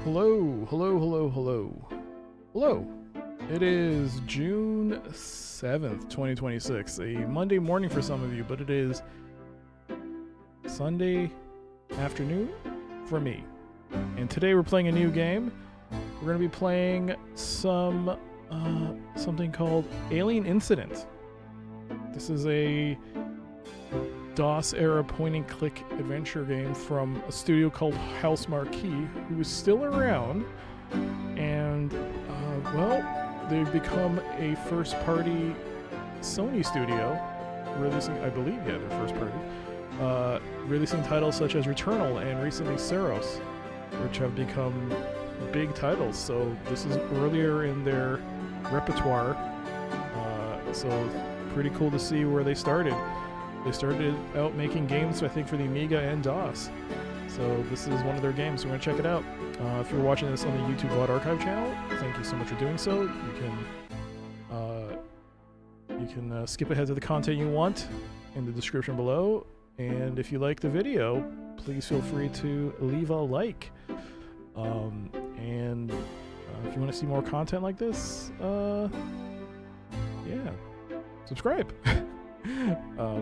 Hello, hello, hello, hello. Hello. It is June 7th, 2026. A Monday morning for some of you, but it is Sunday afternoon for me. And today we're playing a new game. We're going to be playing something called Alien Incident. This is a DOS era point and click adventure game from a studio called Housemarque, who is still around, and well, they've become a first party Sony studio, releasing, I believe, yeah, their first party, releasing titles such as Returnal and recently Saros, which have become big titles. So this is earlier in their repertoire, so pretty cool to see where they started. They started out making games, I think, for the Amiga and DOS. So this is one of their games. We're going to check it out. If you're watching this on the YouTube VOD Archive channel, thank you so much for doing so. You can skip ahead to the content you want in the description below. And if you like the video, please feel free to leave a like. And if you want to see more content like this, yeah, subscribe.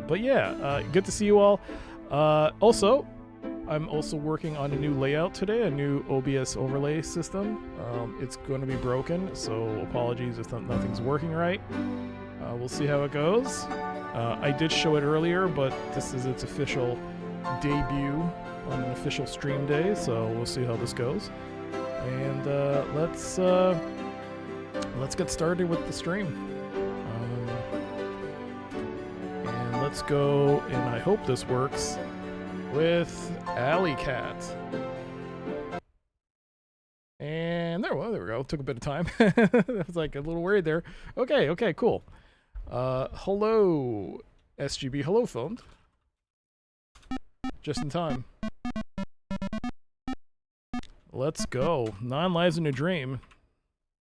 But yeah, good to see you all. Also, I'm also working on a new layout today, a new OBS overlay system. It's going to be broken, so apologies if nothing's working right. We'll see how it goes. I did show it earlier, but this is its official debut on an official stream day, so we'll see how this goes. And let's get started with the stream. Let's go, and I hope this works, with Alley Cat. And there we go. Took a bit of time. I was like a little worried there. Okay, cool. Hello, SGB. Hello, Filmed. Just in time. Let's go. 9 lives in a dream.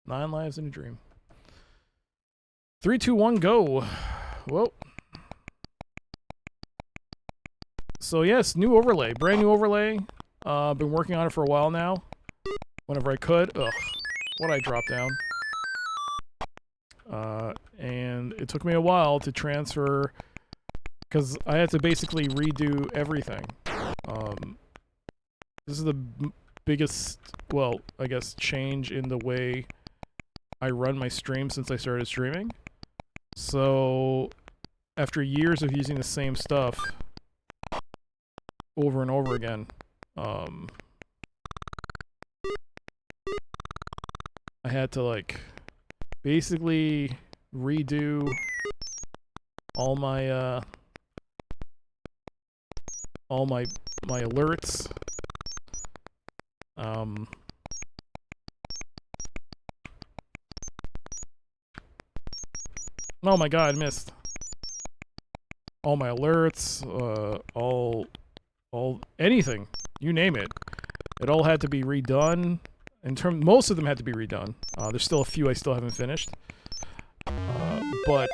9 lives in a dream. 3, 2, 1, go. Whoa. So yes, new overlay, brand new overlay. Been working on it for a while now. Whenever I could. Ugh, what'd I drop down? And it took me a while to transfer, because I had to basically redo everything. This is the biggest, well, I guess, change in the way I run my stream since I started streaming. So, after years of using the same stuff over and over again, I had to like basically redo all my alerts. Oh my god, I missed all my alerts, all anything, you name it. It all had to be redone. Most of them had to be redone. There's still a few I still haven't finished. But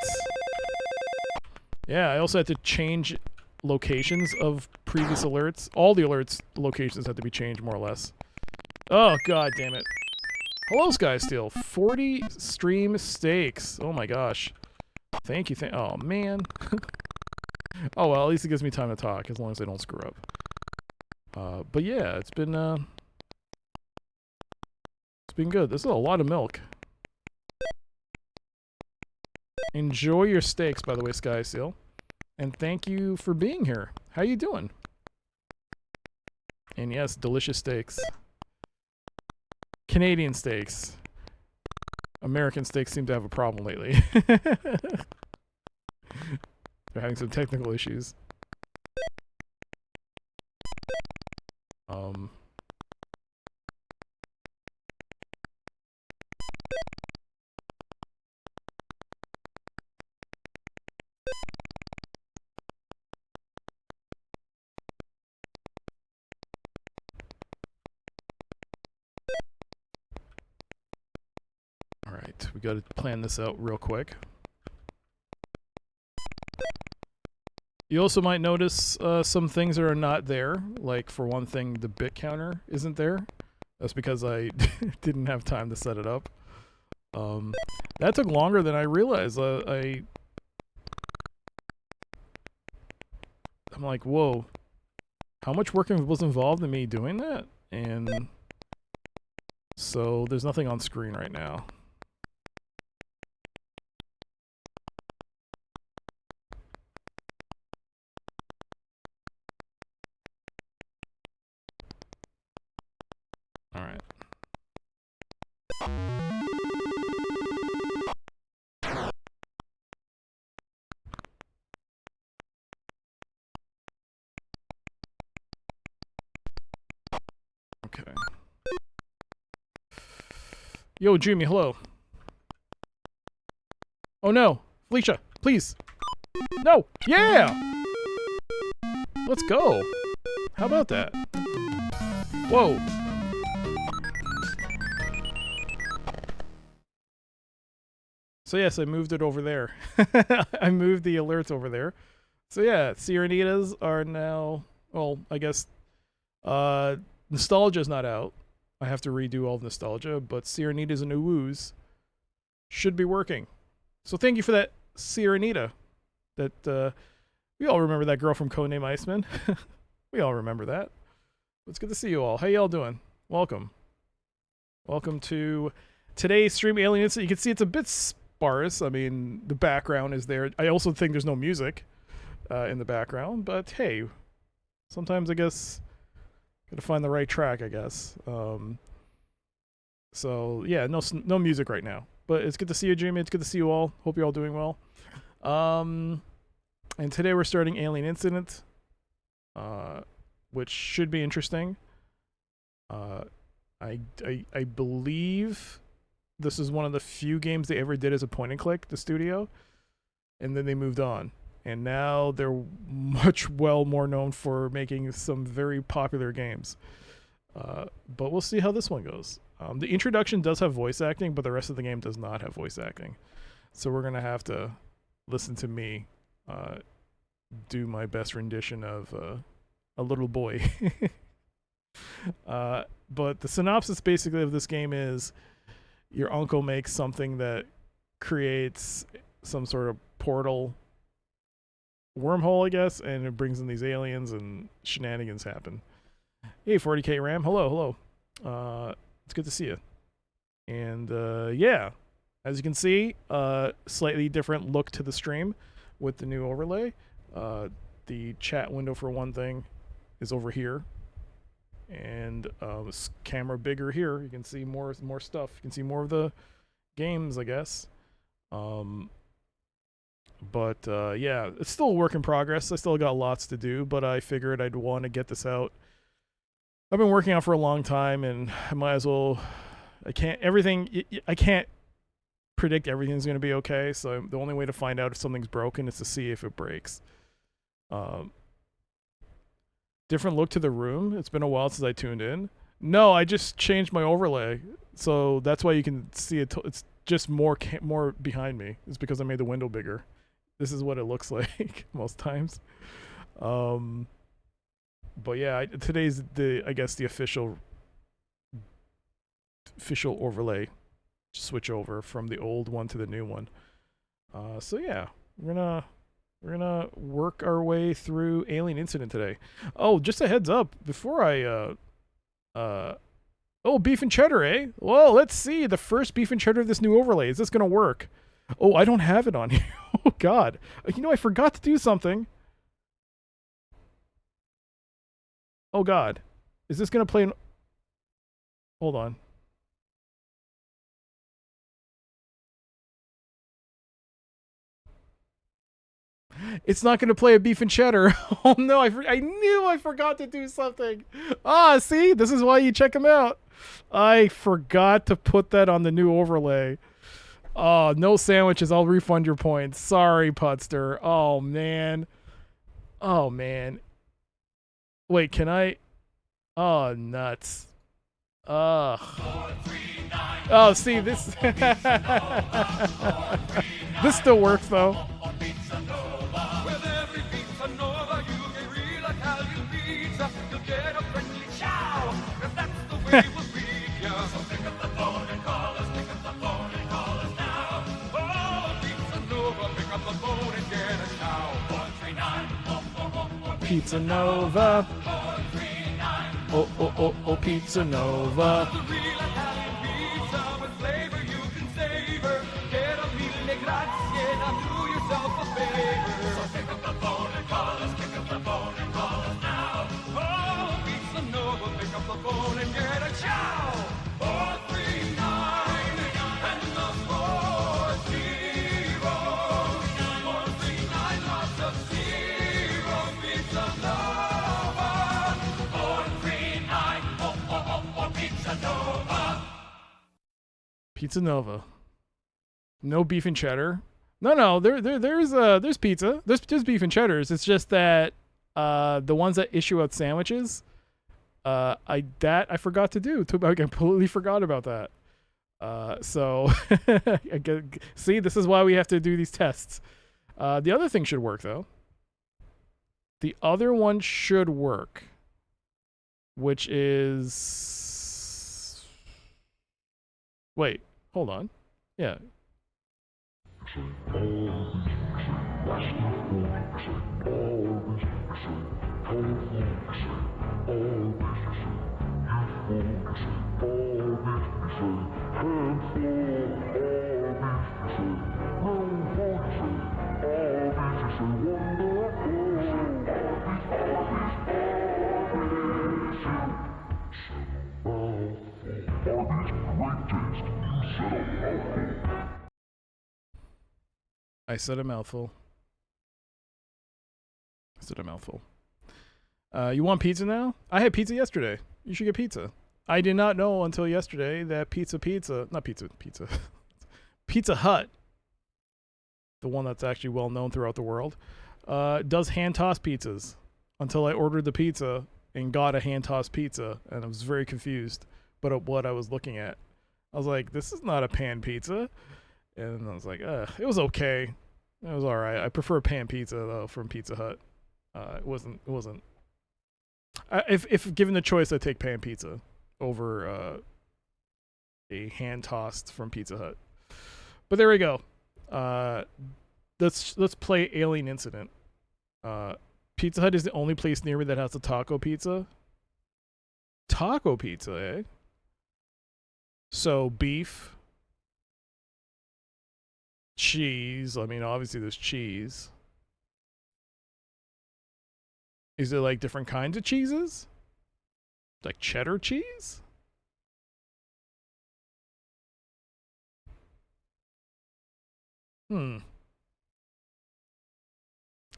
yeah, I also had to change locations of previous alerts. All the alerts locations had to be changed more or less. Oh god damn it. Hello Skysteel. 40 stream stakes. Oh my gosh. Thank you. Oh man. Oh well, at least it gives me time to talk, as long as I don't screw up. But yeah, it's been good. This is a lot of milk. Enjoy your steaks, by the way, Skysteel. And thank you for being here. How you doing? And yes, delicious steaks. Canadian steaks. American steaks seem to have a problem lately. They're having some technical issues. Alright, we gotta plan this out real quick. You also might notice some things that are not there. Like, for one thing, the bit counter isn't there. That's because I didn't have time to set it up. That took longer than I realized. I'm like, whoa, how much work was involved in me doing that? And so there's nothing on screen right now. All right. Okay. Yo, Jimmy, hello. Oh no, Felicia, please. No, yeah! Let's go. How about that? Whoa. So yes, I moved it over there. I moved the alerts over there. So yeah, Sirenitas are now, well, I guess Nostalgia's not out. I have to redo all of Nostalgia, but Sirenitas and Uwus should be working. So thank you for that, Sirenita. That we all remember that girl from Codename Iceman. We all remember that. It's good to see you all. How y'all doing? Welcome. Welcome to today's stream, Alien Incident. You can see it's a bit sparse. I mean, the background is there. I also think there's no music in the background, but hey, sometimes I guess gotta find the right track, I guess. So yeah, no music right now, but it's good to see you, Jimmy. It's good to see you all. Hope you're all doing well. And today we're starting Alien Incident, which should be interesting. I believe this is one of the few games they ever did as a point and click, the studio, and then they moved on. And now they're much more known for making some very popular games. But we'll see how this one goes. The introduction does have voice acting, but the rest of the game does not have voice acting. So we're going to have to listen to me do my best rendition of a little boy. But the synopsis basically of this game is your uncle makes something that creates some sort of portal wormhole, I guess, and it brings in these aliens and shenanigans happen. Hey, 40K Ram. Hello. It's good to see you. And yeah, as you can see, slightly different look to the stream with the new overlay. The chat window, for one thing, is over here. And camera bigger here. You can see more stuff. You can see more of the games, I guess. But yeah, it's still a work in progress. I still got lots to do, but I figured I'd want to get this out. I've been working on it for a long time, and I might as well. I can't predict everything's going to be okay. So the only way to find out if something's broken is to see if it breaks. Different look to the room. It's been a while since I tuned in. No, I just changed my overlay, so that's why you can see it. It's just more behind me. It's because I made the window bigger. This is what it looks like most times. But yeah, today's I guess the official overlay switch over from the old one to the new one. So yeah, we're gonna work our way through Alien Incident today. Oh, just a heads up before oh, beef and cheddar, eh? Well, let's see the first beef and cheddar of this new overlay. Is this gonna work? Oh, I don't have it on here. Oh God, you know I forgot to do something. Oh God, is this gonna play? Hold on. It's not going to play a beef and cheddar. Oh no, I knew I forgot to do something. Ah, see? This is why you check them out. I forgot to put that on the new overlay. Oh, no sandwiches. I'll refund your points. Sorry, Putster. Oh, man. Oh, man. Wait, can I? Oh, nuts. Ugh. Oh, see, this... This still works, though. Pizza Nova. Oh, oh, oh, oh, Pizza Nova. Pizza Nova. No beef and cheddar. No. There's pizza. There's beef and cheddars. It's just that the ones that issue out sandwiches, I forgot to do. I completely forgot about that. So see, this is why we have to do these tests. The other thing should work though. The other one should work, which is. Wait, hold on. Yeah. I said a mouthful. You want pizza now? I had pizza yesterday. You should get pizza. I did not know until yesterday that Pizza Hut, the one that's actually well known throughout the world, does hand-tossed pizzas. Until I ordered the pizza and got a hand-tossed pizza, and I was very confused about what I was looking at. I was like, this is not a pan pizza. And I was like, it was okay. It was all right. I prefer pan pizza though from Pizza Hut. It wasn't. If given the choice, I'd take pan pizza over a hand tossed from Pizza Hut. But there we go. Let's play Alien Incident. Pizza Hut is the only place near me that has a taco pizza. Taco pizza, eh? So beef. Cheese. I mean, obviously there's cheese. Is it like different kinds of cheeses? Like cheddar cheese?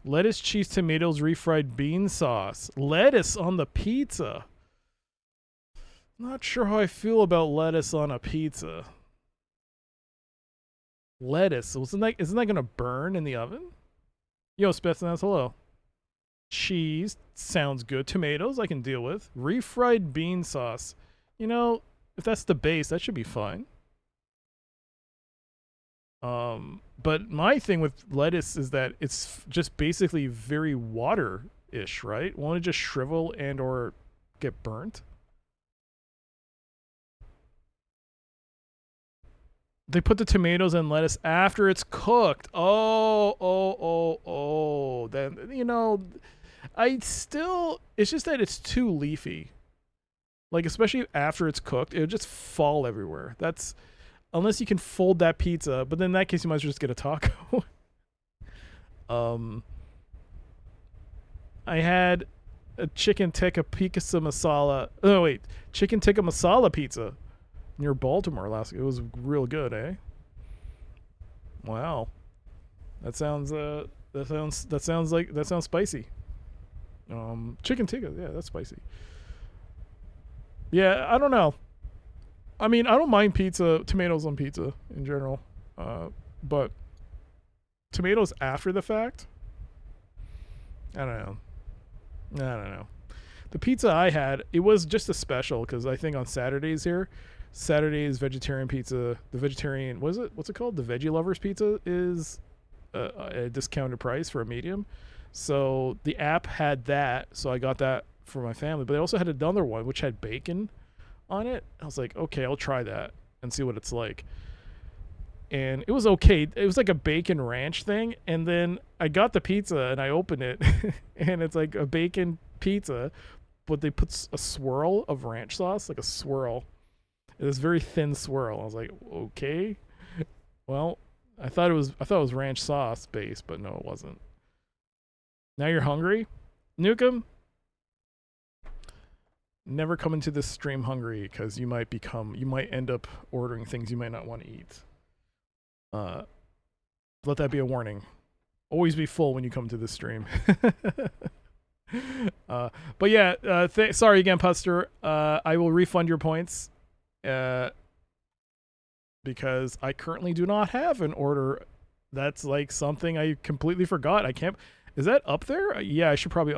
Lettuce, cheese, tomatoes, refried bean sauce. Lettuce on the pizza. Not sure how I feel about lettuce on a pizza. Lettuce. Isn't that gonna burn in the oven? Yo, Spetsnaz, hello. Cheese sounds good. Tomatoes I can deal with. Refried bean sauce. You know, if that's the base, that should be fine. But my thing with lettuce is that it's just basically very water-ish, right? Won't it just shrivel and or get burnt? They put the tomatoes and lettuce after it's cooked. Oh. Then, you know, it's just that it's too leafy. Like, especially after it's cooked, it would just fall everywhere. Unless you can fold that pizza, but then in that case, you might as well just get a taco. I had a chicken tikka masala. Oh, wait. Chicken tikka masala pizza. Near Baltimore last week. It was real good, eh? Wow. That sounds spicy. Chicken tikka, yeah, that's spicy. Yeah, I don't know. I mean, I don't mind tomatoes on pizza in general. But tomatoes after the fact? I don't know. The pizza I had, it was just a special because I think on Saturdays here, Saturday's vegetarian pizza, what's it called? The Veggie Lovers pizza is a discounted price for a medium. So the app had that, so I got that for my family. But they also had another one which had bacon on it. I was like, okay, I'll try that and see what it's like. and it was okay. It was like a bacon ranch thing, and then I got the pizza and I opened it, and it's like a bacon pizza, but they put a swirl of ranch sauce, like a swirl. It was very thin swirl. I was like, okay, well, I thought it was ranch sauce based, but no, it wasn't. Now you're hungry, Nukem? Never come into this stream hungry, because you might end up ordering things you might not want to eat. Let that be a warning. Always be full when you come to this stream. But yeah, sorry again, Puster. I will refund your points, because I currently do not have an order. That's like something I completely forgot. I can't. Is that up there? Yeah, I should probably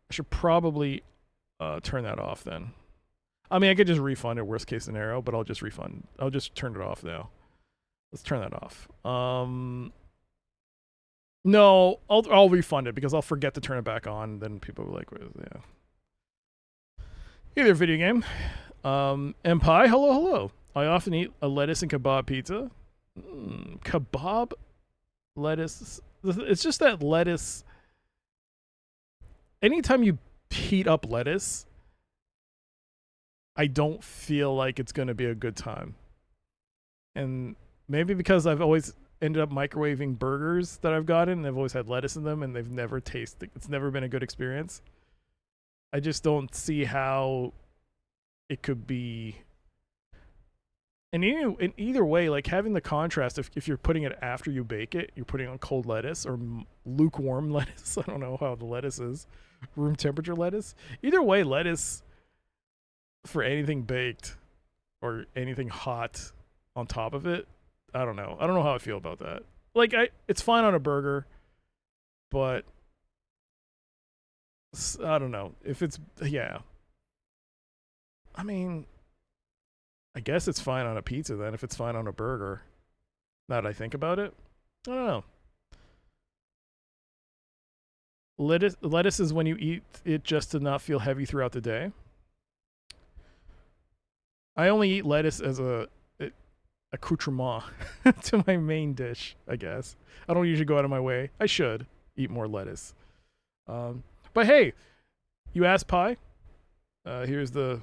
I should probably turn that off then. I mean, I could just refund it, worst case scenario, but I'll just refund. I'll just turn it off now. Let's turn that off. No, I'll refund it because I'll forget to turn it back on. Then people will be like, yeah. Hey there, video game. Empie, hello. I often eat a lettuce and kebab pizza. Kebab, lettuce. It's just that lettuce. Anytime you heat up lettuce, I don't feel like it's going to be a good time. And maybe because I've always ended up microwaving burgers that I've gotten, and I've always had lettuce in them, and they've never tasted. It's never been a good experience. I just don't see how it could be. And in either way, like having the contrast, if you're putting it after you bake it, you're putting on cold lettuce or lukewarm lettuce. I don't know how the lettuce is. Room temperature lettuce. Either way, lettuce for anything baked or anything hot on top of it, I don't know. I don't know how I feel about that. Like, it's fine on a burger, but I don't know. If it's, yeah. I mean, I guess it's fine on a pizza then, if it's fine on a burger. Now that I think about it, I don't know. Lettuce is when you eat it just to not feel heavy throughout the day. I only eat lettuce as a accoutrement to my main dish, I guess. I don't usually go out of my way. I should eat more lettuce. But hey, you asked Pie. Here's the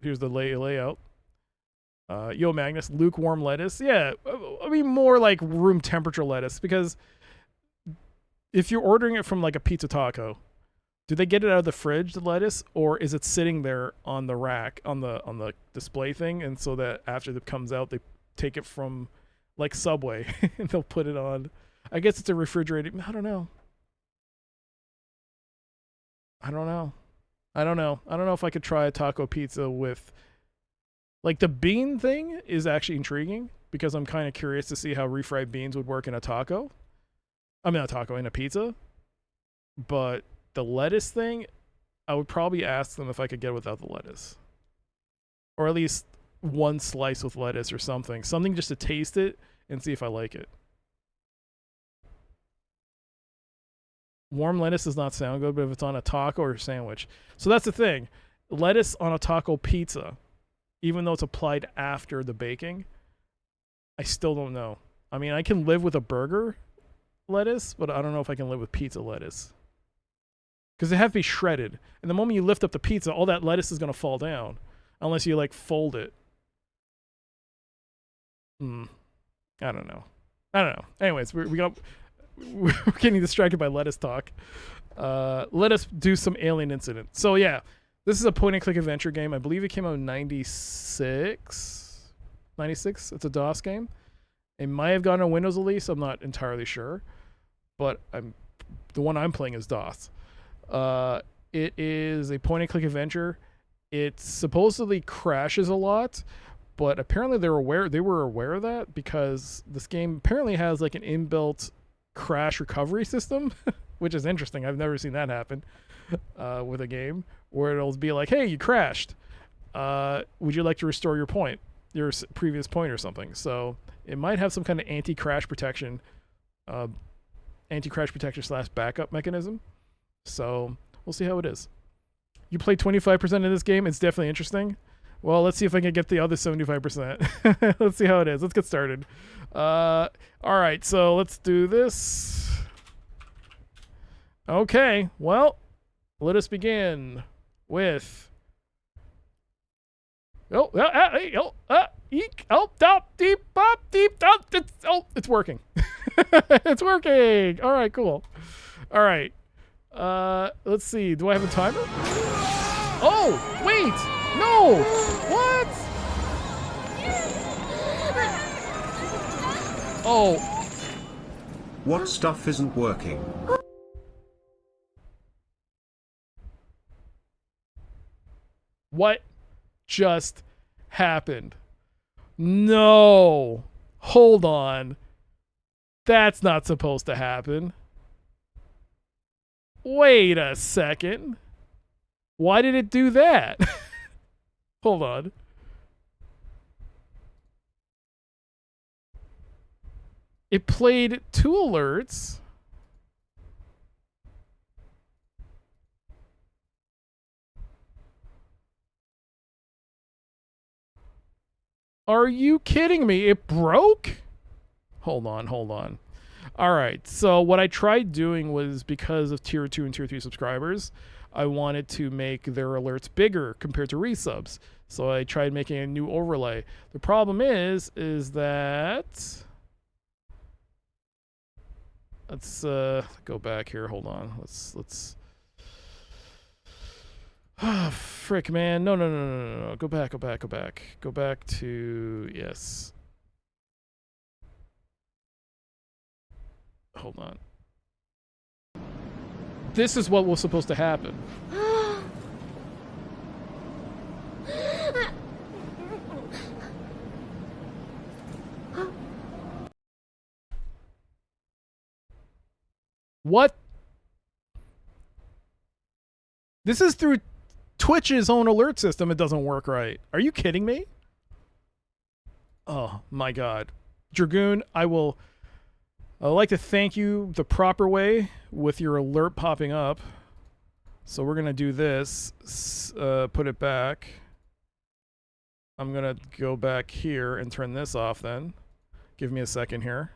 layout. Yo, Magnus, lukewarm lettuce. Yeah, I mean more like room temperature lettuce, because if you're ordering it from like a pizza taco, do they get it out of the fridge, the lettuce, or is it sitting there on the rack, on the display thing, and so that after it comes out, they take it from like Subway and they'll put it on? I guess it's a refrigerated. I don't know if I could try a taco pizza with, like, the bean thing is actually intriguing because I'm kind of curious to see how refried beans would work in a taco. I mean, in a pizza. But the lettuce thing, I would probably ask them if I could get it without the lettuce. Or at least one slice with lettuce or something. Something just to taste it and see if I like it. Warm lettuce does not sound good, but if it's on a taco or a sandwich. So that's the thing. Lettuce on a taco pizza, even though it's applied after the baking, I still don't know. I mean, I can live with a burger lettuce, but I don't know if I can live with pizza lettuce. Because they have to be shredded. And the moment you lift up the pizza, all that lettuce is going to fall down. Unless you, like, fold it. I don't know. Anyways, we're getting distracted by lettuce talk. Let us do some Alien Incident. So, yeah. This is a point-and-click adventure game. I believe it came out in 96. 96? It's a DOS game. It might have gotten a Windows release. I'm not entirely sure. But the one I'm playing is DOS. It is a point-and-click adventure. It supposedly crashes a lot, but apparently they were aware of that because this game apparently has like an inbuilt crash recovery system, which is interesting. I've never seen that happen with a game where it'll be like, hey, you crashed. Would you like to restore your previous point or something? So it might have some kind of anti-crash protection / backup mechanism. So we'll see how it is. You play 25% of this game. It's definitely interesting. Well, let's see if I can get the other 75%. Let's see how it is. Let's get started. All right, so let's do this. Okay, well, let us begin with... it's working. It's working. All right, cool. All right. Let's see. Do I have a timer? Oh, wait. No. What? Oh. What stuff isn't working? What just happened? No. Hold on. That's not supposed to happen. Wait a second. Why did it do that? Hold on. It played 2 alerts. Are you kidding me? It broke? Hold on. All right, so what I tried doing was, because of tier 2 and tier 3 subscribers, I wanted to make their alerts bigger compared to resubs. So I tried making a new overlay. The problem is that... Let's go back here. Hold on. Let's... Ah, frick, man. No. Go back. Go back to... Yes. Hold on. This is what was supposed to happen. What? This is through Twitch's own alert system. It doesn't work right. Are you kidding me? Oh my god. Dragoon, I'd like to thank you the proper way with your alert popping up. So we're going to do this. Put it back. I'm going to go back here and turn this off then. Give me a second here.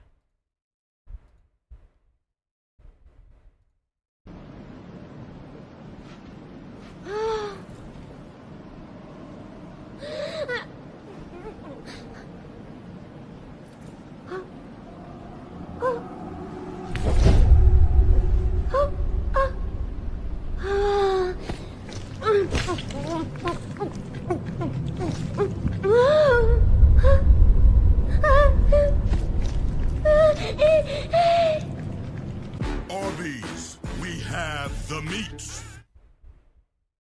Arby's, we have the meats.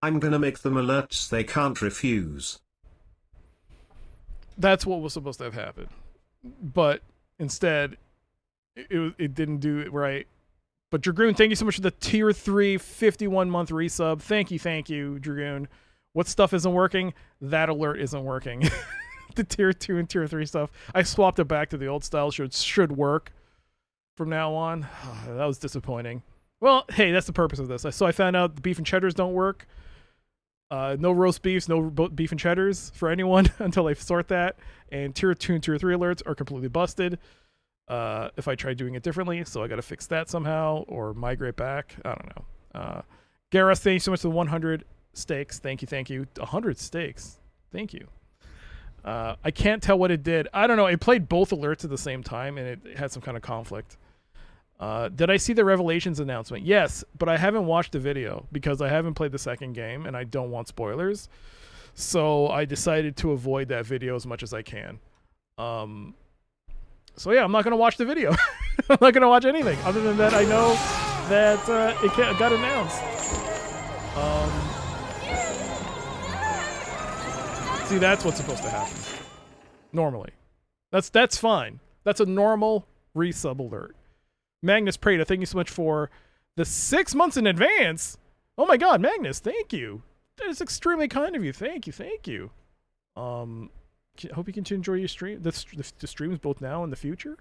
I'm gonna make them alerts they can't refuse. That's what was supposed to have happened. But instead, it didn't do it right. But Dragoon, thank you so much for the tier 3 51-month resub. Thank you, Dragoon. What stuff isn't working? That alert isn't working. The tier 2 and tier 3 stuff. I swapped it back to the old style. Should work from now on. That was disappointing. Well, hey, that's the purpose of this. So I found out the beef and cheddars don't work. No roast beefs, no beef and cheddars for anyone until I sort that. And tier 2 and tier 3 alerts are completely busted. If I try doing it differently, so I got to fix that somehow or migrate back. I don't know. Gareth, thank you so much for the 100 steaks. Thank you. 100 steaks. Thank you. I can't tell what it did. I don't know. It played both alerts at the same time, and it had some kind of conflict. Did I see the Revelations announcement? Yes, but I haven't watched the video because I haven't played the second game, and I don't want spoilers. So I decided to avoid that video as much as I can. So yeah, I'm not going to watch the video. I'm not going to watch anything. Other than that, I know that it got announced. See, that's what's supposed to happen. Normally. That's fine. That's a normal resub alert. Magnus Prada, thank you so much for the 6 months in advance. Oh my god, Magnus, thank you. That is extremely kind of you. Thank you. I hope you continue to enjoy your stream, the streams both now and the future.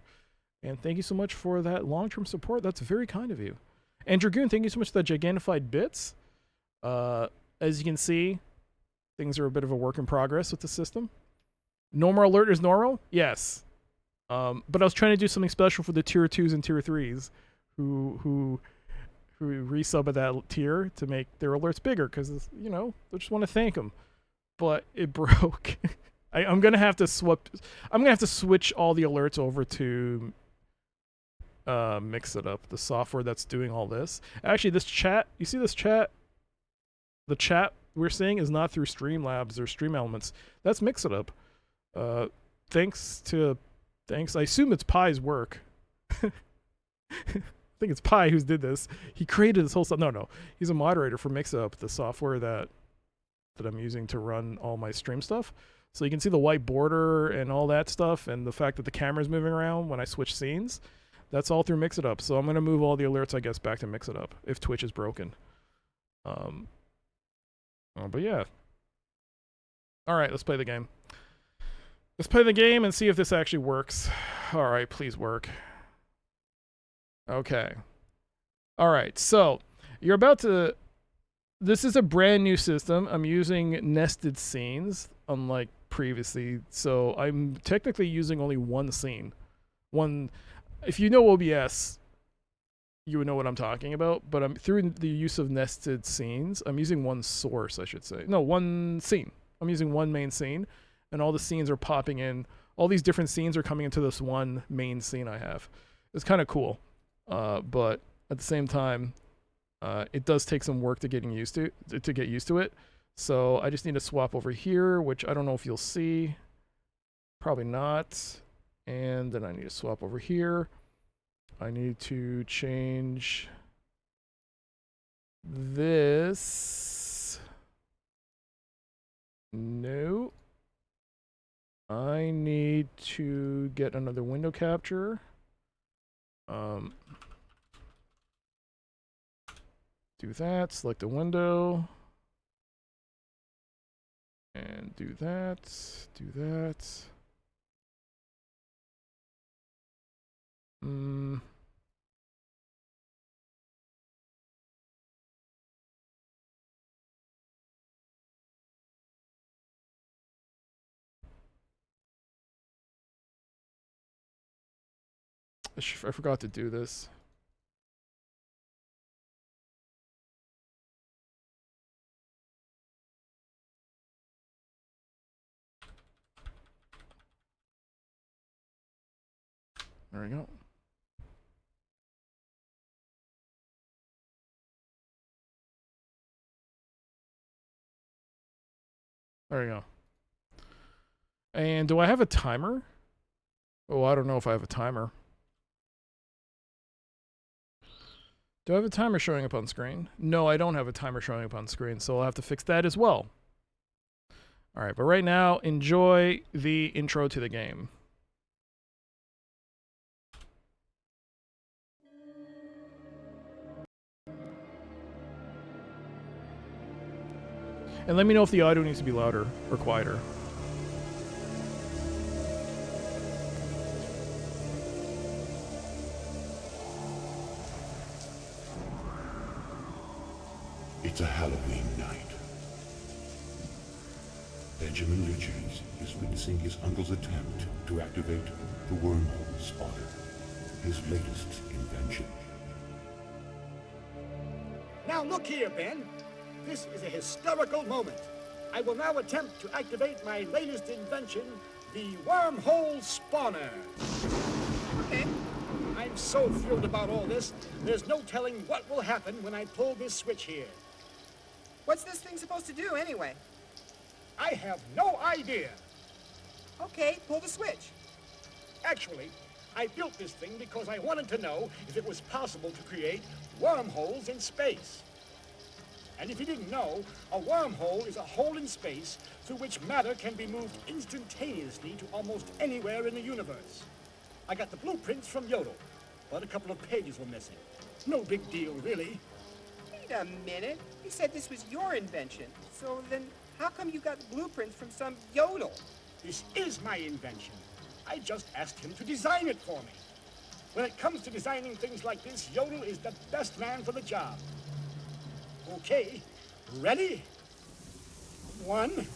And thank you so much for that long-term support. That's very kind of you. And Dragoon, thank you so much for the gigantified bits. As you can see, Things are a bit of a work in progress with the system. Normal alert is normal? Yes. But I was trying to do something special for the tier 2s and tier 3s who resub at that tier to make their alerts bigger because, you know, I just want to thank them. But it broke. I'm gonna have to switch all the alerts over to Mix It Up, the software that's doing all this. Actually, this chat, you see this chat? The chat we're seeing is not through Streamlabs or Stream Elements. That's Mix It Up. Thanks. I assume it's Pi's work. I think it's Pi who's did this. He created this whole stuff. No, he's a moderator for Mix It Up, the software that I'm using to run all my stream stuff. So you can see the white border and all that stuff, and the fact that the camera's moving around when I switch scenes. That's all through Mix It Up. So I'm gonna move all the alerts, I guess, back to Mix It Up if Twitch is broken. But yeah. All right, let's play the game. Let's play the game and see if this actually works. All right, please work. Okay. All right, so you're about to... This is a brand new system. I'm using nested scenes, unlike previously. So I'm technically using only one scene. If you know OBS, you would know what I'm talking about. But I'm through the use of nested scenes, I'm using one source, I should say. No, one scene. I'm using one main scene, and all the scenes are popping in. All these different scenes are coming into this one main scene I have. It's kind of cool, but at the same time, it does take some work to get used to it. So I just need to swap over here, which I don't know if you'll see. Probably not. And then I need to swap over here. I need to change this. No. I need to get another window capture. Do that, select a window. And do that, do that. I forgot to do this. There we go. There we go. And do I have a timer? Oh, I don't know if I have a timer. Do I have a timer showing up on screen? No, I don't have a timer showing up on screen, so I'll have to fix that as well. All right, but right now, enjoy the intro to the game. And let me know if the audio needs to be louder or quieter. It's a Halloween night. Benjamin Richards is witnessing his uncle's attempt to activate the wormhole spotter, his latest invention. Now look here, Ben. This is a historical moment. I will now attempt to activate my latest invention, the wormhole spawner. Okay. I'm so thrilled about all this, there's no telling what will happen when I pull this switch here. What's this thing supposed to do, anyway? I have no idea. Okay, pull the switch. Actually, I built this thing because I wanted to know if it was possible to create wormholes in space. And if you didn't know, a wormhole is a hole in space through which matter can be moved instantaneously to almost anywhere in the universe. I got the blueprints from Yodel, but a couple of pages were missing. No big deal, really. Wait a minute. You said this was your invention. So then, how come you got blueprints from some Yodel? This is my invention. I just asked him to design it for me. When it comes to designing things like this, Yodel is the best man for the job. Okay, ready? 1.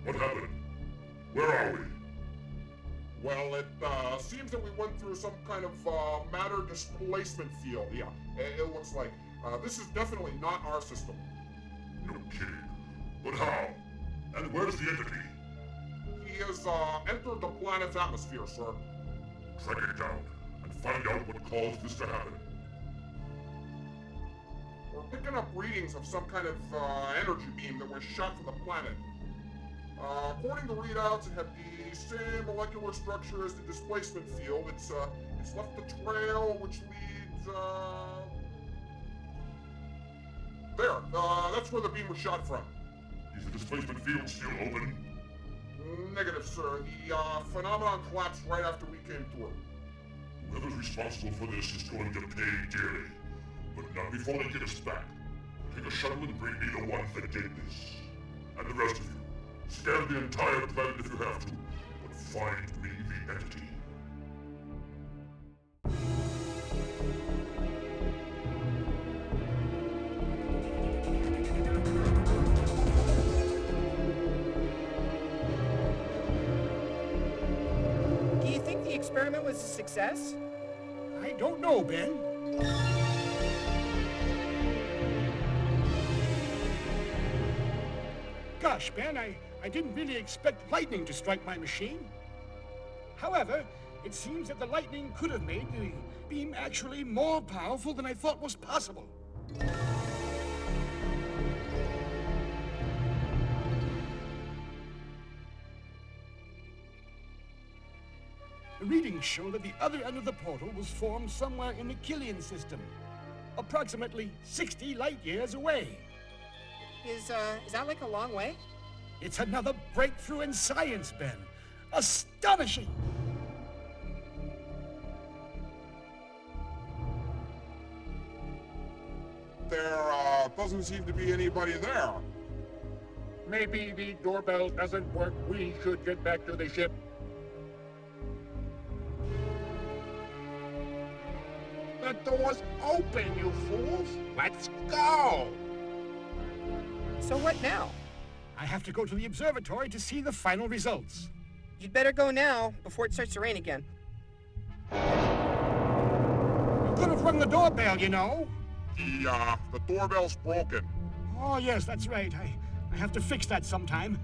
What happened? Where are we? Well, it seems that we went through some kind of matter displacement field. Yeah, it looks like. This is definitely not our system. No kidding. But how? And where's the entity? He has entered the planet's atmosphere, sir. Track it down and find out what caused this to happen. We're picking up readings of some kind of energy beam that was shot from the planet. According to readouts, it had the same molecular structure as the displacement field. It's left the trail which leads, there. That's where the beam was shot from. Is the displacement field still open? Negative, sir. The phenomenon collapsed right after we came through. Whoever's responsible for this is going to pay dearly. But not before they get us back. Take a shuttle and bring me the ones that did this. And the rest of you. Scan the entire planet if you have to, but find me the entity. Do you think the experiment was a success? I don't know, Ben. Gosh, Ben, I didn't really expect lightning to strike my machine. However, it seems that the lightning could have made the beam actually more powerful than I thought was possible. The readings show that the other end of the portal was formed somewhere in the Killian system, approximately 60 light years away. Is that like a long way? It's another breakthrough in science, Ben. Astonishing! There doesn't seem to be anybody there. Maybe the doorbell doesn't work. We should get back to the ship. The door's open, you fools. Let's go. So what now? I have to go to the observatory to see the final results. You'd better go now, before it starts to rain again. You could have rung the doorbell, you know. The doorbell's broken. Oh, yes, that's right. I have to fix that sometime.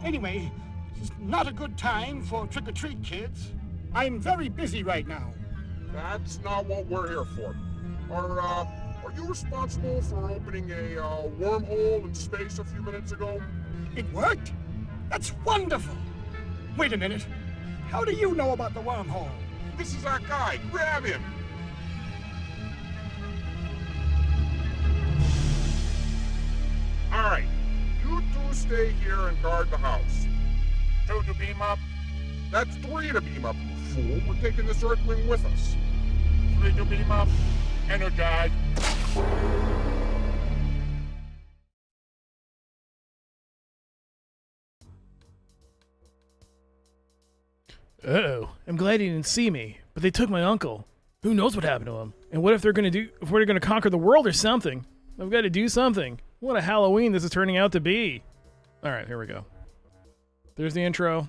Anyway, this is not a good time for trick-or-treat kids. I'm very busy right now. That's not what we're here for. Are you responsible for opening a wormhole in space a few minutes ago? It worked? That's wonderful! Wait a minute. How do you know about the wormhole? This is our guy. Grab him. All right. You two stay here and guard the house. 2 to beam up. That's 3 to beam up, you fool. We're taking this Earthling with us. 3 to beam up. Energize. Oh, I'm glad he didn't see me, but they took my uncle. Who knows what happened to him? And what if they're if we're gonna conquer the world or something? I've got to do something. What a Halloween this is turning out to be. All right, here we go. There's the intro.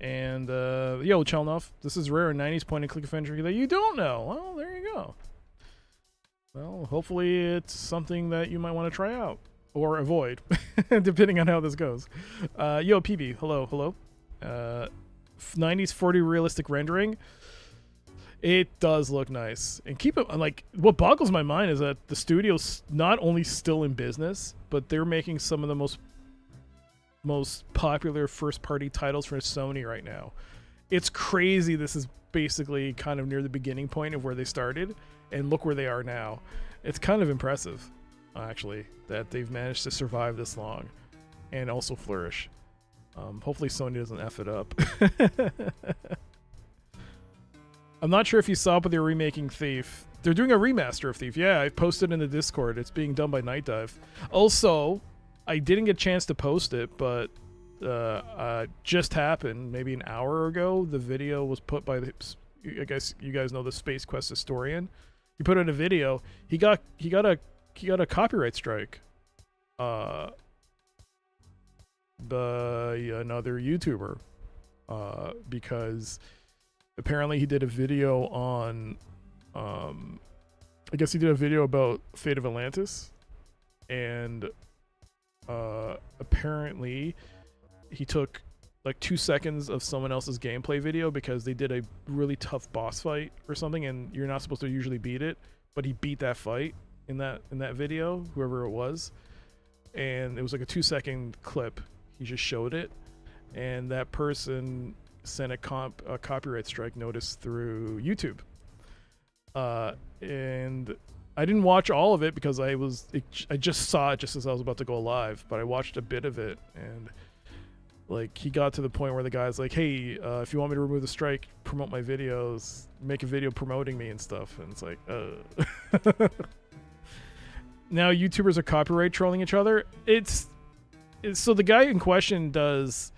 And, yo, Chelnoff, this is rare in 90s point-and-click adventure that you don't know. Well, there you go. Well, hopefully it's something that you might want to try out. or avoid, depending on how this goes. Yo, PB, hello. 90s 40 realistic rendering. It does look nice. And keep it, like, what boggles my mind is that the studio's not only still in business, but they're making some of the most popular first-party titles for Sony right now. It's crazy. This is basically kind of near the beginning point of where they started, and look where they are now. It's kind of impressive, actually, that they've managed to survive this long and also flourish. Hopefully Sony doesn't F it up. I'm not sure if you saw, but they're remaking Thief. They're doing a remaster of Thief. Yeah, I posted in the Discord. It's being done by Night Dive. Also, I didn't get a chance to post it, but just happened maybe an hour ago. The video was put by the, I guess you guys know, the Space Quest historian. He put out a video. He got a copyright strike by another YouTuber because apparently he did a video on I guess he did a video about Fate of Atlantis, and apparently he took like 2 seconds of someone else's gameplay video because they did a really tough boss fight or something, and you're not supposed to usually beat it, but he beat that fight in that video, whoever it was, and it was like a 2-second clip. He just showed it, and that person sent a copyright strike notice through YouTube. And I didn't watch all of it because I just saw it just as I was about to go live, but I watched a bit of it, and like he got to the point where the guy's like, hey, if you want me to remove the strike, promote my videos, make a video promoting me and stuff. And it's like, now YouTubers are copyright trolling each other. It's so the guy in question does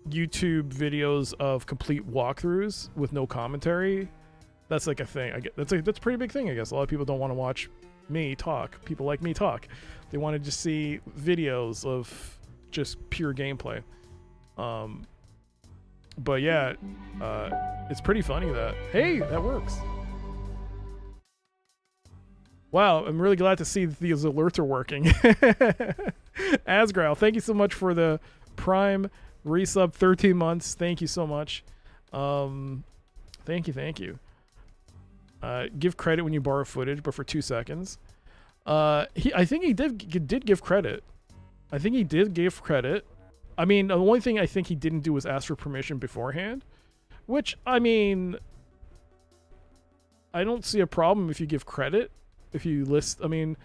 YouTube videos of complete walkthroughs with no commentary. That's like a thing. That's a pretty big thing, I guess. A lot of people don't want to watch me talk. People like me talk. They want to just see videos of just pure gameplay. But yeah, it's pretty funny that, hey, that works. Wow, I'm really glad to see that these alerts are working. Asgrowl, thank you so much for the Prime resub, 13 months. Thank you so much. Thank you. Give credit when you borrow footage, but for 2 seconds. I think he did give credit. I think he did give credit. I mean, the only thing I think he didn't do was ask for permission beforehand, which, I mean, I don't see a problem if you give credit. If you list, I mean,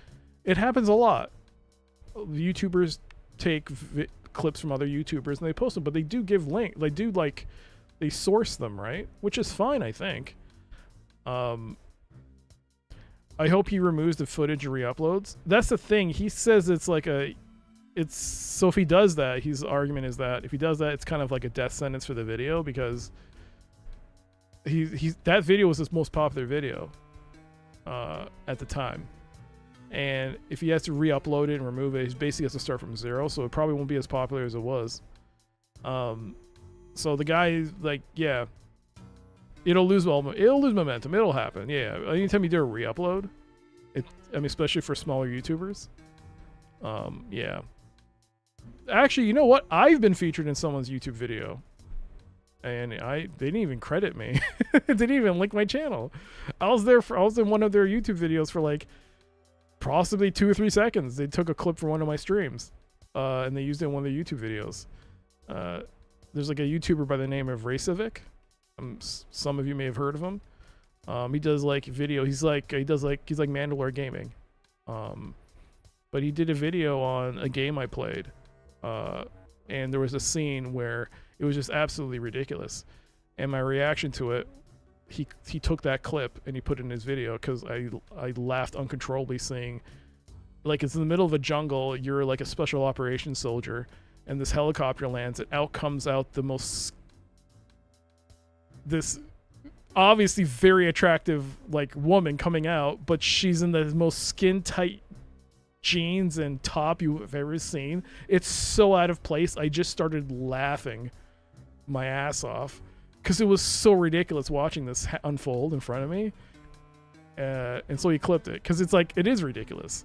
it happens a lot. YouTubers take clips from other YouTubers and they post them, but they do give link. They source them, right? Which is fine, I think. I hope he removes the footage and re-uploads. That's the thing. He says so if he does that, his argument is that if he does that, it's kind of like a death sentence for the video, because that video was his most popular video at the time. And if he has to re-upload it and remove it, he basically has to start from zero, so it probably won't be as popular as it was. So the guy is like, yeah, it'll lose momentum. It'll happen. Yeah, anytime you do a re-upload, especially for smaller YouTubers. Yeah. Actually, you know what? I've been featured in someone's YouTube video, and they didn't even credit me. They didn't even link my channel. I was in one of their YouTube videos for like possibly 2 or 3 seconds. They took a clip from one of my streams, and they used it in one of their YouTube videos. There's like a YouTuber by the name of Racevic. Some of you may have heard of him. He does like video. He's like Mandalore Gaming. But he did a video on a game I played. And there was a scene where it was just absolutely ridiculous. And my reaction to it, he took that clip and he put it in his video because I laughed uncontrollably, seeing, like, it's in the middle of a jungle, you're like a special operations soldier, and this helicopter lands, and out comes this obviously very attractive like woman coming out, but she's in the most skin tight jeans and top you've ever seen. It's so out of place. I just started laughing my ass off because it was so ridiculous watching this unfold in front of me. And so he clipped it because it's like, it is ridiculous.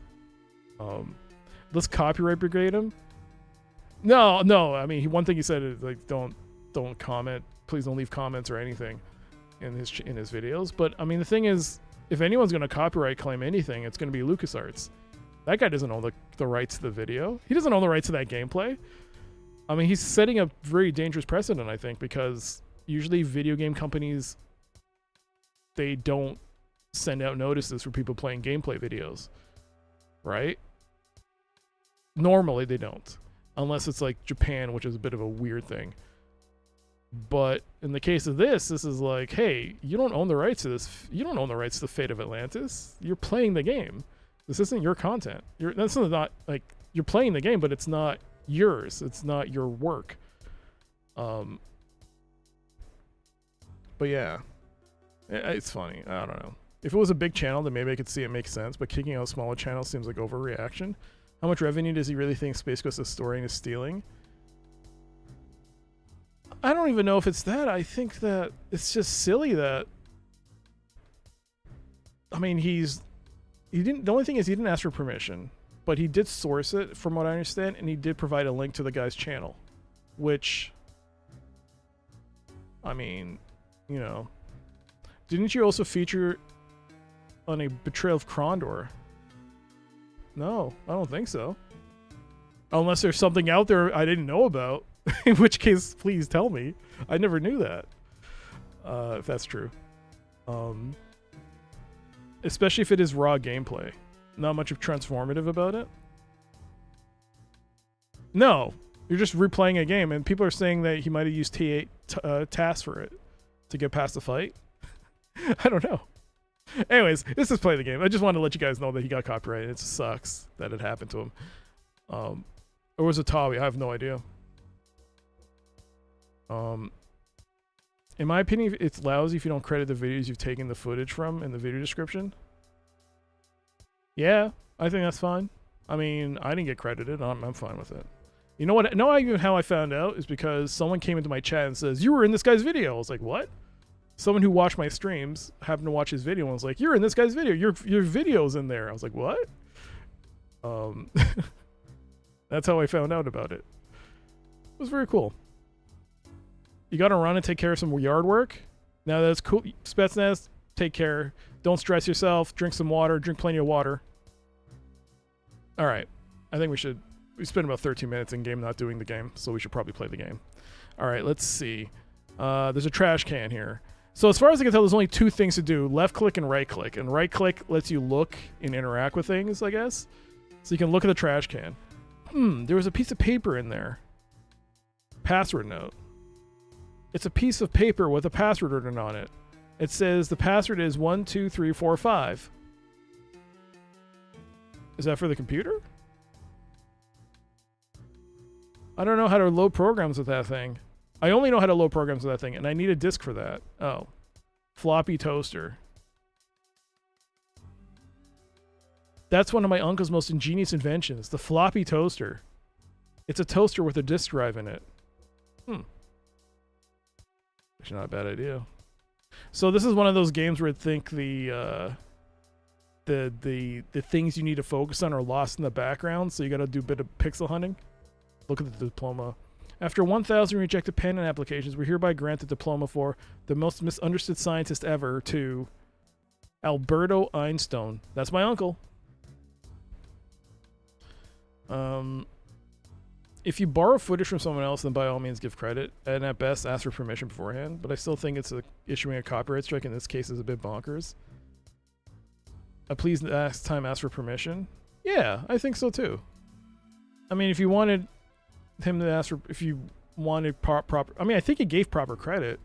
Let's copyright brigade him. No. I mean, one thing he said is like, don't comment. Please don't leave comments or anything in his videos. But I mean, the thing is, if anyone's gonna copyright claim anything, it's gonna be LucasArts. That guy doesn't own the rights to the video. He doesn't own the rights to that gameplay. I mean, he's setting a very dangerous precedent, I think, because usually video game companies, they don't send out notices for people playing gameplay videos, right? Normally they don't, unless it's like Japan, which is a bit of a weird thing. But in the case of this is like, hey, you don't own the rights to this. You don't own the rights to the fate of Atlantis. You're playing the game. This isn't your content. That's not like you're playing the game, but it's not yours. It's not your work. But yeah, it's funny. I don't know. If it was a big channel, then maybe I could see it make sense. But kicking out smaller channels seems like overreaction. How much revenue does he really think Space Ghost is storing is stealing? I don't even know if it's that. I think that it's just silly that. I mean, he didn't. The only thing is he didn't ask for permission, but he did source it, from what I understand, and he did provide a link to the guy's channel, which. I mean, you know, didn't you also feature on a Betrayal of Krondor? No, I don't think so. Unless there's something out there I didn't know about. In which case, please tell me. I never knew that. If that's true. Especially if it is raw gameplay. Not much of transformative about it. No. You're just replaying a game, and people are saying that he might have used T8 tasks for it to get past the fight. I don't know. Anyways, this is Play the Game. I just wanted to let you guys know that he got copyrighted. It sucks that it happened to him. Or was it Tawi? I have no idea. In my opinion, it's lousy if you don't credit the videos you've taken the footage from in the video description. Yeah, I think that's fine. I mean, I didn't get credited. I'm fine with it. You know what? How I found out is because someone came into my chat and says, "You were in this guy's video." I was like, "What?" Someone who watched my streams happened to watch his video and was like, "You're in this guy's video. Your video's in there." I was like, "What?" That's how I found out about it. It was very cool. You got to run and take care of some yard work. Now that's cool. Spetsnaz, take care. Don't stress yourself. Drink some water. Drink plenty of water. All right. I think we spent about 13 minutes in game not doing the game, so we should probably play the game. All right, let's see. There's a trash can here. So as far as I can tell, there's only two things to do. Left click and right click. And right click lets you look and interact with things, I guess. So you can look at the trash can. There was a piece of paper in there. Password note. It's a piece of paper with a password written on it. It says the password is 12345. Is that for the computer? I don't know how to load programs with that thing. I only know how to load programs with that thing, and I need a disk for that. Oh. Floppy toaster. That's one of my uncle's most ingenious inventions, the floppy toaster. It's a toaster with a disk drive in it. Actually, not a bad idea. So this is one of those games where I think the things you need to focus on are lost in the background, so you got to do a bit of pixel hunting. Look at the diploma. After 1,000 rejected patent applications, we're hereby granted diploma for the most misunderstood scientist ever to Alberto Einstein. That's my uncle. If you borrow footage from someone else, then by all means give credit, and at best ask for permission beforehand. But I still think issuing a copyright strike in this case is a bit bonkers. Please ask for permission. Yeah, I think so too. I mean, if you wanted him to ask for, if you wanted proper, I mean, I think he gave proper credit.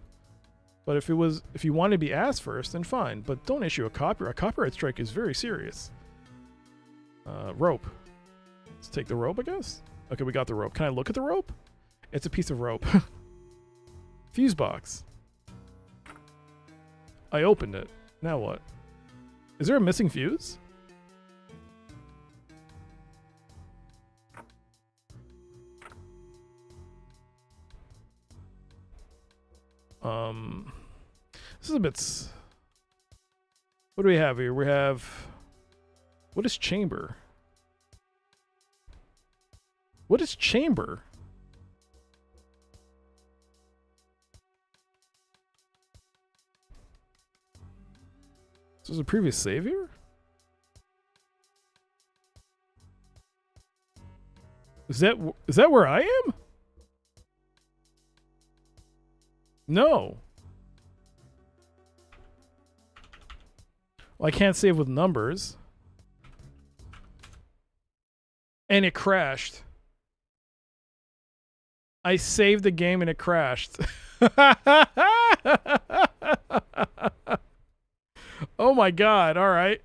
But if you wanted to be asked first, then fine. But don't issue a copyright. A copyright strike is very serious. Rope. Let's take the rope, I guess. Okay, we got the rope. Can I look at the rope? It's a piece of rope. Fuse box. I opened it. Now what? Is there a missing fuse? This is a bit... What do we have here? We have... What is chamber? What is chamber? This was a previous save here? Is that where I am? No. Well, I can't save with numbers. And it crashed. I saved the game and it crashed. Oh my god, alright.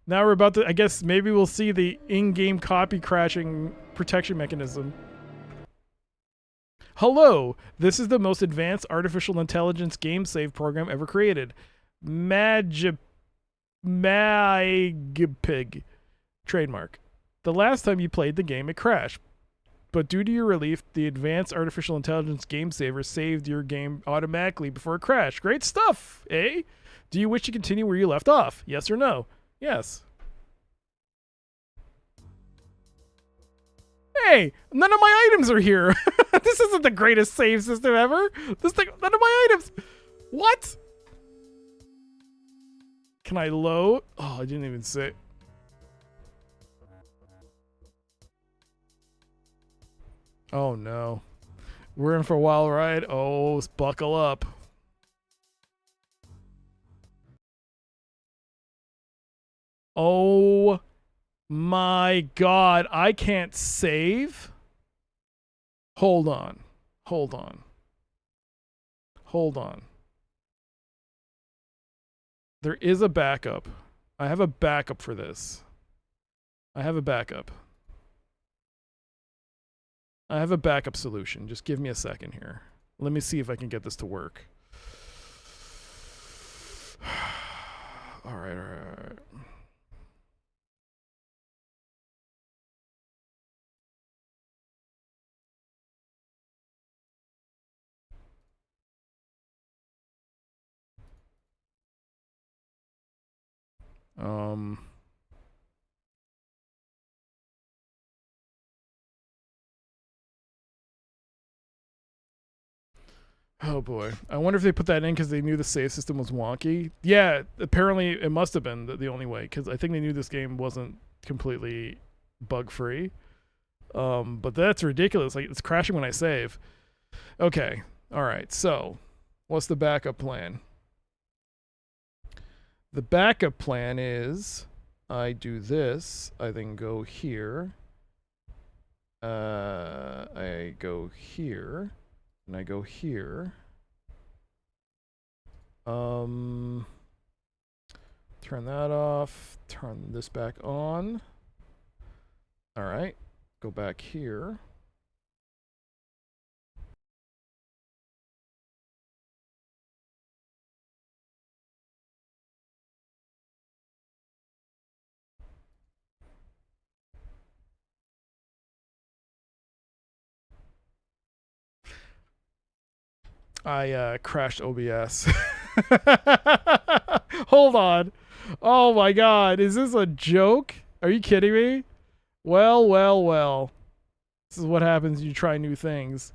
Now we're about to, I guess maybe we'll see the in-game copy crashing protection mechanism. Hello, this is the most advanced artificial intelligence game save program ever created. Magpig. Trademark. The last time you played the game, it crashed. But due to your relief, the advanced artificial intelligence game saver saved your game automatically before it crashed. Great stuff, eh? Do you wish to continue where you left off? Yes or no? Yes. Hey, none of my items are here. This isn't the greatest save system ever. This thing, none of my items. What? Can I load? Oh, I didn't even say. Oh no. We're in for a wild ride. Oh, buckle up. Oh my god, I can't save? Hold on. Hold on. Hold on. There is a backup. I have a backup for this. I have a backup. I have a backup solution. Just give me a second here. Let me see if I can get this to work. All right, all right, all right. Oh boy. I wonder if they put that in because they knew the save system was wonky. Yeah, apparently it must have been the only way because I think they knew this game wasn't completely bug free. But that's ridiculous. Like it's crashing when I save. Okay. All right. So, what's the backup plan? The backup plan is I do this. I then go here. I go here. And I go here. Turn that off. Turn this back on. All right. Go back here. I crashed OBS. Hold on. Oh my god, is this a joke? Are you kidding me? Well, well, well. This is what happens when you try new things.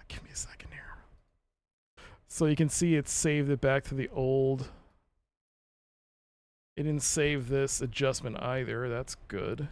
Give me a second here. So you can see it saved it back to the old. It didn't save this adjustment either. That's good.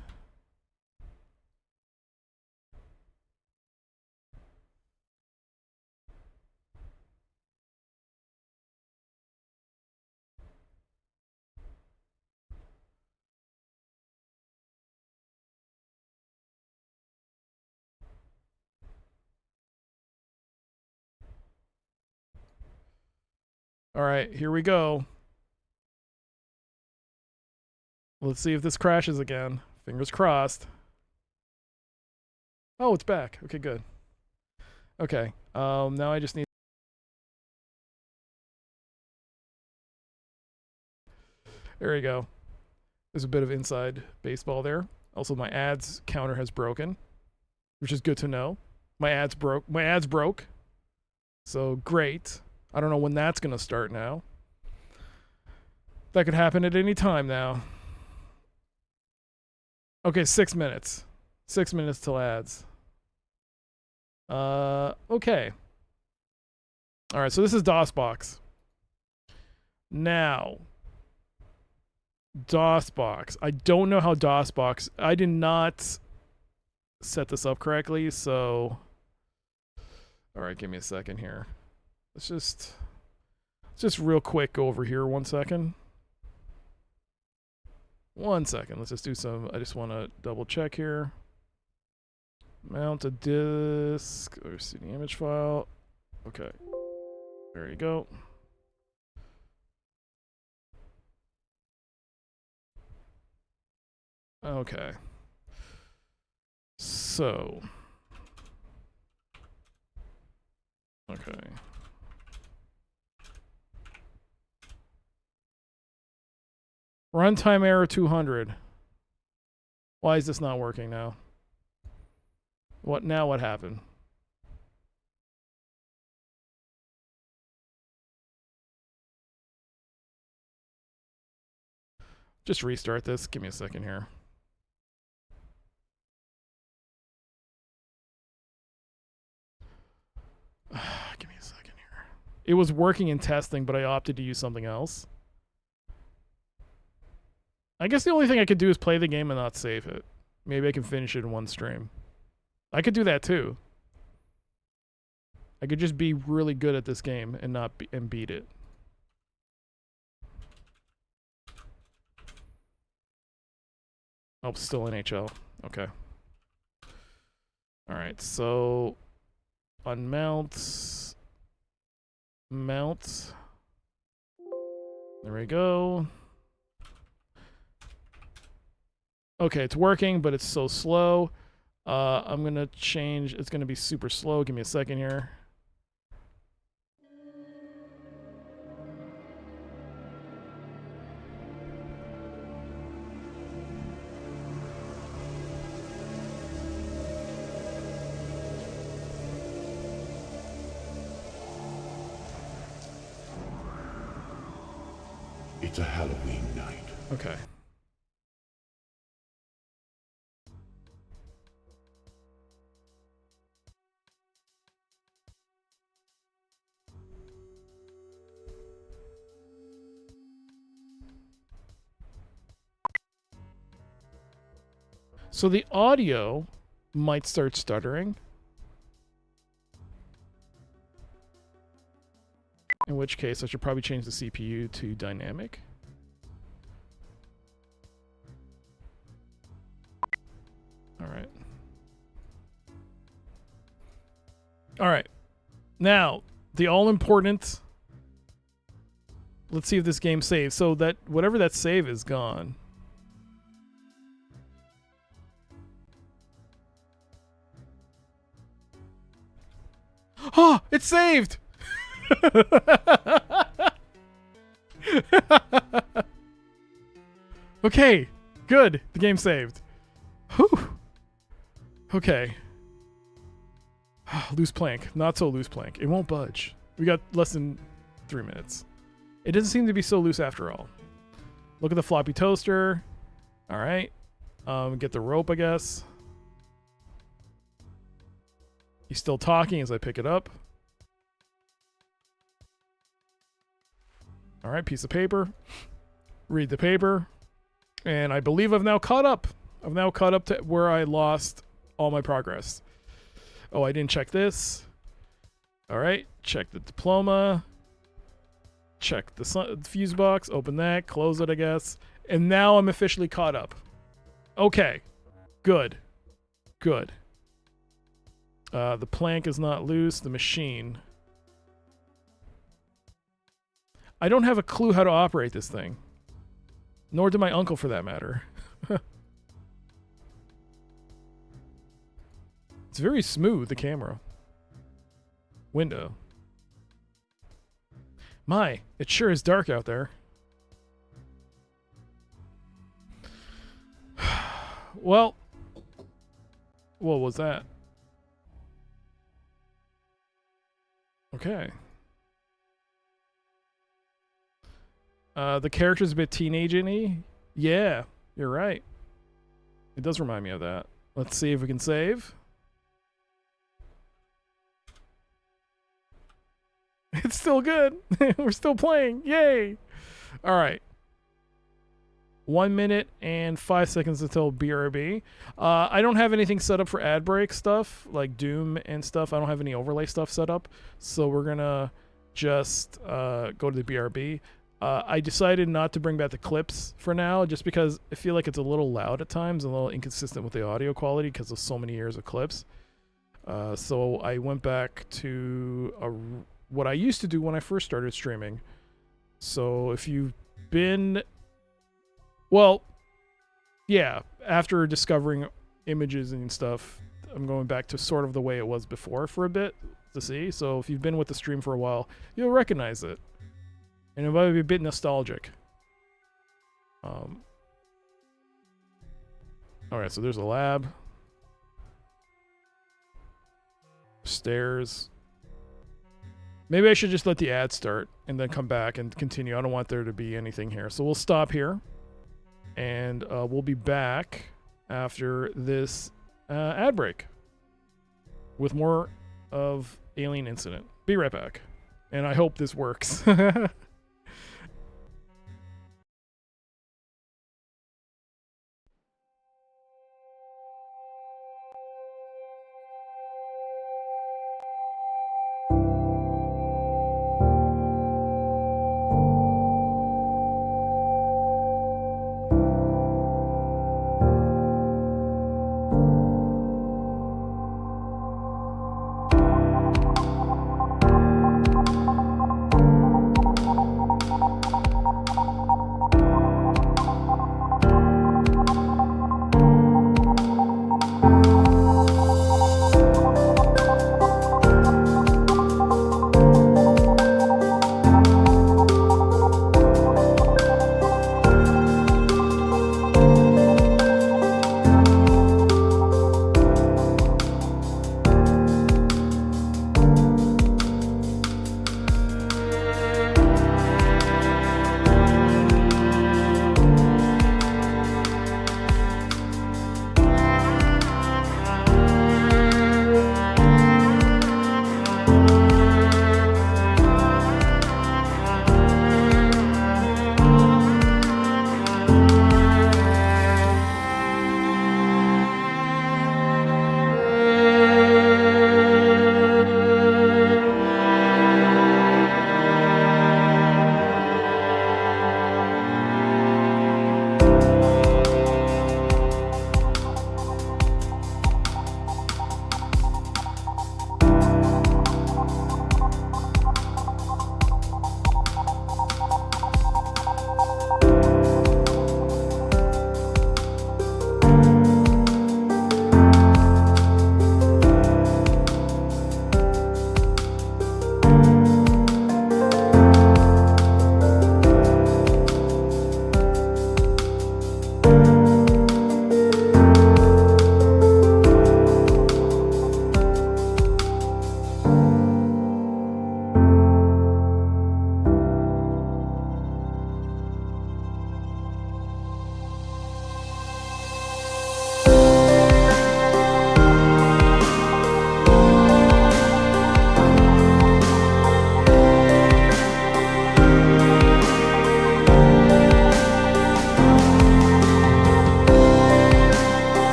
All right, here we go. Let's see if this crashes again. Fingers crossed. Oh, it's back. Okay, good. Okay, now I just need... There we go. There's a bit of inside baseball there. Also, my ads counter has broken, which is good to know. My ads broke. My ads broke. So, great. I don't know when that's going to start now. That could happen at any time now. Okay, 6 minutes. 6 minutes till ads. Okay. All right, so this is DOSBox. Now, DOSBox. I don't know how DOSBox. I did not set this up correctly, so. All right, give me a second here. Let's just real quick go over here 1 second. 1 second. Let's just do some. I just want to double check here. Mount a disk or CD image file. Okay. There you go. Okay. So. Okay. Runtime error 200. Why is this not working now? What happened? Just restart this. Give me a second here. Give me a second here. It was working in testing, but I opted to use something else. I guess the only thing I could do is play the game and not save it. Maybe I can finish it in one stream. I could do that too. I could just be really good at this game and beat it. Oh, still NHL. Okay. All right, so unmount, mount. There we go. Okay, it's working, but it's so slow. I'm gonna change. It's gonna be super slow. Give me a second here. It's a Halloween night. Okay. So the audio might start stuttering. In which case, I should probably change the CPU to dynamic. All right. All right. Now, the all-important... Let's see if this game saves. So that whatever that save is gone. Oh, it's saved! Okay, good. The game saved. Whew. Okay. Loose plank. Not so loose plank. It won't budge. We got less than 3 minutes. It doesn't seem to be so loose after all. Look at the floppy toaster. All right. Get the rope, I guess. He's still talking as I pick it up. All right, piece of paper. Read the paper. And I believe I've now caught up. I've now caught up to where I lost all my progress. Oh, I didn't check this. All right, check the diploma. Check the fuse box. Open that. Close it, I guess. And now I'm officially caught up. Okay. Good. Good. The plank is not loose. The machine. I don't have a clue how to operate this thing. Nor did my uncle, for that matter. It's very smooth, the camera. Window. My, it sure is dark out there. Well, what was that? Okay. The character's a bit teenage-y. Yeah, you're right. It does remind me of that. Let's see if we can save. It's still good. We're still playing. Yay. All right. 1 minute and 5 seconds until BRB. I don't have anything set up for ad break stuff, like Doom and stuff. I don't have any overlay stuff set up. So we're going to just go to the BRB. I decided not to bring back the clips for now, just because I feel like it's a little loud at times, and a little inconsistent with the audio quality because of so many years of clips. So I went back to what I used to do when I first started streaming. So if you've been, well, yeah, after discovering images and stuff, I'm going back to sort of the way it was before for a bit to see. So if you've been with the stream for a while, you'll recognize it. And it might be a bit nostalgic. Alright, so there's a lab. Stairs. Maybe I should just let the ad start and then come back and continue. I don't want there to be anything here. So we'll stop here. And we'll be back after this ad break with more of Alien Incident. Be right back. And I hope this works.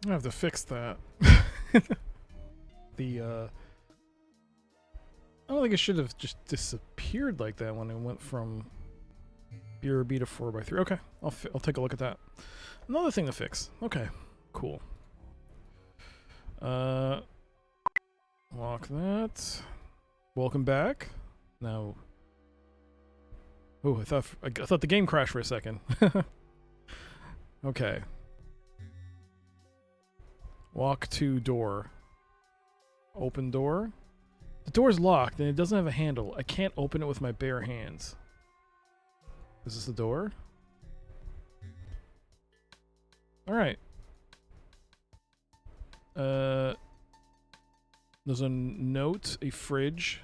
I have to fix that. I don't think it should have just disappeared like that when it went from BRB to 4x3. Okay, I'll take a look at that. Another thing to fix. Okay, cool. Lock that. Welcome back. Now. Oh, I thought the game crashed for a second. Okay. Walk to door. Open door. The door's locked and it doesn't have a handle. I can't open it with my bare hands. Is this the door? Alright. There's a note, a fridge.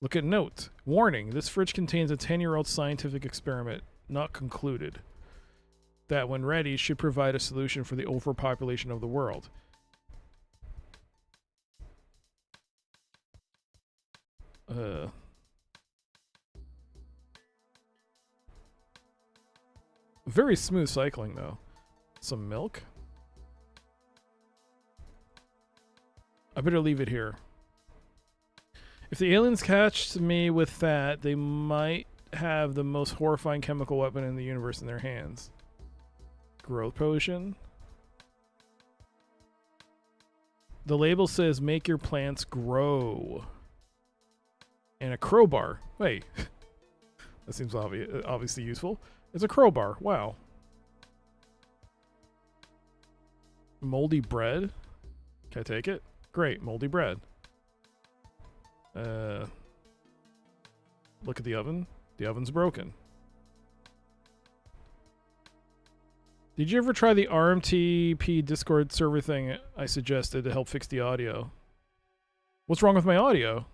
Look at note. Warning, this fridge contains a 10-year-old scientific experiment not concluded that when ready should provide a solution for the overpopulation of the world. Very smooth cycling though. Some milk. I better leave it here. If the aliens catch me with that, they might have the most horrifying chemical weapon in the universe in their hands. Growth potion. The label says make your plants grow. And a crowbar. Wait. That seems obviously useful. It's a crowbar. Wow. Moldy bread. Can I take it? Great. Moldy bread. Look at the oven. The oven's broken. Did you ever try the RMTP Discord server thing I suggested to help fix the audio? What's wrong with my audio?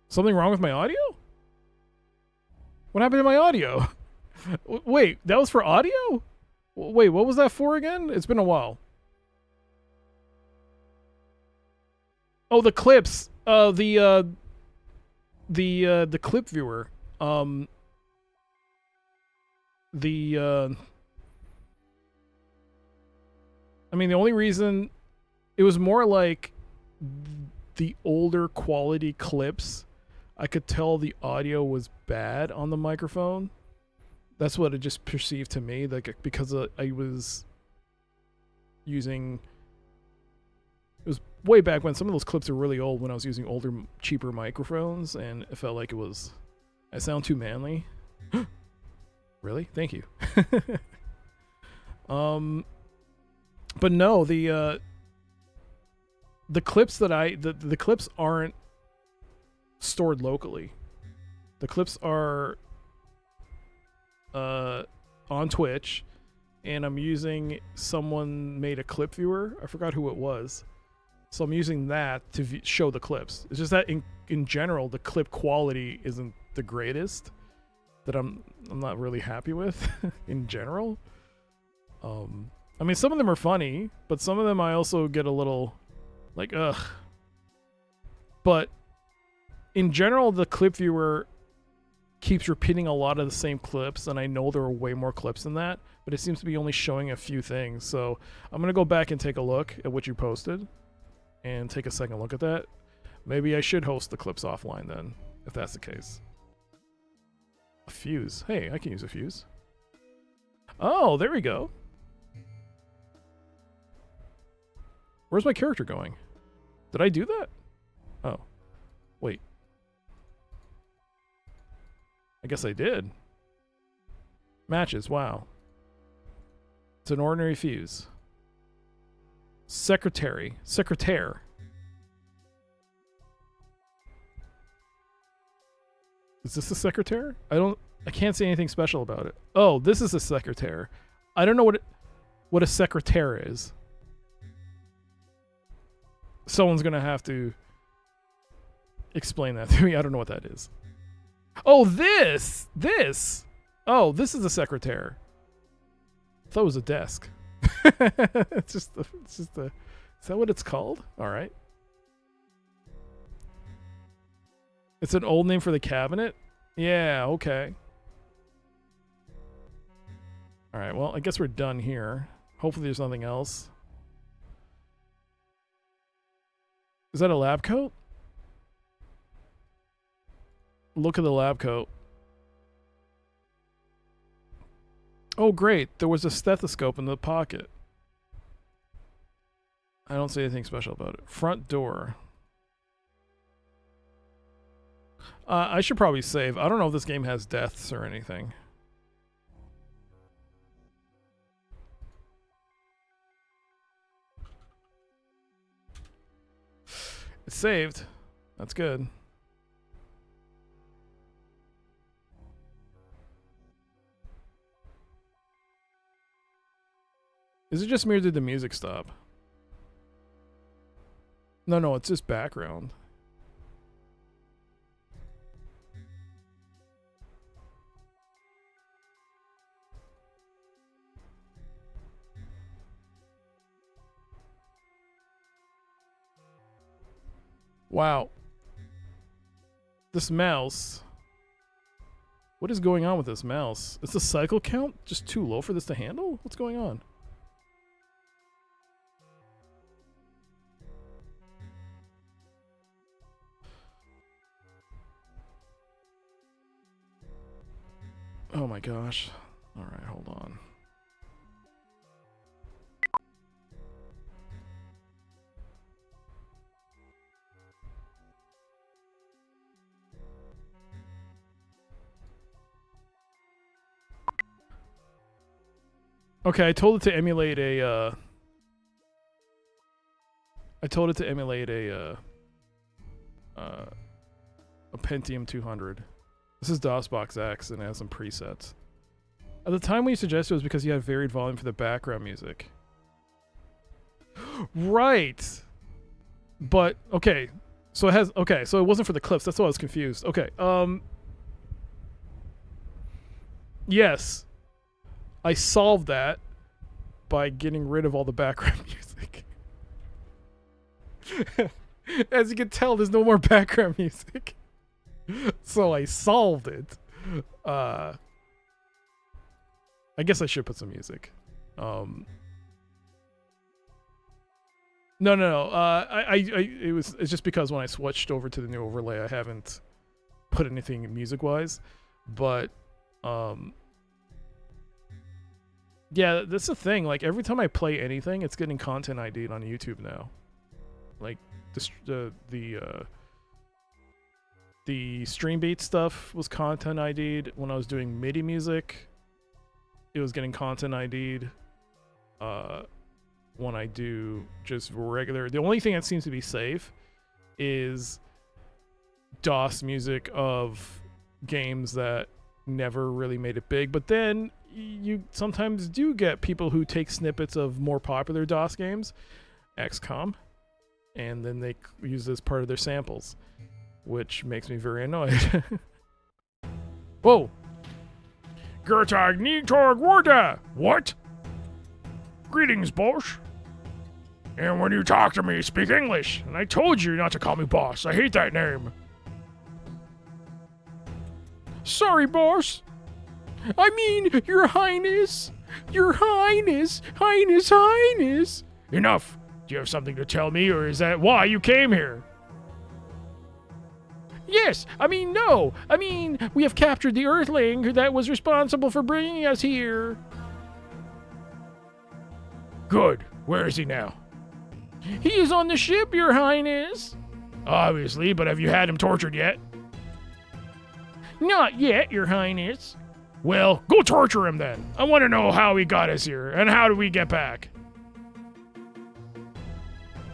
Something wrong with my audio? What happened to my audio? Wait, that was for audio? Wait, what was that for again? It's been a while. Oh, the clips. The clip viewer. I mean, the only reason it was more like the older quality clips, I could tell the audio was bad on the microphone. That's what it just perceived to me, like because I was using. It was way back when some of those clips are really old when I was using older, cheaper microphones, and it felt like it was. I sound too manly. Really? Thank you. But no, the clips that the clips aren't stored locally. The clips are on Twitch, and I'm using someone made a clip viewer. I forgot who it was. So I'm using that to show the clips. It's just that in general, the clip quality isn't the greatest. That I'm not really happy with in general. I mean, some of them are funny, but some of them I also get a little like, ugh. But in general, the clip viewer keeps repeating a lot of the same clips, and I know there are way more clips than that, but it seems to be only showing a few things. So I'm going to go back and take a look at what you posted and take a second look at that. Maybe I should host the clips offline then, if that's the case. A fuse. Hey, I can use a fuse. Oh, there we go. Where's my character going? Did I do that? Oh. Wait. I guess I did. Matches, wow. It's an ordinary fuse. Secretary. Secretaire. Is this a secretaire? I can't say anything special about it. Oh, this is a secretaire. I don't know what a secretaire is. Someone's gonna have to explain that to me. I don't know what that is. Oh, this. Oh, this is a secretaire. I thought it was a desk. It's just the. Is that what it's called? All right. It's an old name for the cabinet? Yeah, okay. Alright, well, I guess we're done here. Hopefully there's nothing else. Is that a lab coat? Look at the lab coat. Oh, great. There was a stethoscope in the pocket. I don't see anything special about it. Front door. I should probably save. I don't know if this game has deaths or anything. It's saved. That's good. Is it just me or did the music stop? No, it's just background. Wow. This mouse. What is going on with this mouse? Is the cycle count just too low for this to handle? What's going on? Oh my gosh. All right, hold on. Okay, I told it to emulate a Pentium 200. This is DOSBox X and it has some presets. At the time when you suggested it was because you had varied volume for the background music. Right. But okay. So it has so it wasn't for the clips. That's why I was confused. Okay. Yes. I solved that by getting rid of all the background music. As you can tell, there's no more background music. So I solved it. I guess I should put some music. No. It's just because when I switched over to the new overlay, I haven't put anything music-wise. But yeah, that's the thing. Like every time I play anything, it's getting content ID'd on YouTube now. Like the stream beat stuff was content ID'd. When I was doing MIDI music, it was getting content ID'd. When I do just regular, the only thing that seems to be safe is DOS music of games that never really made it big. But then you sometimes do get people who take snippets of more popular DOS games, XCOM, and then they use this part of their samples, which makes me very annoyed. Whoa! Gertag Nitorg Warda! What? Greetings, boss. And when you talk to me, speak English. And I told you not to call me boss. I hate that name. Sorry, boss. I mean, your highness. Your highness. Highness. Enough. Do you have something to tell me, or is that why you came here? Yes, no. We have captured the Earthling that was responsible for bringing us here. Good. Where is he now? He is on the ship, your highness. Obviously, but have you had him tortured yet? Not yet, your highness. Well, go torture him then. I want to know how he got us here, and how do we get back?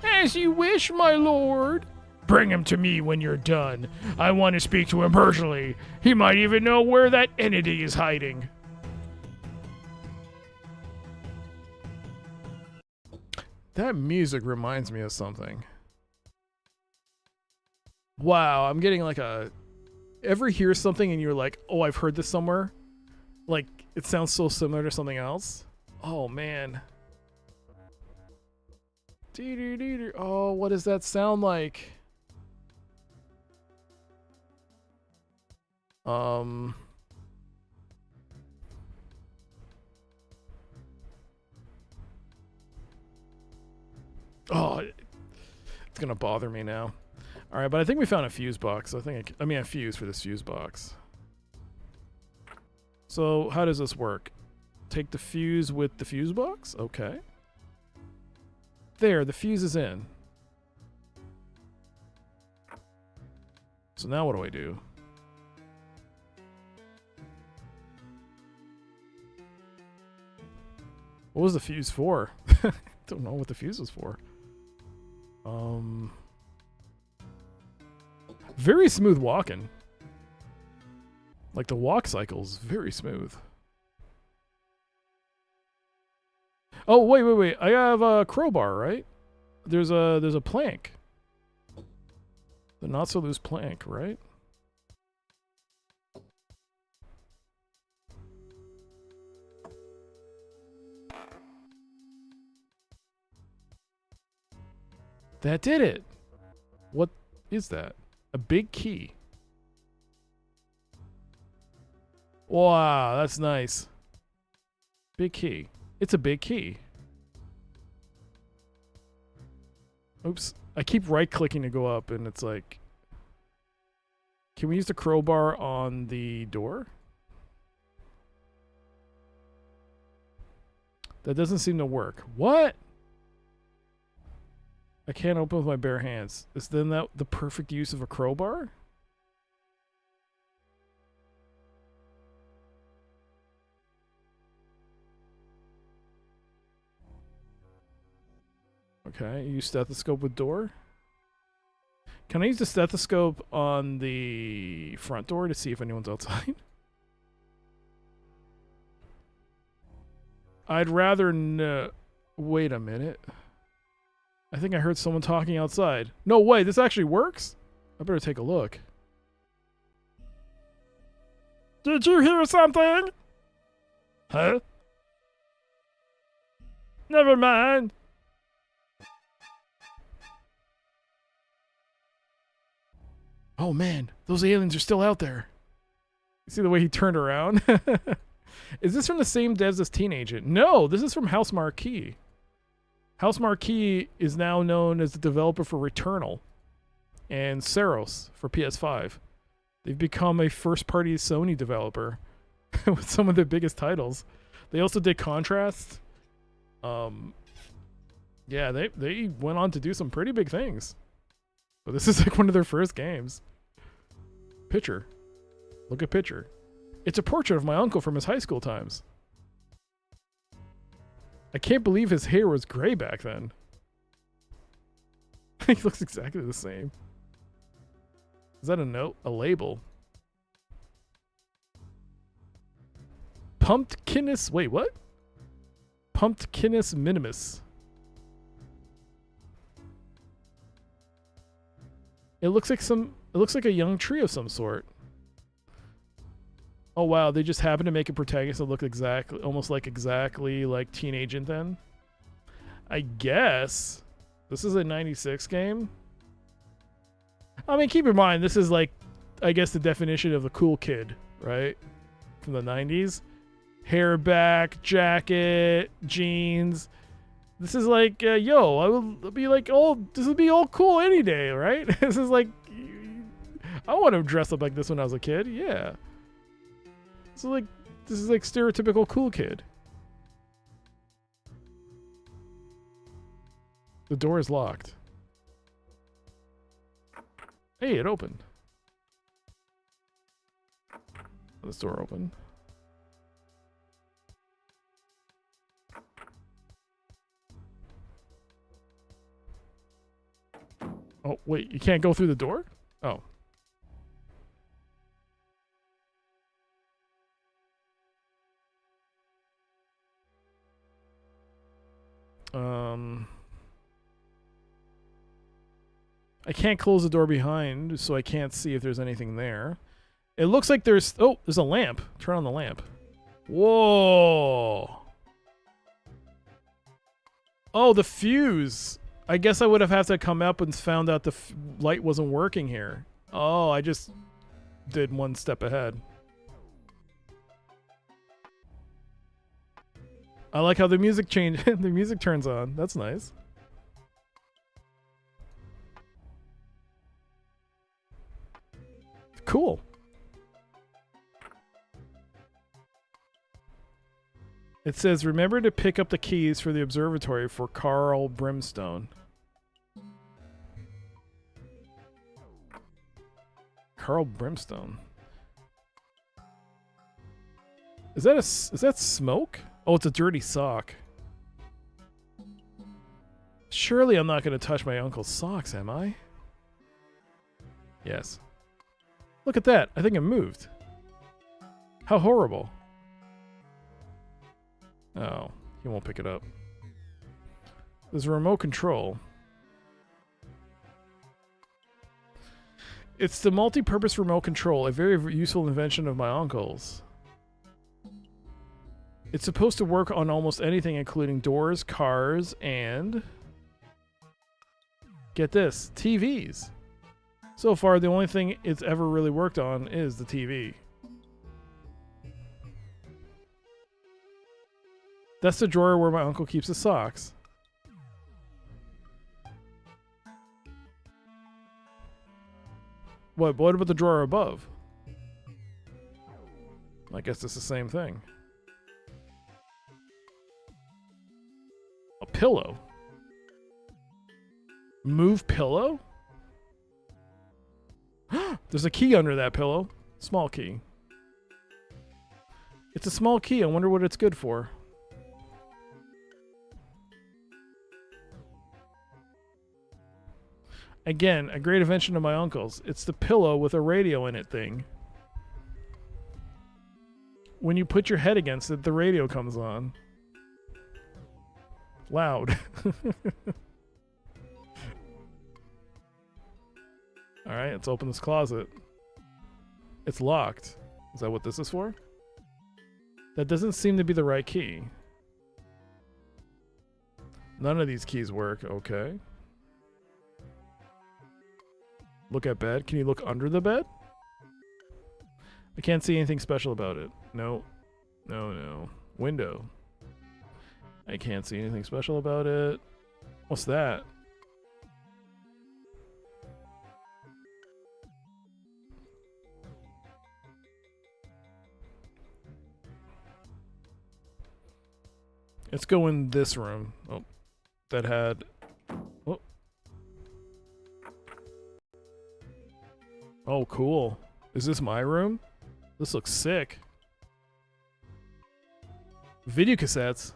As you wish, my lord. Bring him to me when you're done. I want to speak to him personally. He might even know where that entity is hiding. That music reminds me of something. Wow, I'm getting like a... Ever hear something and you're like, oh, I've heard this somewhere? Like, it sounds so similar to something else? Oh, man. Oh, what does that sound like? Oh, it's gonna bother me now. All right, but I think we found a fuse box. I think I mean a fuse for this fuse box. So how does this work? Take the fuse with the fuse box? Okay. There, the fuse is in. So now what do I do? What was the fuse for? Don't know what the fuse was for. Very smooth walking. Like the walk cycle's very smooth. Oh, wait. I have a crowbar, right? There's a plank. The not so loose plank, right? That did it. What is that? A big key. Wow, that's nice. Big key. It's a big key. Oops. I keep right-clicking to go up, and it's like... Can we use the crowbar on the door? That doesn't seem to work. What? I can't open with my bare hands. Is then that the perfect use of a crowbar? Okay, use stethoscope with door. Can I use the stethoscope on the front door to see if anyone's outside? I'd rather no. Wait a minute. I think I heard someone talking outside. No way, this actually works? I better take a look. Did you hear something? Huh? Never mind. Oh man, those aliens are still out there. You see the way he turned around? Is this from the same devs as Teen Agent? No, this is from Housemarque. Housemarque is now known as the developer for Returnal and Ceros for PS5. They've become a first-party Sony developer with some of their biggest titles. They also did Contrast. Yeah, they went on to do some pretty big things. But this is like one of their first games. Picture. Look at picture. It's a portrait of my uncle from his high school times. I can't believe his hair was gray back then. He looks exactly the same. Is that a note? A label? Pumpkinus. Wait, what? Pumpkinus minimus. It looks like a young tree of some sort. Oh wow, they just happen to make a protagonist that look almost exactly like Teen Agent then. I guess. This is a 96 game. I mean, keep in mind, this is like, I guess the definition of a cool kid, right? From the 90s. Hair back, jacket, jeans. This is like, yo, I would be like, oh, this would be all cool any day, right? This is like, I want to dress up like this when I was a kid, yeah. So like, this is like stereotypical cool kid. The door is locked. Hey, it opened. This door opened. Oh, wait, you can't go through the door? Oh. I can't close the door behind, so I can't see if there's anything there. It looks like there's a lamp. Turn on the lamp. Whoa. Oh, the fuse. I guess I would have had to come up and found out the light wasn't working here. Oh, I just did one step ahead. I like how the music changed. The music turns on. That's nice. Cool. It says, remember to pick up the keys for the observatory for Carl Brimstone. Carl Brimstone. Is that smoke? Oh, it's a dirty sock. Surely I'm not going to touch my uncle's socks, am I? Yes. Look at that. I think it moved. How horrible. Oh, he won't pick it up. There's a remote control. It's the multi-purpose remote control, a very useful invention of my uncle's. It's supposed to work on almost anything, including doors, cars, and... get this, TVs. So far, the only thing it's ever really worked on is the TV. That's the drawer where my uncle keeps his socks. What about the drawer above? I guess it's the same thing. A pillow? Move pillow? There's a key under that pillow. Small key. It's a small key. I wonder what it's good for. Again, a great invention of my uncle's. It's the pillow with a radio in it thing. When you put your head against it, the radio comes on. Loud. Alright, let's open this closet. It's locked. Is that what this is for? That doesn't seem to be the right key. None of these keys work. Okay. Look at bed. Can you look under the bed? I can't see anything special about it. No. No. Window. I can't see anything special about it. What's that? Let's go in this room. Oh, that had... Oh. Oh, cool. Is this my room? This looks sick. Video cassettes.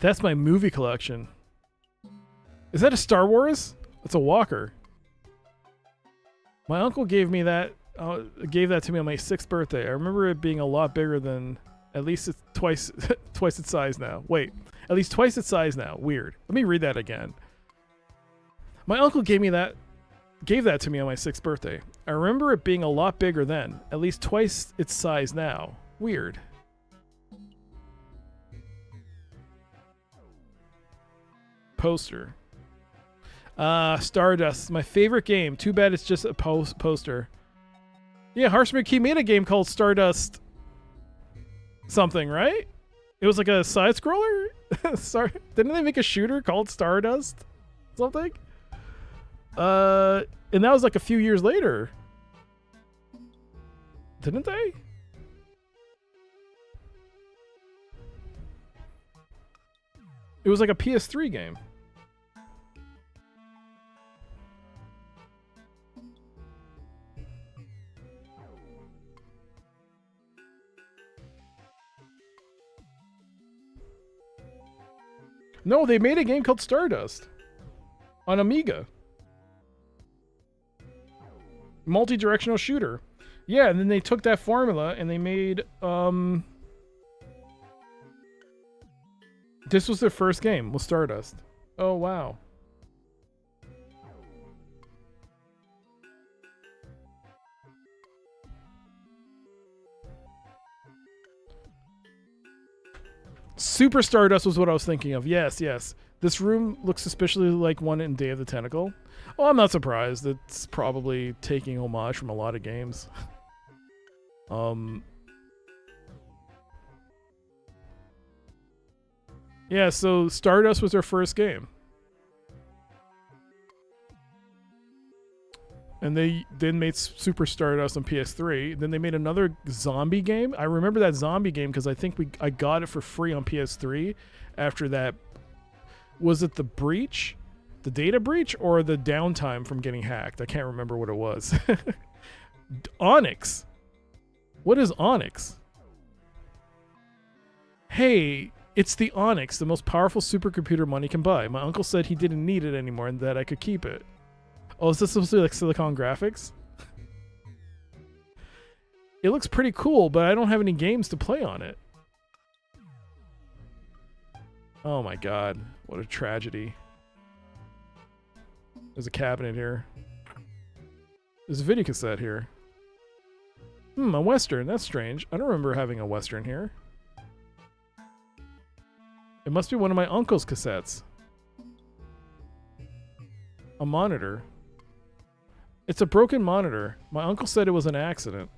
That's my movie collection. Is that a Star Wars? That's a walker. My uncle gave me that. Gave that to me on my 6th birthday. I remember it being a lot bigger than. At least it's twice its size now. Wait, at least twice its size now. Weird. Let me read that again. My uncle gave that to me on my 6th birthday. I remember it being a lot bigger then. At least twice its size now. Weird. Poster. Stardust. My favorite game. Too bad it's just a poster. Yeah, Housemarque made a game called Stardust something, right? It was like a side scroller? Sorry. Didn't they make a shooter called Stardust? Something? And that was like a few years later. Didn't they? It was like a PS3 game. No, they made a game called Stardust on Amiga. Multi-directional shooter. Yeah, and then they took that formula and they made this was their first game, was Stardust. Oh wow. Super Stardust was what I was thinking of. Yes, yes. This room looks suspiciously like one in Day of the Tentacle. Well, I'm not surprised. It's probably taking homage from a lot of games. Yeah, so Stardust was their first game. And they then made Super Stardust on PS3. Then they made another zombie game. I remember that zombie game because I think I got it for free on PS3 after that. Was it the breach? The data breach or the downtime from getting hacked? I can't remember what it was. Onyx. What is Onyx? Hey, it's the Onyx, the most powerful supercomputer money can buy. My uncle said he didn't need it anymore and that I could keep it. Oh, is this supposed to be like Silicon Graphics? It looks pretty cool, but I don't have any games to play on it. Oh my god, what a tragedy. There's a cabinet here. There's a video cassette here. A Western, that's strange. I don't remember having a Western here. It must be one of my uncle's cassettes. A monitor. It's a broken monitor. My uncle said it was an accident.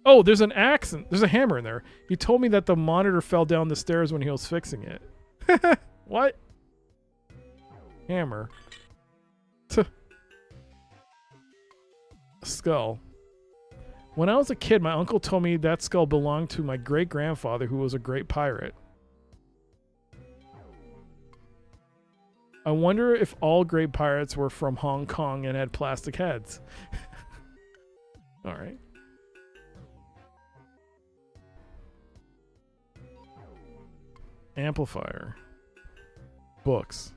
Oh, there's an accident. There's a hammer in there. He told me that the monitor fell down the stairs when he was fixing it. What? Hammer. A skull. When I was a kid, my uncle told me that skull belonged to my great-grandfather who was a great pirate. I wonder if all great pirates were from Hong Kong and had plastic heads. All right. Amplifier. Books.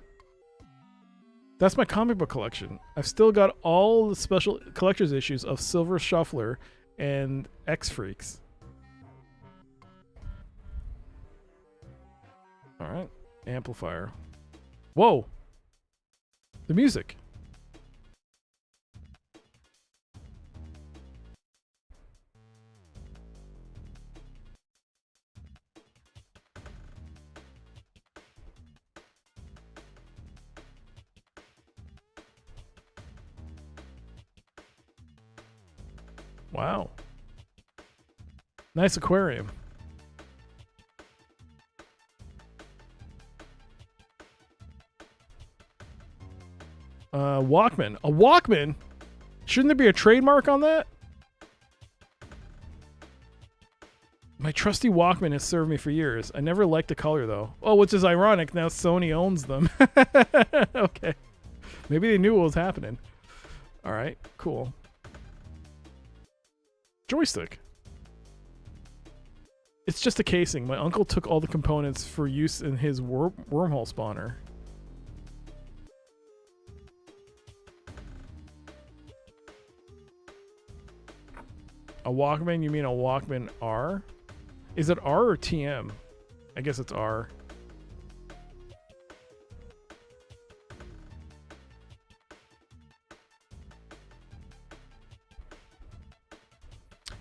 That's my comic book collection. I've still got all the special collector's issues of Silver Shuffler and X-Freaks. All right. Amplifier. Whoa. The music. Wow. Nice aquarium. Walkman. A Walkman? Shouldn't there be a trademark on that? My trusty Walkman has served me for years. I never liked the color though. Oh, which is ironic. Now Sony owns them. Okay. Maybe they knew what was happening. All right, cool. Joystick. It's just a casing. My uncle took all the components for use in his wormhole spawner. A Walkman? You mean a Walkman R? Is it R or TM? I guess it's R.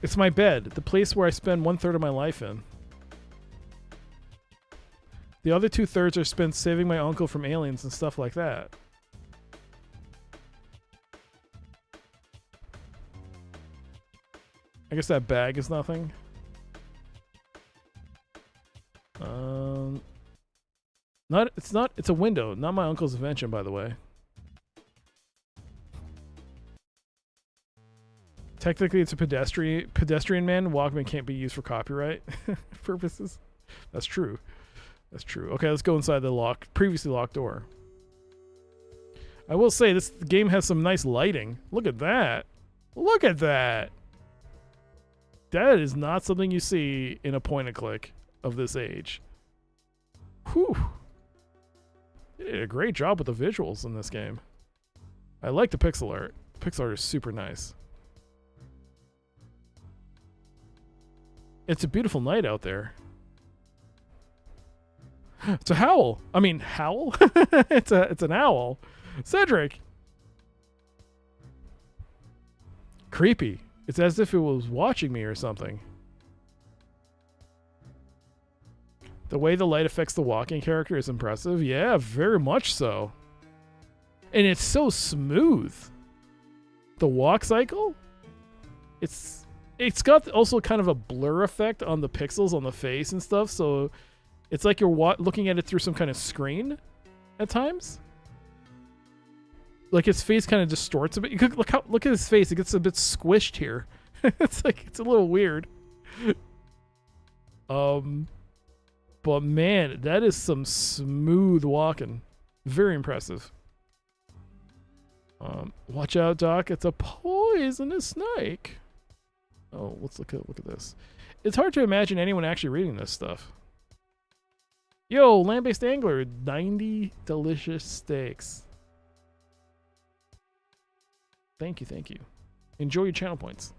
It's my bed, the place where I spend 1/3 of my life in. The other 2/3 are spent saving my uncle from aliens and stuff like that. I guess that bag is nothing. It's a window, not my uncle's invention, by the way. Technically, it's a pedestrian man. Walkman can't be used for copyright purposes. That's true. That's true. Okay, let's go inside the previously locked door. I will say this game has some nice lighting. Look at that. Look at that. That is not something you see in a point and click of this age. Whew. They did a great job with the visuals in this game. I like the pixel art. Pixel art is super nice. It's a beautiful night out there. It's a howl. I mean, howl? It's an owl. Cedric. Creepy. It's as if it was watching me or something. The way the light affects the walking character is impressive. Yeah, very much so. And it's so smooth. The walk cycle? It's got also kind of a blur effect on the pixels on the face and stuff, so it's like you're looking at it through some kind of screen at times. like his face kind of distorts a bit. You could look at his face. It gets a bit squished here. It's like it's a little weird. But man, that is some smooth walking. Very impressive. Watch out, Doc. It's a poisonous snake. Oh, let's look at this. It's hard to imagine anyone actually reading this stuff. Yo, land-based angler, 90 delicious steaks. Thank you. Enjoy your channel points.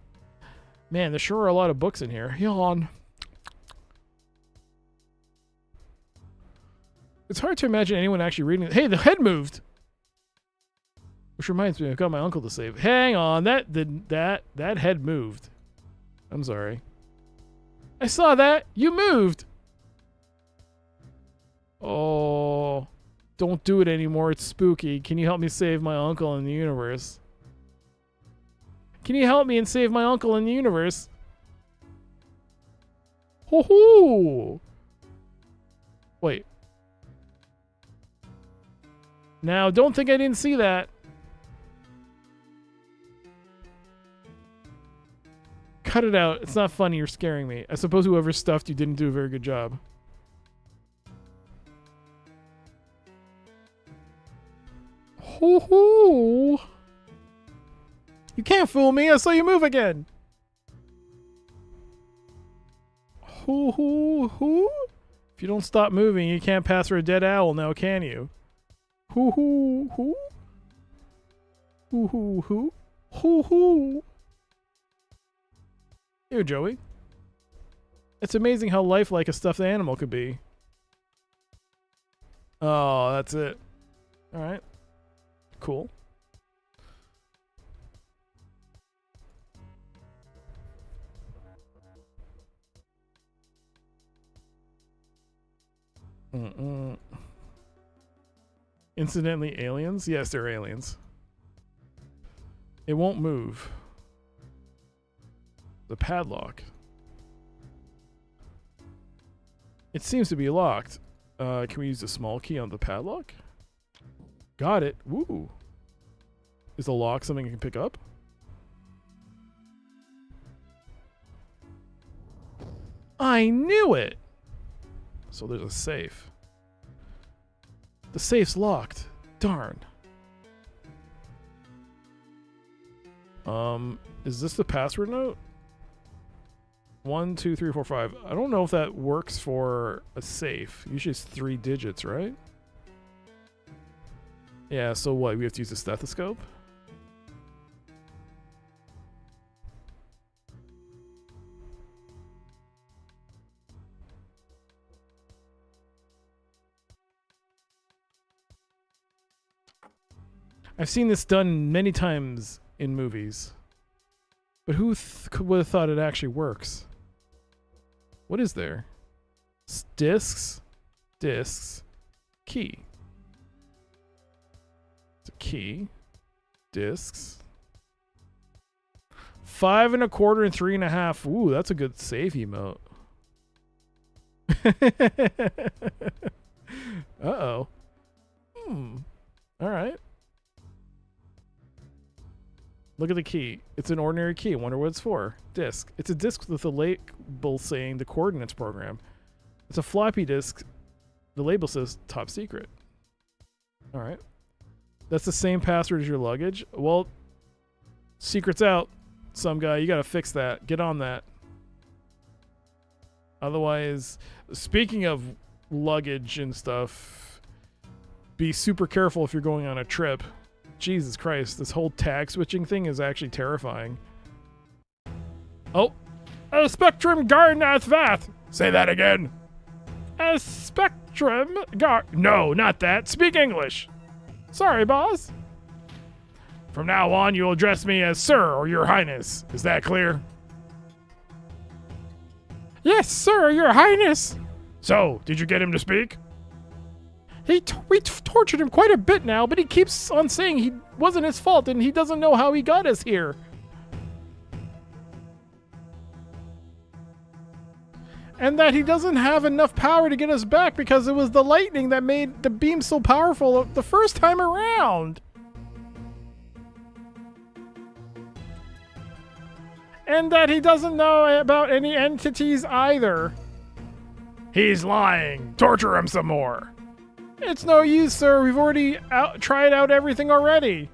Man, there sure are a lot of books in here. Yawn. It's hard to imagine anyone actually reading it. Hey, the head moved! Which reminds me, I've got my uncle to save. Hang on, that head moved. I'm sorry. I saw that! You moved! Oh, don't do it anymore. It's spooky. Can you help me save my uncle in the universe? Can you help me and save my uncle in the universe? Hoo-hoo! Wait. Now, don't think I didn't see that. Cut it out. It's not funny. You're scaring me. I suppose whoever stuffed you didn't do a very good job. Hoo-hoo! You can't fool me. I saw you move again. Hoo-hoo-hoo? If you don't stop moving, you can't pass for a dead owl now, can you? Hoo-hoo-hoo? Hoo-hoo-hoo? Hoo-hoo! Here, Joey. It's amazing how lifelike a stuffed animal could be. Oh, that's it. Alright. Cool. Incidentally, aliens? Yes, they're aliens. It won't move. The padlock. It seems to be locked. Can we use the small key on the padlock? Got it. Woo. Is the lock something I can pick up? I knew it! So there's a safe. The safe's locked. Darn. Is this the password note? 1, 2, 3, 4, 5. I don't know if that works for a safe. Usually it's 3 digits, right? Yeah, so what? We have to use a stethoscope? I've seen this done many times in movies. But who would have thought it actually works? What is there? Discs? Discs. Key. It's a key. Discs. 5 1/4 and 3 1/2. Ooh, that's a good save emote. Uh-oh. Alright. Look at the key. It's an ordinary key. Wonder what it's for. Disk. It's a disk with a label saying the coordinates program. It's a floppy disk. The label says top secret. Alright. That's the same password as your luggage. Well, secret's out. Some guy, you gotta fix that. Get on that. Otherwise, speaking of luggage and stuff, be super careful if you're going on a trip. Jesus Christ, this whole tag switching thing is actually terrifying. Oh, a Spectrum Garnath Vath. Say that again. A Spectrum No, not that. Speak English. Sorry, boss. From now on, you'll address me as Sir or Your Highness. Is that clear? Yes, sir, Your Highness. So, did you get him to speak? We tortured him quite a bit now, but he keeps on saying he wasn't his fault and he doesn't know how he got us here. And that he doesn't have enough power to get us back because it was the lightning that made the beam so powerful the first time around. And that he doesn't know about any entities either. He's lying. Torture him some more. It's no use, sir. We've already tried out everything already.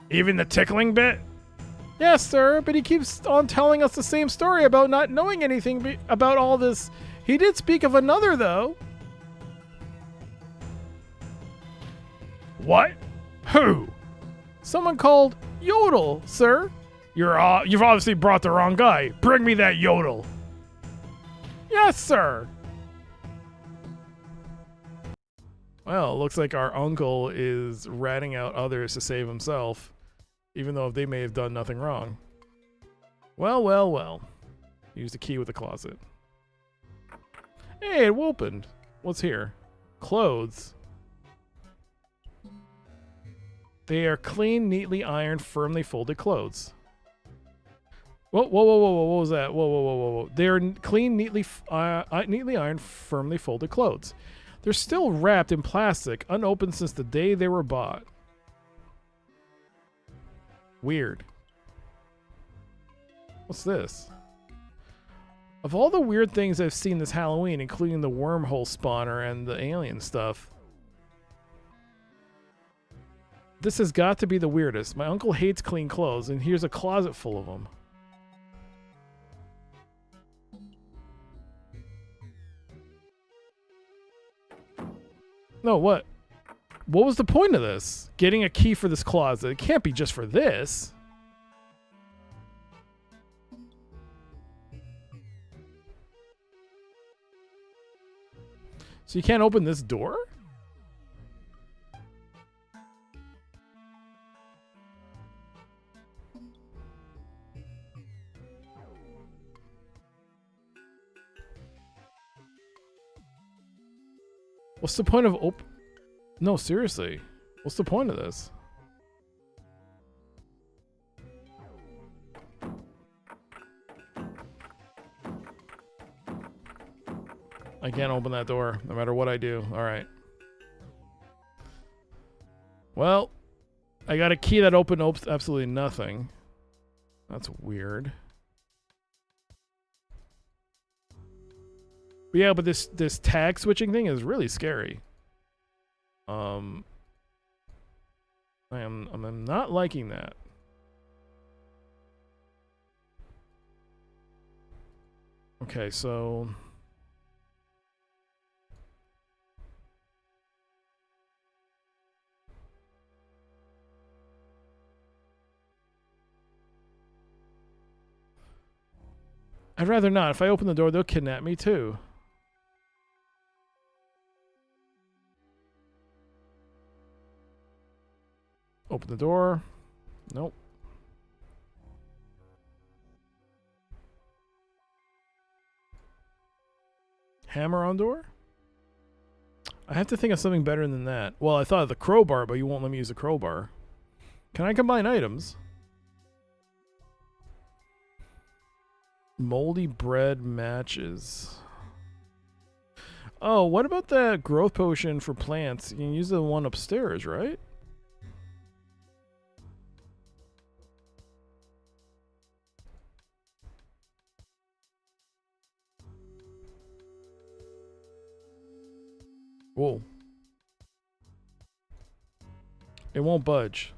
Even the tickling bit? Yes, sir, but he keeps on telling us the same story about not knowing anything about all this. He did speak of another, though. What? Who? Someone called Yodel, sir. You've obviously brought the wrong guy. Bring me that Yodel. Yes, sir. Well, looks like our uncle is ratting out others to save himself, even though they may have done nothing wrong. Well, well, well. Use the key with the closet. Hey, it opened. What's here? Clothes. They are clean, neatly ironed, firmly folded clothes. Whoa, whoa, whoa, whoa, whoa, what was that? Whoa, whoa, whoa, whoa, whoa. They are clean, neatly ironed, firmly folded clothes. They're still wrapped in plastic, unopened since the day they were bought. Weird. What's this? Of all the weird things I've seen this Halloween, including the wormhole spawner and the alien stuff, this has got to be the weirdest. My uncle hates clean clothes, and here's a closet full of them. No, what? What was the point of this? Getting a key for this closet. It can't be just for this. So you can't open this door? What's the point of No, seriously. What's the point of this? I can't open that door, no matter what I do. Alright. Well, I got a key that opens absolutely nothing. That's weird. But yeah, but this tag switching thing is really scary. I'm not liking that. Okay, so I'd rather not. If I open the door, they'll kidnap me too. Open the door. Nope. Hammer on door? I have to think of something better than that. Well, I thought of the crowbar, but you won't let me use the crowbar. Can I combine items? Moldy bread matches. Oh, what about that growth potion for plants? You can use the one upstairs, right? Whoa. It won't budge.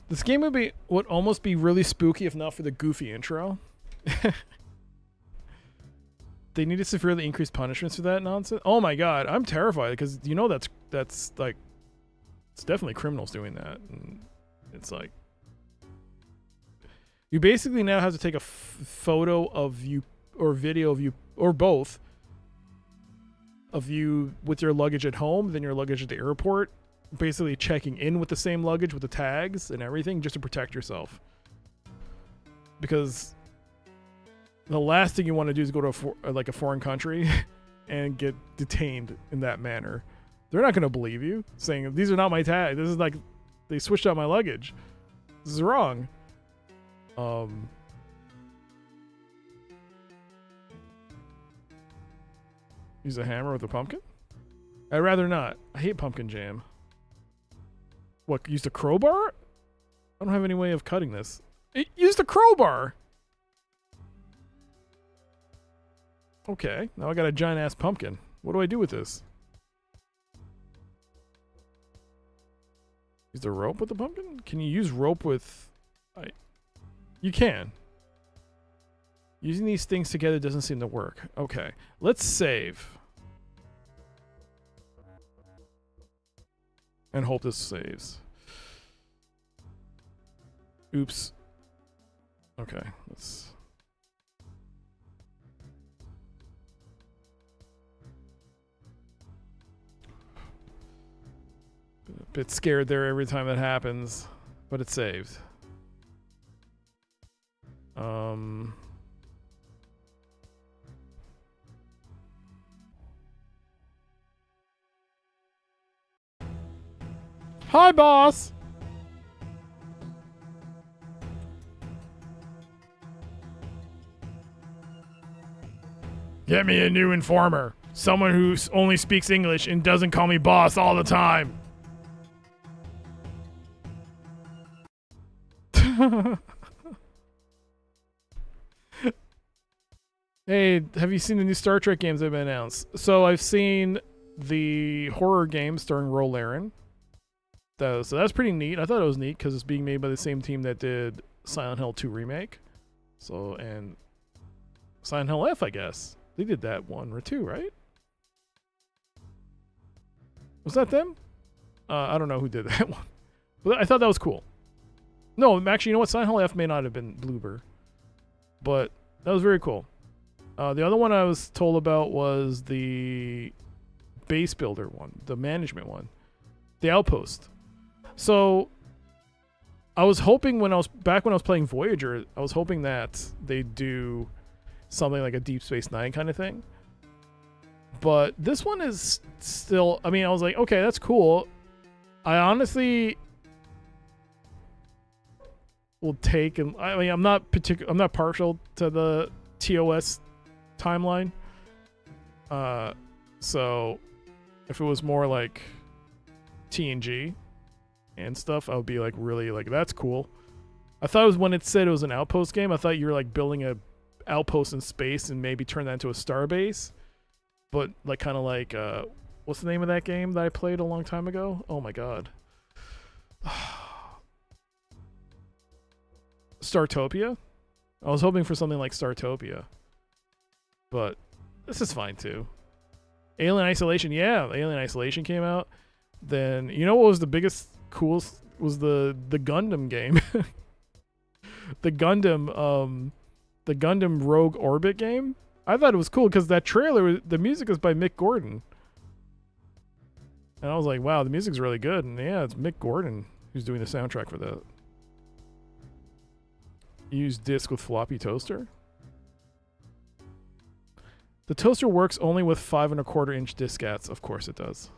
This game would almost be really spooky if not for the goofy intro. They need to severely increase punishments for that nonsense. Oh my god, I'm terrified because you know that's like it's definitely criminals doing that. And it's like you basically now have to take a photo of you or video of you or both of you with your luggage at home, then your luggage at the airport, basically checking in with the same luggage with the tags and everything just to protect yourself. Because the last thing you want to do is go to a foreign country and get detained in that manner. They're not going to believe you saying these are not my tags. This is like they switched out my luggage. This is wrong. Use a hammer with a pumpkin? I'd rather not. I hate pumpkin jam. What, use the crowbar? I don't have any way of cutting this. Use the crowbar! Okay, now I got a giant ass pumpkin. What do I do with this? Use the rope with the pumpkin? Can you use rope with... You can. Using these things together doesn't seem to work. Okay, let's save. And hope this saves. Oops. Okay, let's... Been a bit scared there every time that happens, but it saved. Hi, boss! Get me a new informer. Someone who only speaks English and doesn't call me boss all the time. Hey, have you seen the new Star Trek games that have been announced? So I've seen the horror game starring Rolaren. So that's pretty neat. I thought it was neat because it's being made by the same team that did Silent Hill 2 Remake. So, and Silent Hill F, I guess. They did that 1 or 2, right? Was that them? I don't know who did that one. But I thought that was cool. No, actually, you know what? Silent Hill F may not have been Bloober. But that was very cool. The other one I was told about was the base builder one, the management one, the Outpost. So I was hoping when I was playing Voyager, I was hoping that they'd do something like a Deep Space Nine kind of thing. But this one is still, I mean, I was like, okay, that's cool. I honestly will take, and I mean, I'm not partial to the TOS timeline. So if it was more like TNG and stuff, I would be like, really, like, that's cool. I thought it was when it said it was an Outpost game, I thought you were like building a outpost in space and maybe turn that into a starbase. But like kind of like what's the name of that game that I played a long time ago? Oh my god. Startopia? I was hoping for something like Startopia. But this is fine too. Alien Isolation, yeah, Alien Isolation came out. Then you know what was the biggest coolest was the Gundam game. the Gundam Rogue Orbit game. I thought it was cool because that trailer, the music is by Mick Gordon. And I was like, wow, the music's really good. And yeah, it's Mick Gordon who's doing the soundtrack for that. Use disc with floppy toaster. The toaster works only with 5 1/4 inch diskettes. Of course it does.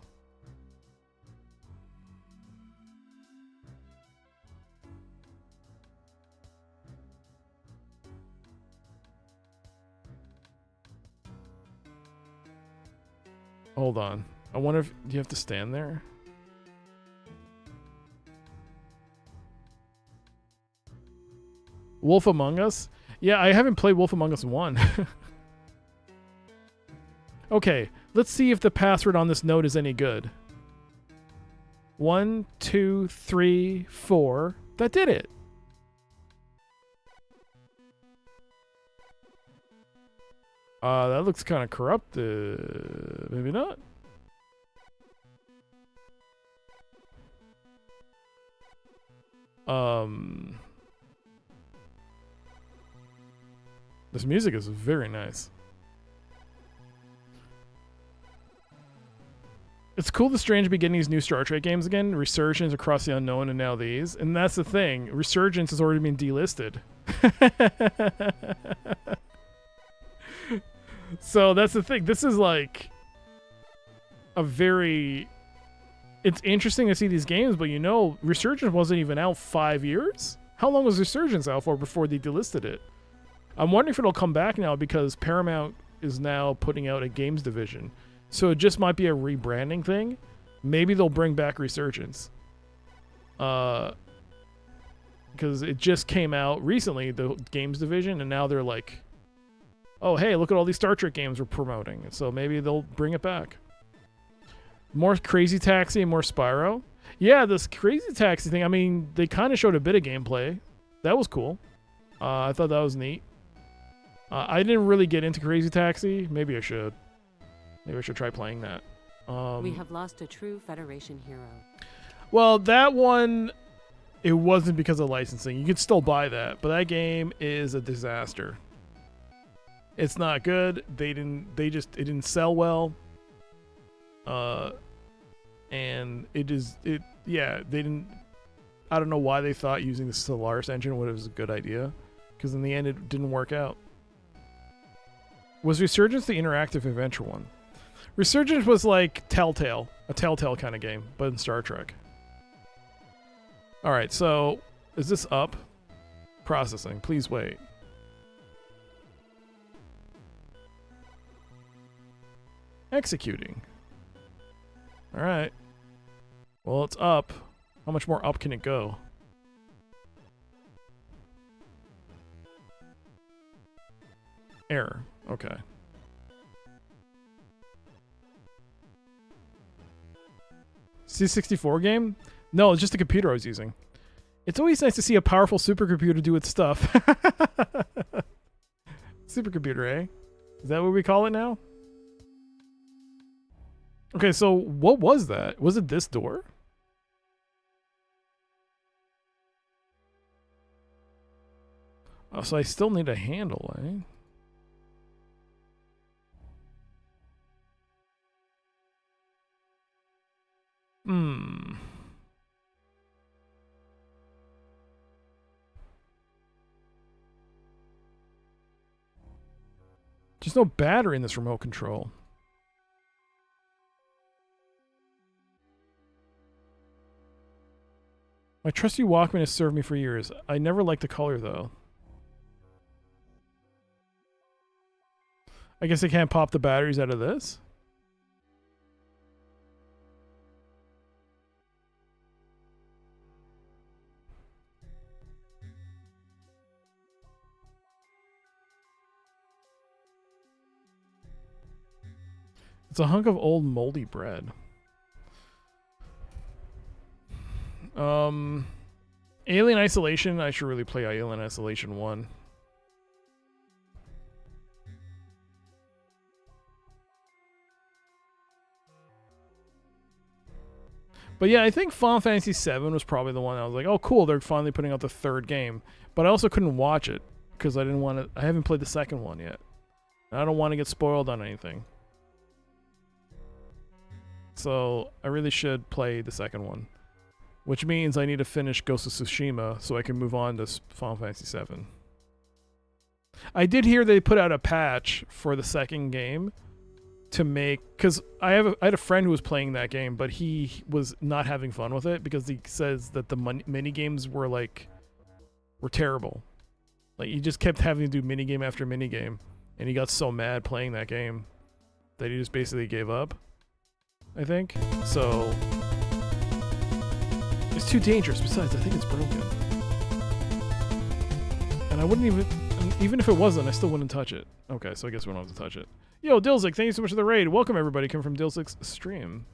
Hold on. I wonder if you have to stand there. Wolf Among Us? Yeah, I haven't played Wolf Among Us 1. Okay, let's see if the password on this note is any good. 1, 2, 3, 4. That did it. That looks kind of corrupted. Maybe not. This music is very nice. It's cool the Strange Beginnings new Star Trek games again. Resurgence, Across the Unknown, and now these. And that's the thing. Resurgence has already been delisted. So that's the thing. This is like a very... It's interesting to see these games, but you know, Resurgence wasn't even out 5 years? How long was Resurgence out for before they delisted it? I'm wondering if it'll come back now because Paramount is now putting out a games division. So it just might be a rebranding thing. Maybe they'll bring back Resurgence. because it just came out recently, the games division, and now they're like, oh, hey, look at all these Star Trek games we're promoting. So maybe they'll bring it back. More Crazy Taxi and more Spyro. Yeah, this Crazy Taxi thing, I mean, they kind of showed a bit of gameplay. That was cool. I thought that was neat. I didn't really get into Crazy Taxi. Maybe I should. Maybe I should try playing that. We have lost a true Federation hero. Well, that one, it wasn't because of licensing. You could still buy that, but that game is a disaster. It's not good. It didn't sell well. And they didn't. I don't know why they thought using the Solaris engine was a good idea, because in the end it didn't work out. Was Resurgence the interactive adventure one? Resurgence was like Telltale, a Telltale kind of game, but in Star Trek. All right, so is this up? Processing. Please wait. Executing. All right. Well, it's up. How much more up can it go? Error. Okay. C64 game? No, it's just the computer I was using. It's always nice to see a powerful supercomputer do its stuff. Supercomputer, eh? Is that what we call it now? Okay, so what was that? Was it this door? Oh, so I still need a handle, eh? There's no battery in this remote control. My trusty Walkman has served me for years. I never liked the color, though. I guess I can't pop the batteries out of this? It's a hunk of old moldy bread. Alien Isolation. I should really play Alien Isolation 1. But yeah, I think Final Fantasy VII was probably the one I was like, oh cool, they're finally putting out the third game. But I also couldn't watch it because I didn't want to. I haven't played the second one yet. I don't want to get spoiled on anything. So I really should play the second one. Which means I need to finish Ghost of Tsushima so I can move on to Final Fantasy VII. I did hear they put out a patch for the second game to make... Because I had a friend who was playing that game, but he was not having fun with it because he says that the mini-games were terrible. Like, he just kept having to do minigame after minigame, and he got so mad playing that game that he just basically gave up, I think. So... it's too dangerous. Besides, I think it's broken. And I wouldn't even if it wasn't, I still wouldn't touch it. Okay, so I guess we don't have to touch it. Yo, Dilzik, thank you so much for the raid. Welcome, everybody. Come from Dilzik's stream.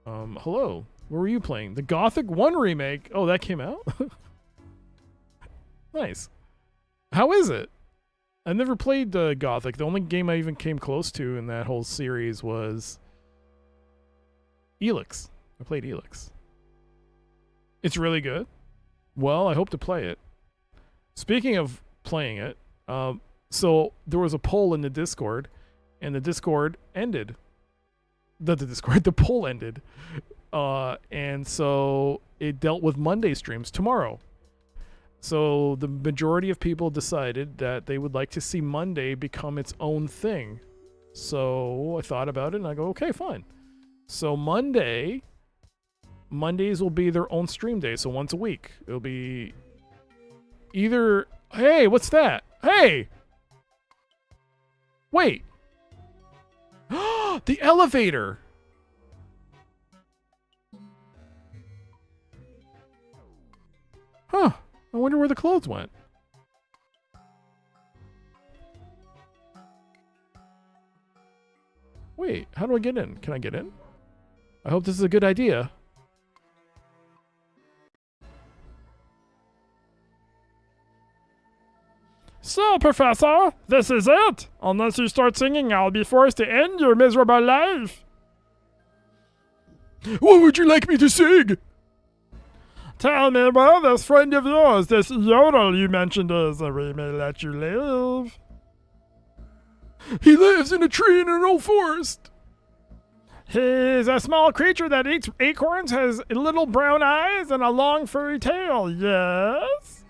Hello. What were you playing? The Gothic 1 remake. Oh, that came out? Nice. How is it? I never played Gothic. The only game I even came close to in that whole series was Elix. I played Elix. It's really good. Well, I hope to play it. Speaking of playing it, so there was a poll in the Discord, and the Discord ended. The poll ended. And so it dealt with Monday streams tomorrow. So the majority of people decided that they would like to see Monday become its own thing. So I thought about it, and I go, okay, fine. So Mondays will be their own stream day, so once a week. It'll be either... Hey, what's that? Hey! Wait! The elevator! I wonder where the clothes went. Wait, how do I get in? Can I get in? I hope this is a good idea. So, Professor, this is it. Unless you start singing, I'll be forced to end your miserable life. What would you like me to sing? Tell me where this friend of yours, this Yodel you mentioned is, and we may let you live. He lives in a tree in an old forest. He's a small creature that eats acorns, has little brown eyes, and a long furry tail, yes?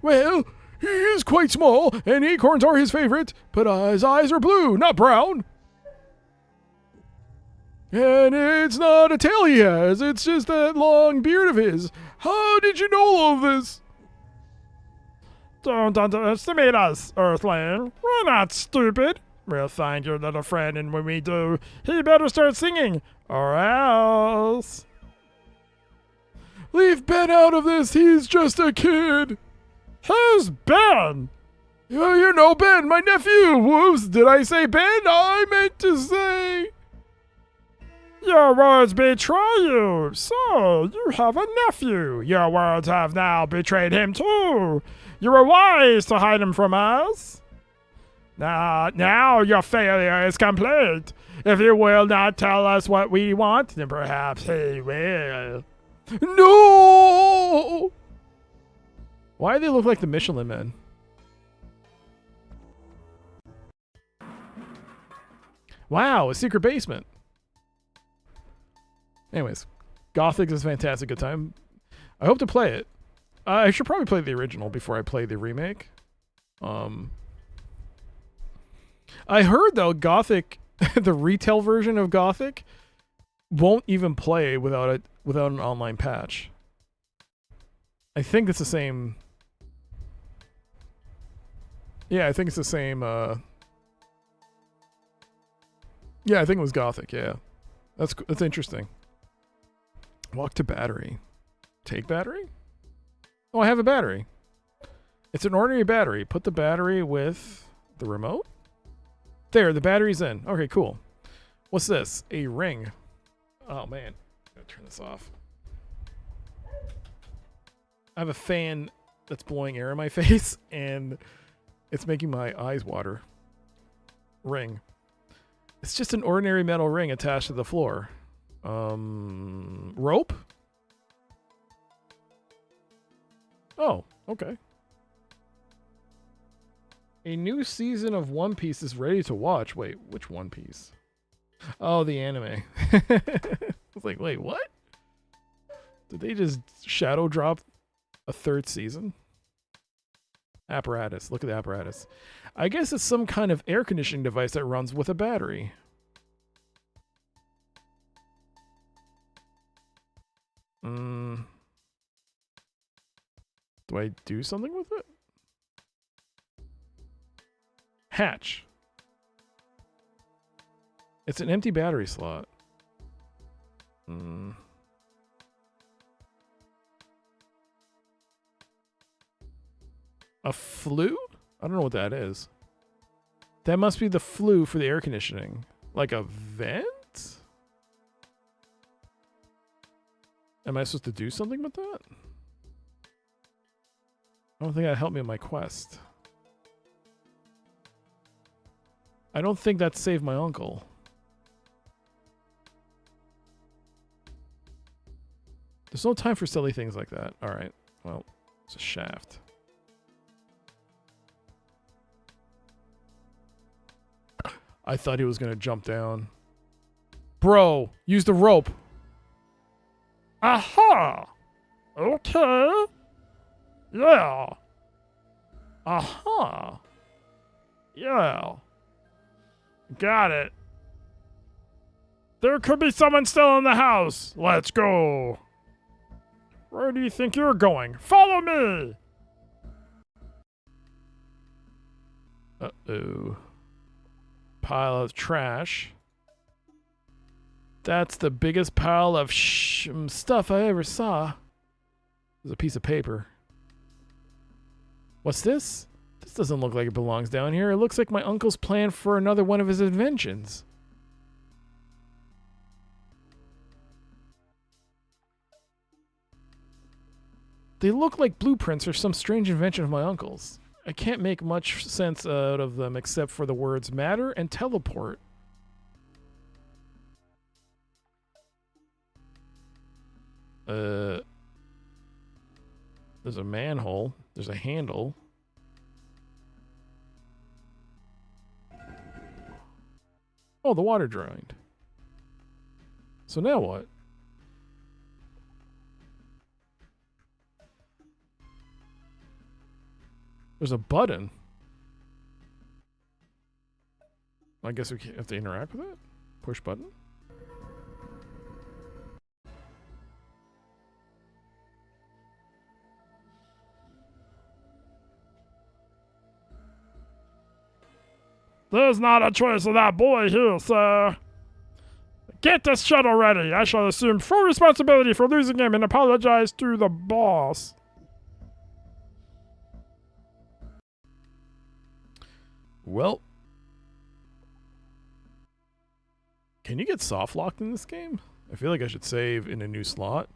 Well, he is quite small, and acorns are his favorite, but his eyes are blue, not brown. And it's not a tail he has, it's just that long beard of his. How did you know all of this? Don't underestimate us, Earthling. We're not stupid. We'll find your little friend, and when we do, he better start singing, or else. Leave Ben out of this, he's just a kid. Who's Ben? You know Ben, my nephew. Whoops, did I say Ben? I meant to say... Your words betray you. So, you have a nephew. Your words have now betrayed him too. You were wise to hide him from us. Now your failure is complete. If you will not tell us what we want, then perhaps he will. No! Why do they look like the Michelin Men? Wow, a secret basement. Anyways, Gothic is a fantastic good time. I hope to play it. I should probably play the original before I play the remake. I heard though Gothic, the retail version of Gothic, won't even play without an online patch. I think it's the same. Yeah, I think it's the same. Yeah, I think it was Gothic. Yeah, that's interesting. Walk to battery. Take battery? Oh, I have a battery. It's an ordinary battery. Put the battery with the remote. There, the battery's in. Okay, cool. What's this? A ring. Oh, man. I'm going to turn this off. I have a fan that's blowing air in my face, and it's making my eyes water. Ring. It's just an ordinary metal ring attached to the floor. Rope? Oh, okay. A new season of One Piece is ready to watch. Wait, which One Piece? Oh, the anime. I was like, wait, what? Did they just shadow drop a third season? Apparatus. Look at the apparatus. I guess it's some kind of air conditioning device that runs with a battery. Do I do something with it? Hatch. It's an empty battery slot. A flue? I don't know what that is. That must be the flue for the air conditioning. Like a vent? Am I supposed to do something with that? I don't think that helped me in my quest. I don't think that saved my uncle. There's no time for silly things like that. Alright. Well, it's a shaft. I thought he was going to jump down. Bro, use the rope. Aha! Okay. Yeah. Aha. Yeah. Got it. There could be someone still in the house. Let's go. Where do you think you're going? Follow me. Uh-oh. Pile of trash. That's the biggest pile of stuff I ever saw. There's a piece of paper. What's this? This doesn't look like it belongs down here. It looks like my uncle's plan for another one of his inventions. They look like blueprints for some strange invention of my uncle's. I can't make much sense out of them except for the words matter and teleport. There's a manhole. There's a handle. Oh, the water drained. So now what? There's a button. I guess we have to interact with it? Push button? There's not a choice of that boy here, sir. Get this shuttle ready. I shall assume full responsibility for losing him and apologize to the boss. Well, can you get soft locked in this game? I feel like I should save in a new slot.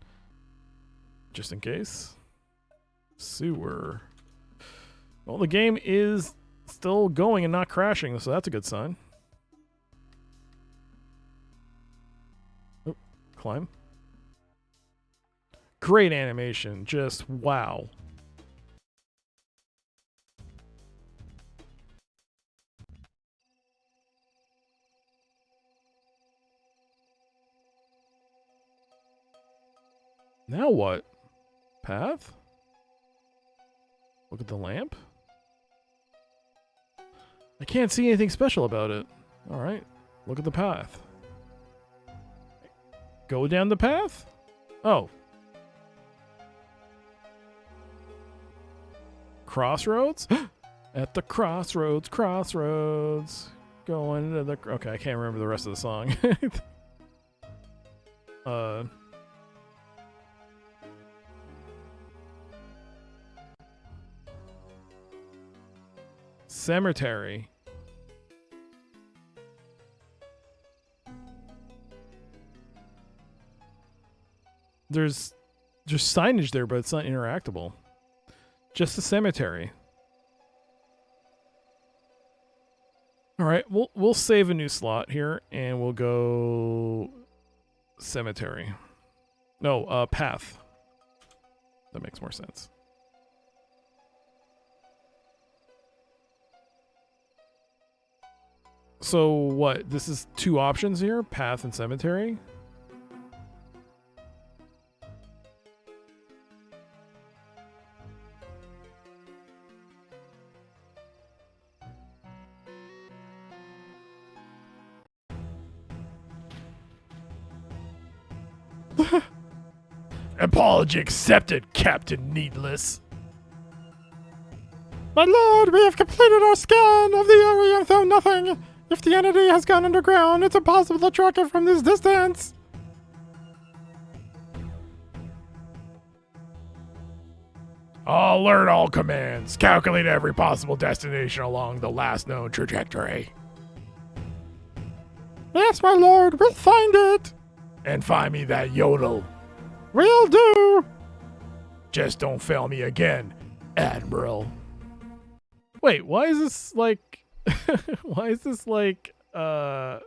Just in case. Sewer. Well, the game is still going and not crashing, so that's a good sign. Oh, climb. Great animation. Just wow. Now what? Path? Look at the lamp? I can't see anything special about it. Alright, look at the path. Go down the path? Oh. Crossroads? At the crossroads, crossroads. Going to the... Okay, I can't remember the rest of the song. Cemetery. There's signage there, but it's not interactable. Just a cemetery. All right, we'll save a new slot here, and we'll go cemetery. No, path. That makes more sense. So what? This is two options here, path and cemetery. Apology accepted, Captain Needless. My lord, we have completed our scan of the area and found nothing. If the entity has gone underground, it's impossible to track it from this distance. Alert all commands. Calculate every possible destination along the last known trajectory. Yes, my lord, we'll find it. And find me that yodel. Will do. Just don't fail me again, Admiral. Wait, why is this like... why is this like... Star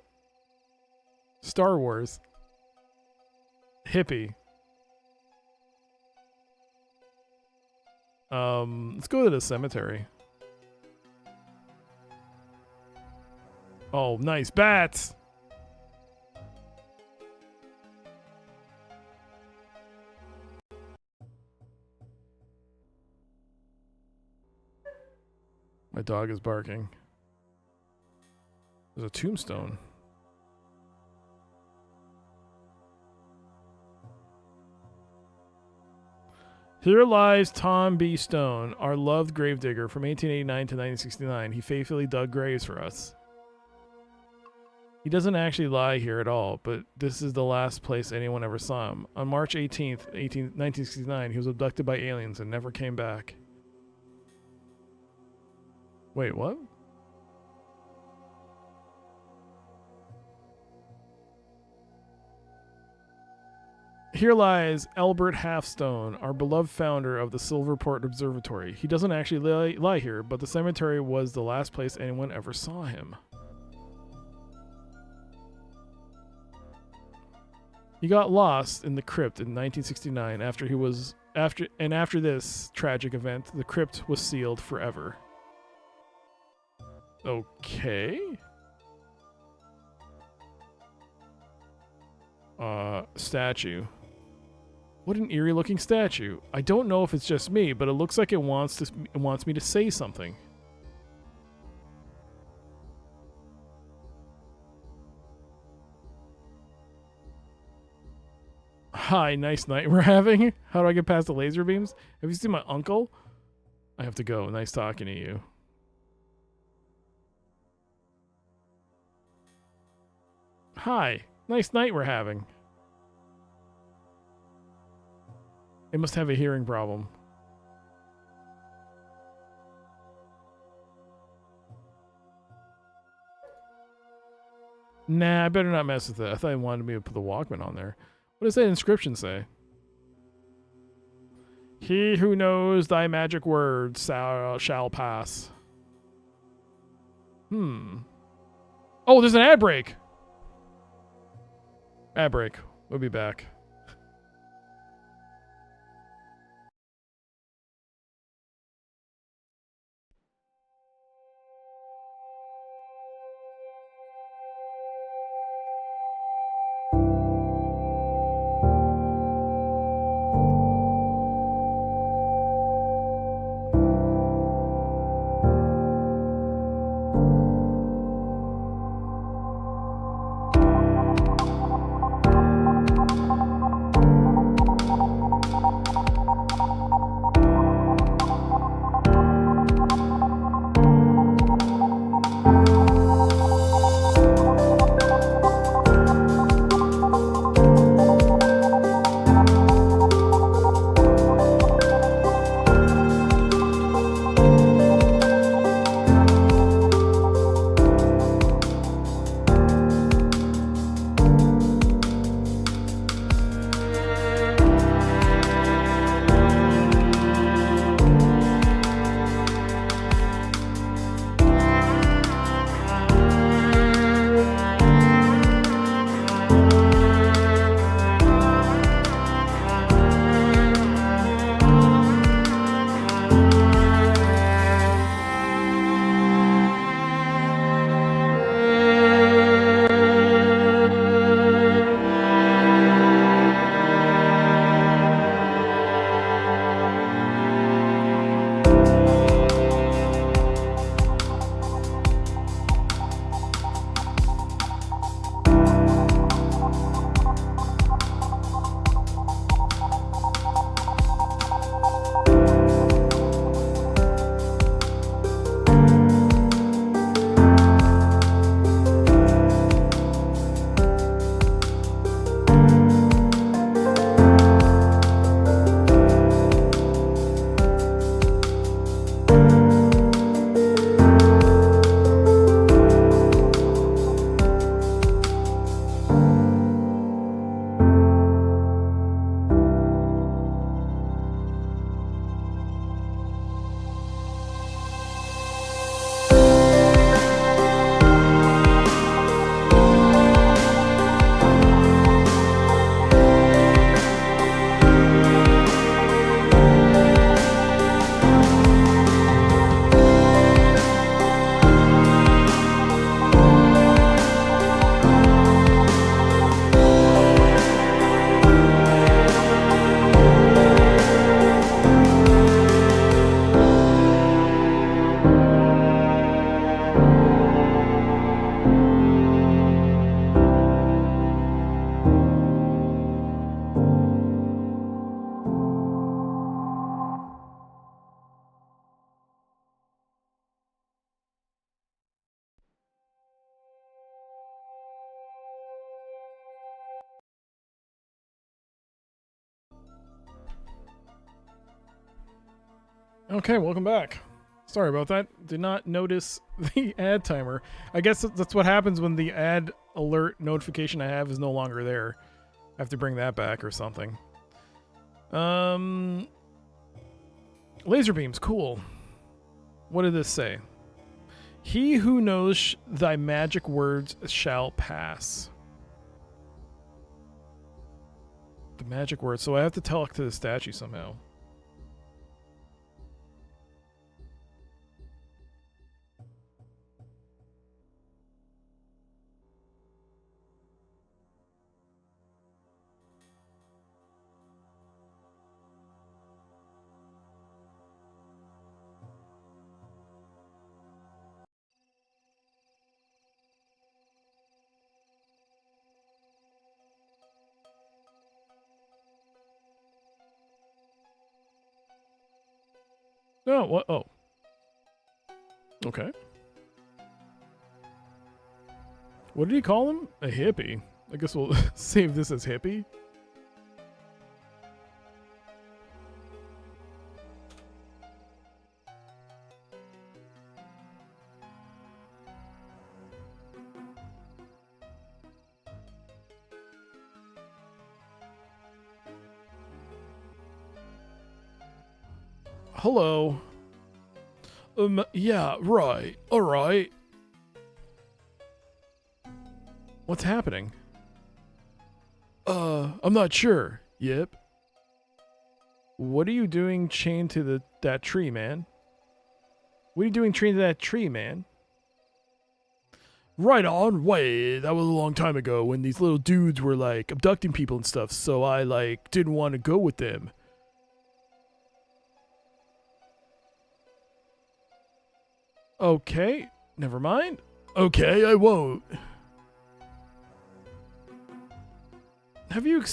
Wars? Hippie. Let's go to the cemetery. Oh, nice bats! My dog is barking. There's a tombstone. Here lies Tom B. Stone, our loved gravedigger from 1889 to 1969. He faithfully dug graves for us. He doesn't actually lie here at all, but this is the last place anyone ever saw him. On March 18th, 1969, he was abducted by aliens and never came back. Wait, what? Here lies Albert Halfstone, our beloved founder of the Silverport Observatory. He doesn't actually lie here, but the cemetery was the last place anyone ever saw him. He got lost in the crypt in 1969 after this tragic event, the crypt was sealed forever. Okay. Statue. What an eerie looking statue. I don't know if it's just me, but it looks like it wants me to say something. Hi, nice night we're having. How do I get past the laser beams? Have you seen my uncle? I have to go. Nice talking to you. Hi, nice night we're having. It must have a hearing problem. Nah, I better not mess with it. I thought I wanted me to put the Walkman on there. What does that inscription say? He who knows thy magic words shall pass. Oh, there's an ad break. Ad break. We'll be back. Okay, welcome back. Sorry about that. Did not notice the ad timer. I guess that's what happens when the ad alert notification I have is no longer there. I have to bring that back or something. Laser beams, cool. What did this say? He who knows thy magic words shall pass. The magic words. So I have to talk to the statue somehow. Oh, what? Oh. Okay. What did he call him? A hippie. I guess we'll save this as hippie. Hello. Yeah, right. All right. What's happening? I'm not sure. Yep. What are you doing chained to that tree, man? What are you doing chained to that tree, man? Right on. Wait, that was a long time ago when these little dudes were like abducting people and stuff, so I like didn't want to go with them. Okay, never mind. Okay, I won't. Have you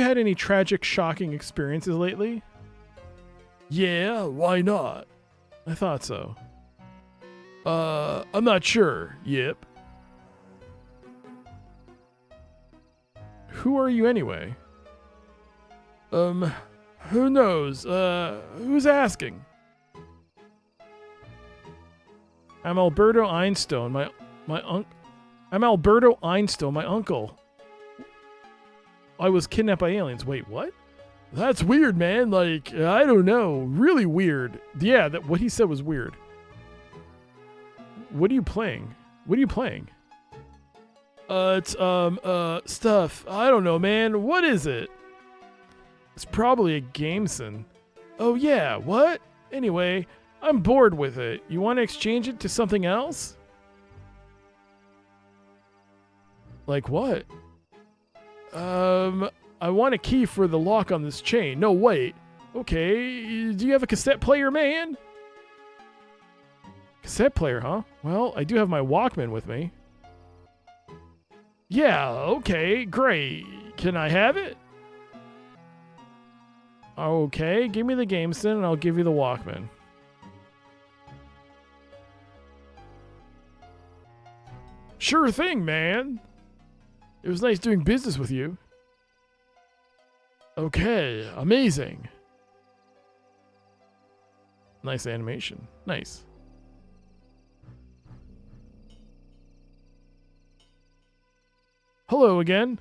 had any tragic, shocking experiences lately? Yeah, why not? I thought so. I'm not sure. Yep. Who are you anyway? Who knows? Who's asking? I'm Alberto Einstein, I'm Alberto Einstein, my uncle. I was kidnapped by aliens. Wait, what? That's weird, man. Like, I don't know. Really weird. Yeah, what he said was weird. What are you playing? What are you playing? It's, stuff. I don't know, man. What is it? It's probably a gameson. Oh, yeah. What? Anyway, I'm bored with it. You want to exchange it to something else? Like what? I want a key for the lock on this chain. No, wait. Okay, do you have a cassette player, man? Cassette player, huh? Well, I do have my Walkman with me. Yeah, okay, great. Can I have it? Okay, give me the GameSyn and I'll give you the Walkman. Sure thing, man. It was nice doing business with you. Okay, amazing. Nice animation. Nice. Hello again.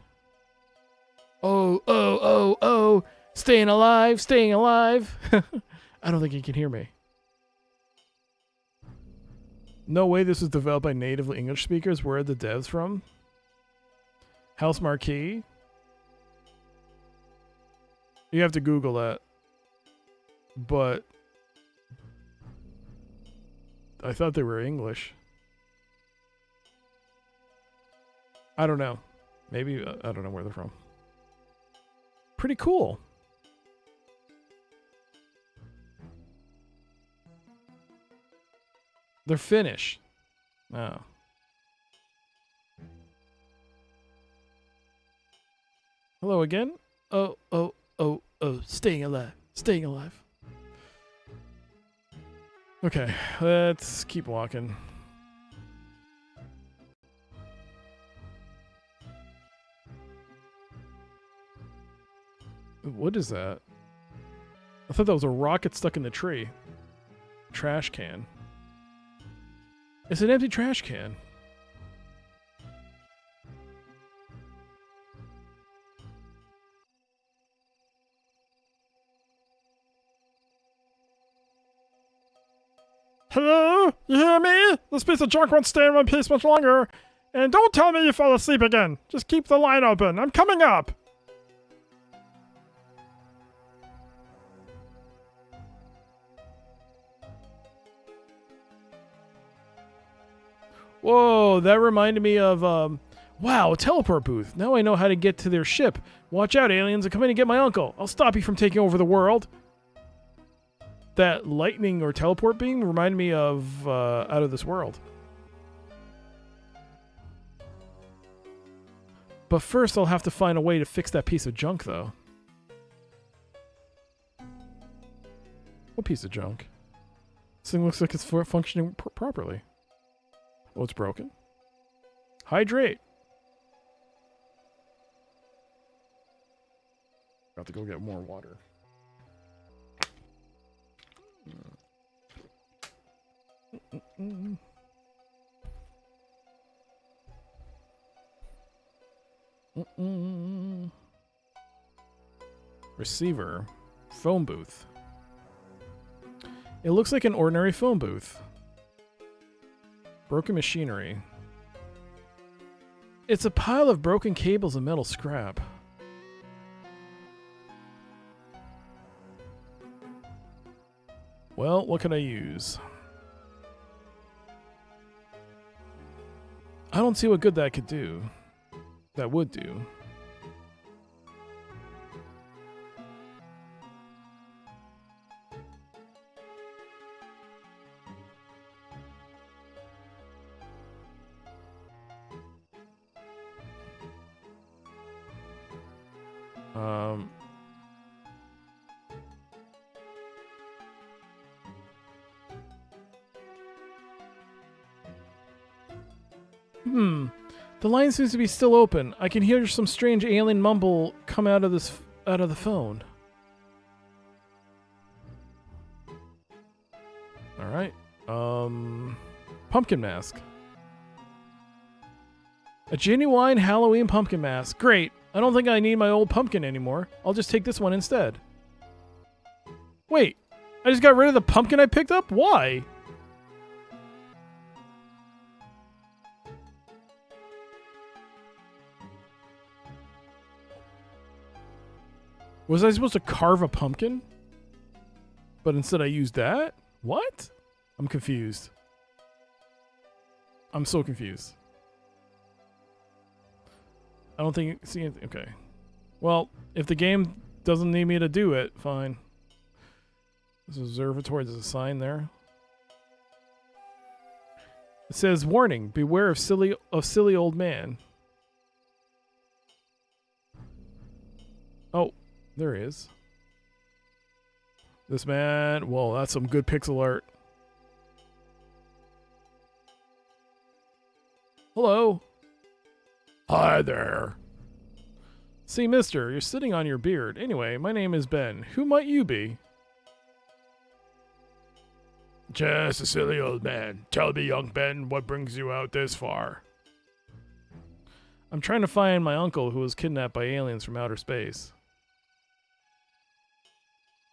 Oh. Staying alive, staying alive. I don't think he can hear me. No way this was developed by native English speakers. Where are the devs from? Housemarque. You have to Google that. But I thought they were English. I don't know. Maybe, I don't know where they're from. Pretty cool. They're Finnish. Oh. Hello again? Oh. Staying alive. Staying alive. Okay, let's keep walking. What is that? I thought that was a rocket stuck in the tree. trash can. It's an empty trash can. Hello? You hear me? This piece of junk won't stay in one piece much longer. And don't tell me you fell asleep again. Just keep the line open. I'm coming up. Whoa, that reminded me of, wow, a teleport booth. Now I know how to get to their ship. Watch out, aliens, and come in and get my uncle. I'll stop you from taking over the world. That lightning or teleport beam reminded me of, Out of This World. But first, I'll have to find a way to fix that piece of junk, though. What piece of junk? This thing looks like it's functioning properly. Oh, it's broken. Hydrate. Got to go get more water. Receiver. Phone booth. It looks like an ordinary phone booth. Broken machinery. It's a pile of broken cables and metal scrap. Well, what can I use? I don't see what good that could do. That would do. The line seems to be still open. I can hear some strange alien mumble come out of the phone. All right. Pumpkin mask. A genuine Halloween pumpkin mask. Great. I don't think I need my old pumpkin anymore. I'll just take this one instead. Wait. I just got rid of the pumpkin I picked up? Why? Was I supposed to carve a pumpkin? But instead I used that? What? I'm confused. I'm so confused. I don't think... See anything. Okay. Well, if the game doesn't need me to do it, fine. This observatory, there's a sign there. It says, warning, beware of silly old man. Oh. There he is. This man, whoa, that's some good pixel art. Hello. Hi there. See, mister, you're sitting on your beard. Anyway, my name is Ben. Who might you be? Just a silly old man. Tell me, young Ben, what brings you out this far? I'm trying to find my uncle who was kidnapped by aliens from outer space.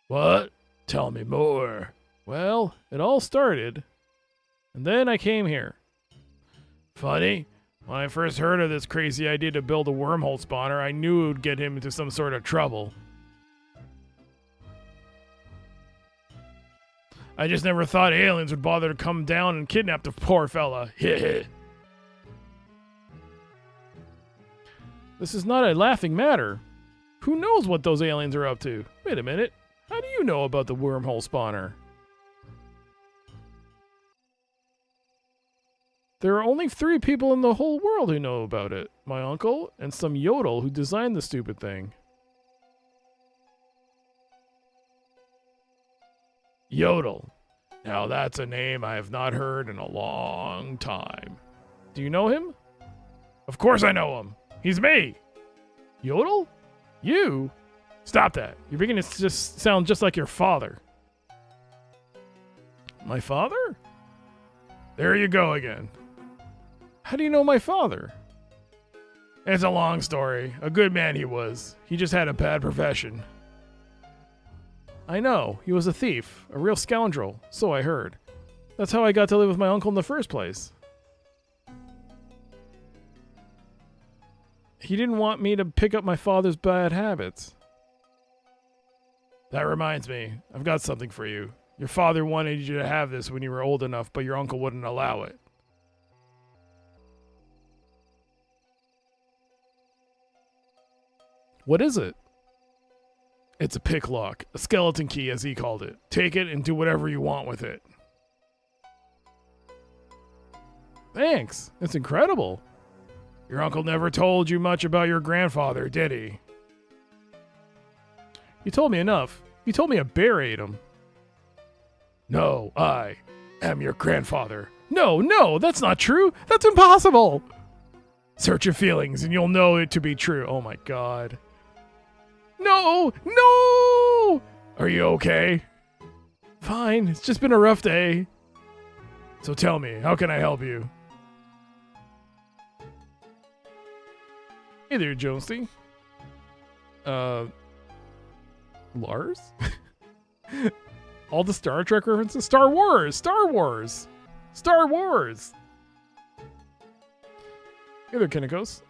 What? Tell me more. Well, it all started, and then I came here. Funny, when I first heard of this crazy idea to build a wormhole spawner, I knew it would get him into some sort of trouble. I just never thought aliens would bother to come down and kidnap the poor fella. This is not a laughing matter. Who knows what those aliens are up to? Wait a minute. How do you know about the wormhole spawner? There are only 3 people in the whole world who know about it. My uncle and some yodel who designed the stupid thing. Yodel. Now that's a name I have not heard in a long time. Do you know him? Of course I know him. He's me. Yodel? You? Stop that. You're beginning to just sound just like your father. My father? There you go again. How do you know my father? It's a long story. A good man he was. He just had a bad profession. I know. He was a thief. A real scoundrel. So I heard. That's how I got to live with my uncle in the first place. He didn't want me to pick up my father's bad habits. That reminds me. I've got something for you. Your father wanted you to have this when you were old enough, but your uncle wouldn't allow it. What is it? It's a pick lock, a skeleton key as he called it. Take it and do whatever you want with it. Thanks. It's incredible. Your uncle never told you much about your grandfather, did he? He told me enough. He told me a bear ate him. No, I am your grandfather. No, that's not true. That's impossible. Search your feelings and you'll know it to be true. Oh my God. No! Are you okay? Fine. It's just been a rough day. So tell me, how can I help you? Hey there, Jonesy. Lars? All the Star Trek references? Star Wars! Hey there, Kinnikos.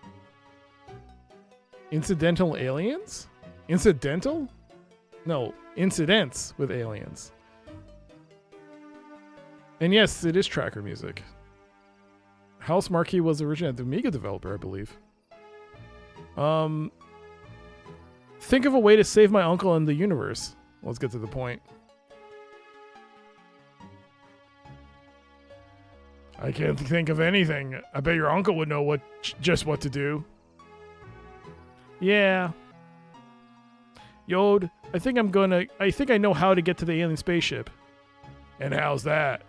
Incidental aliens? Incidental? No, incidents with aliens. And yes, it is tracker music. Housemarque was originally the Amiga developer, I believe. Think of a way to save my uncle in the universe. Let's get to the point. I can't think of anything. I bet your uncle would know just what to do. Yeah. Yod, I think I know how to get to the alien spaceship. And how's that?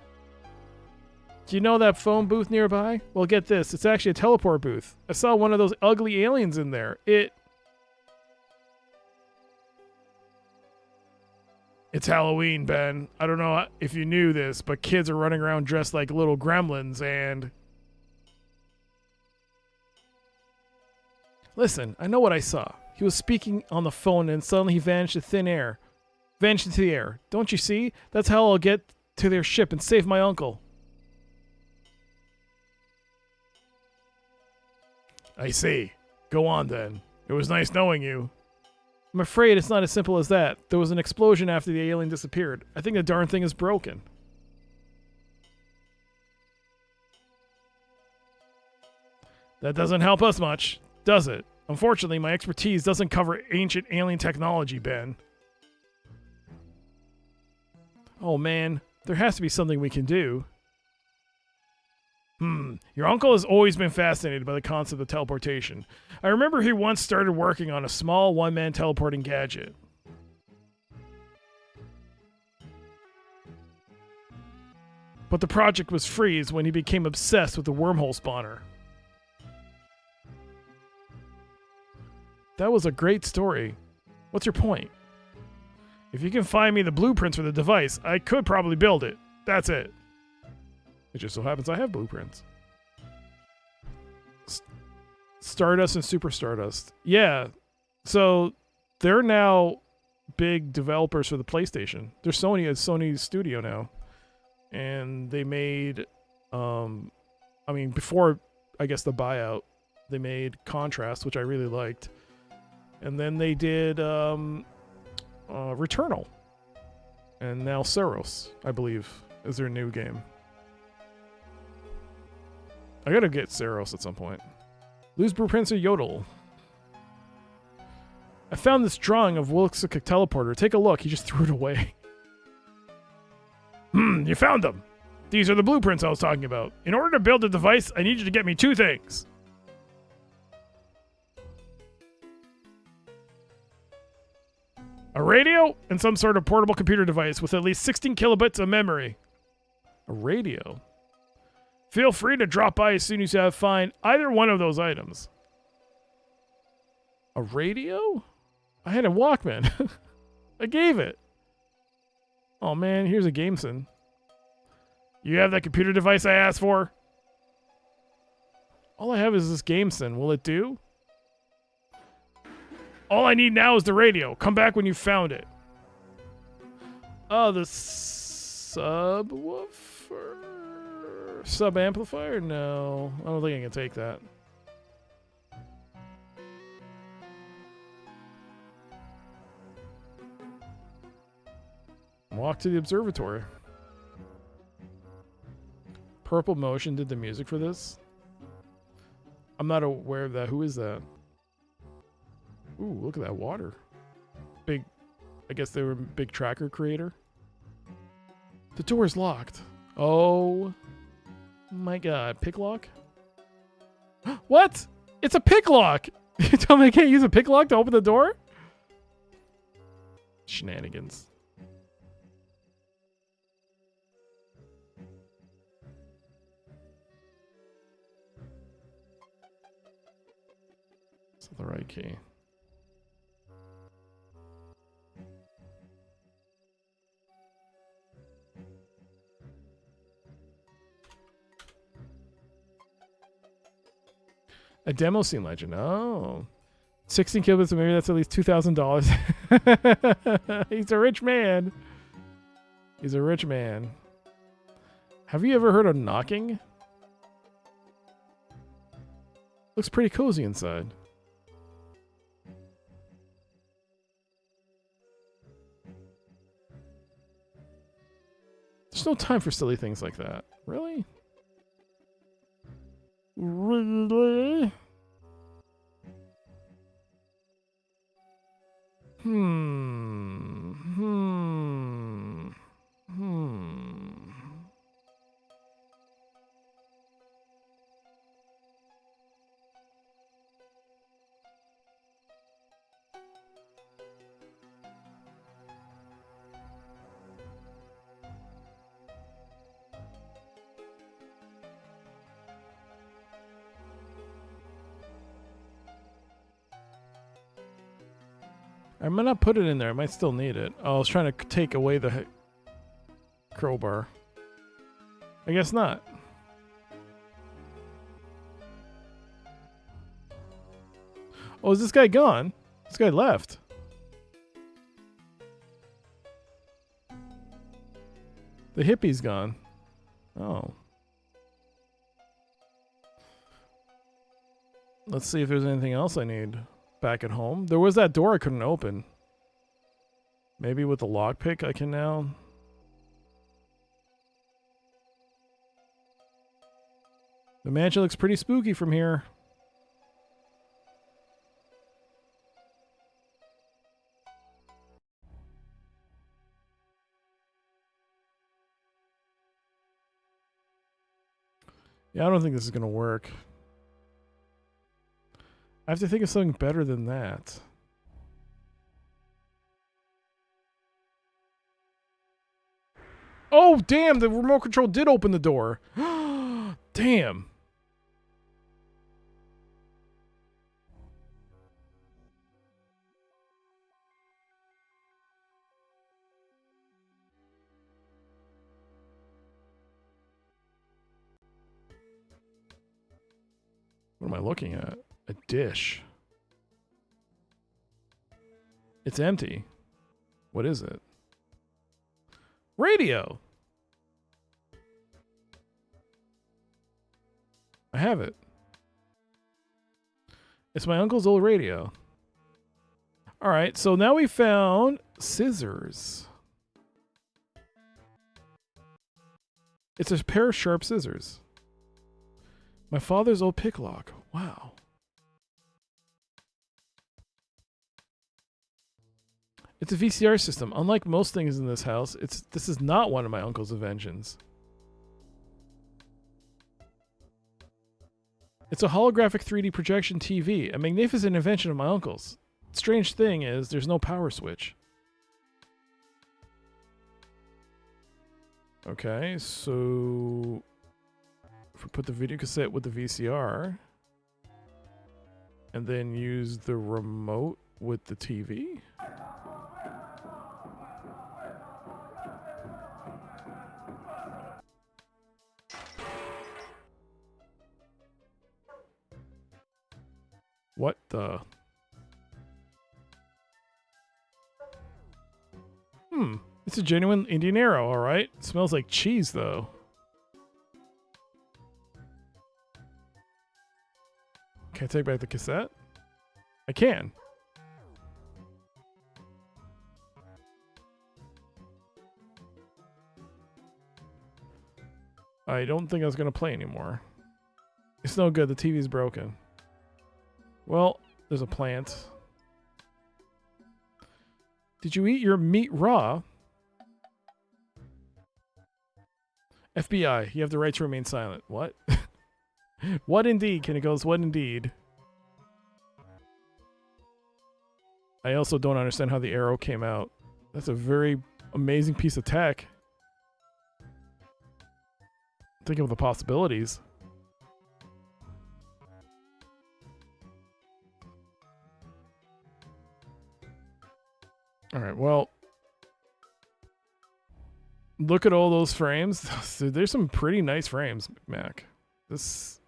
Do you know that phone booth nearby? Well, get this. It's actually a teleport booth. I saw one of those ugly aliens in there. It's Halloween, Ben. I don't know if you knew this, but kids are running around dressed like little gremlins and... Listen, I know what I saw. He was speaking on the phone and suddenly he vanished into the air. Don't you see? That's how I'll get to their ship and save my uncle. I see. Go on then. It was nice knowing you. I'm afraid it's not as simple as that. There was an explosion after the alien disappeared. I think the darn thing is broken. That doesn't help us much, does it? Unfortunately, my expertise doesn't cover ancient alien technology, Ben. Oh man, there has to be something we can do. Your uncle has always been fascinated by the concept of teleportation. I remember he once started working on a small one-man teleporting gadget. But the project was freeze when he became obsessed with the wormhole spawner. That was a great story. What's your point? If you can find me the blueprints for the device, I could probably build it. That's it. It just so happens I have blueprints. Stardust and Super Stardust. Yeah. So they're now big developers for the PlayStation. They're Sony's studio now. And they made before I guess the buyout, they made Contrast, which I really liked. And then they did Returnal. And now Ceros, I believe, is their new game. I gotta get Ceros at some point. Lose blueprints or Yodel. I found this drawing of Wilkes' teleporter. Take a look. He just threw it away. You found them. These are the blueprints I was talking about. In order to build the device, I need you to get me two things. A radio and some sort of portable computer device with at least 16 kilobytes of memory. A radio? Feel free to drop by as soon as you find either one of those items. A radio? I had a Walkman. I gave it. Oh man, here's a Gameson. You have that computer device I asked for? All I have is this game sim. Will it do? All I need now is the radio. Come back when you found it. Oh, the subwoofer? Sub-amplifier? No. I don't think I can take that. Walk to the observatory. Purple Motion did the music for this. I'm not aware of that. Who is that? Ooh, look at that water. Big, I guess they were a big tracker creator. The door is locked. Oh my god. Pick lock? What? It's a pick lock! You tell me I can't use a pick lock to open the door? Shenanigans. It's the right key. A demo scene legend. Oh. 16 kilobits, maybe that's at least $2,000. He's a rich man. He's a rich man. Have you ever heard of knocking? Looks pretty cozy inside. There's no time for silly things like that. Really? Really? I might not put it in there. I might still need it. Oh, I was trying to take away the crowbar. I guess not. Oh, is this guy gone? This guy left. The hippie's gone. Oh. Let's see if there's anything else I need back at home. There was that door I couldn't open. Maybe with the lockpick I can now. The mansion looks pretty spooky from here. Yeah, I don't think this is going to work. I have to think of something better than that. Oh, damn, the remote control did open the door. Damn. What am I looking at? A dish. It's empty. What is it? Radio. I have it. It's my uncle's old radio. All right, so now we found scissors. It's a pair of sharp scissors. My father's old pick lock. Wow. It's a VCR system. Unlike most things in this house, this is not one of my uncle's inventions. It's a holographic 3D projection TV, a magnificent invention of my uncle's. Strange thing is, there's no power switch. Okay, so if we put the video cassette with the VCR and then use the remote with the TV. What the? It's a genuine Indian arrow, alright. Smells like cheese, though. Can I take back the cassette? I can. I don't think I was going to play anymore. It's no good. The TV's broken. Well, there's a plant. Did you eat your meat raw? FBI, you have the right to remain silent. What? What indeed? Kenny goes, what indeed? I also don't understand how the arrow came out. That's a very amazing piece of tech. Think of the possibilities. All right, well, look at all those frames. There's some pretty nice frames, Mac. This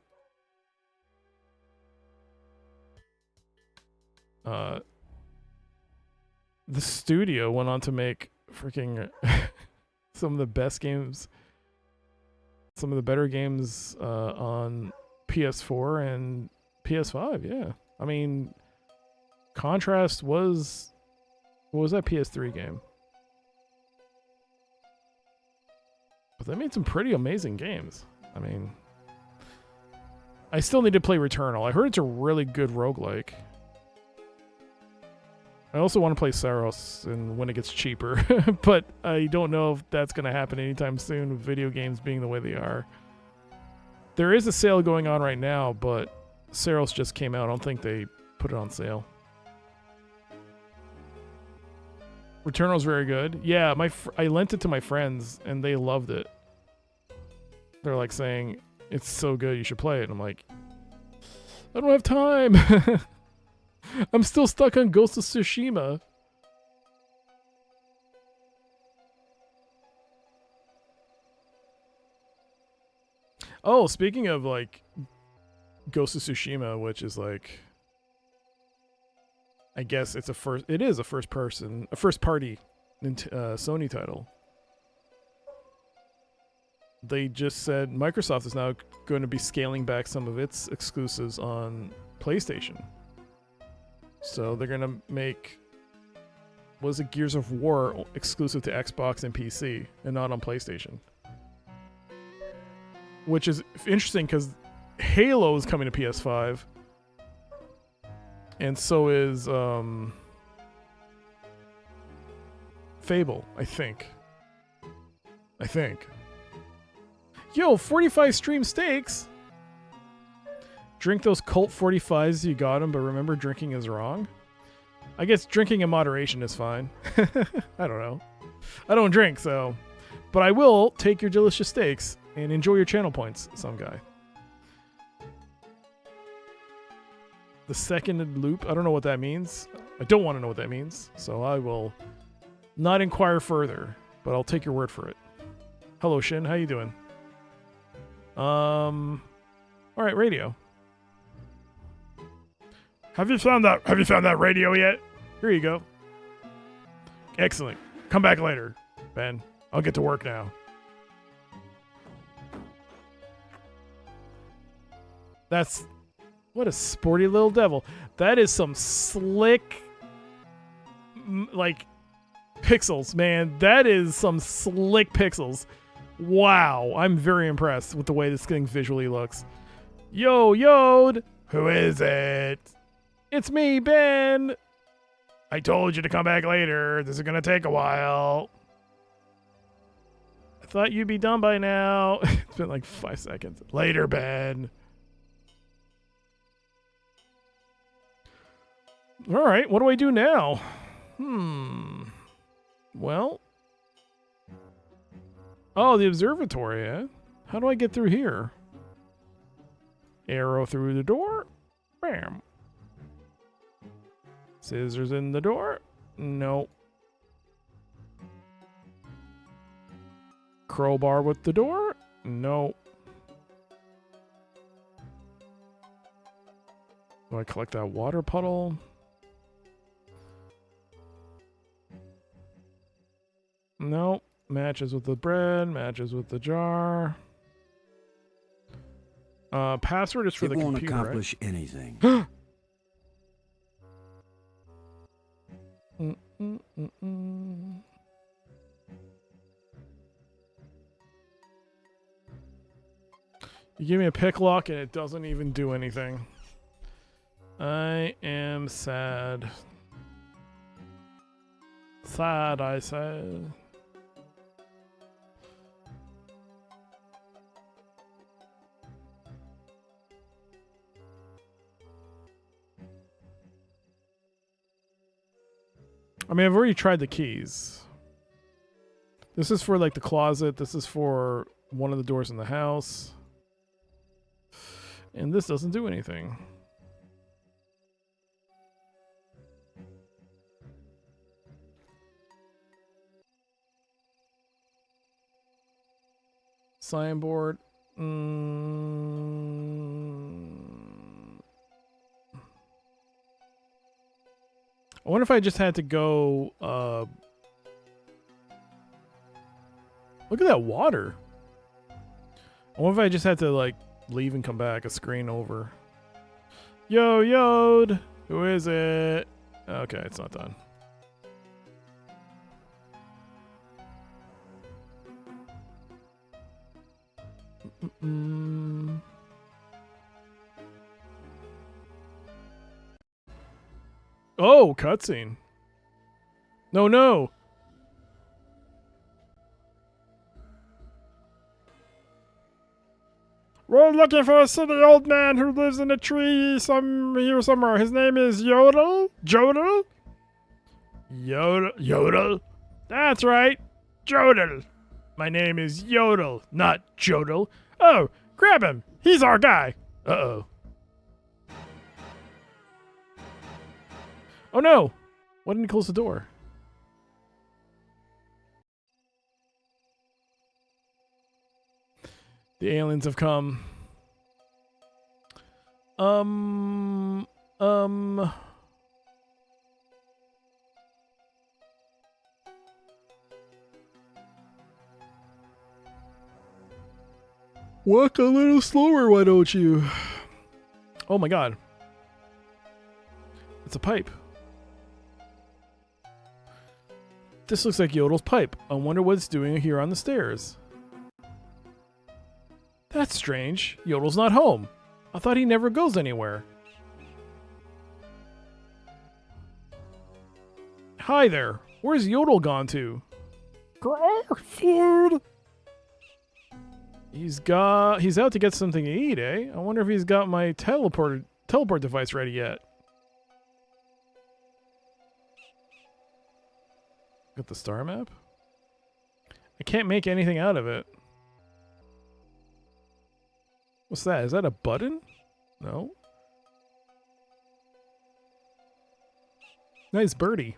the studio went on to make freaking some of the best games, some of the better games on PS4 and PS5. Yeah, I mean, Contrast was, what was that PS3 game? But they made some pretty amazing games. I mean, I still need to play Returnal. I heard it's a really good roguelike. I also want to play Saros and when it gets cheaper, but I don't know if that's going to happen anytime soon with video games being the way they are. There is a sale going on right now, but Saros just came out. I don't think they put it on sale. Returnal's very good. Yeah, I lent it to my friends and they loved it. They're like saying, it's so good, you should play it. And I'm like, I don't have time. I'm still stuck on Ghost of Tsushima. Oh, speaking of like Ghost of Tsushima, which is like, I guess it is a first party Sony title. They just said Microsoft is now going to be scaling back some of its exclusives on PlayStation. So they're going to make, was it Gears of War exclusive to Xbox and PC and not on PlayStation? Which is interesting because Halo is coming to PS5. And so is Fable, I think. Yo, 45 stream steaks. Drink those cult 45s, you got them, but remember drinking is wrong. I guess drinking in moderation is fine. I don't know. I don't drink, so. But I will take your delicious steaks and enjoy your channel points, some guy. The second loop, I don't know what that means. I don't want to know what that means, so I will not inquire further, but I'll take your word for it. Hello, Shin. How you doing? All right, radio. Have you found that radio yet? Here you go. Excellent. Come back later, Ben. I'll get to work now. That's, what a sporty little devil. That is some slick, like, pixels, man. That is some slick pixels. Wow. I'm very impressed with the way this thing visually looks. Yo, Yod. Who is it? It's me, Ben. I told you to come back later. This is going to take a while. I thought you'd be done by now. It's been like 5 seconds. Later, Ben. All right, what do I do now? Well. Oh, the observatory, eh? How do I get through here? Arrow through the door. Bam. Scissors in the door. Nope. Crowbar with the door. Nope. Do Do I collect that water puddle? Nope. Matches with the bread, matches with the jar. Password is for it the won't computer, accomplish anything. You give me a pick lock and it doesn't even do anything. I am sad. Sad, I said. I mean, I've already tried the keys. This is for like the closet. This is for one of the doors in the house. And this doesn't do anything. Signboard. I wonder if I just had to go, look at that water. I wonder if I just had to, like, leave and come back a screen over. Yo, Yod! Who is it? Okay, it's not done. Oh, cutscene. No. We're looking for a city old man who lives in a tree here somewhere. His name is Yodel? Jodel? Yodel? That's right. Jodel. My name is Yodel, not Jodel. Oh, grab him. He's our guy. Uh-oh. Oh no! Why didn't he close the door? The aliens have come. Walk a little slower, why don't you? Oh my god. It's a pipe. This looks like Yodel's pipe. I wonder what it's doing here on the stairs. That's strange. Yodel's not home. I thought he never goes anywhere. Hi there. Where's Yodel gone to? Food. He's out to get something to eat, eh? I wonder if he's got my teleport device ready yet. Got the star map? I can't make anything out of it. What's that? Is that a button? No. Nice birdie.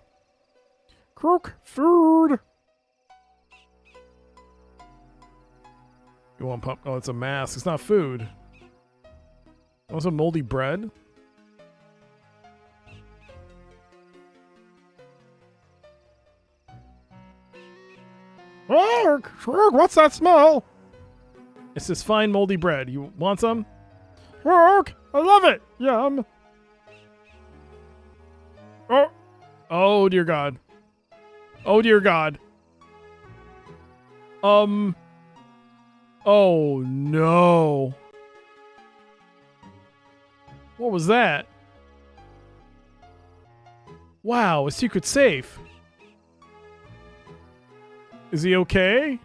Croak food. You want pump? Oh, it's a mask. It's not food. Want some moldy bread? What's that smell? It's this fine moldy bread. You want some? I love it. Yum. Oh dear God. Oh dear God. Oh no. What was that? Wow, a secret safe. Is he okay?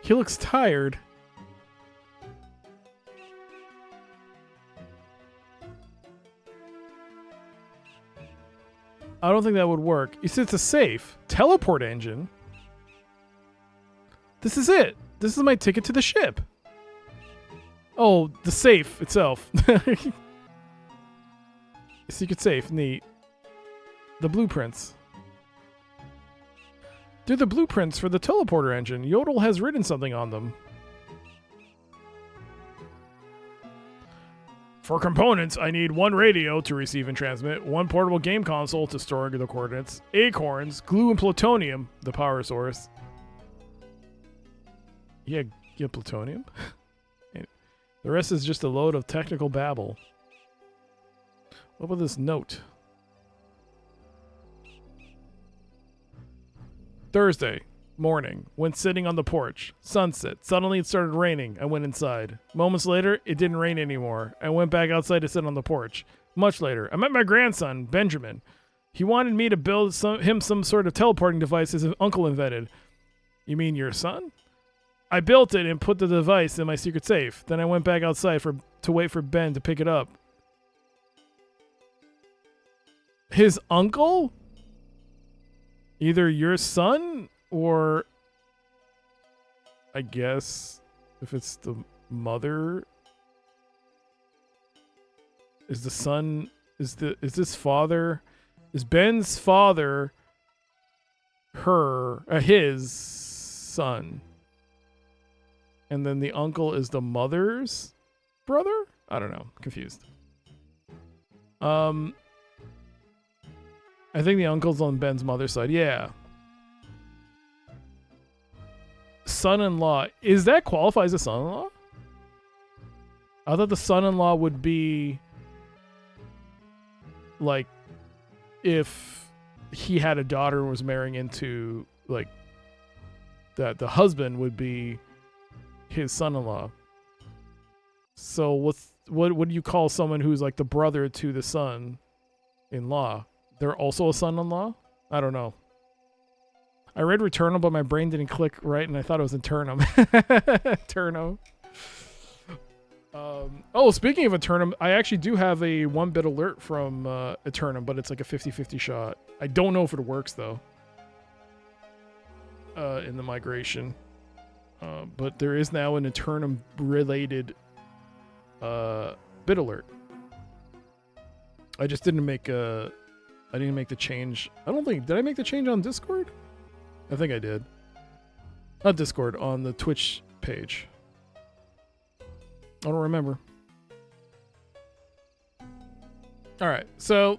He looks tired. I don't think that would work. You said it's a safe. Teleport engine? This is it. This is my ticket to the ship. Oh, the safe itself. Secret safe. Neat. The blueprints. They're the blueprints for the teleporter engine. Yodel has written something on them. For components, I need 1 radio to receive and transmit, 1 portable game console to store the coordinates, acorns, glue and plutonium, the power source. Yeah, plutonium? The rest is just a load of technical babble. What about this note? Thursday morning, when sitting on the porch. Sunset. Suddenly it started raining. I went inside. Moments later, it didn't rain anymore. I went back outside to sit on the porch. Much later, I met my grandson, Benjamin. He wanted me to build him some sort of teleporting device his uncle invented. You mean your son? I built it and put the device in my secret safe. Then I went back outside to wait for Ben to pick it up. His uncle? Either your son or, I guess, if it's the mother, is the son, is this father, is Ben's father his son? And then the uncle is the mother's brother? I don't know. Confused. I think the uncle's on Ben's mother's side. Yeah. Son-in-law. Is that qualifies as son-in-law? I thought the son-in-law would be like if he had a daughter and was marrying into like that the husband would be his son-in-law. So what do you call someone who's like the brother to the son-in-law? They're also a son-in-law? I don't know. I read Returnal, but my brain didn't click right, and I thought it was Eternum. Eternum. Oh, speaking of Eternum, I actually do have a 1-bit alert from Eternum, but it's like a 50-50 shot. I don't know if it works, though, in the migration. But there is now an Eternum-related bit alert. I just didn't make I didn't make the change. I don't think... Did I make the change on Discord? I think I did. Not Discord, on the Twitch page. I don't remember. Alright, so...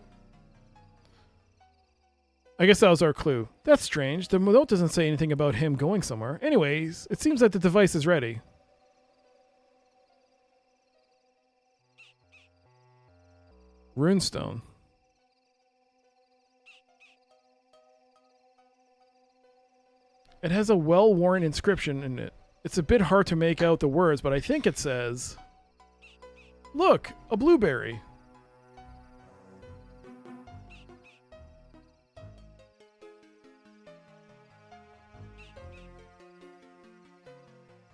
I guess that was our clue. That's strange. The note doesn't say anything about him going somewhere. Anyways, it seems that the device is ready. Runestone. It has a well-worn inscription in it. It's a bit hard to make out the words, but I think it says... Look! A blueberry!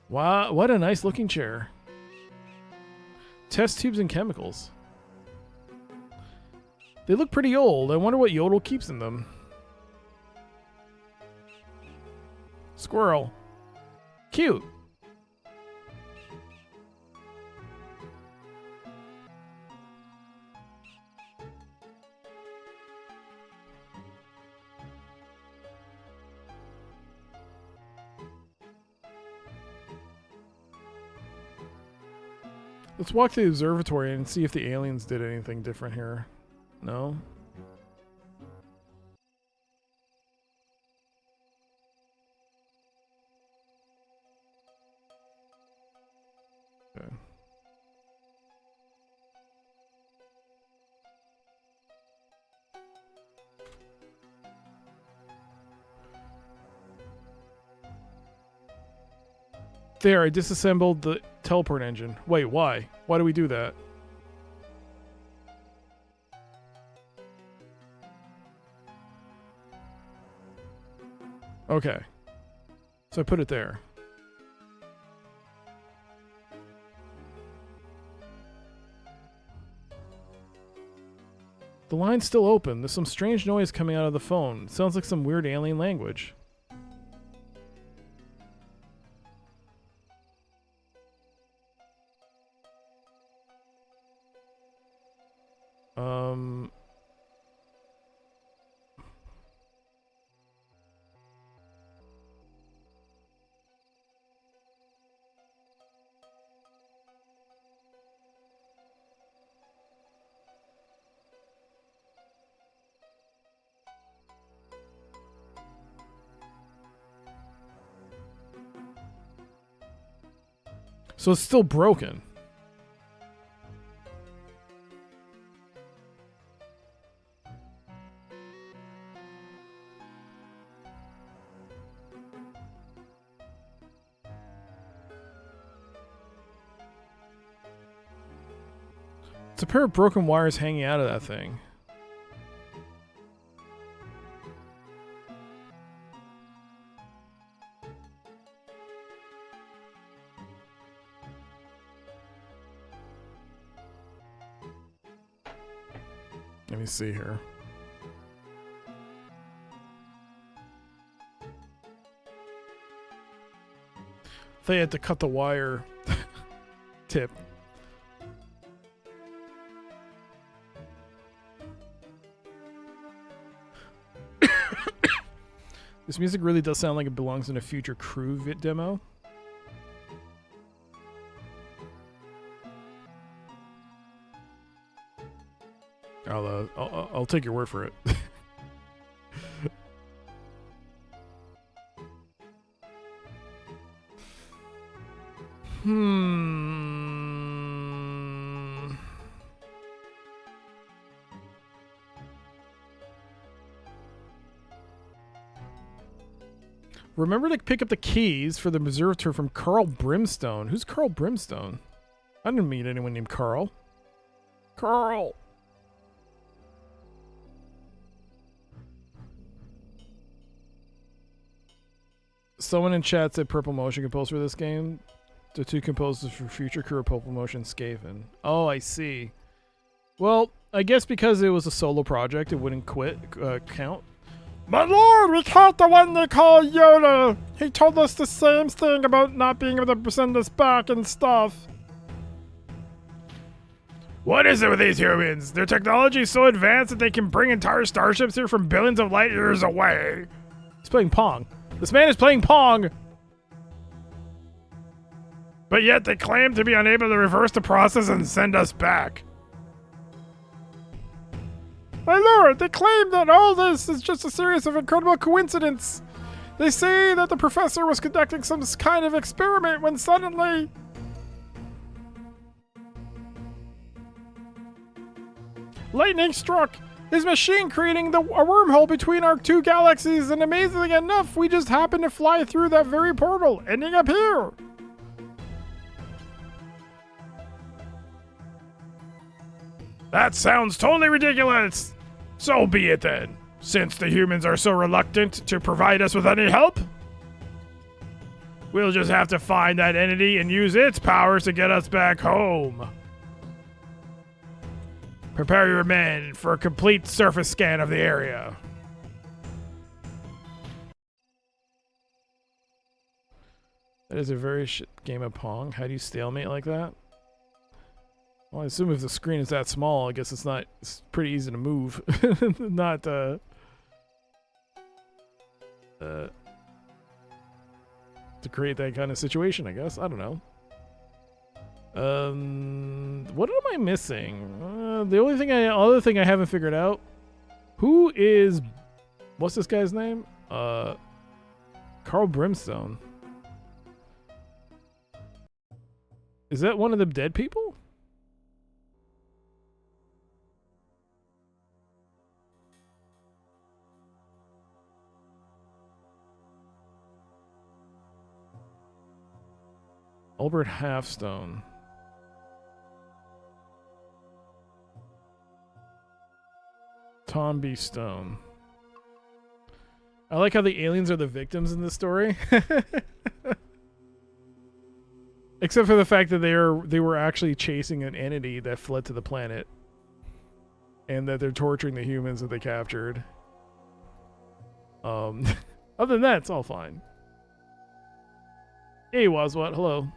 Wow, what a nice looking chair. Test tubes and chemicals. They look pretty old. I wonder what Yodel keeps in them. Squirrel. Cute. Let's walk to the observatory and see if the aliens did anything different here. No? Okay. There, I disassembled the teleport engine. Wait, why? Why do we do that? Okay. So I put it there. The line's still open. There's some strange noise coming out of the phone. It sounds like some weird alien language. So it's still broken. It's a pair of broken wires hanging out of that thing. Let me see here. They had to cut the wire tip. This music really does sound like it belongs in a future crew demo. I'll take your word for it. Remember to pick up the keys for the reserve tour from Carl Brimstone. Who's Carl Brimstone? I didn't meet anyone named Carl. Carl! Someone in chat said Purple Motion composed for this game. The two composers for future crew are Purple Motion Skaven. Oh, I see. Well, I guess because it was a solo project, it wouldn't count. My lord, we caught the one they call Yoda. He told us the same thing about not being able to send us back and stuff. What is it with these humans? Their technology is so advanced that they can bring entire starships here from billions of light years away. He's playing Pong. This man is playing Pong! But yet they claim to be unable to reverse the process and send us back. My lord, they claim that all this is just a series of incredible coincidences. They say that the professor was conducting some kind of experiment when suddenly... lightning struck. His machine creating a wormhole between our two galaxies, and amazingly enough, we just happened to fly through that very portal, ending up here. That sounds totally ridiculous. So be it then, since the humans are so reluctant to provide us with any help. We'll just have to find that entity and use its powers to get us back home. Prepare your men for a complete surface scan of the area. That is a very shit game of Pong. How do you stalemate like that? Well, I assume if the screen is that small, I guess it's pretty easy to move. Not, to create that kind of situation, I guess. I don't know. What am I missing? The only other thing I haven't figured out. What's this guy's name? Carl Brimstone. Is that one of the dead people? Albert Halfstone. Tom B. Stone. I like how the aliens are the victims in this story. Except for the fact that they were actually chasing an entity that fled to the planet. And that they're torturing the humans that they captured. Other than that, it's all fine. Hey, Waswat, hello.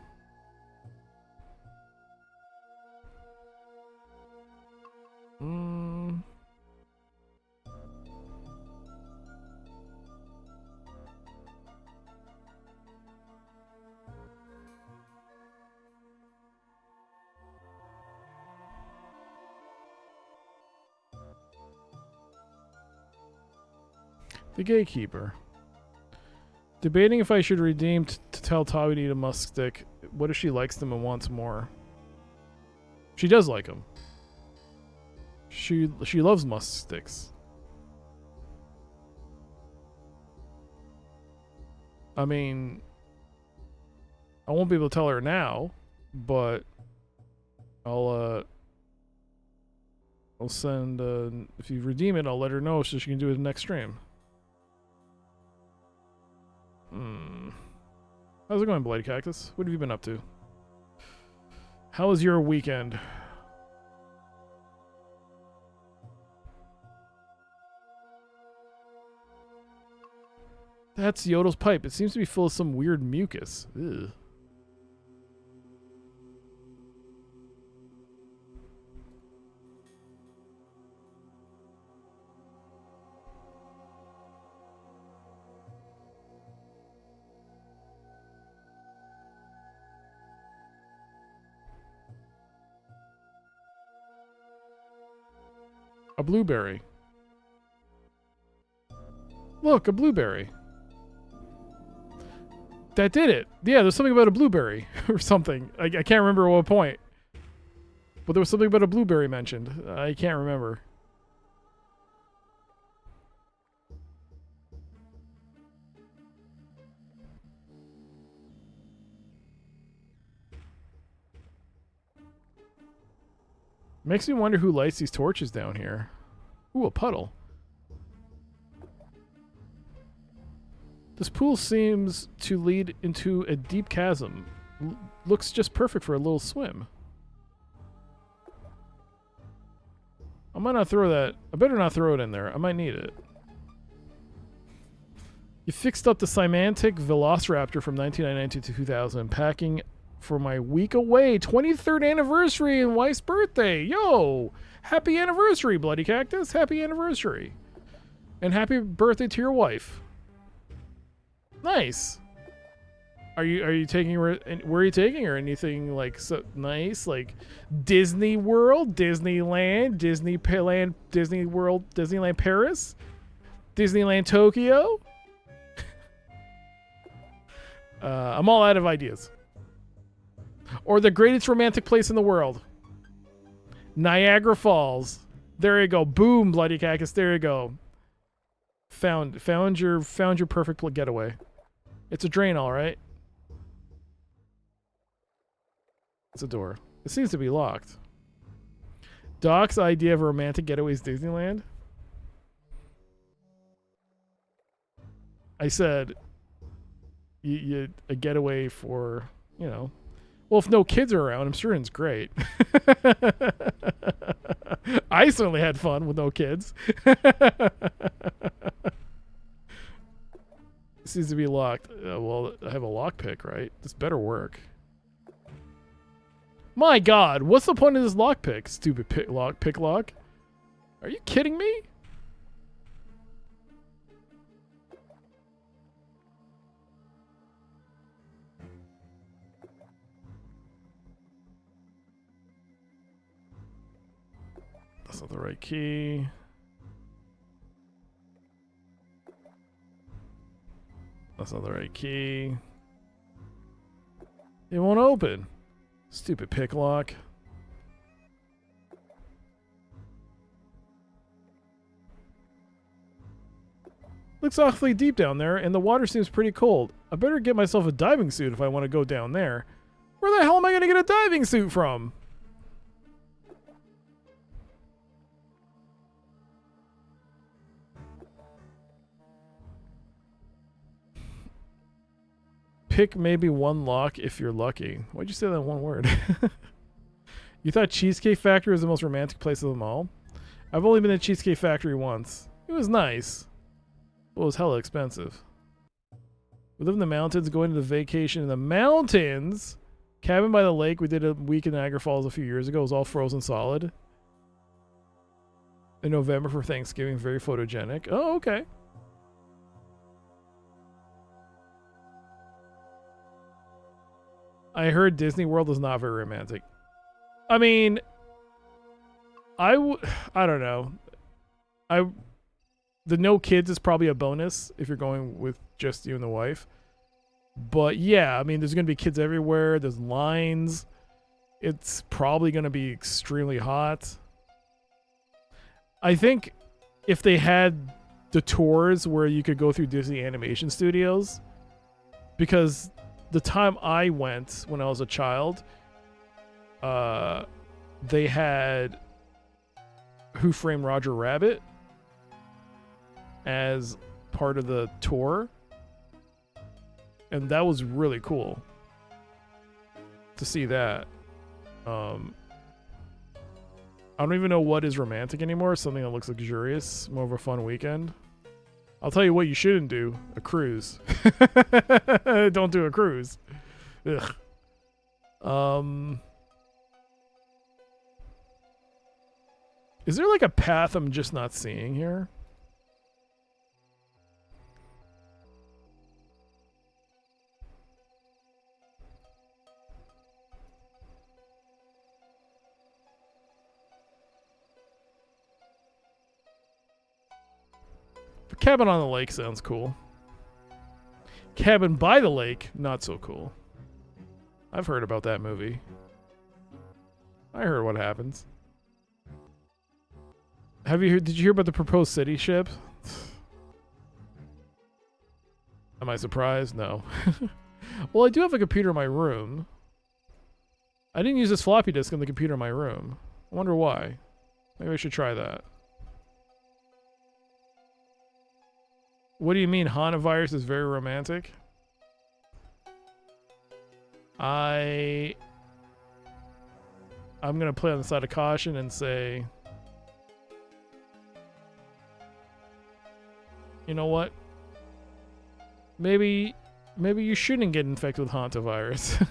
The gatekeeper. Debating if I should redeem to tell Tawi to eat a musk stick. What if she likes them and wants more? She does like them. She loves musk sticks. I mean, I won't be able to tell her now, but I'll send if you redeem it, I'll let her know so she can do it next stream. How's it going, Bloody Cactus? What have you been up to? How was your weekend? That's Yodel's pipe. It seems to be full of some weird mucus. Ew. A blueberry. Look, a blueberry. That did it. Yeah, there's something about a blueberry or something. I can't remember at what point. But there was something about a blueberry mentioned. I can't remember. Makes me wonder who lights these torches down here. Ooh, a puddle. This pool seems to lead into a deep chasm. Looks just perfect for a little swim. I might not throw that. I better not throw it in there. I might need it. You fixed up the Symantec Velociraptor from 1999 to 2000, packing for my week away 23rd anniversary and wife's birthday. Yo! Happy anniversary, Bloody Cactus. Happy anniversary. And happy birthday to your wife. Nice. Are you taking her? Where are you taking her? Anything like so nice, like Disney World, Disneyland, Disneyland, Disney World, Disneyland Paris, Disneyland Tokyo? I'm all out of ideas. Or the greatest romantic place in the world, Niagara Falls. There you go. Boom, Bloody Cactus. There you go. Found your perfect getaway. It's a drain, all right. It's a door. It seems to be locked. Doc's idea of a romantic getaway is Disneyland. I said, you a getaway for, you know. Well, if no kids are around, I'm sure it's great. I certainly had fun with no kids. It seems to be locked. Well, I have a lockpick, right? This better work. My God, what's the point of this lockpick? Stupid pick lock. Are you kidding me? That's not the right key. That's not the right key. It won't open. Stupid pick lock. Looks awfully deep down there, and the water seems pretty cold. I better get myself a diving suit if I want to go down there. Where the hell am I going to get a diving suit from? Pick maybe one lock if you're lucky. Why'd you say that in one word? You thought Cheesecake Factory was the most romantic place of them all? I've only been to Cheesecake Factory once. It was nice. But it was hella expensive. We live in the mountains, going to the vacation in the mountains. Cabin by the lake. We did a week in Niagara Falls a few years ago. It was all frozen solid. In November for Thanksgiving. Very photogenic. Oh, okay. I heard Disney World is not very romantic. I mean, I don't know. The no kids is probably a bonus if you're going with just you and the wife. But yeah, I mean, there's going to be kids everywhere. There's lines. It's probably going to be extremely hot. I think if they had the tours where you could go through Disney Animation Studios, because the time I went when I was a child, they had Who Framed Roger Rabbit as part of the tour, and that was really cool to see that. I don't even know what is romantic anymore. Something that looks luxurious, more of a fun weekend. I'll tell you what you shouldn't do: a cruise. Don't do a cruise. Ugh. Is there like a path I'm just not seeing here? The Cabin on the Lake sounds cool. Cabin by the Lake, not so cool. I've heard about that movie. I heard what happens. Have you heard, did you hear about the proposed city ship? Am I surprised? No. Well, I do have a computer in my room. I didn't use this floppy disk on the computer in my room. I wonder why. Maybe I should try that. What do you mean Hanavirus is very romantic? I'm gonna play on the side of caution and say, you know what? Maybe you shouldn't get infected with hantavirus.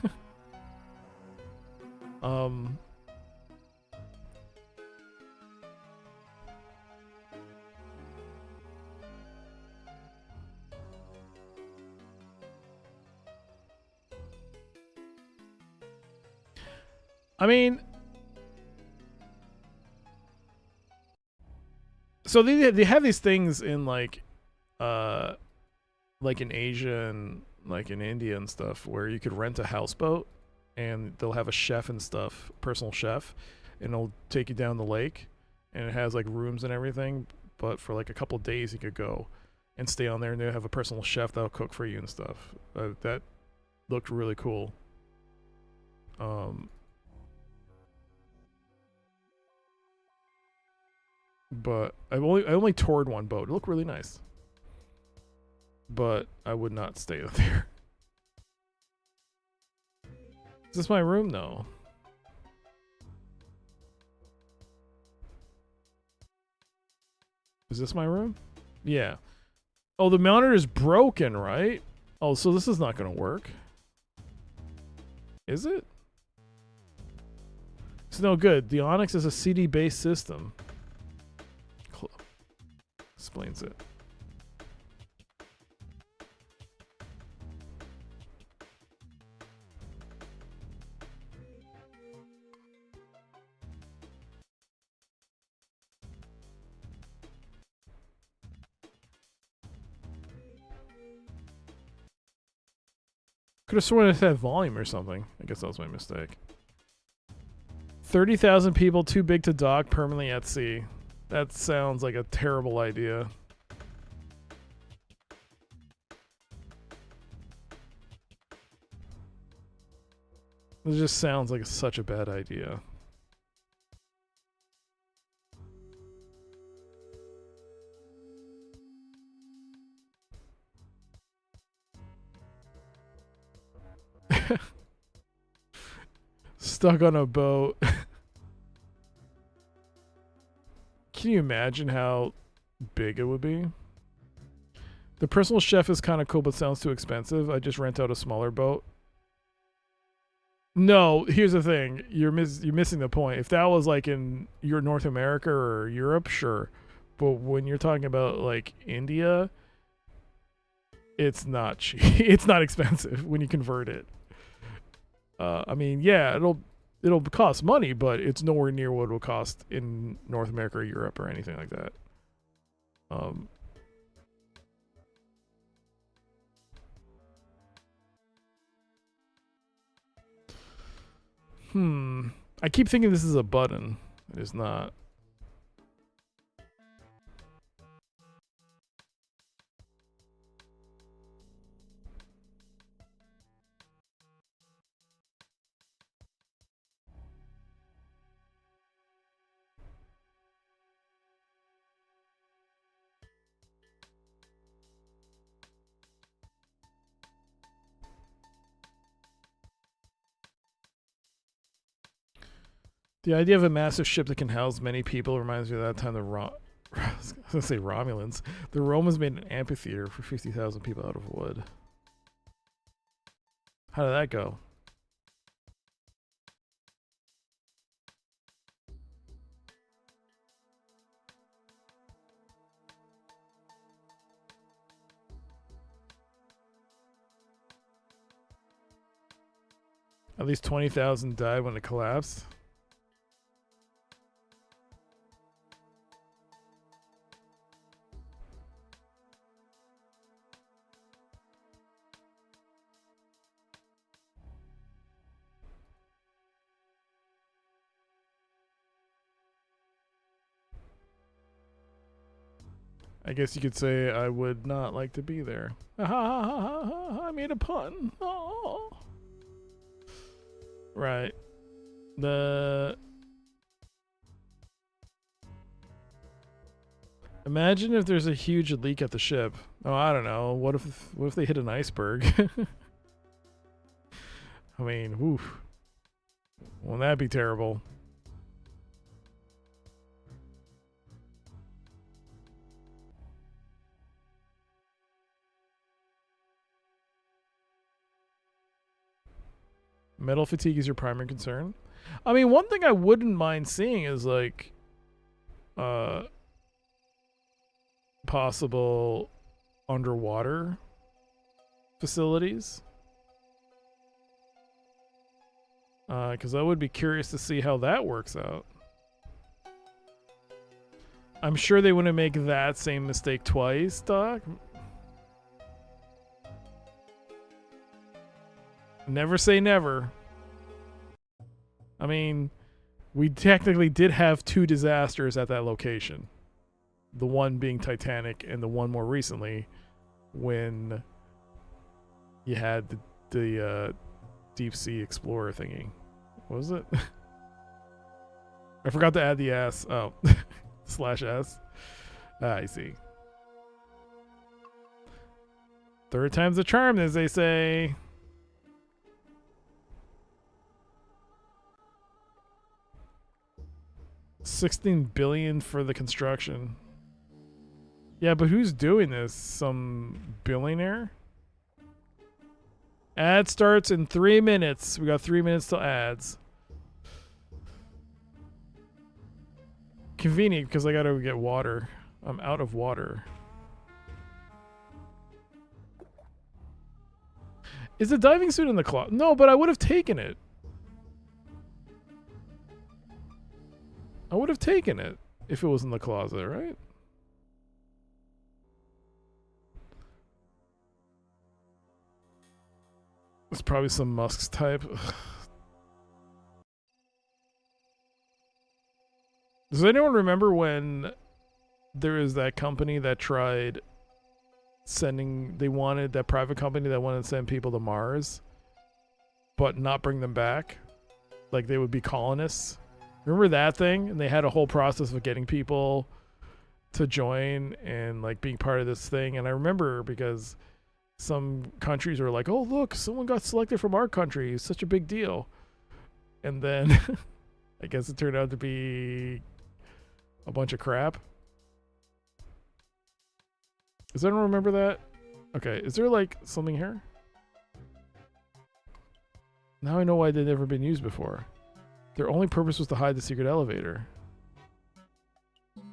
I mean, so they have these things in like in Asia and like in India and stuff where you could rent a houseboat and they'll have a chef and stuff, personal chef, and it'll take you down the lake and it has like rooms and everything, but for like a couple days you could go and stay on there and they'll have a personal chef that'll cook for you and stuff. That looked really cool. But I only toured one boat. It looked really nice. But I would not stay there. Is this my room? No. Is this my room? Yeah. Oh, the monitor is broken, right? Oh, so this is not going to work. Is it? It's no good. The Onyx is a CD-based system. Explains it. Could have sworn it had volume or something. I guess that was my mistake. 30,000 people too big to dock permanently at sea. That sounds like a terrible idea. It just sounds like such a bad idea. Stuck on a boat. Can you imagine how big it would be? The personal chef is kind of cool, but sounds too expensive. I just rent out a smaller boat. No, here's the thing. You're missing the point. If that was like in your North America or Europe, sure. But when you're talking about like India, it's not cheap. It's not expensive when you convert it. I mean, yeah, it'll cost money, but it's nowhere near what it will cost in North America or Europe or anything like that. I keep thinking this is a button. It is not. The idea of a massive ship that can house many people reminds me of that time I was gonna say Romulans. The Romans made an amphitheater for 50,000 people out of wood. How did that go? At least 20,000 died when it collapsed. I guess you could say I would not like to be there. I made a pun. Oh. Right. Imagine if there's a huge leak at the ship. Oh, I don't know. What if they hit an iceberg? I mean, woof. Won't that be terrible? Metal fatigue is your primary concern? I mean, one thing I wouldn't mind seeing is like possible underwater facilities. Because I would be curious to see how that works out. I'm sure they wouldn't make that same mistake twice, Doc. Never say never. I mean, we technically did have 2 disasters at that location. The one being Titanic and the one more recently when you had the deep sea explorer thingy. What was it? I forgot to add the S. Oh, /S. I see. Third time's the charm, as they say. $16 billion for the construction. Yeah, but who's doing this? Some billionaire? Ad starts in 3 minutes. We got 3 minutes till ads. Convenient because I gotta get water. I'm out of water. Is the diving suit in the closet? No, but I would have taken it. I would have taken it if it was in the closet, right? It's probably some Musk's type. Does anyone remember when there was that company that tried sending, that private company that wanted to send people to Mars, but not bring them back? Like they would be colonists. Remember that thing? And they had a whole process of getting people to join and like being part of this thing. And I remember because some countries were like, oh, look, someone got selected from our country. It's such a big deal. And then I guess it turned out to be a bunch of crap. Does anyone remember that? Okay, is there like something here? Now I know why they've never been used before. Their only purpose was to hide the secret elevator.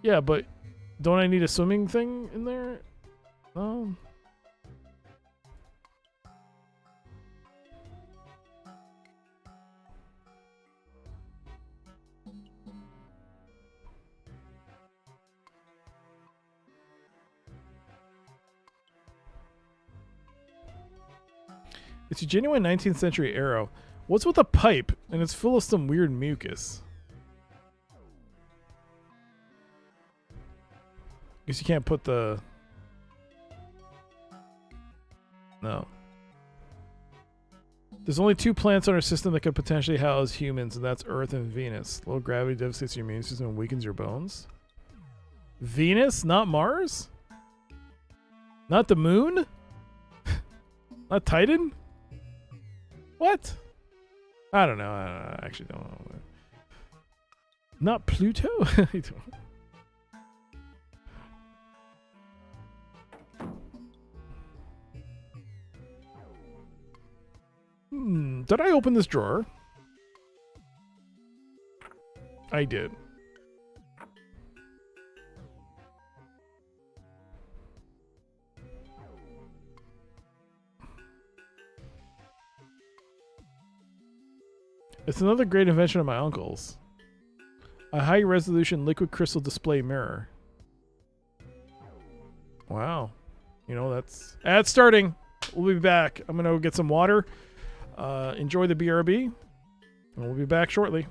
Yeah, but don't I need a swimming thing in there? It's a genuine 19th century arrow. What's with the pipe? And it's full of some weird mucus. Guess you can't put the... No. There's only 2 planets on our system that could potentially house humans, and that's Earth and Venus. Low gravity devastates your immune system and weakens your bones. Venus? Not Mars? Not the moon? Not Titan? What? I don't know. I actually don't know. Not Pluto? I don't. Did I open this drawer? I did. It's another great invention of my uncle's. A high-resolution liquid crystal display mirror. Wow. You know, that's... Ad's starting. We'll be back. I'm going to go get some water. Enjoy the BRB. And we'll be back shortly.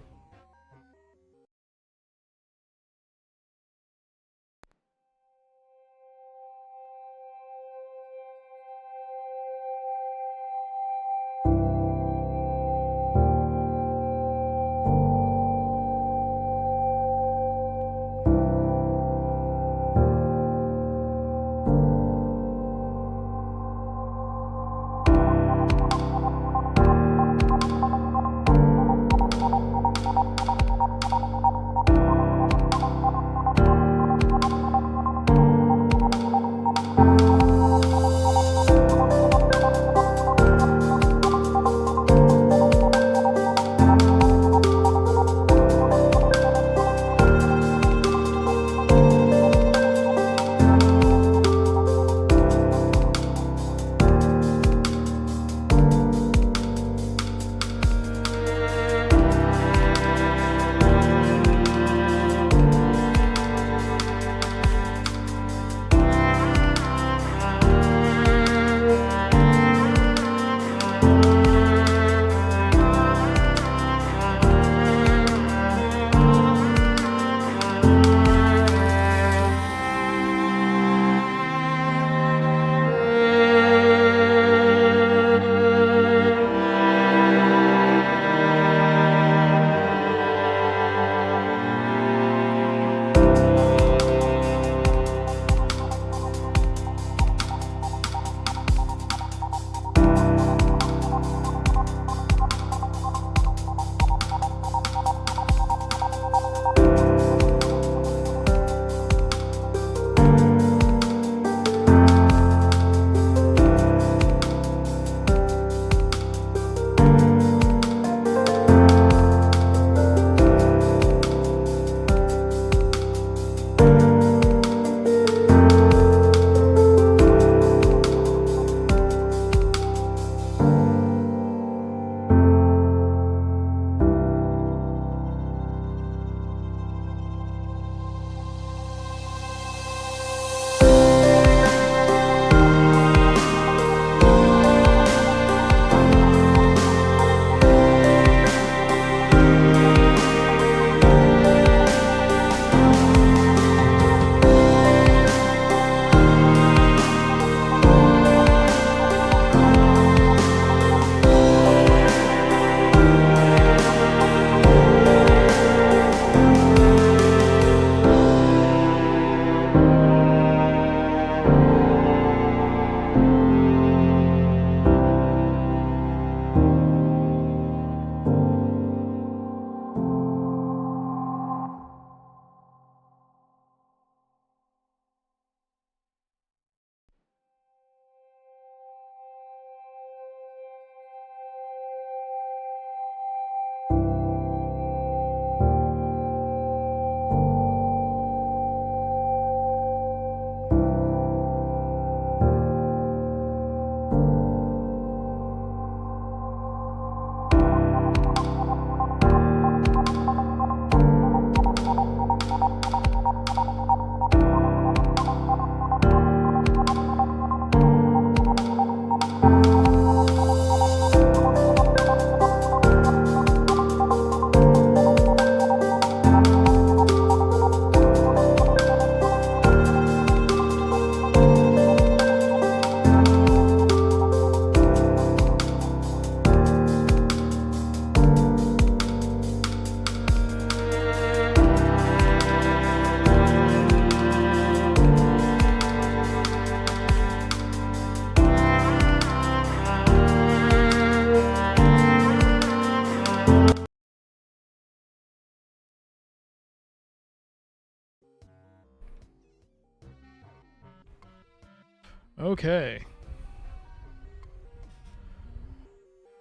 Okay.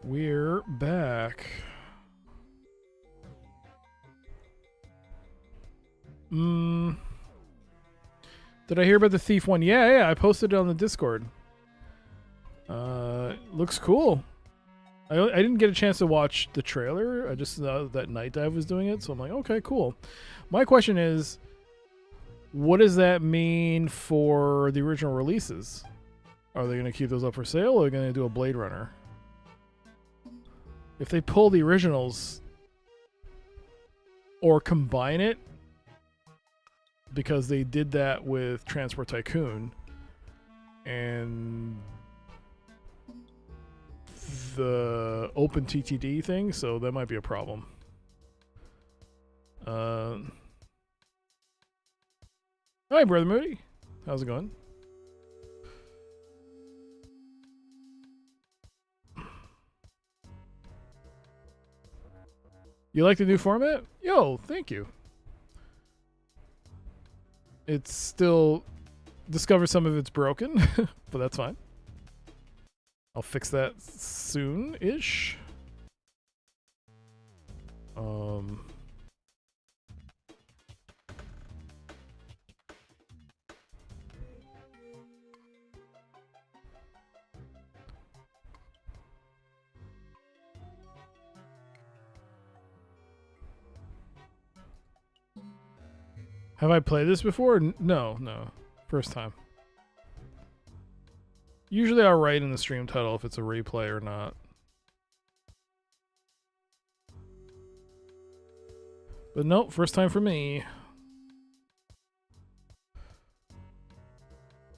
We're back. Did I hear about the Thief one? Yeah, I posted it on the Discord. Looks cool. I didn't get a chance to watch the trailer. I just saw that Night Dive was doing it, so I'm like, okay, cool. My question is, what does that mean for the original releases? Are they going to keep those up for sale, or are they going to do a Blade Runner? If they pull the originals or combine it, because they did that with Transport Tycoon and the open TTD thing, so that might be a problem. Hi, Brother Moody. How's it going? You like the new format? Yo, thank you. It's still discovered some of it's broken, but that's fine. I'll fix that soon-ish. Have I played this before? No. First time. Usually I'll write in the stream title if it's a replay or not. But nope, first time for me.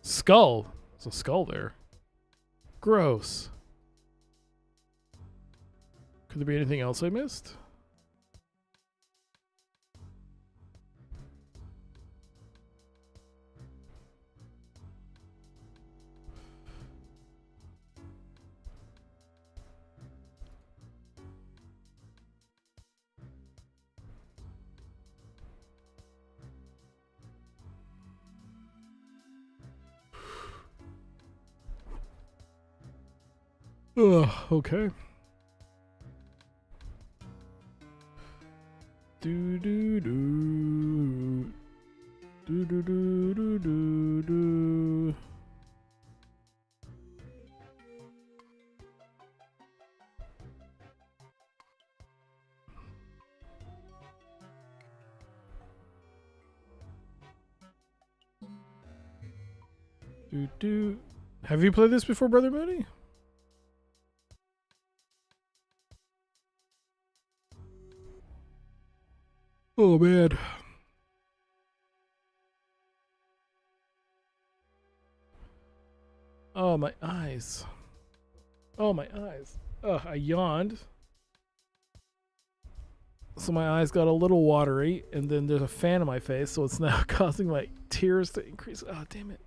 Skull. There's a skull there. Gross. Could there be anything else I missed? Ugh, okay. Do do do. Do do do do do do. Do do. Have you played this before, Brother Moody? Oh man. Oh my eyes. Oh my eyes. Ugh, I yawned. So my eyes got a little watery, and then there's a fan in my face, so it's now causing my tears to increase. Oh, damn it.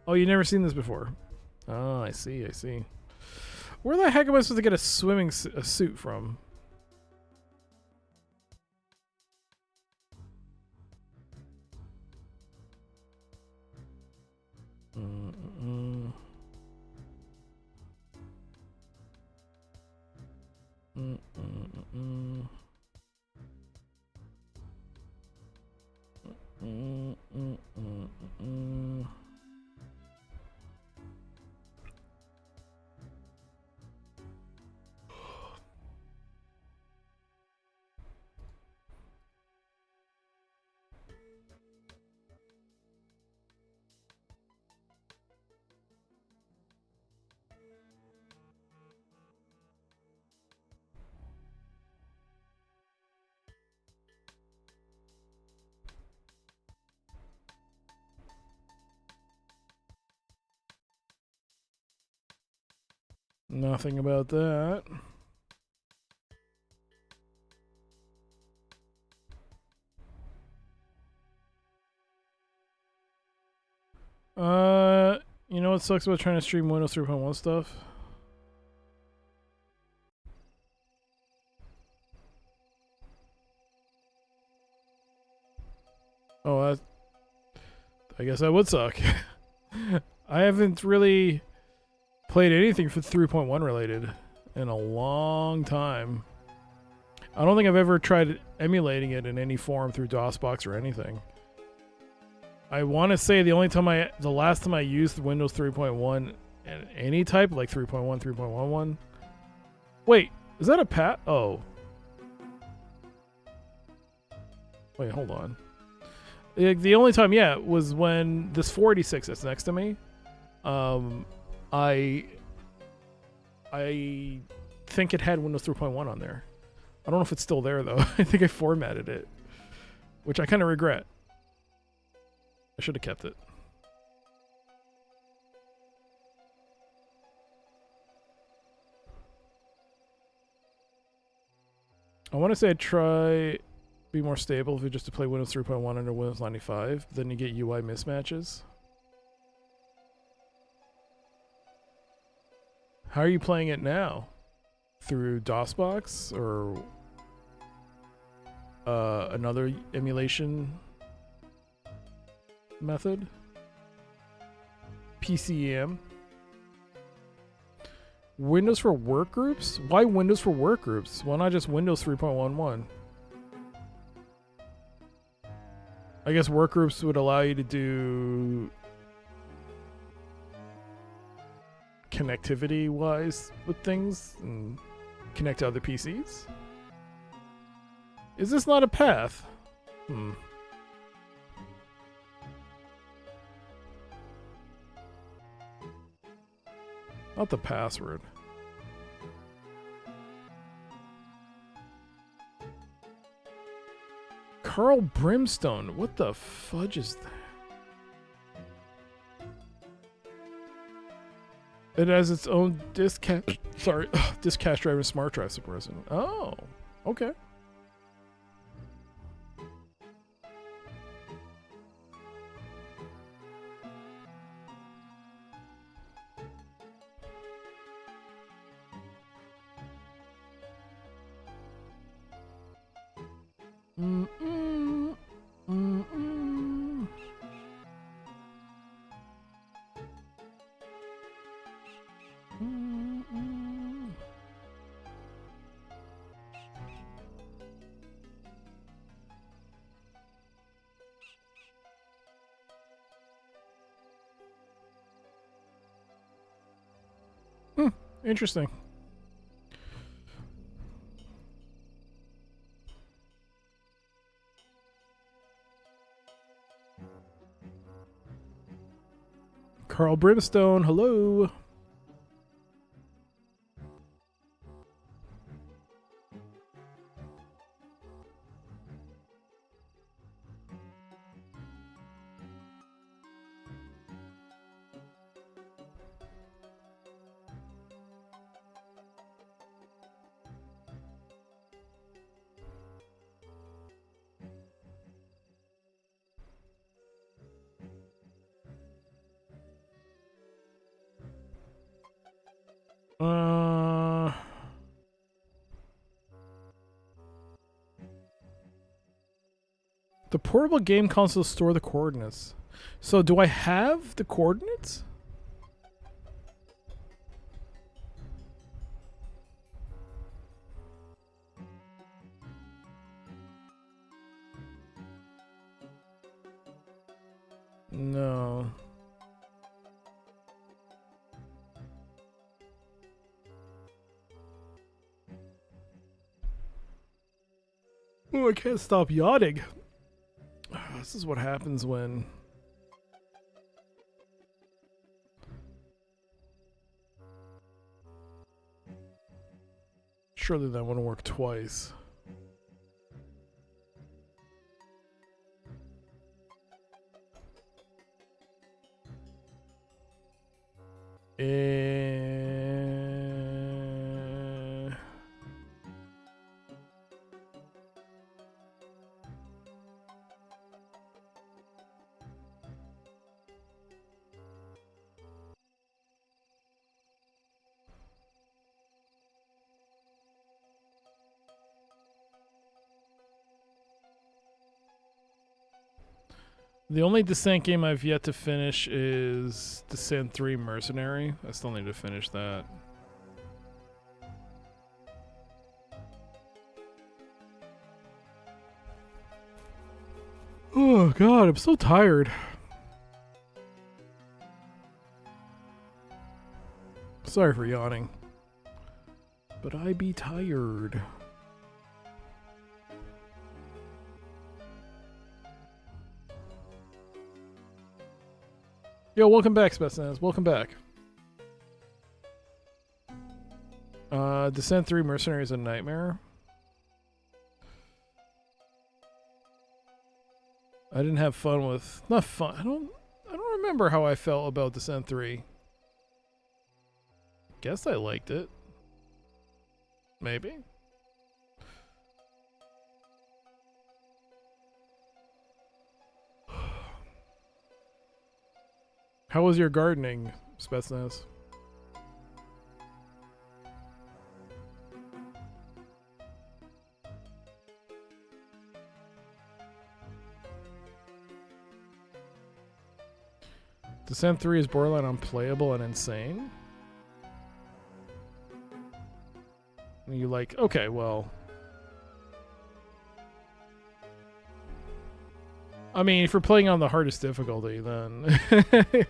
Oh, you never seen this before? Oh, I see. Where the heck am I supposed to get a swimming suit from? Nothing about that. You know what sucks about trying to stream Windows 3.1 stuff? Oh, I guess that would suck. I haven't really played anything for 3.1 related in a long time. I don't think I've ever tried emulating it in any form through DOSBox or anything. I want to say the last time I used Windows 3.1 and any type, like 3.1, 3.11. Wait, is that a pat? Oh. Wait, hold on. The only time, yeah, was when this 486 that's next to me. I think it had Windows 3.1 on there. I don't know if it's still there though. I think I formatted it, which I kind of regret. I should have kept it. I want to say I'd try be more stable if you just to play Windows 3.1 under Windows 95. Then you get UI mismatches. How are you playing it now? Through DOSBox or another emulation method? PCM. Windows for workgroups? Why Windows for workgroups? Why not just Windows 3.11? I guess workgroups would allow you to do connectivity wise with things and connect to other PCs. Is this not a path? Not the password. Carl Brimstone. What the fudge is that? It has its own disk cache. Sorry, disk cache drive and smart drive suppressing. Oh, okay. Interesting. Carl Brimstone, hello. The portable game console store the coordinates. So do I have the coordinates? No. Oh, I can't stop yawning. This is what happens when surely that wouldn't work twice. The only Descent game I've yet to finish is Descent 3 Mercenary. I still need to finish that. Oh god, I'm so tired. Sorry for yawning. But I be tired. Yo, welcome back, Spetsnaz. Welcome back. Descent 3 Mercenary is a nightmare. I didn't have fun with... Not fun. I don't remember how I felt about Descent 3. Guess I liked it. Maybe. How was your gardening, Spetsnaz? Descent 3 is borderline unplayable and insane. And you like, okay, well. I mean, if you're playing on the hardest difficulty, then I mean,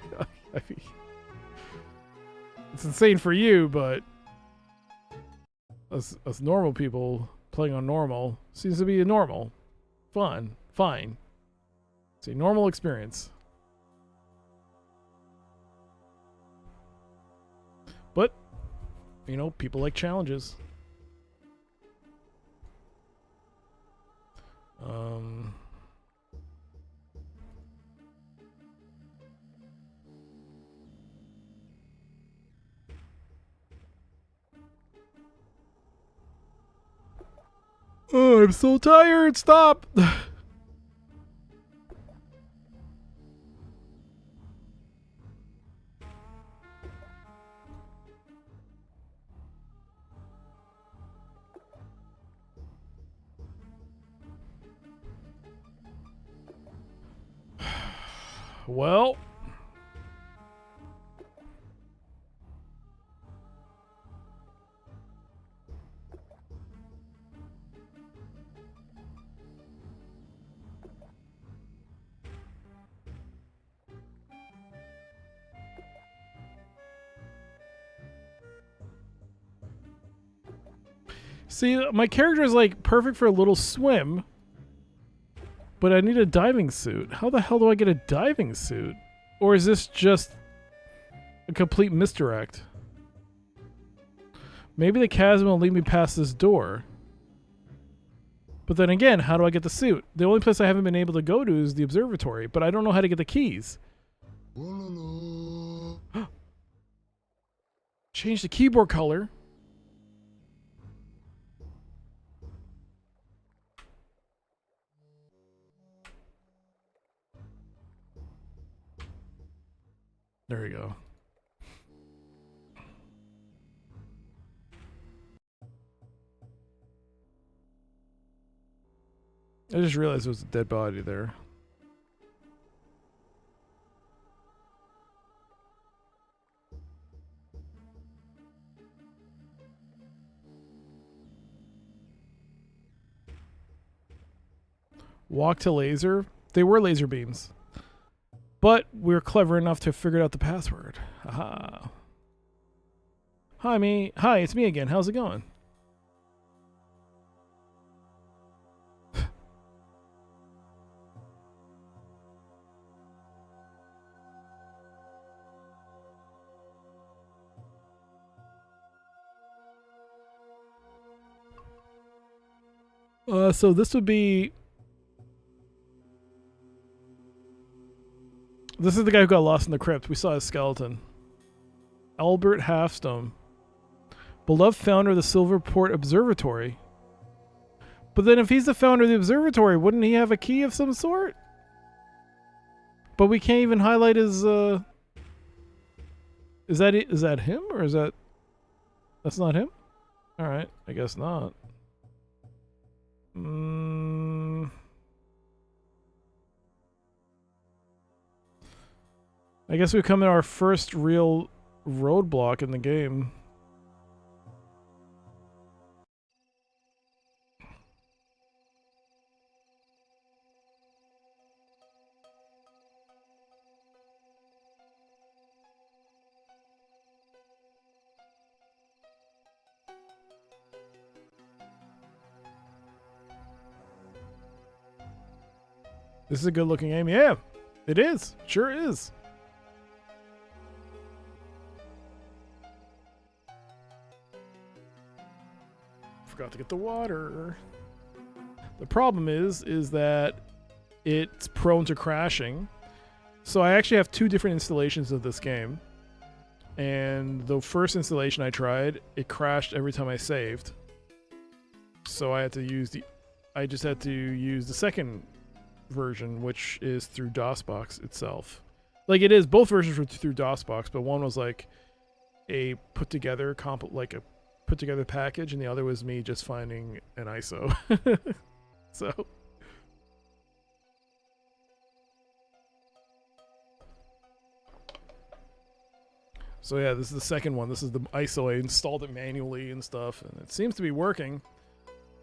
it's insane for you, but us normal people playing on normal seems to be a normal, fun, fine. It's a normal experience. But, you know, people like challenges. Oh, I'm so tired. Stop. Well, see, my character is like perfect for a little swim. But I need a diving suit. How the hell do I get a diving suit? Or is this just a complete misdirect? Maybe the chasm will lead me past this door. But then again, how do I get the suit? The only place I haven't been able to go to is the observatory, but I don't know how to get the keys. Change the keyboard color. There we go. I just realized there was a dead body there. Walk to laser? They were laser beams. But we were clever enough to figure out the password. Haha. Hi, it's me again. How's it going? So this would be... This is the guy who got lost in the crypt. We saw his skeleton. Albert Halfstone. Beloved founder of the Silverport Observatory. But then if he's the founder of the observatory, wouldn't he have a key of some sort? But we can't even highlight his, Is that it? Is that him? Or is that... That's not him? Alright, I guess not. I guess we've come to our first real roadblock in the game. This is a good looking game. Yeah, it is. Sure is. Forgot to get the water. The problem is that it's prone to crashing. So I actually have two different installations of this game. And the first installation I tried, it crashed every time I saved. So I just had to use the second version, which is through DOSBox itself. Like it is, both versions were through DOSBox, but one was like a put together package, and the other was me just finding an ISO. So yeah, this is the second one. This is the ISO. I installed it manually and stuff, and it seems to be working.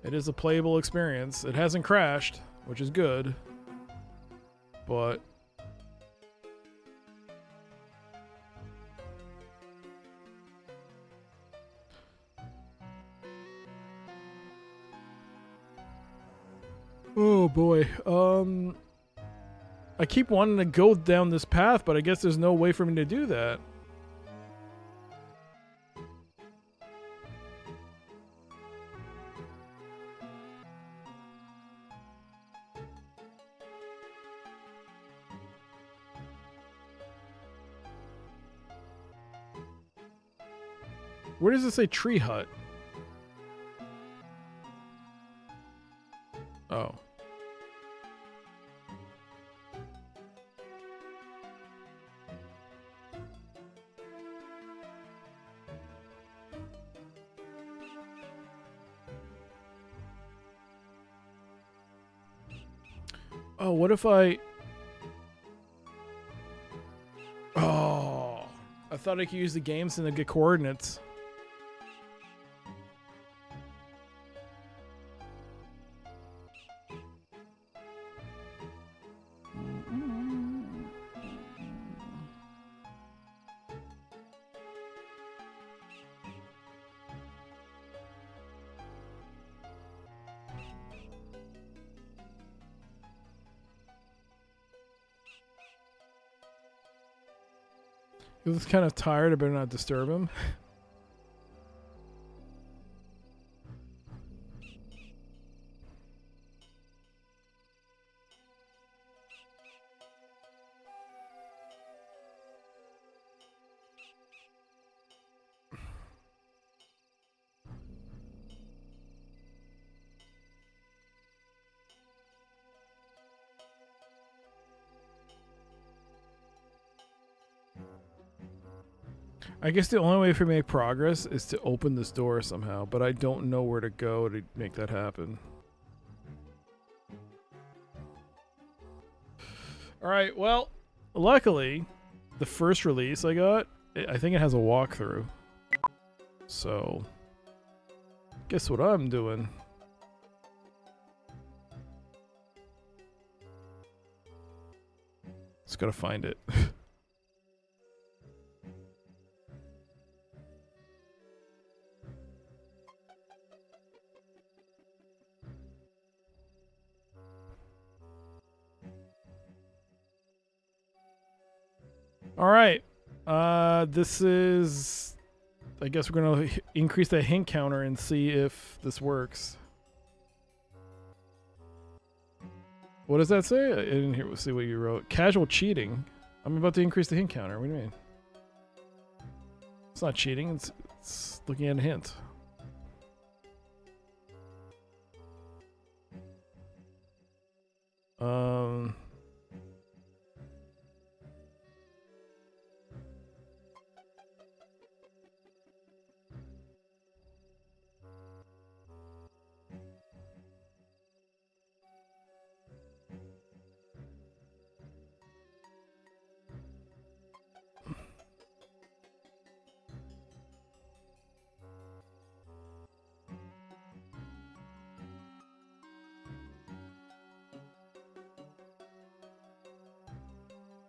It is a playable experience. It hasn't crashed, which is good. But oh boy. I keep wanting to go down this path, but I guess there's no way for me to do that. Where does it say tree hut? Oh. Oh, what if I... Oh, I thought I could use the games and get coordinates. He was kind of tired. I better not disturb him. I guess the only way for me to make progress is to open this door somehow, but I don't know where to go to make that happen. Alright, well, luckily, the first release I got, I think it has a walkthrough. So, guess what I'm doing? Just gotta find it. All right. This is... I guess we're going to increase the hint counter and see if this works. What does that say? I didn't hear. See what you wrote. Casual cheating. I'm about to increase the hint counter. What do you mean? It's not cheating. It's looking at a hint.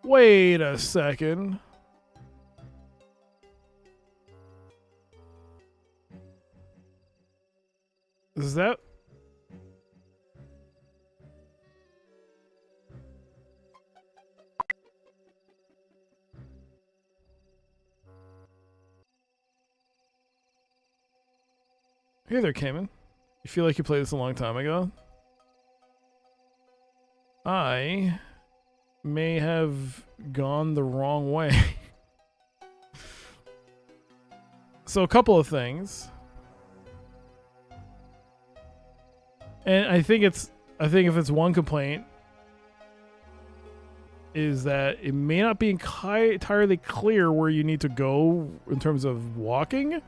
Wait a second. Is that... Hey there, Cayman. You feel like you played this a long time ago? I may have gone the wrong way. So a couple of things. And I think if it's one complaint is that it may not be entirely clear where you need to go in terms of walking,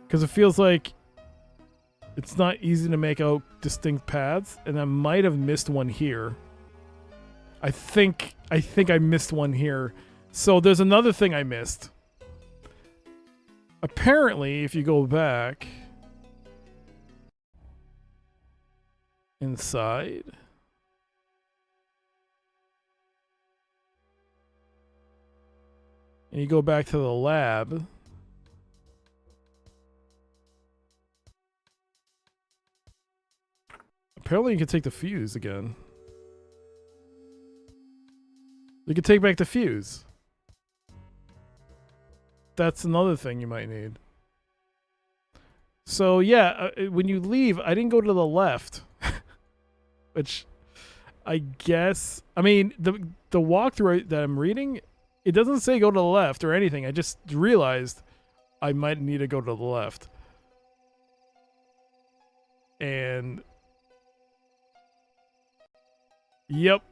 because it feels like it's not easy to make out distinct paths, and I might have missed one here. I think I missed one here. So there's another thing I missed. Apparently, if you go back inside, and you go back to the lab, apparently you can take the fuse again. You can take back the fuse. That's another thing you might need. So yeah, when you leave, I didn't go to the left, which I guess, I mean, the walkthrough that I'm reading, it doesn't say go to the left or anything. I just realized I might need to go to the left. And yep.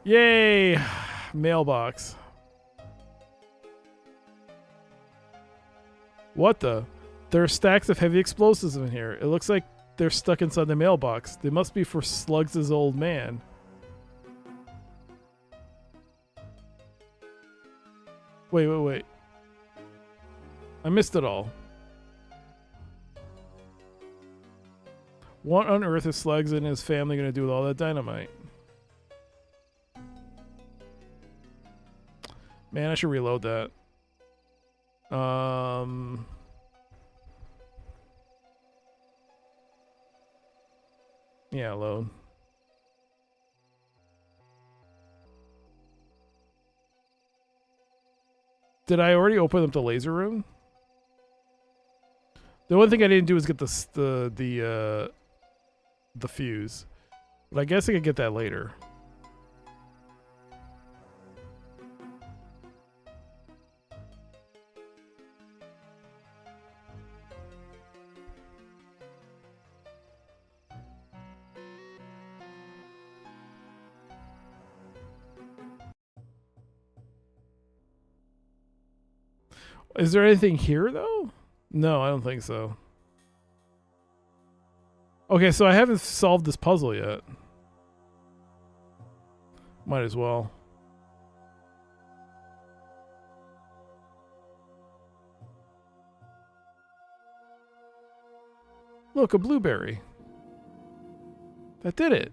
Yay! Mailbox. What the? There are stacks of heavy explosives in here. It looks like they're stuck inside the mailbox. They must be for Slugs' old man. Wait. I missed it all. What on earth is Slugs and his family going to do with all that dynamite? Man, I should reload that. Yeah, load. Did I already open up the laser room? The only thing I didn't do is get the fuse. But I guess I could get that later. Is there anything here, though? No, I don't think so. Okay, so I haven't solved this puzzle yet. Might as well. Look, a blueberry. That did it.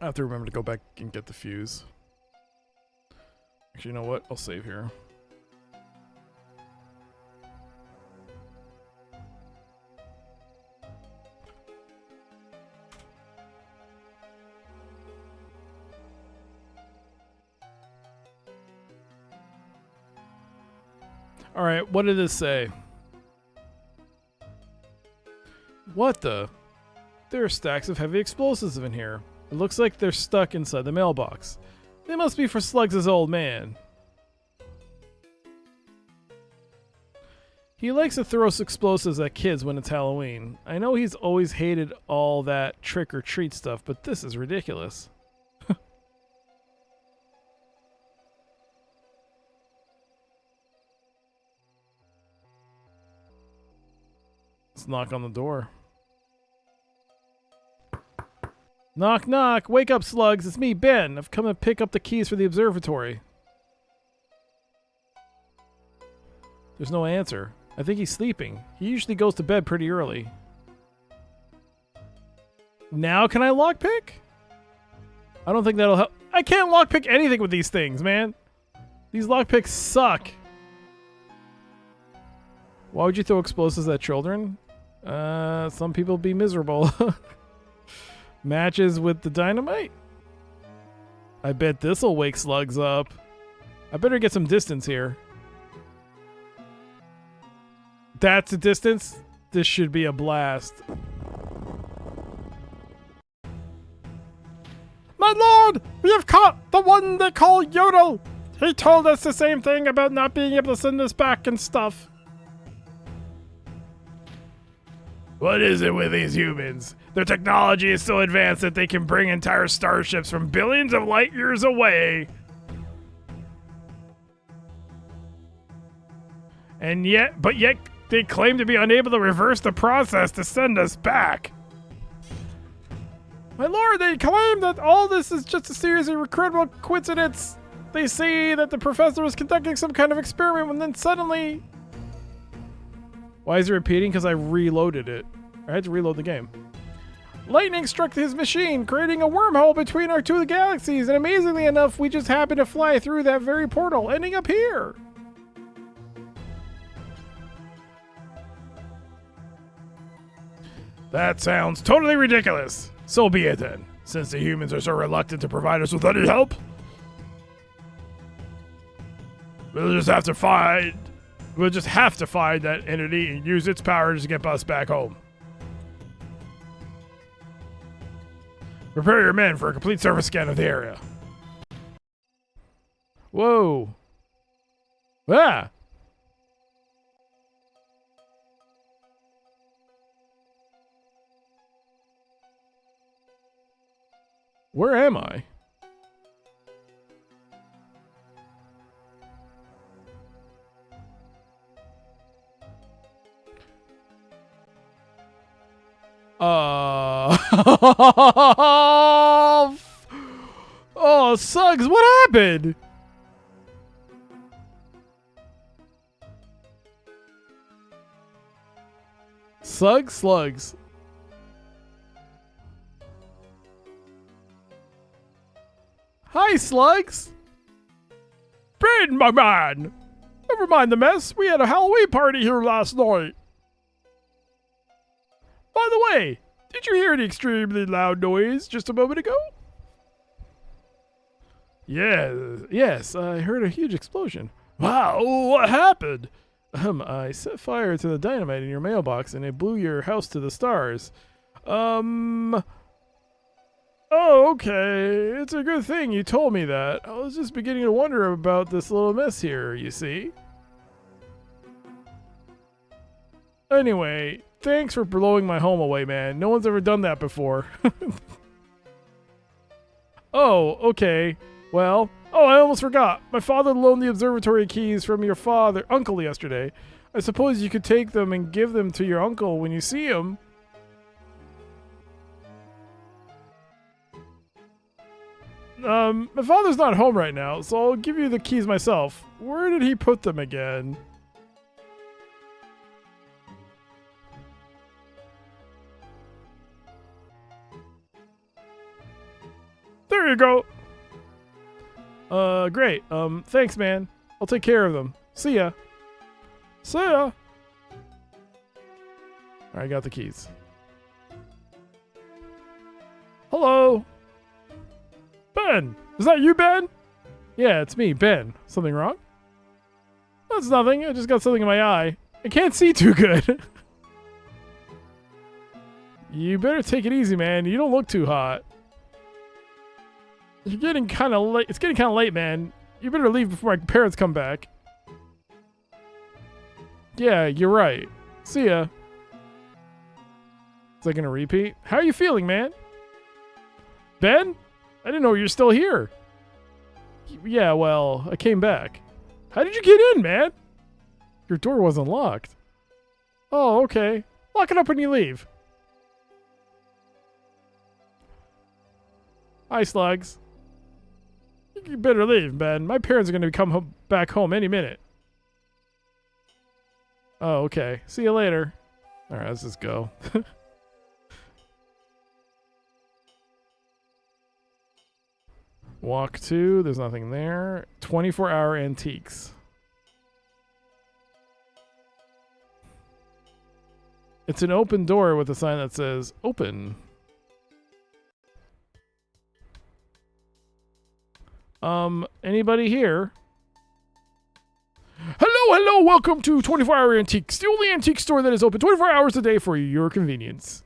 I have to remember to go back and get the fuse. Actually, you know what? I'll save here. All right, what did this say? What the? There are stacks of heavy explosives in here. It looks like they're stuck inside the mailbox. They must be for Slugs' old man. He likes to throw explosives at kids when it's Halloween. I know he's always hated all that trick-or-treat stuff, but this is ridiculous. Let's knock on the door. Knock, knock. Wake up, slugs. It's me, Ben. I've come to pick up the keys for the observatory. There's no answer. I think he's sleeping. He usually goes to bed pretty early. Now can I lockpick? I don't think that'll help. I can't lockpick anything with these things, man. These lockpicks suck. Why would you throw explosives at children? Some people be miserable. Matches with the dynamite? I bet this'll wake slugs up. I better get some distance here. That's the distance? This should be a blast. My lord, we have caught the one they call Yodel. He told us the same thing about not being able to send us back and stuff. What is it with these humans? Their technology is so advanced that they can bring entire starships from billions of light years away. But yet they claim to be unable to reverse the process to send us back. My lord, they claim that all this is just a series of incredible coincidences. They say that the professor was conducting some kind of experiment and then suddenly... Why is it repeating? Because I reloaded it. I had to reload the game. Lightning struck his machine, creating a wormhole between our two galaxies, and amazingly enough, we just happened to fly through that very portal, ending up here. That sounds totally ridiculous. So be it then, since the humans are so reluctant to provide us with any help. We'll just have to find that entity and use its powers to get us back home. Prepare your men for a complete surface scan of the area. Whoa. Ah! Where am I? Oh, Suggs, what happened? Slugs. Hi, Slugs. Ben, my man. Never mind the mess. We had a Halloween party here last night. By the way, did you hear an extremely loud noise just a moment ago? Yes, I heard a huge explosion. Wow, what happened? I set fire to the dynamite in your mailbox and it blew your house to the stars. Oh, okay. It's a good thing you told me that. I was just beginning to wonder about this little mess here, you see. Anyway, thanks for blowing my home away, man. No one's ever done that before. Oh, okay. Well, I almost forgot. My father loaned the observatory keys from your uncle yesterday. I suppose you could take them and give them to your uncle when you see him. My father's not home right now, so I'll give you the keys myself. Where did he put them again? There you go. Great. Thanks, man. I'll take care of them. See ya. See ya. I got the keys. Hello. Ben, is that you, Ben? Yeah, it's me, Ben. Something wrong? That's nothing. I just got something in my eye. I can't see too good. You better take it easy, man. You don't look too hot. You're getting kind of late. It's getting kind of late, man. You better leave before my parents come back. Yeah, you're right. See ya. Is that gonna repeat? How are you feeling, man? Ben? I didn't know you were still here. Yeah, well, I came back. How did you get in, man? Your door wasn't locked. Oh, okay. Lock it up when you leave. Hi, Slugs. You better leave, Ben. My parents are going to come back home any minute. Oh, okay. See you later. All right, let's just go. Walk 2. There's nothing there. 24-hour antiques. It's an open door with a sign that says open. Anybody here? Hello, welcome to 24-Hour Antiques, the only antique store that is open 24 hours a day for your convenience.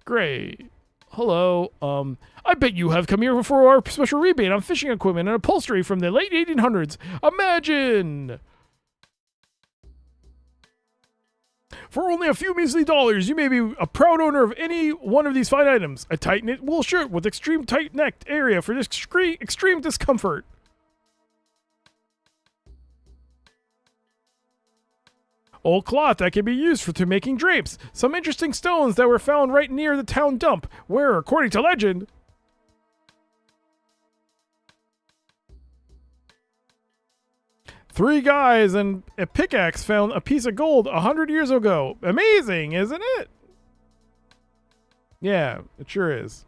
Great. Hello, I bet you have come here for our special rebate on fishing equipment and upholstery from the late 1800s. Imagine! For only a few measly dollars, you may be a proud owner of any one of these fine items. A tight-knit wool shirt with extreme tight-necked area for extreme discomfort. Old cloth that can be used to making drapes. Some interesting stones that were found right near the town dump, where, according to legend, three guys and a pickaxe found a piece of gold 100 years ago. Amazing, isn't it? Yeah, it sure is.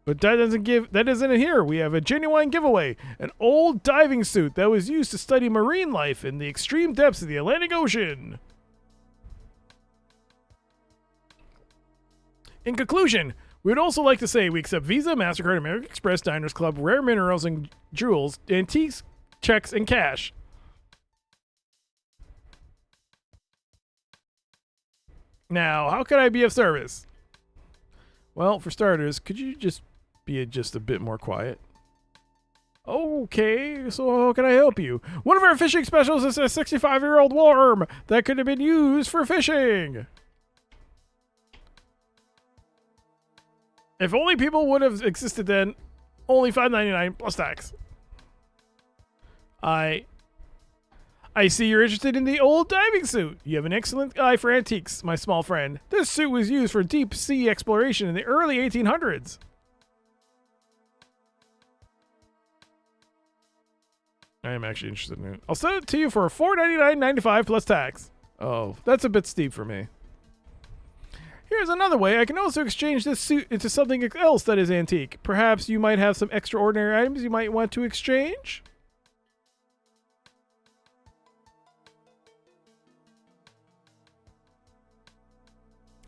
But that isn't it here. We have a genuine giveaway. An old diving suit that was used to study marine life in the extreme depths of the Atlantic Ocean. In conclusion, we would also like to say we accept Visa, MasterCard, American Express, Diners Club, Rare Minerals and Jewels, antiques, checks, and cash. Now, how could I be of service? Well, for starters, could you just be just a bit more quiet? Okay, so how can I help you? One of our fishing specials is a 65-year-old worm that could have been used for fishing. If only people would have existed then, only $5.99 plus tax. I see you're interested in the old diving suit. You have an excellent eye for antiques, my small friend. This suit was used for deep sea exploration in the early 1800s. I am actually interested in it. I'll send it to you for $4.99.95 plus tax. Oh, that's a bit steep for me. Here's another way. I can also exchange this suit into something else that is antique. Perhaps you might have some extraordinary items you might want to exchange?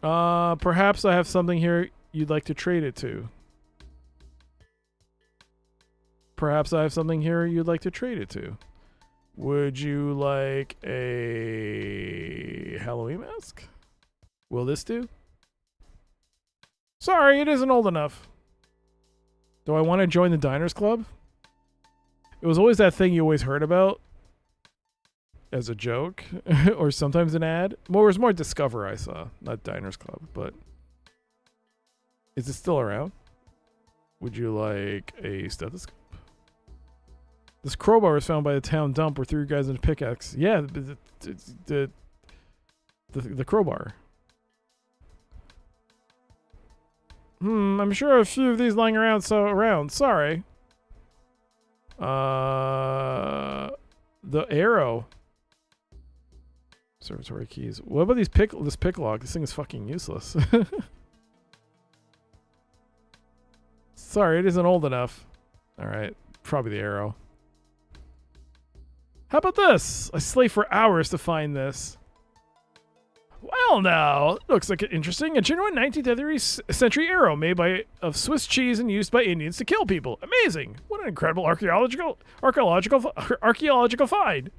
Perhaps I have something here you'd like to trade it to. Perhaps I have something here you'd like to trade it to. Would you like a Halloween mask? Will this do? Sorry, it isn't old enough. Do I want to join the Diners Club? It was always that thing you always heard about as a joke or sometimes an ad. It was more Discover I saw, not Diners Club, but is it still around? Would you like a stethoscope? This crowbar was found by the town dump where three guys in a pickaxe. Yeah, the crowbar. I'm sure a few of these lying around. Sorry. The arrow. Observatory keys. What about this pick lock? This thing is fucking useless. Sorry, it isn't old enough. Alright, probably the arrow. How about this? I slaved for hours to find this. Well now, looks like interesting. A genuine 19th century arrow made of Swiss cheese and used by Indians to kill people. Amazing! What an incredible archaeological find.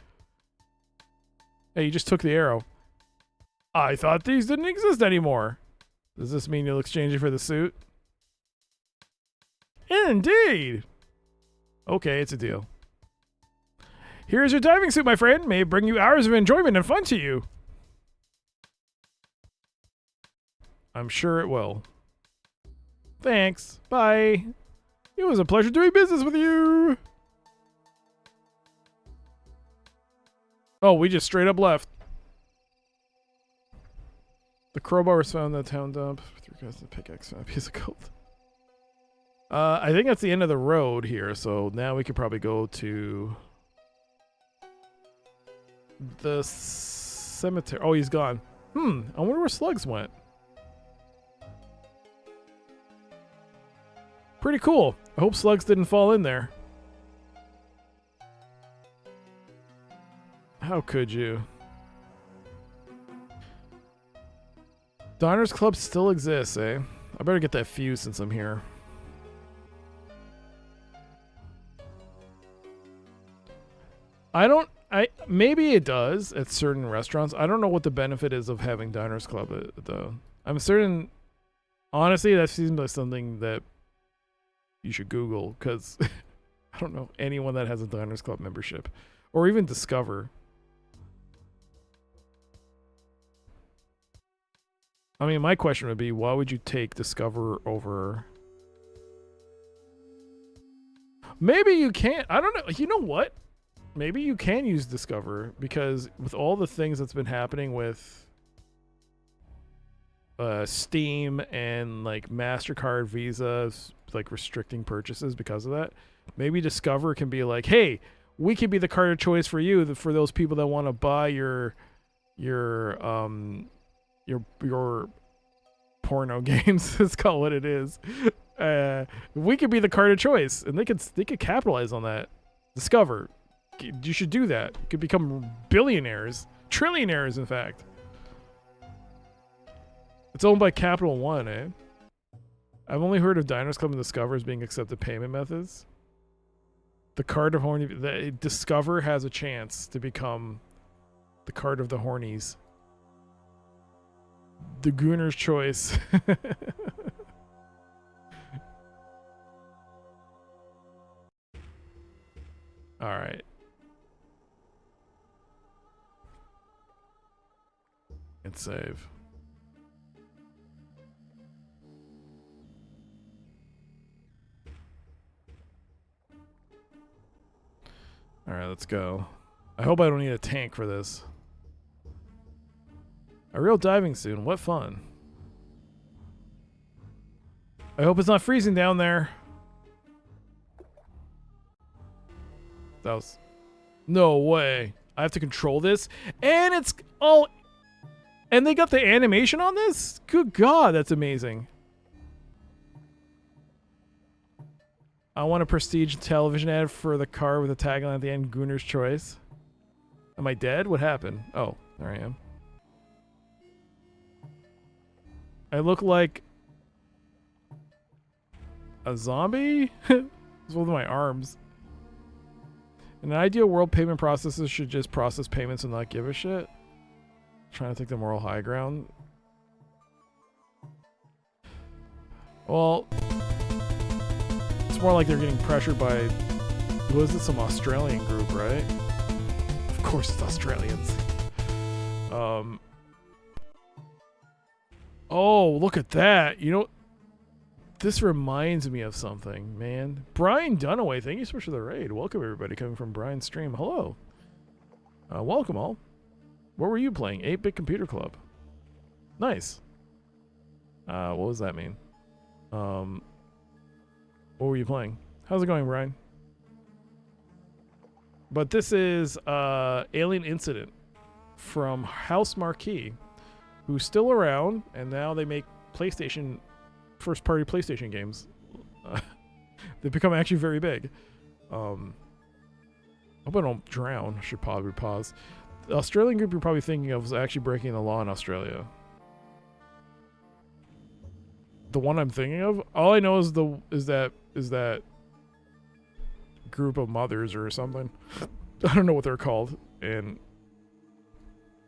Hey, you just took the arrow. I thought these didn't exist anymore. Does this mean you'll exchange it for the suit? Indeed! Okay, it's a deal. Here's your diving suit, my friend. May it bring you hours of enjoyment and fun to you. I'm sure it will. Thanks. Bye. It was a pleasure doing business with you. Oh, we just straight up left. The crowbar was found in the town dump. 3 guys, the pickaxe, and a piece of gold. I think that's the end of the road here, so now we could probably go to the cemetery. Oh, he's gone. I wonder where Slugs went. Pretty cool. I hope Slugs didn't fall in there. How could you? Diners Club still exists, eh? I better get that fuse since I'm here. Maybe it does at certain restaurants. I don't know what the benefit is of having Diners Club though. I'm certain, honestly, that seems like something that you should Google, because I don't know anyone that has a Diners Club membership, or even Discover. I mean, my question would be, why would you take Discover over? Maybe you can't. I don't know. You know what? Maybe you can use Discover, because with all the things that's been happening with Steam and like MasterCard, Visa, like restricting purchases because of that, maybe Discover can be like, hey, we can be the card of choice for you, for those people that want to buy your porno games. Let's call it what it is. We could be the card of choice, and they could capitalize on that. Discover. You should do that. You could become billionaires, trillionaires, in fact. It's owned by Capital One, eh? I've only heard of Diners Club and Discover as being accepted payment methods. The card of horny. Discover has a chance to become the card of the hornies. The Gooner's choice. All right. And save. All right, let's go. I hope I don't need a tank for this. A real diving suit. What fun. I hope it's not freezing down there. That was... No way. I have to control this? And it's all... And they got the animation on this? Good God, that's amazing. I want a prestige television ad for the car with a tagline at the end, Gooner's Choice. Am I dead? What happened? Oh, there I am. I look like a zombie? It's with my arms. In an ideal world, payment processors should just process payments and not give a shit. Trying to take the moral high ground. Well, it's more like they're getting pressured by, what is it, some Australian group, right? Of course it's Australians. Oh, look at that. You know, this reminds me of something, man. Brian Dunaway, thank you so much for the raid. Welcome, everybody, coming from Brian's stream. Hello. Welcome, all. What were you playing? 8-Bit Computer Club. Nice. What does that mean? What were you playing? How's it going, Brian? But this is Alien Incident from Housemarque, who's still around, and now they make PlayStation, first-party PlayStation games. They've become actually very big. I hope I don't drown. I should probably pause. The Australian group you're probably thinking of is actually breaking the law in Australia. The one I'm thinking of, all I know is that group of mothers or something. I don't know what they're called, and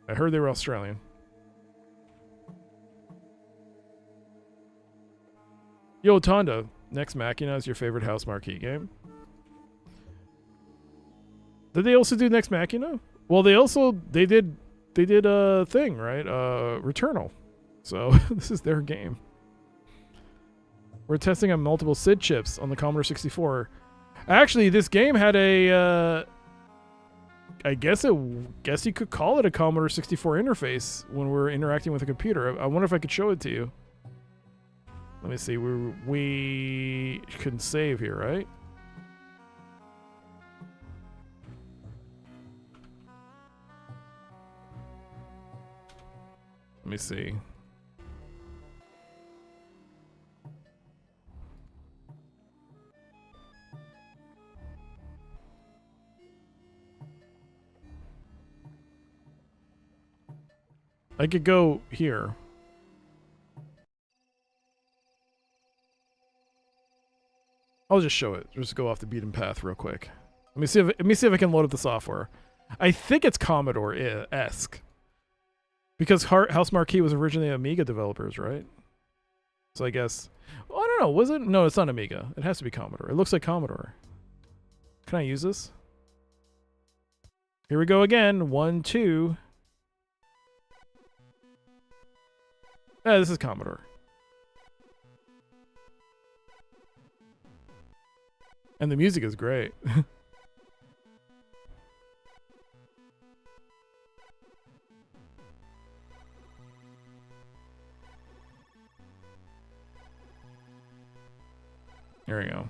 I heard they were Australian. Yo, Tonda, Next Machina is your favorite Housemarque game? Did they also do Next Machina? Well, they did a thing, right? Returnal. So this is their game. We're testing on multiple SID chips on the Commodore 64. Actually, this game had a I guess you could call it a Commodore 64 interface when we're interacting with a computer. I wonder if I could show it to you. Let me see. We can save here, right? Let me see. I could go here. I'll just show it. Just go off the beaten path real quick. Let me see if I can load up the software. I think it's Commodore-esque. Because Housemarque was originally Amiga developers, right? So I guess... Well, I don't know. Was it? No, it's not Amiga. It has to be Commodore. It looks like Commodore. Can I use this? Here we go again. 1, 2... this is Commodore. And the music is great. Here we go.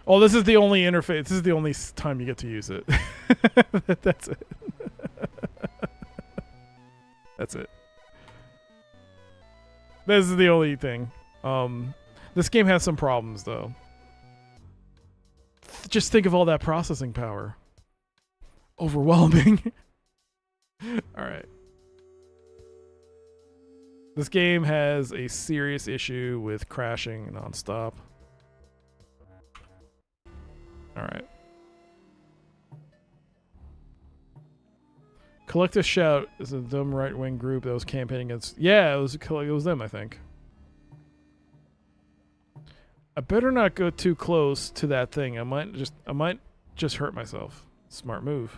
Oh, this is the only interface. This is the only time you get to use it. That's it. That's it. This is the only thing. This game has some problems, though. Just think of all that processing power. Overwhelming. Alright. This game has a serious issue with crashing nonstop. Alright. Collective Shout is a dumb right-wing group that was campaigning against... Yeah, it was them, I think. I better not go too close to that thing. I might just hurt myself. Smart move.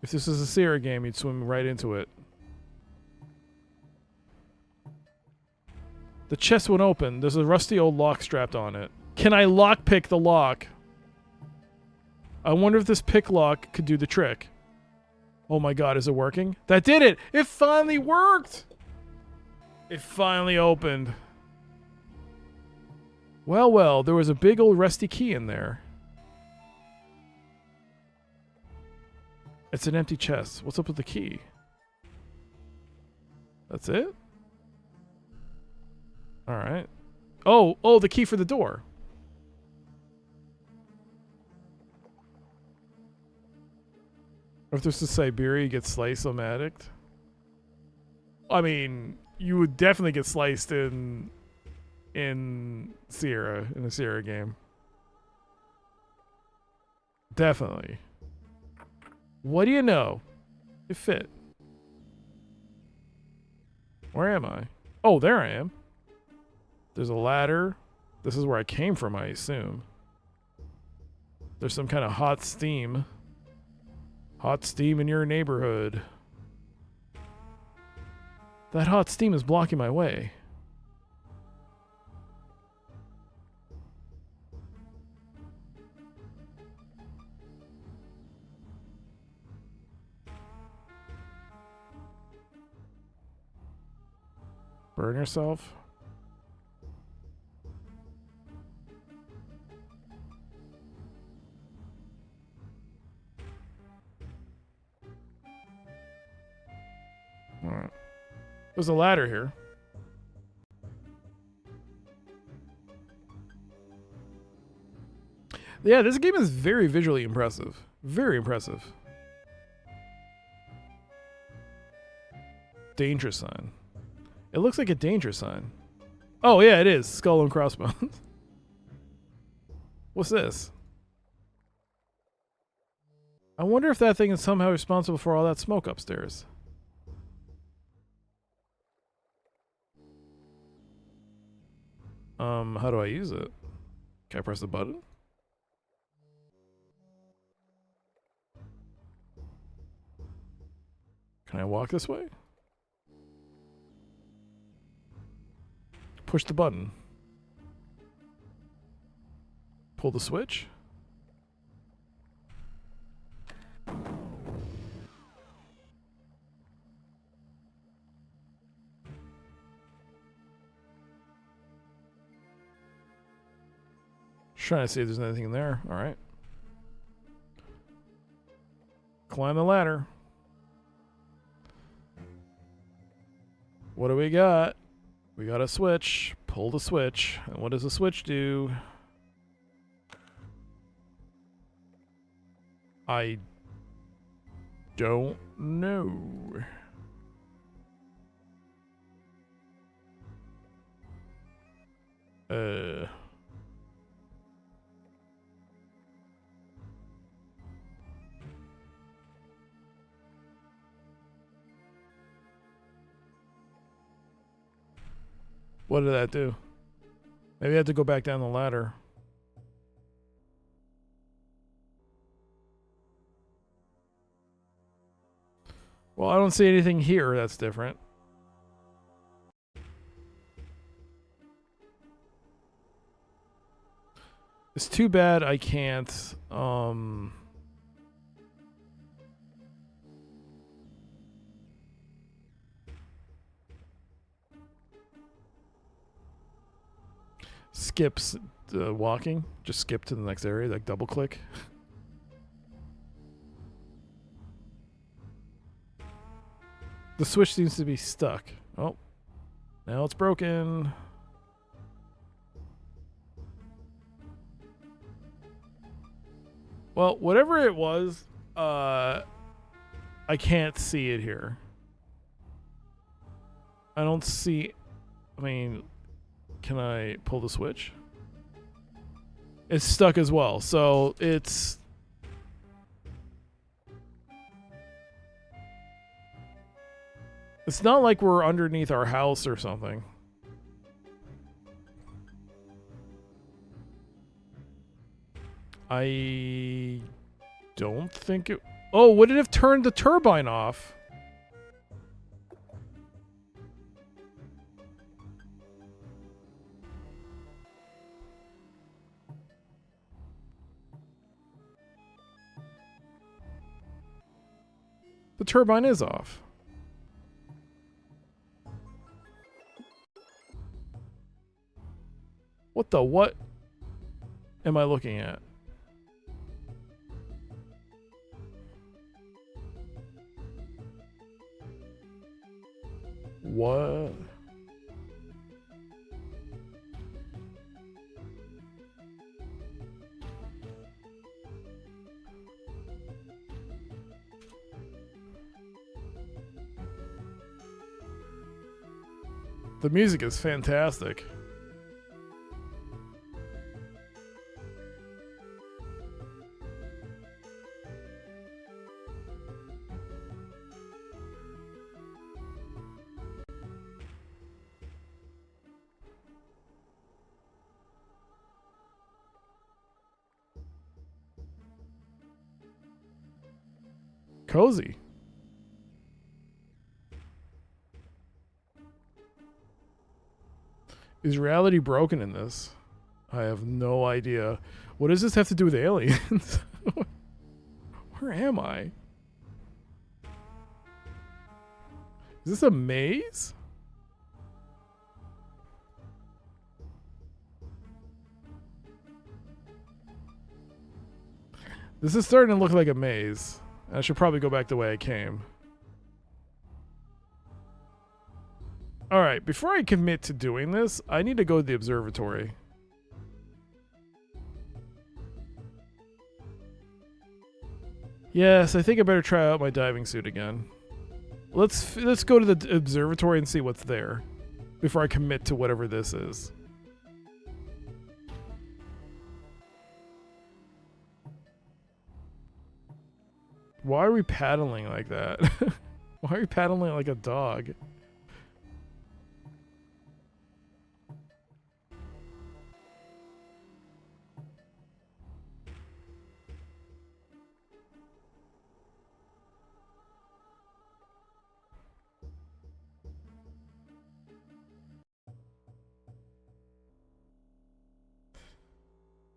If this was a Sierra game, you'd swim right into it. The chest went open. There's a rusty old lock strapped on it. Can I lockpick the lock? I wonder if this pick lock could do the trick. Oh my god, is it working? That did it! It finally worked! It finally opened. Well, well, there was a big old rusty key in there. It's an empty chest. What's up with the key? That's it? Alright. Oh, the key for the door. Or if there's a Siberia, you get slice-o-matic. I mean, you would definitely get sliced in a Sierra game. Definitely. What do you know? It fit. Where am I? Oh, there I am. There's a ladder. This is where I came from, I assume. There's some kind of hot steam. Hot steam in your neighborhood. That hot steam is blocking my way. Burn yourself. Alright. There's a ladder here. Yeah, this game is very visually impressive. Very impressive. Danger sign. It looks like a danger sign. Oh, yeah, it is. Skull and crossbones. What's this? I wonder if that thing is somehow responsible for all that smoke upstairs. How do I use it? Can I press the button? Can I walk this way? Push the button. Pull the switch. Just trying to see if there's anything in there. All right. Climb the ladder. What do we got? We got a switch. Pull the switch. And what does the switch do? I don't know. What did that do? Maybe I have to go back down the ladder. Well, I don't see anything here that's different. It's too bad I can't, skips walking. Just skip to the next area, like double click. The switch seems to be stuck. Oh, now it's broken. Well, whatever it was, I can't see it here. I don't see... I mean, can I pull the switch? It's stuck as well, so it's... It's not like we're underneath our house or something. I don't think it... Oh, would it have turned the turbine off? The turbine is off. What the what am I looking at? What? The music is fantastic. Cozy. Is reality broken in this? I have no idea. What does this have to do with aliens? Where am I? Is this a maze? This is starting to look like a maze. I should probably go back the way I came. Alright, before I commit to doing this, I need to go to the observatory. Yes, I think I better try out my diving suit again. Let's go to the observatory and see what's there before I commit to whatever this is. Why are we paddling like that? Why are we paddling like a dog?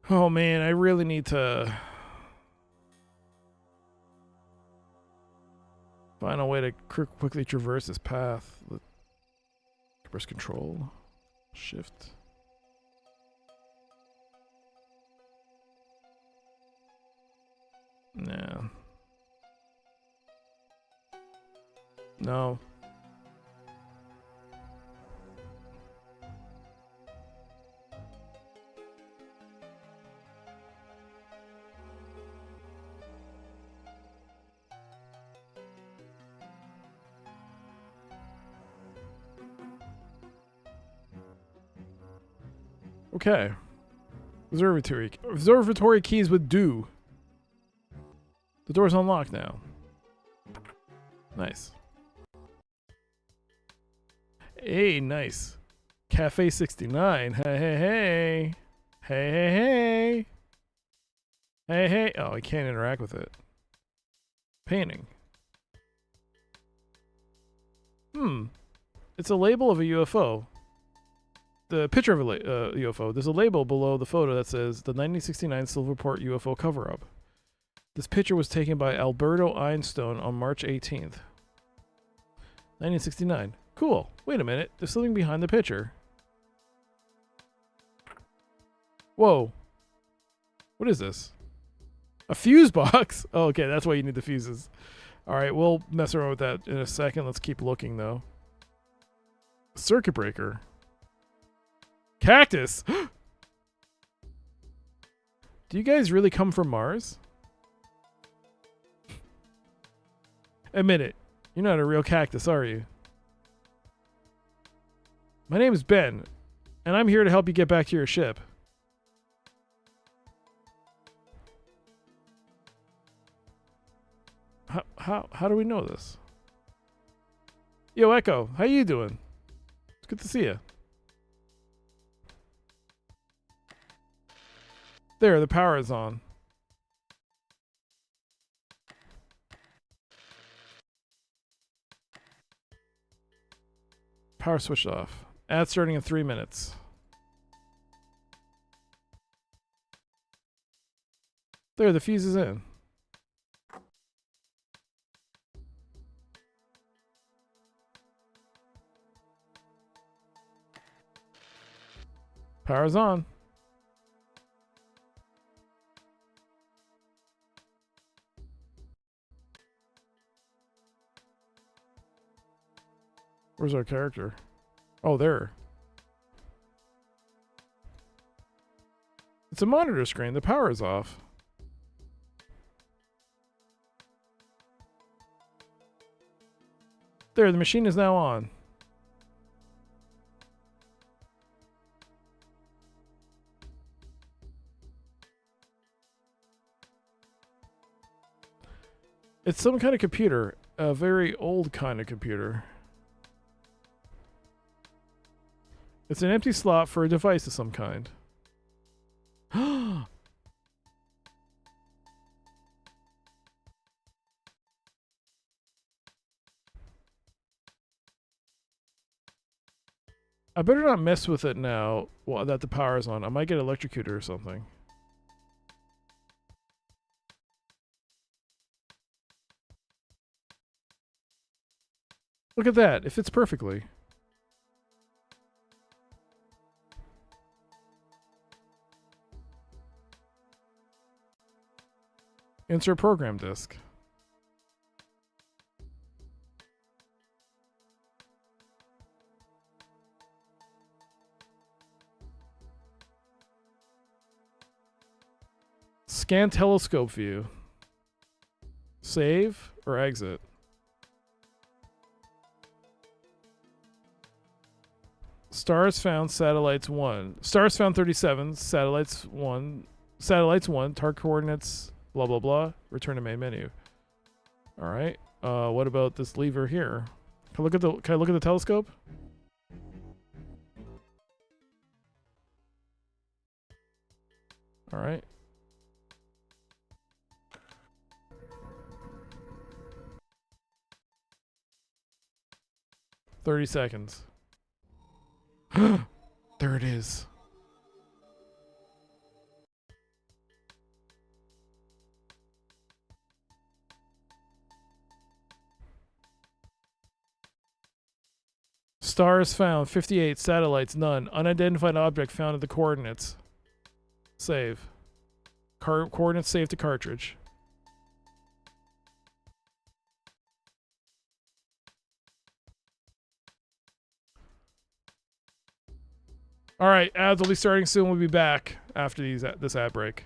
Oh man, I really need to find a way to quickly traverse this path. Press control, shift. Nah. No. Okay. Observatory keys with dew. The door's unlocked now. Nice. Hey, nice. Cafe 69. Hey, hey, hey. Hey, hey, hey. Hey, hey. Oh, I can't interact with it. Painting. It's a label of a UFO. The picture of a UFO. There's a label below the photo that says the 1969 Silverport UFO cover-up. This picture was taken by Alberto Einstein on March 18th. 1969. Cool. Wait a minute. There's something behind the picture. Whoa. What is this? A fuse box? Oh, okay. That's why you need the fuses. All right. We'll mess around with that in a second. Let's keep looking, though. Circuit breaker. Cactus. Do you guys really come from Mars? Admit it. You're not a real cactus, are you? My name is Ben, and I'm here to help you get back to your ship. How do we know this? Yo, Echo, how you doing? It's good to see you. There, the power is on. Power switched off. Ad starting in 3 minutes. There, the fuse is in. Power's on. Where's our character? Oh, there. It's a monitor screen. The power is off. There, the machine is now on. It's some kind of computer. A very old kind of computer. It's an empty slot for a device of some kind. I better not mess with it now that the power's on. I might get electrocuted or something. Look at that. It fits perfectly. Insert program disk. Scan telescope view. Save or exit? Stars found, satellites 1. Stars found 37, satellites 1. Satellites 1, target coordinates, blah, blah, blah. Return to main menu. All right. What about this lever here? Can I look at the telescope? All right. "30 seconds. There it is. Stars found, 58. Satellites, none. Unidentified object found at the coordinates. Save. Coordinates saved to cartridge. All right, ads will be starting soon. We'll be back after this ad break.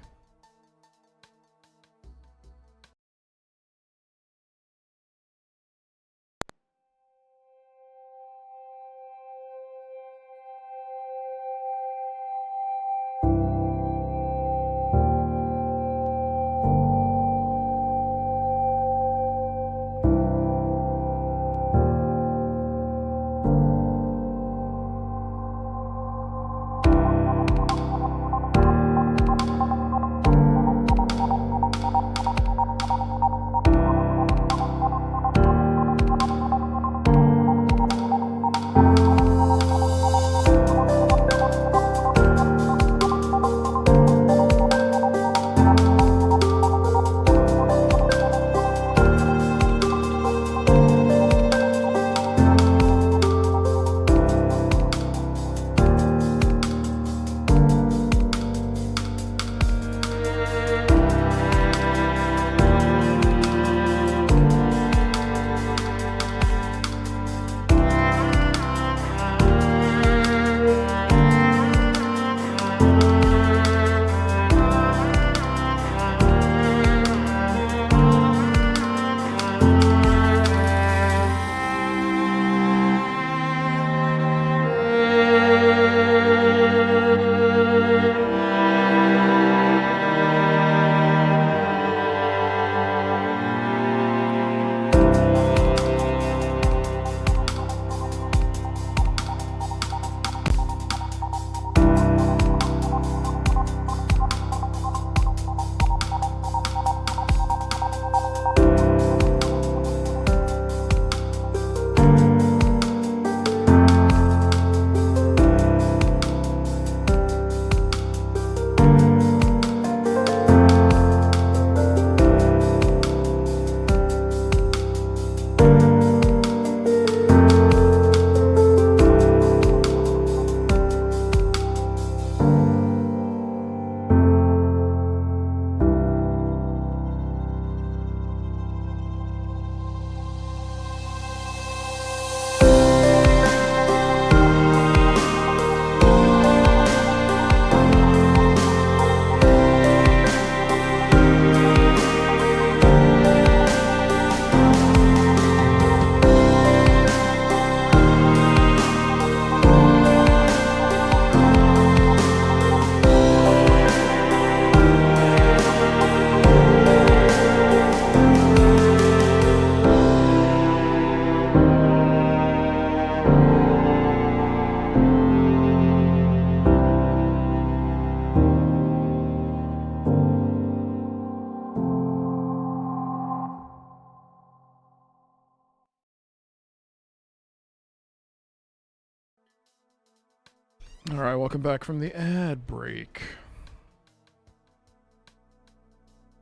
All right, welcome back from the ad break.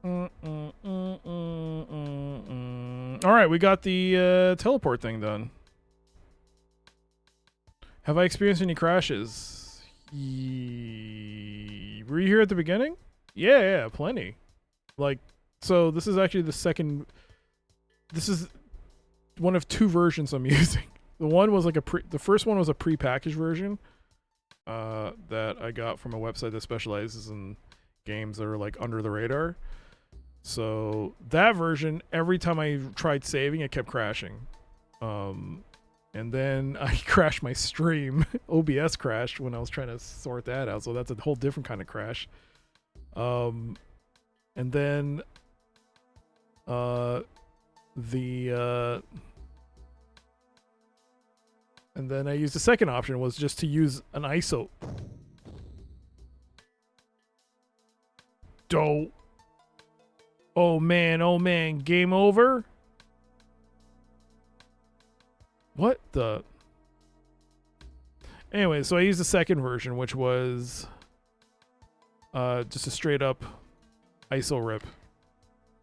All right, we got the teleport thing done. Have I experienced any crashes? Were you here at the beginning? Yeah, plenty. Like, so this is actually the second. This is one of two versions I'm using. The one was like the first one was a pre-packaged version that I got from a website that specializes in games that are like under the radar. So that version, every time I tried saving, it kept crashing. And then I crashed my stream. OBS crashed when I was trying to sort that out. So that's a whole different kind of crash. And then and then I used the second option was just to use an ISO. Oh man, game over? What the? Anyway, so I used the second version, which was just a straight up ISO rip.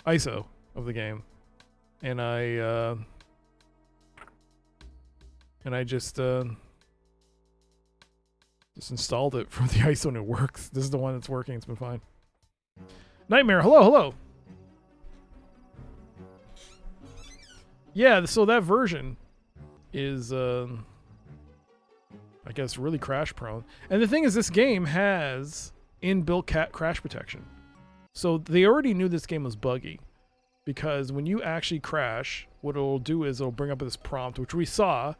ISO of the game. And I just installed it from the ISO and it works. This is the one that's working. It's been fine. Nightmare, hello. Yeah, so that version is I guess really crash prone. And the thing is, this game has inbuilt crash protection. So they already knew this game was buggy, because when you actually crash, what it'll do is it'll bring up this prompt, which we saw,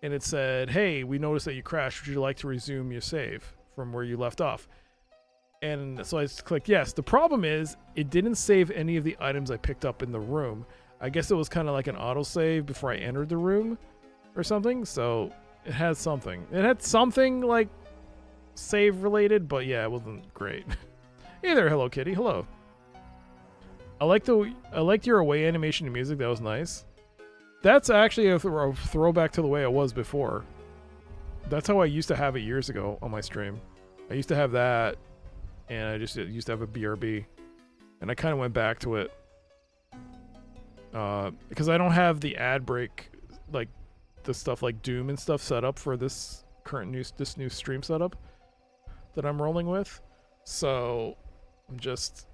and it said, hey, we noticed that you crashed. Would you like to resume your save from where you left off? And so I just clicked yes. The problem is it didn't save any of the items I picked up in the room. I guess it was kind of like an autosave before I entered the room or something. So it had something. It had something like save related, but yeah, it wasn't great. Hey there, Hello Kitty. Hello. I liked your away animation and music. That was nice. That's actually a throwback to the way it was before. That's how I used to have it years ago on my stream. I used to have that, and I just used to have a BRB, and I kind of went back to it because I don't have the ad break, like the stuff like Doom and stuff set up for this new stream setup that I'm rolling with. So I'm just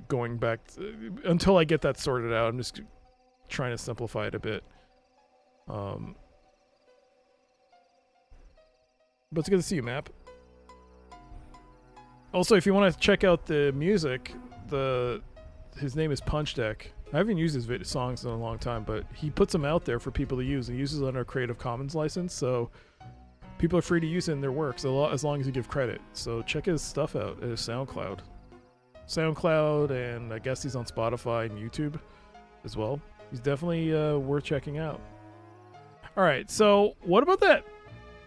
going back until I get that sorted out. I'm just trying to simplify it a bit. But it's good to see you, Map. Also, if you want to check out the music, his name is Punch Deck. I haven't used his songs in a long time, but he puts them out there for people to use. He uses it under a Creative Commons license, so people are free to use it in their works as long as you give credit. So check his stuff out at his SoundCloud. And I guess he's on Spotify and YouTube as well. He's definitely worth checking out. All right, so what about that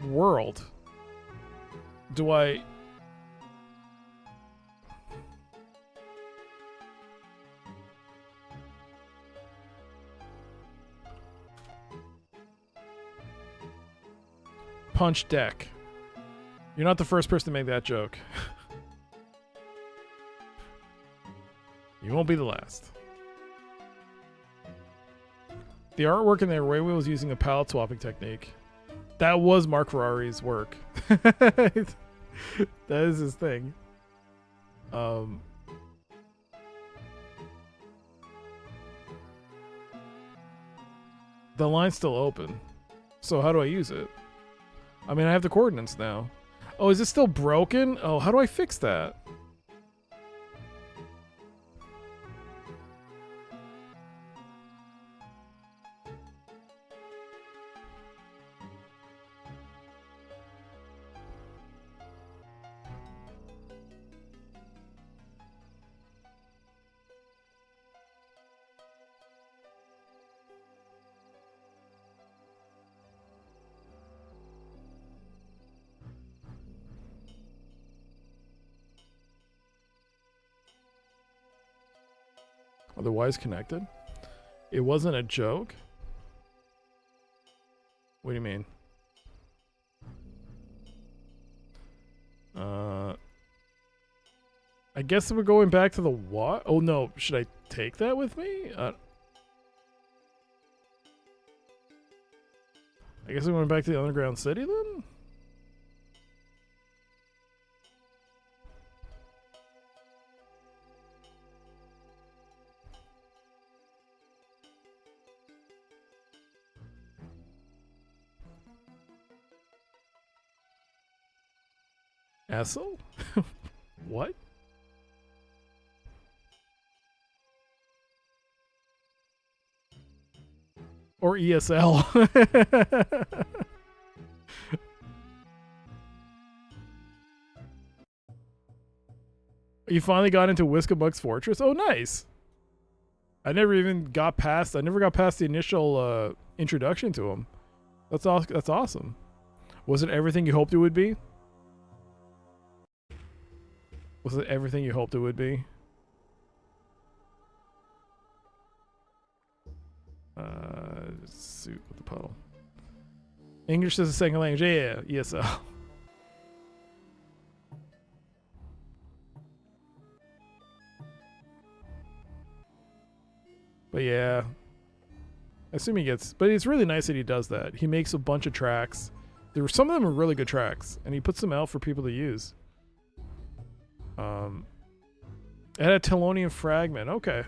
world? Do I... Punch Deck. You're not the first person to make that joke. You won't be the last. The artwork in the array wheel was using a palette swapping technique. That was Mark Ferrari's work. That is his thing. The line's still open. So how do I use it? I mean, I have the coordinates now. Oh, is it still broken? Oh, how do I fix that? Otherwise connected? It wasn't a joke? What do you mean? I guess we're going back to the what? Oh no, should I take that with me? I guess we're going back to the underground city then? Essel? What? Or ESL. You finally got into Whiskabug's Fortress? Oh, nice. I never got past the initial introduction to him. That's awesome. Was it everything you hoped it would be? Was it everything you hoped it would be? Suit with the puddle. English is a second language. Yeah, ESL. But yeah. I assume he gets... But it's really nice that he does that. He makes a bunch of tracks. Some of them are really good tracks. And he puts them out for people to use. It had a Telonian fragment. Okay.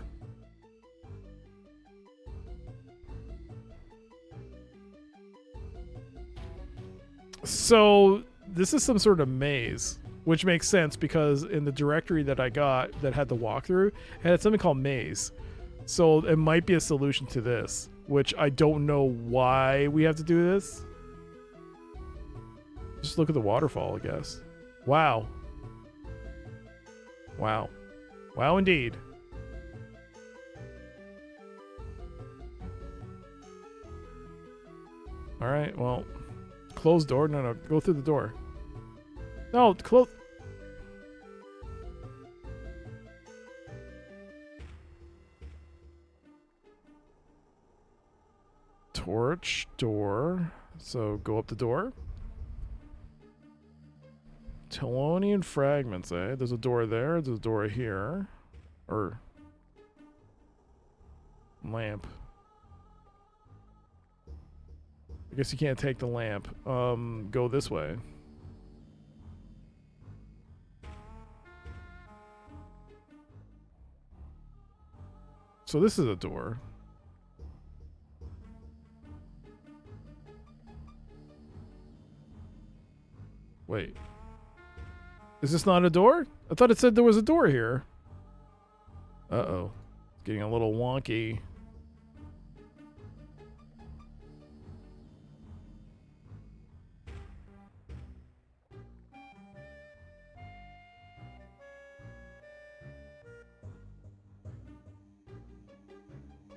So this is some sort of maze, which makes sense because in the directory that I got that had the walkthrough, it had something called maze. So it might be a solution to this, which I don't know why we have to do this. Just look at the waterfall, I guess. Wow. Wow. Wow, indeed. All right, well, closed door. No, go through the door. No, close. Torch door. So go up the door. Telonian fragments, eh? There's a door there. There's a door here. Or lamp. I guess you can't take the lamp. Go this way. So this is a door. Wait. Is this not a door? I thought it said there was a door here. Uh-oh. It's getting a little wonky.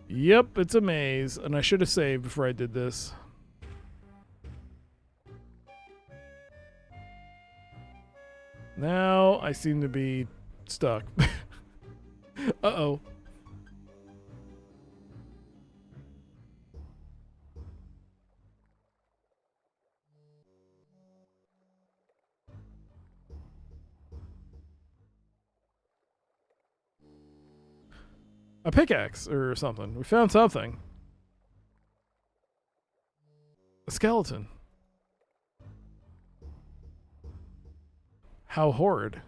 Yep, it's a maze, and I should have saved before I did this. Now I seem to be stuck. Uh-oh. A pickaxe or something. We found something. A skeleton. How horrid.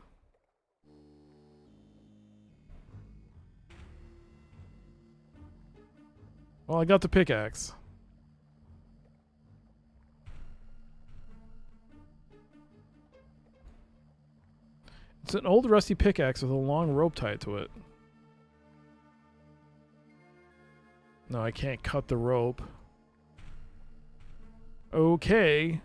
Well, I got the pickaxe. It's an old rusty pickaxe with a long rope tied to it. No, I can't cut the rope. Okay.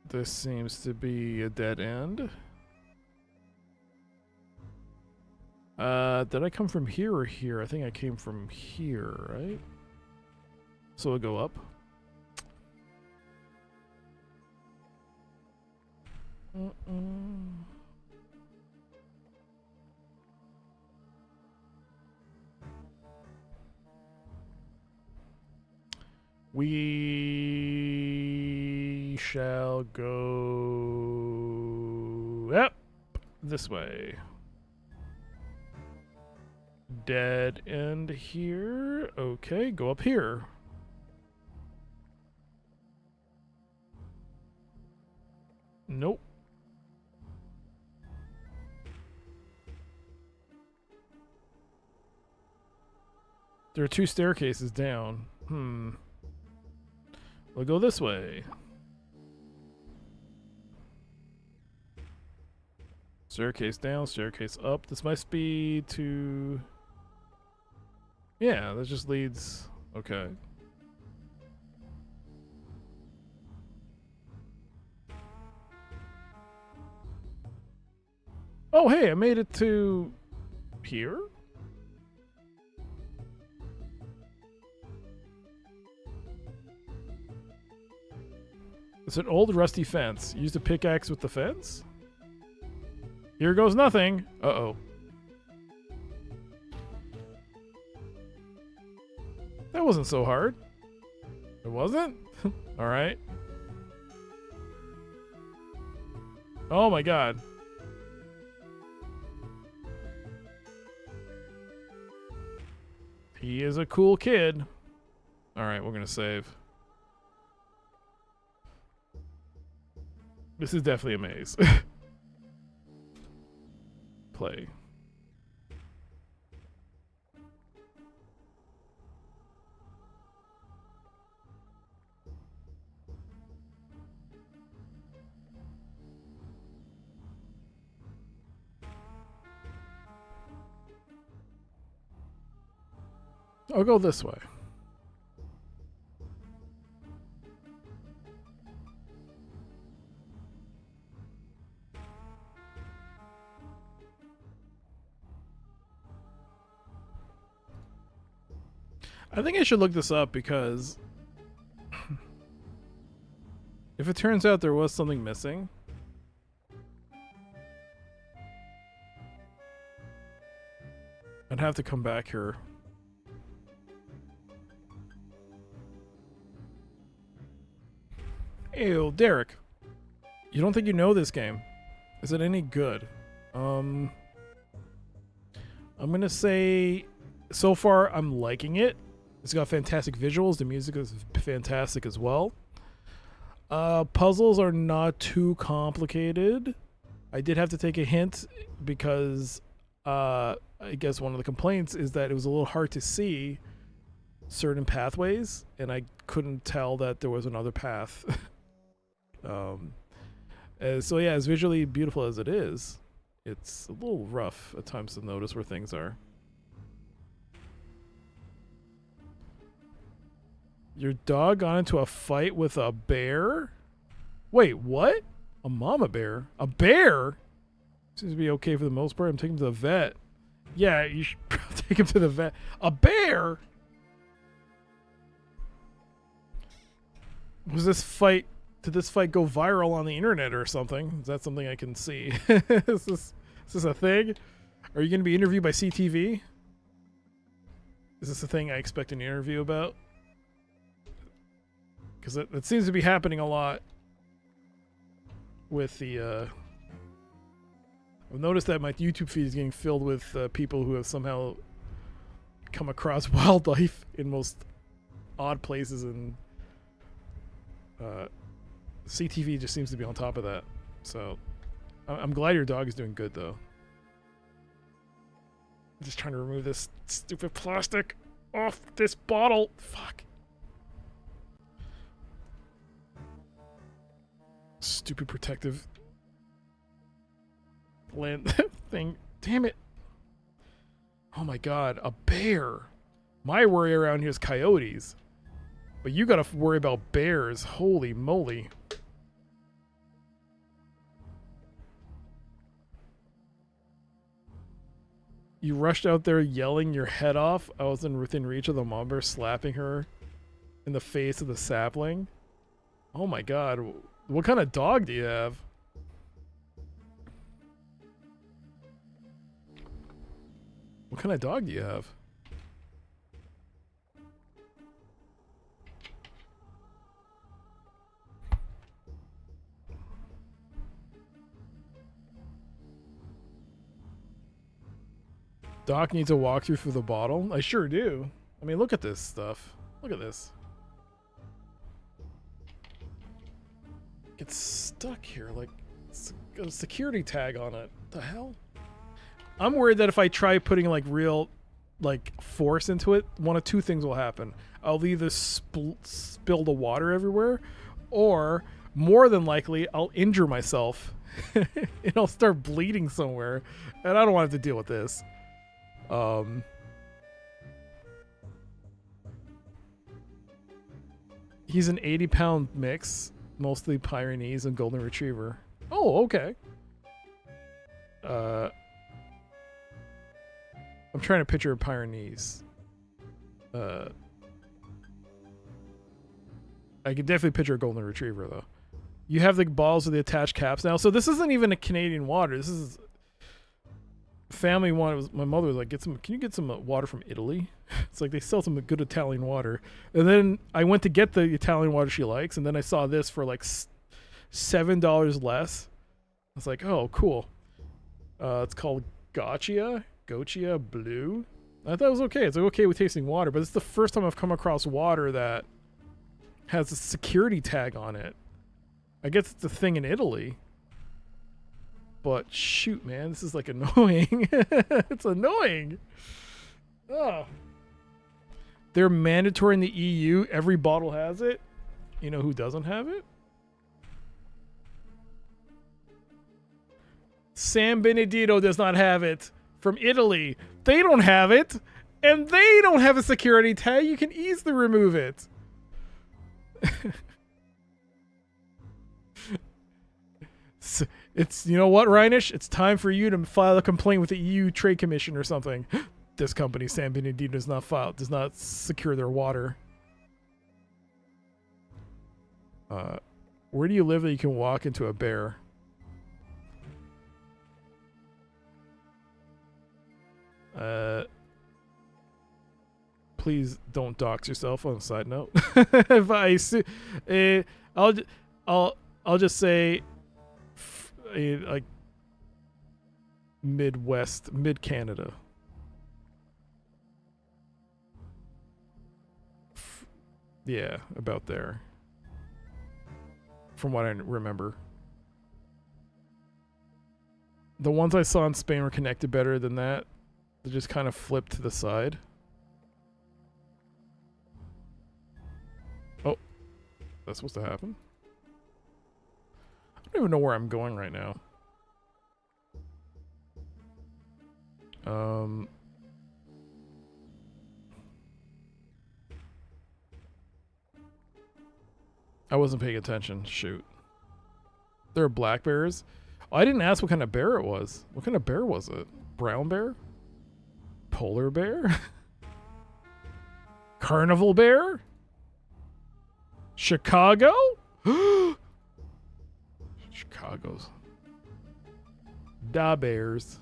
This seems to be a dead end. Did I come from here or here? I think I came from here, right? So we'll go up. We shall go up this way. Dead end here. Okay, go up here. Nope. There are two staircases down. We'll go this way. Staircase down, staircase up. This must be to... Yeah, that just leads... Okay. Oh, hey, I made it to... here? It's an old rusty fence. Use a pickaxe with the fence? Here goes nothing. Uh-oh. That wasn't so hard. It wasn't? Alright. Oh my god. He is a cool kid. Alright, we're gonna save. This is definitely a maze. Play. I'll go this way. I think I should look this up because if it turns out there was something missing, I'd have to come back here. Ew, Derek. You don't think you know this game? Is it any good? I'm gonna say so far I'm liking it. It's got fantastic visuals. The music is fantastic as well. Puzzles are not too complicated. I did have to take a hint because I guess one of the complaints is that it was a little hard to see certain pathways, and I couldn't tell that there was another path. So yeah, as visually beautiful as it is, it's a little rough at times to notice where things are. Your dog got into a fight with a bear? Wait, what? A mama bear? A bear? Seems to be okay for the most part. I'm taking him to the vet. Yeah, you should take him to the vet. A bear? Was this fight... Did this fight go viral on the internet or something? Is that something I can see? Is this a thing? Are you going to be interviewed by CTV? Is this a thing I expect an interview about? Because it seems to be happening a lot with the... I've noticed that my YouTube feed is getting filled with people who have somehow come across wildlife in most odd places, and CTV just seems to be on top of that. So I'm glad your dog is doing good, though. I'm just trying to remove this stupid plastic off this bottle. Fuck. Stupid protective land thing. Damn it. Oh my god, a bear. My worry around here is coyotes. But you gotta worry about bears. Holy moly. You rushed out there yelling your head off. I was within reach of the mom bear, slapping her in the face of the sapling. Oh my god. What kind of dog do you have? What kind of dog do you have? Doc needs a walkthrough for the bottle? I sure do. I mean, look at this stuff. Look at this. It's stuck here, like it's got a security tag on it. The hell? I'm worried that if I try putting like real like force into it, one of two things will happen. I'll either spill the water everywhere, or more than likely I'll injure myself and I'll start bleeding somewhere, and I don't want to have to deal with this. He's an 80-pound mix, mostly Pyrenees and Golden Retriever. Oh, okay. I'm trying to picture a Pyrenees. I can definitely picture a Golden Retriever, though. You have the balls with the attached caps now. So this isn't even a Canadian water. This is family water. My mother was like, can you get some water from Italy? It's like they sell some good Italian water. And then I went to get the Italian water she likes, and then I saw this for like $7 less. I was like, oh, cool. It's called Gotcha Blue. I thought it was okay. It's like okay with tasting water, but it's the first time I've come across water that has a security tag on it. I guess it's a thing in Italy. But shoot, man, this is like annoying. It's annoying. Ugh. They're mandatory in the EU. Every bottle has it. You know who doesn't have it? San Benedetto does not have it. From Italy. They don't have it. And they don't have a security tag. You can easily remove it. It's, you know what, Reinish? It's time for you to file a complaint with the EU Trade Commission or something. This company, San Benedetto, does not secure their water. Where do you live that you can walk into a bear? Please don't dox yourself. On a side note, if I'll just say, like Midwest, mid Canada. Yeah, about there. From what I remember. The ones I saw in Spain were connected better than that. They just kind of flipped to the side. Oh. That's supposed to happen? I don't even know where I'm going right now. I wasn't paying attention. Shoot. There are black bears. Oh, I didn't ask what kind of bear it was. What kind of bear was it? Brown bear? Polar bear? Carnival bear? Chicago? Chicago's. Da bears.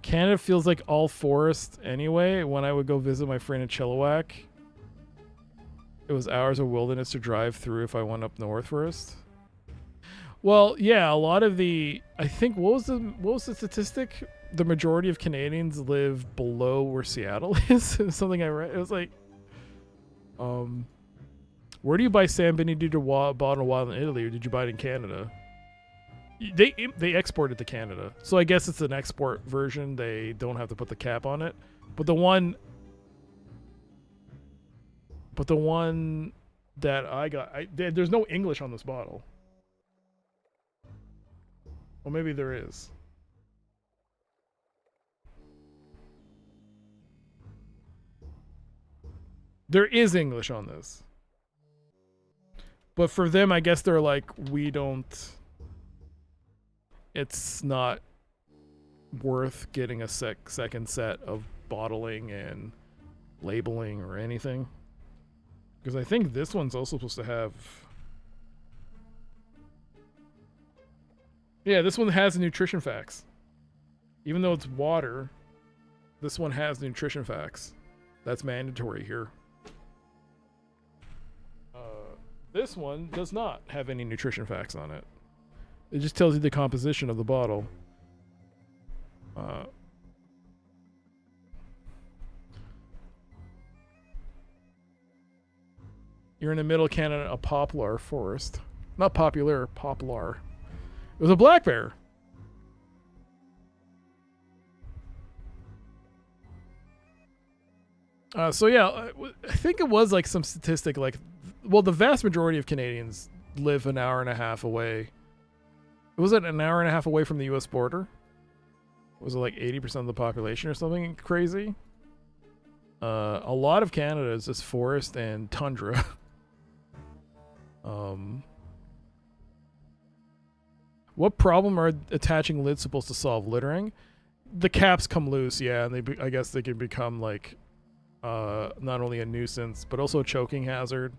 Canada feels like all forest anyway. When I would go visit my friend in Chilliwack, it was hours of wilderness to drive through if I went up north first. Well, yeah, a lot of the, I think, what was the statistic? The majority of Canadians live below where Seattle is. Something I read. It was like, where do you buy San Benedetto bottle of wild in Italy, or did you buy it in Canada? They export it to Canada, so I guess it's an export version. They don't have to put the cap on it, but the one that I got, there's no English on this bottle. Well, maybe there is. There is English on this, but for them, I guess they're like, we don't. It's not worth getting a second set of bottling and labeling or anything. Because I think this one's also supposed to have... Yeah, this one has nutrition facts. Even though it's water, this one has nutrition facts. That's mandatory here. This one does not have any nutrition facts on it. It just tells you the composition of the bottle. You're in the middle of Canada, a poplar forest. Not popular, poplar. It was a black bear. So yeah, I think it was like some statistic like, well, the vast majority of Canadians live an hour and a half away. Was it an hour and a half away from the U.S. border? Was it like 80% of the population or something crazy? A lot of Canada is just forest and tundra. What problem are attaching lids supposed to solve? Littering? The caps come loose, yeah, and I guess they can become like not only a nuisance but also a choking hazard.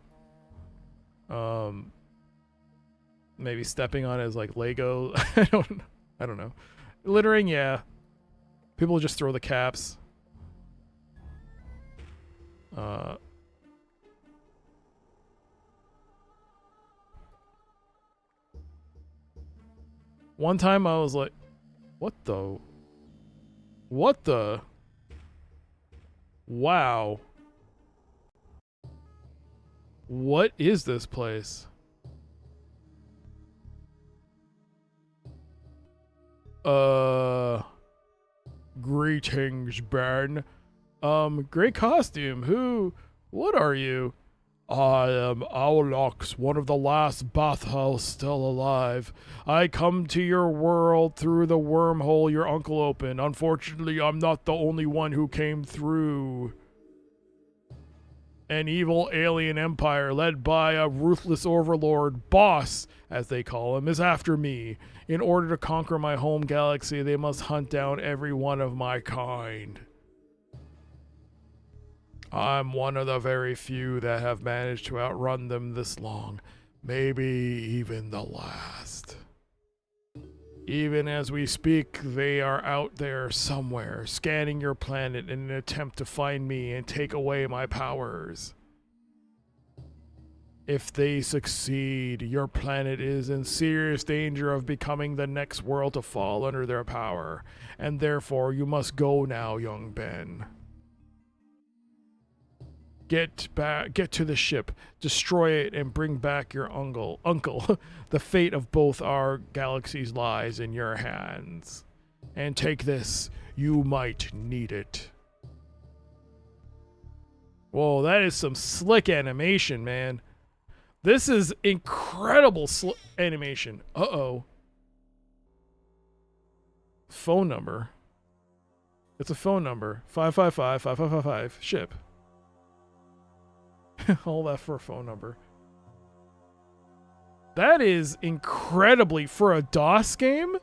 Maybe stepping on it as like Lego. I don't know. Littering, yeah. People just throw the caps. One time I was like, what the? What the? Wow. What is this place? Greetings, Ben. Great costume. What are you? I am Owlox, one of the last bathhouse still alive. I come to your world through the wormhole your uncle opened. Unfortunately, I'm not the only one who came through. An evil alien empire led by a ruthless overlord, boss, as they call him, is after me. In order to conquer my home galaxy, they must hunt down every one of my kind. I'm one of the very few that have managed to outrun them this long, maybe even the last. Even as we speak, they are out there somewhere, scanning your planet in an attempt to find me and take away my powers. If they succeed, your planet is in serious danger of becoming the next world to fall under their power, and therefore you must go now, young Ben. Get to the ship, destroy it, and bring back your uncle. The fate of both our galaxies lies in your hands. And take this, you might need it. Whoa, that is some slick animation, man. This is incredible animation. Uh-oh. Phone number. It's a phone number. 555-5555. Ship. All that for a phone number. That is incredibly for a DOS game.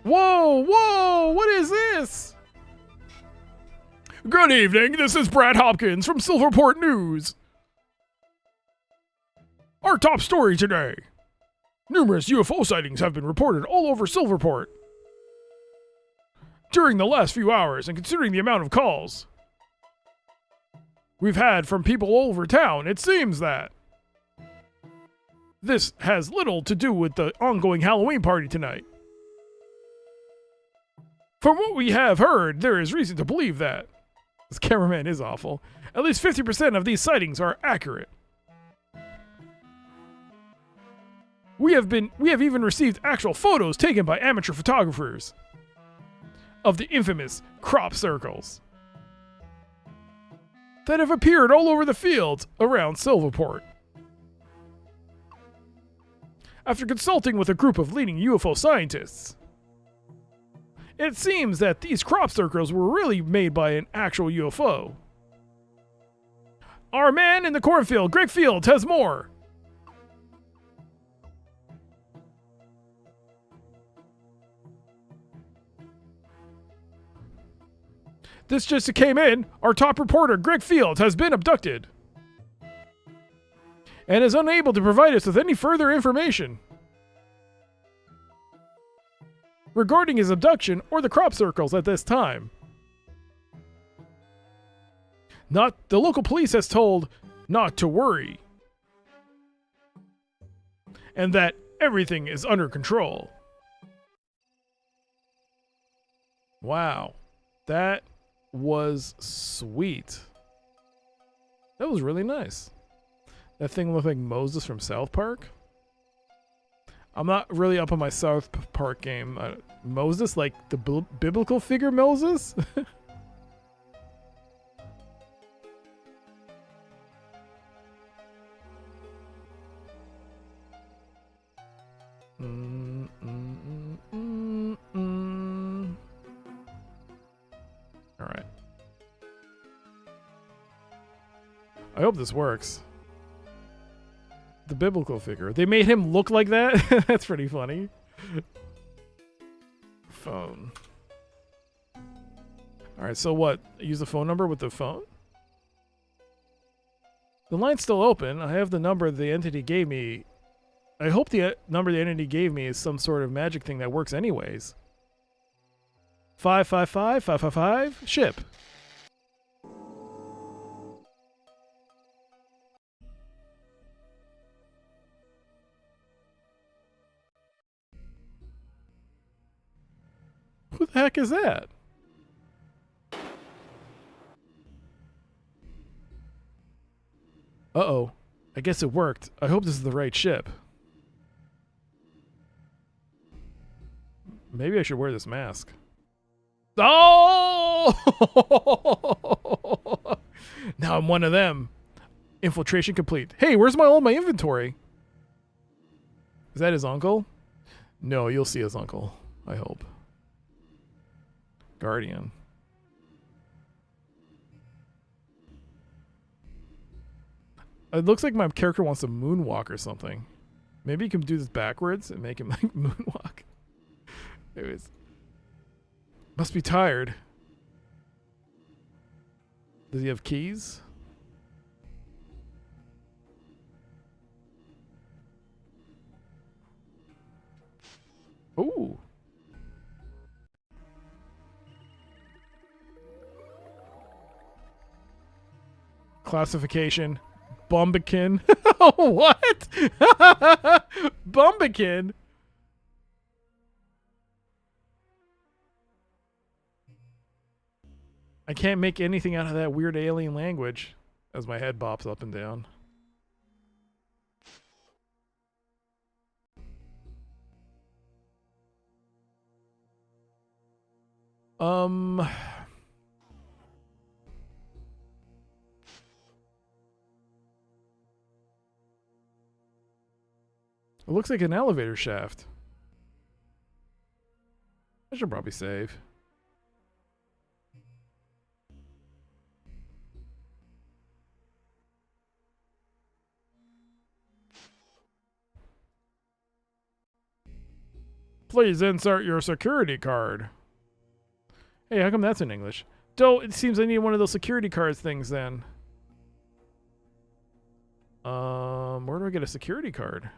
Whoa, what is this? Good evening, this is Brad Hopkins from Silverport News. Our top story today. Numerous UFO sightings have been reported all over Silverport during the last few hours, and considering the amount of calls we've had from people all over town, it seems that this has little to do with the ongoing Halloween party tonight. From what we have heard, there is reason to believe that this cameraman is awful. At least 50% of these sightings are accurate. We have even received actual photos taken by amateur photographers of the infamous crop circles that have appeared all over the fields around Silverport. After consulting with a group of leading UFO scientists, it seems that these crop circles were really made by an actual UFO. Our man in the cornfield, Greg Fields, has more. This just came in. Our top reporter, Greg Fields, has been abducted and is unable to provide us with any further information regarding his abduction or the crop circles at this time. The local police has told not to worry and that everything is under control. Wow. That was sweet. That was really nice. That thing looked like Moses from South Park. I'm not really up on my South Park game. Moses, like the biblical figure Moses? All right. I hope this works. The biblical figure. They made him look like that? That's pretty funny. Phone. Alright, so what? Use the phone number with the phone? The line's still open. I have the number the entity gave me. I hope the number the entity gave me is some sort of magic thing that works anyways. 555-555, ship. the heck is that? Uh-oh. I guess it worked. I hope this is the right ship. Maybe I should wear this mask. Oh! Now I'm one of them. Infiltration complete. Hey, where's my inventory? Is that his uncle? No, you'll see his uncle. I hope. Guardian. It looks like my character wants to moonwalk or something. Maybe you can do this backwards and make him like moonwalk. Anyways. Must be tired. Does he have keys? Ooh. Classification. Bumbikin. What? Bumbikin? I can't make anything out of that weird alien language as my head bops up and down. It looks like an elevator shaft. I should probably save. Please insert your security card. Hey, how come that's in English? It seems I need one of those security cards things then. Where do I get a security card?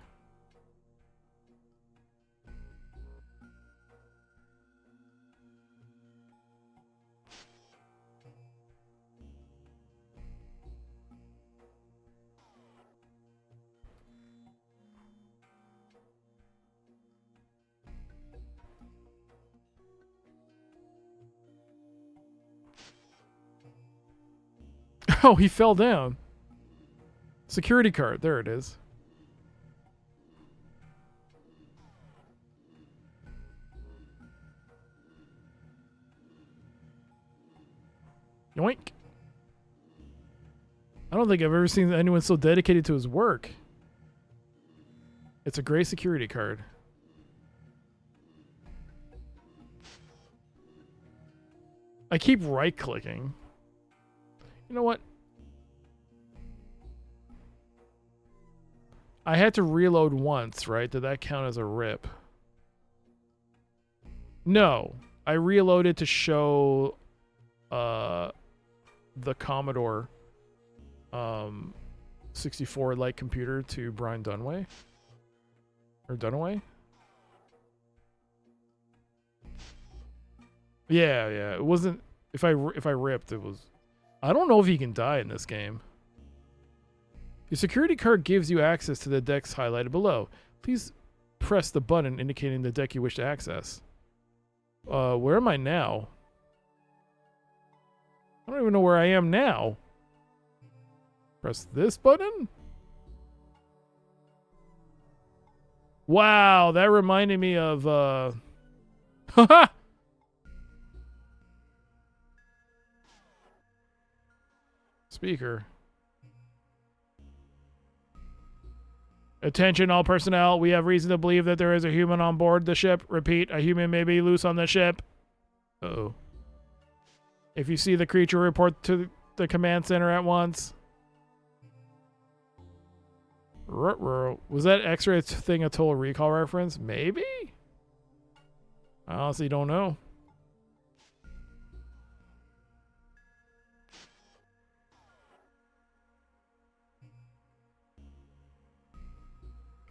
Oh, he fell down. Security card. There it is. Yoink. I don't think I've ever seen anyone so dedicated to his work. It's a gray security card. I keep right-clicking. You know what? I had to reload once, right? Did that count as a rip? No. I reloaded to show the Commodore 64 light computer to Brian Dunaway. Or Dunaway? Yeah, yeah. It wasn't if I ripped, it was I don't know if you can die in this game. Your security card gives you access to the decks highlighted below. Please press the button indicating the deck you wish to access. Where am I now? I don't even know where I am now. Press this button? Wow, that reminded me of haha. Speaker. Attention all personnel. We have reason to believe that there is a human on board the ship. Repeat, a human may be loose on the ship. Uh-oh. If you see the creature, report to the command center at once. Was that X-ray thing a Total Recall reference? Maybe? I honestly don't know.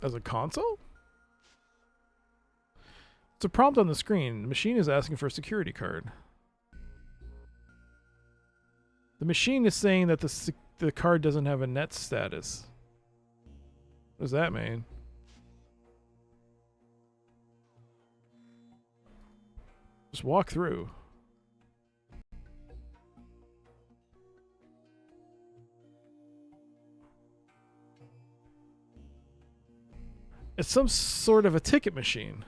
As a console? It's a prompt on the screen. The machine is asking for a security card. The machine is saying that the card doesn't have a net status. What does that mean? Just walk through. It's some sort of a ticket machine.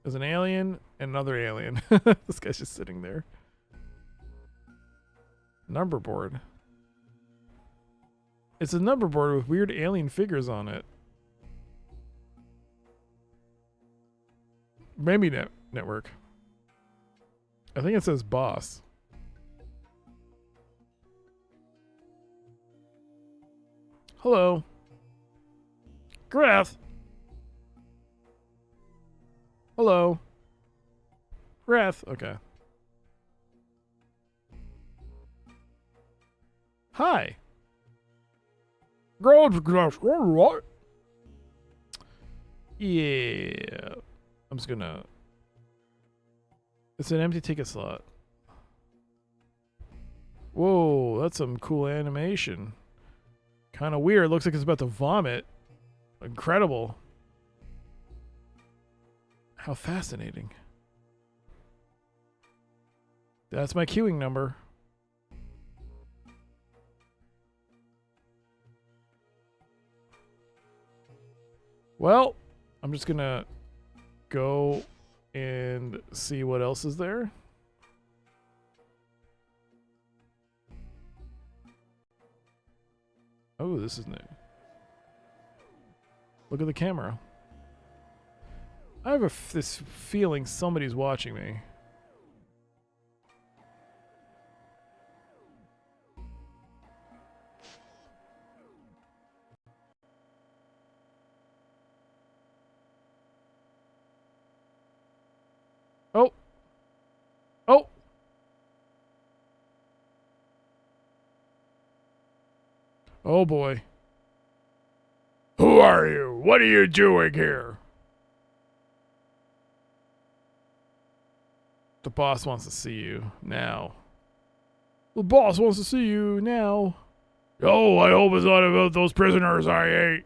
There's an alien and another alien. This guy's just sitting there. Number board. It's a number board with weird alien figures on it. Maybe network. I think it says boss. Hello. Greth. Hello. Greth. Okay. Hi. What? Yeah. I'm just gonna... It's an empty ticket slot. Whoa, that's some cool animation. Kind of weird. Looks like it's about to vomit. Incredible. How fascinating. That's my queuing number. Well, I'm just gonna go and see what else is there. Oh, this is new. Look at the camera. I have this feeling somebody's watching me. Oh. Oh. Oh boy. Who are you? What are you doing here? The boss wants to see you now. The boss wants to see you now. Oh, I hope it's not about those prisoners I ate.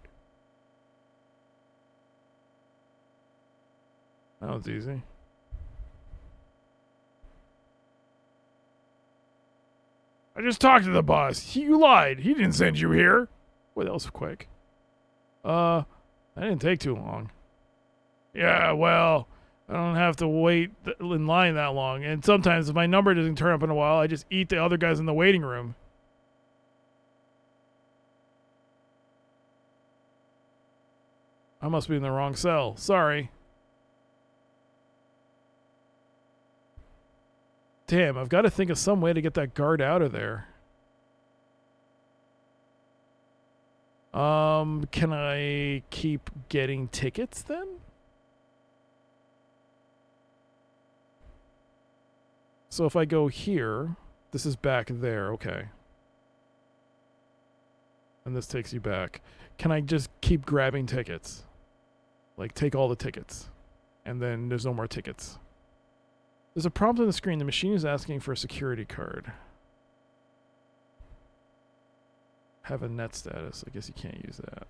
That was easy. I just talked to the boss. You lied. He didn't send you here. Boy, that was quick. That didn't take too long. Yeah, well, I don't have to wait in line that long. And sometimes if my number doesn't turn up in a while, I just eat the other guys in the waiting room. I must be in the wrong cell. Sorry. Damn, I've got to think of some way to get that guard out of there. Can I keep getting tickets then? So if I go here, this is back there, okay. And this takes you back. Can I just keep grabbing tickets? Like, take all the tickets. And then there's no more tickets. There's a prompt on the screen. The machine is asking for a security card. Have a net status. I guess you can't use that.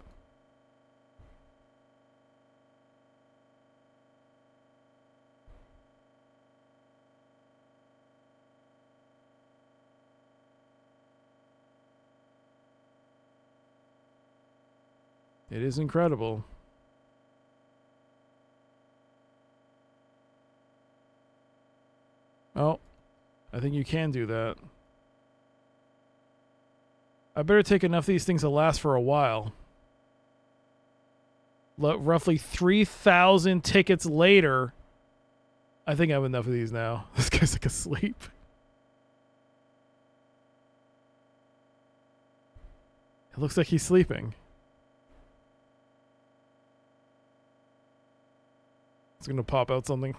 It is incredible. Oh, I think you can do that. I better take enough of these things to last for a while. Roughly 3,000 tickets later. I think I have enough of these now. This guy's like asleep. It looks like he's sleeping. It's gonna pop out something.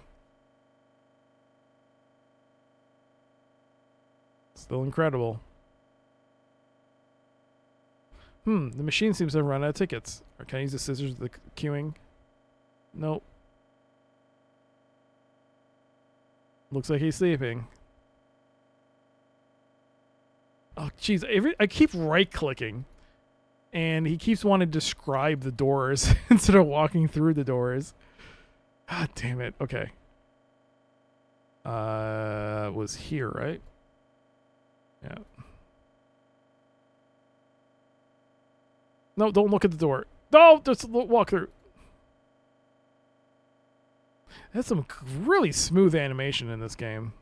Still incredible. The machine seems to have run out of tickets. Or can I use the scissors with the queuing? Nope. Looks like he's sleeping. Oh, jeez. I keep right-clicking. And he keeps wanting to describe the doors instead of walking through the doors. God damn it. Okay. Was here, right? Yeah. No, don't look at the door. No, just walk through. There's some really smooth animation in this game.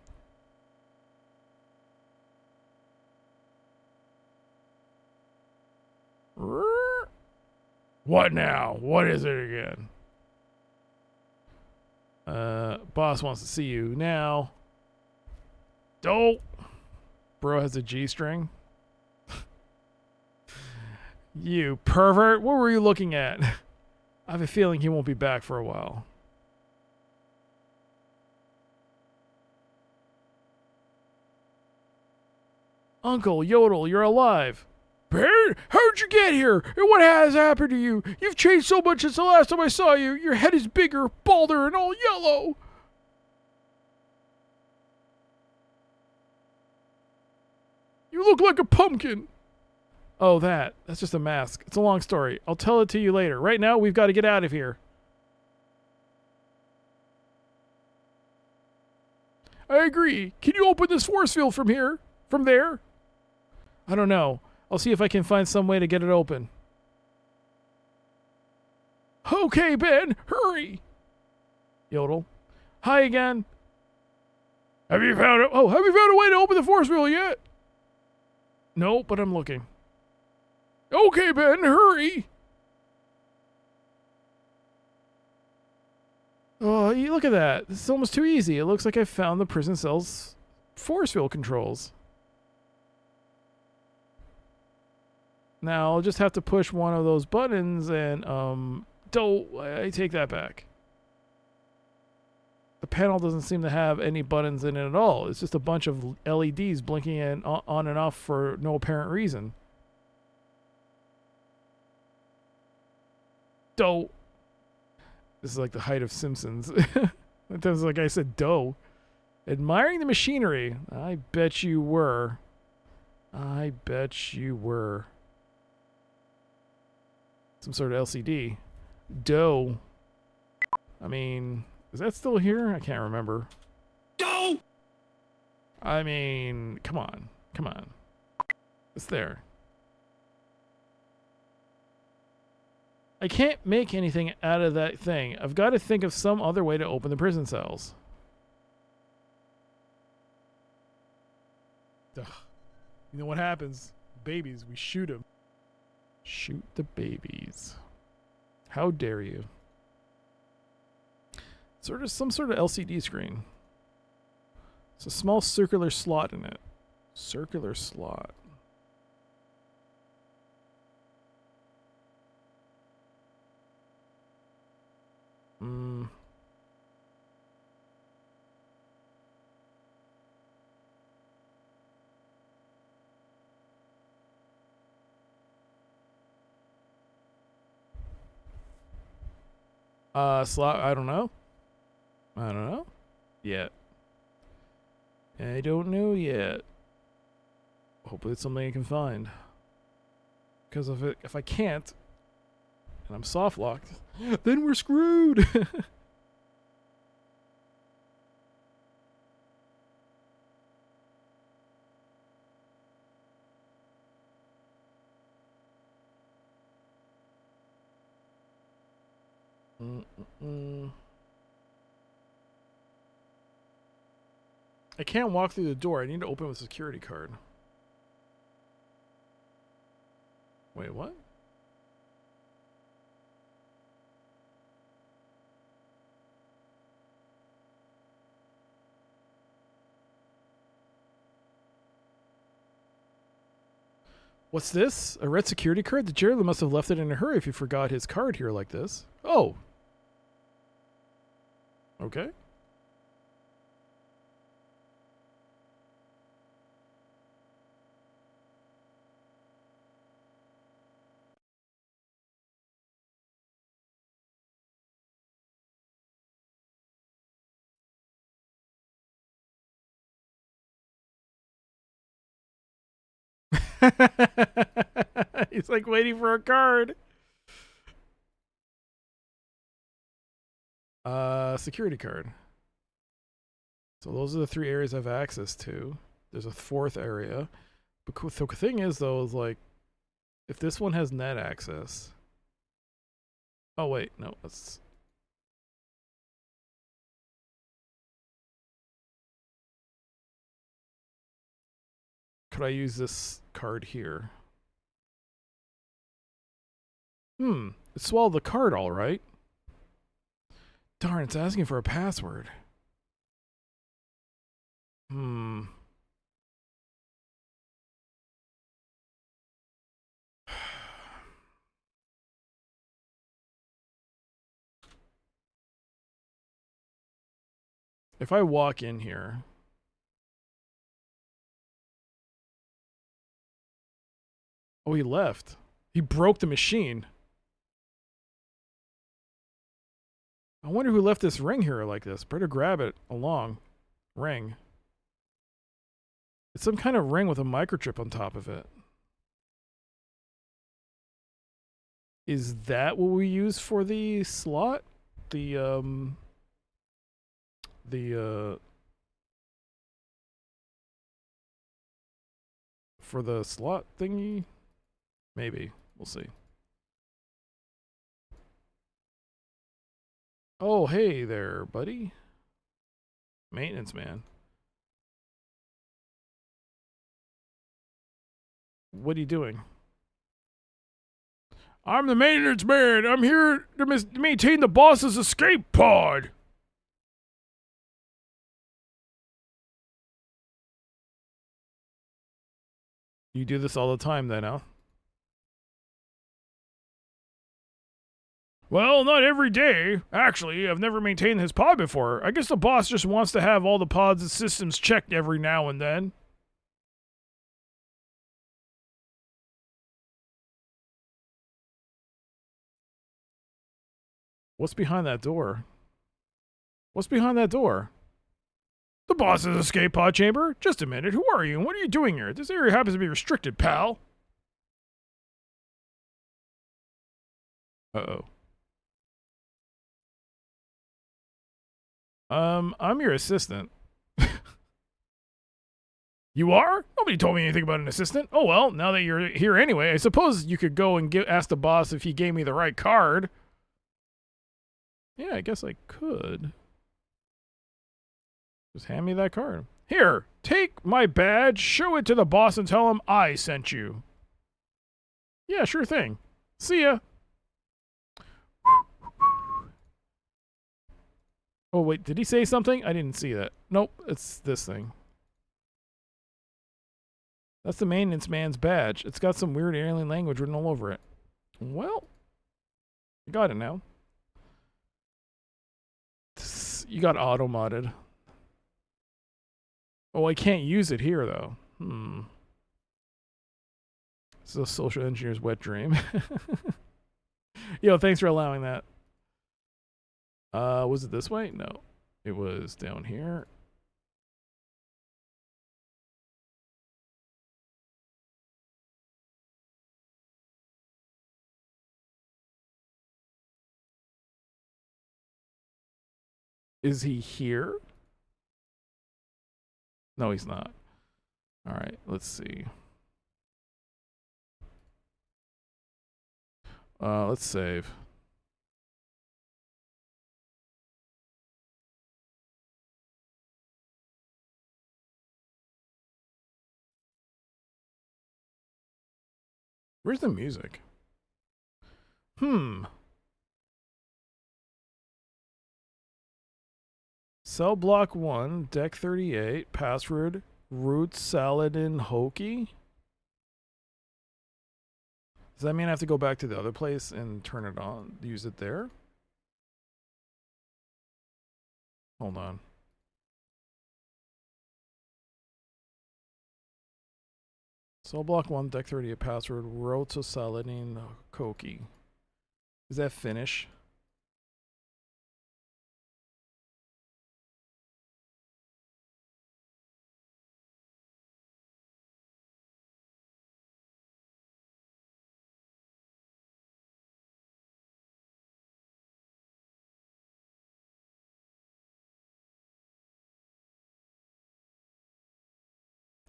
What now? What is it again? Boss wants to see you now. Don't. Bro has a G-string. You pervert. What were you looking at? I have a feeling he won't be back for a while. Uncle Yodel, you're alive. Ben, how'd you get here? And what has happened to you? You've changed so much since the last time I saw you. Your head is bigger, balder, and all yellow. You look like a pumpkin. Oh, that's just a mask. It's a long story. I'll tell it to you later. Right now, we've got to get out of here. I agree. Can you open this force field from here? From there? I don't know. I'll see if I can find some way to get it open. Okay, Ben, hurry. Yodel. Hi again. Have you found a way to open the force field yet? No, but I'm looking. Okay, Ben, hurry. Oh, look at that. This is almost too easy. It looks like I found the prison cell's force field controls. Now I'll just have to push one of those buttons and, I take that back. The panel doesn't seem to have any buttons in it at all. It's just a bunch of LEDs blinking on and off for no apparent reason. Doe. This is like the height of Simpsons. That was like I said, doe. Admiring the machinery. I bet you were. I bet you were. Some sort of LCD. Doe. I mean, is that still here? I can't remember. Doe! I mean, come on. Come on. It's there. I can't make anything out of that thing. I've got to think of some other way to open the prison cells. Ugh. You know what happens? Babies, we shoot them. Shoot the babies. How dare you? Some sort of LCD screen. It's a small circular slot in it. Circular slot. Slot, I don't know. I don't know yet. I don't know yet. Hopefully it's something I can find. Because if I can't, and I'm soft locked, then we're screwed. I can't walk through the door. I need to open with a security card. Wait, what? What's this? A red security card? The jailer must have left it in a hurry if he forgot his card here like this. Oh. Okay. He's like waiting for a card. Security card. So those are the 3 areas I have access to. There's a 4th area. But the thing is, though, is like, if this one has net access. Oh, wait. No, that's... Could I use this card here? It swallowed the card all right. Darn, it's asking for a password. If I walk in here... Oh, he left. He broke the machine. I wonder who left this ring here like this. Better grab it along. Ring. It's some kind of ring with a microchip on top of it. Is that what we use for the slot? For the slot thingy? Maybe. We'll see. Oh, hey there, buddy. Maintenance man. What are you doing? I'm the maintenance man. I'm here to maintain the boss's escape pod. You do this all the time then, huh? Well, not every day. Actually, I've never maintained his pod before. I guess the boss just wants to have all the pods and systems checked every now and then. What's behind that door? What's behind that door? The boss's escape pod chamber? Just a minute. Who are you and what are you doing here? This area happens to be restricted, pal. Uh-oh. I'm your assistant. You are? Nobody told me anything about an assistant. Oh well, now that you're here anyway, I suppose you could go and ask the boss if he gave me the right card. Yeah, I guess I could. Just hand me that card. Here, take my badge, show it to the boss and tell him I sent you. Yeah, sure thing. See ya. Oh, wait, did he say something? I didn't see that. Nope, it's this thing. That's the maintenance man's badge. It's got some weird alien language written all over it. Well, you got it now. You got auto-modded. Oh, I can't use it here, though. This is a social engineer's wet dream. Yo, thanks for allowing that. Was it this way? No. It was down here. Is he here? No, he's not. All right, let's see. Let's save. Where's the music? Cell block 1, deck 38, password root Saladin Hokey. Does that mean I have to go back to the other place and turn it on, use it there? Hold on. Cell block 1, deck 38, password root Saladin Hokey. Is that finish?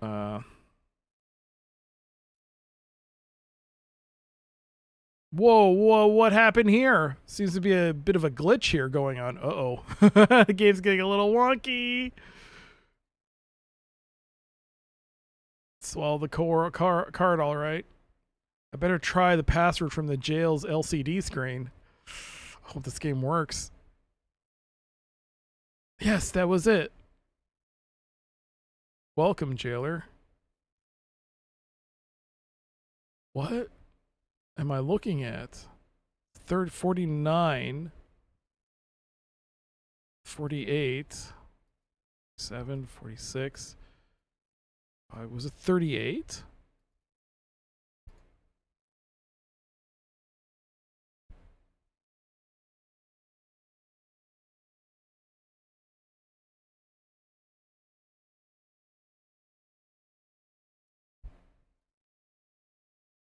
Whoa, whoa, what happened here? Seems to be a bit of a glitch here going on. Uh-oh. The game's getting a little wonky. Swallow the card all right. I better try the password from the jail's LCD screen. I hope this game works. Yes, that was it. Welcome, jailer. What am I looking at? 49, 48, 7, 46. Was it 38?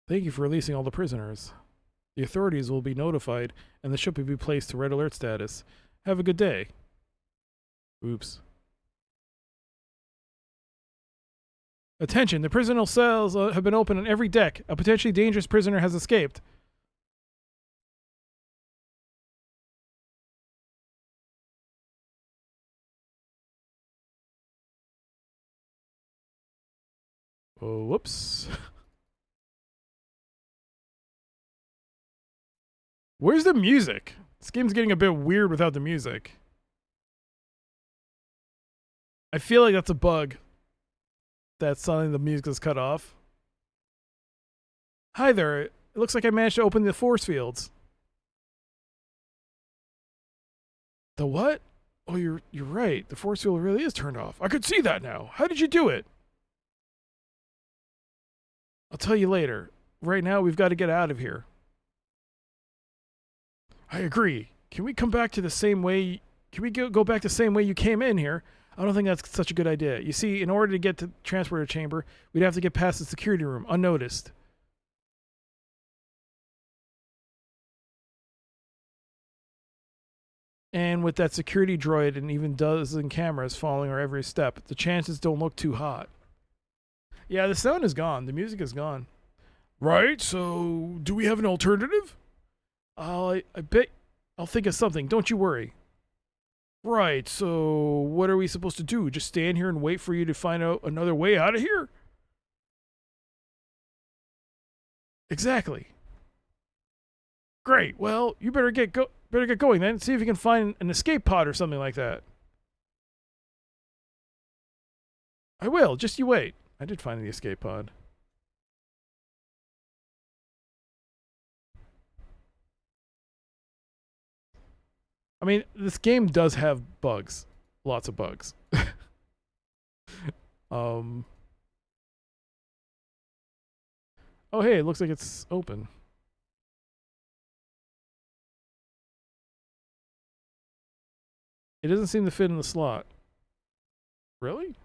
Thank you for releasing all the prisoners. The authorities will be notified, and the ship will be placed to red alert status. Have a good day. Oops. Attention, the prisoner cells have been opened on every deck. A potentially dangerous prisoner has escaped. Oh, whoops. Where's the music? This game's getting a bit weird without the music. I feel like that's a bug. That suddenly the music is cut off. Hi there. It looks like I managed to open the force fields. The what? Oh, you're right. The force field really is turned off. I could see that now. How did you do it? I'll tell you later. Right now, we've got to get out of here. I agree. Can we come back to the same way? Can we go back the same way you came in here? I don't think that's such a good idea. You see, in order to get to the transporter chamber, we'd have to get past the security room unnoticed. And with that security droid and even dozen cameras following our every step, the chances don't look too hot. Yeah, the sound is gone. The music is gone. Right, so do we have an alternative? I bet I'll think of something. Don't you worry. Right, so what are we supposed to do? Just stand here and wait for you to find out another way out of here? Exactly. Great. Well, you better get going then. See if you can find an escape pod or something like that. I will. Just you wait. I did find the escape pod. I mean, this game does have bugs. Lots of bugs. Oh, hey, it looks like it's open. It doesn't seem to fit in the slot. Really?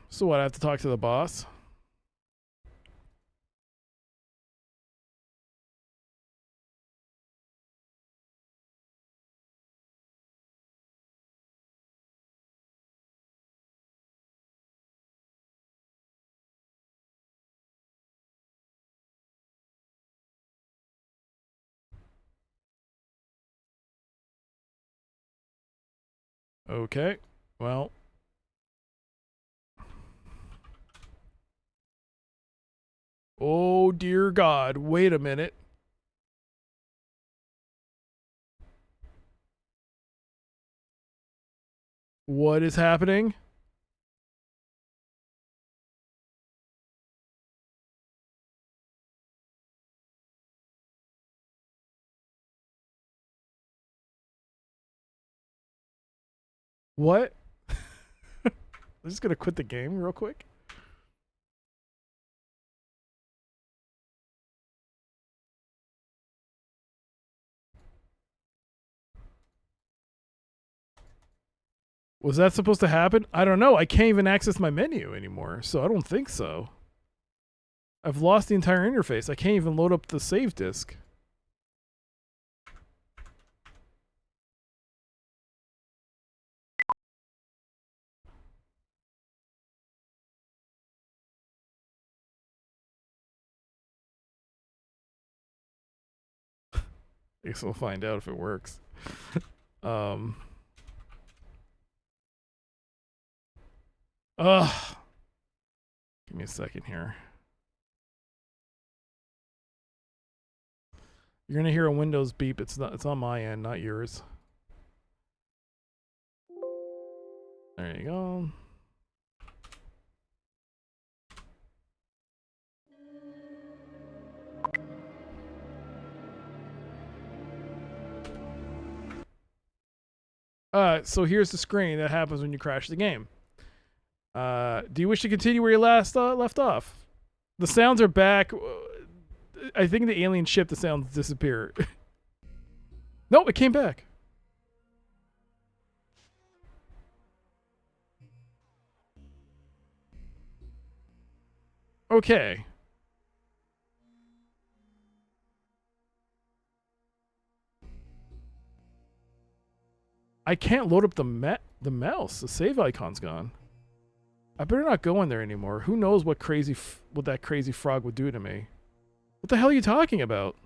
So what, I have to talk to the boss? Okay, well. Oh, dear God. Wait a minute. What is happening? What? I'm just going to quit the game real quick. Was that supposed to happen? I don't know. I can't even access my menu anymore, so I don't think so. I've lost the entire interface. I can't even load up the save disk. I guess we'll find out if it works. Ugh. Give me a second here. You're gonna hear a Windows beep. It's on my end, not yours. There you go. So here's the screen that happens when you crash the game. Do you wish to continue where you last left off? The sounds are back. I think the alien ship, the sounds disappear. Nope, it came back. Okay. I can't load up the mouse. The save icon's gone. I better not go in there anymore. Who knows what what that crazy frog would do to me? What the hell are you talking about?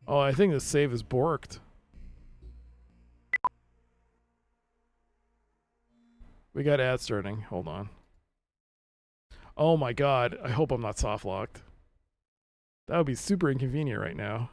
Oh, I think the save is borked. We got ads starting. Hold on. Oh my god. I hope I'm not soft locked. That would be super inconvenient right now.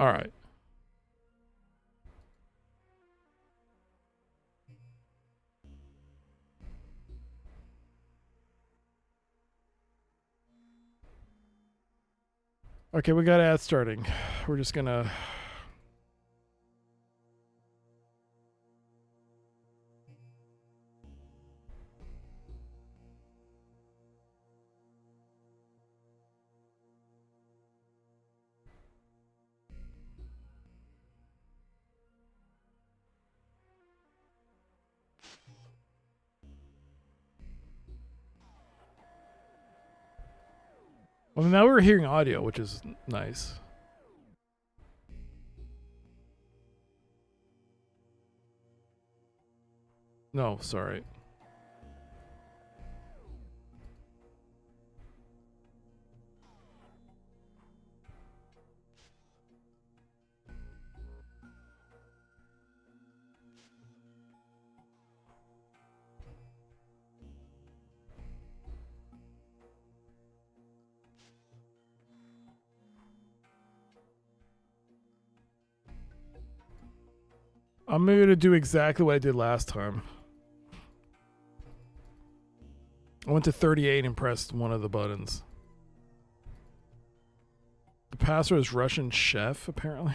All right. Okay, we got ads starting. We're just gonna... Well, now we're hearing audio, which is nice. No, sorry. I'm going to do exactly what I did last time. I went to 38 and pressed one of the buttons. The password is Russian chef, apparently.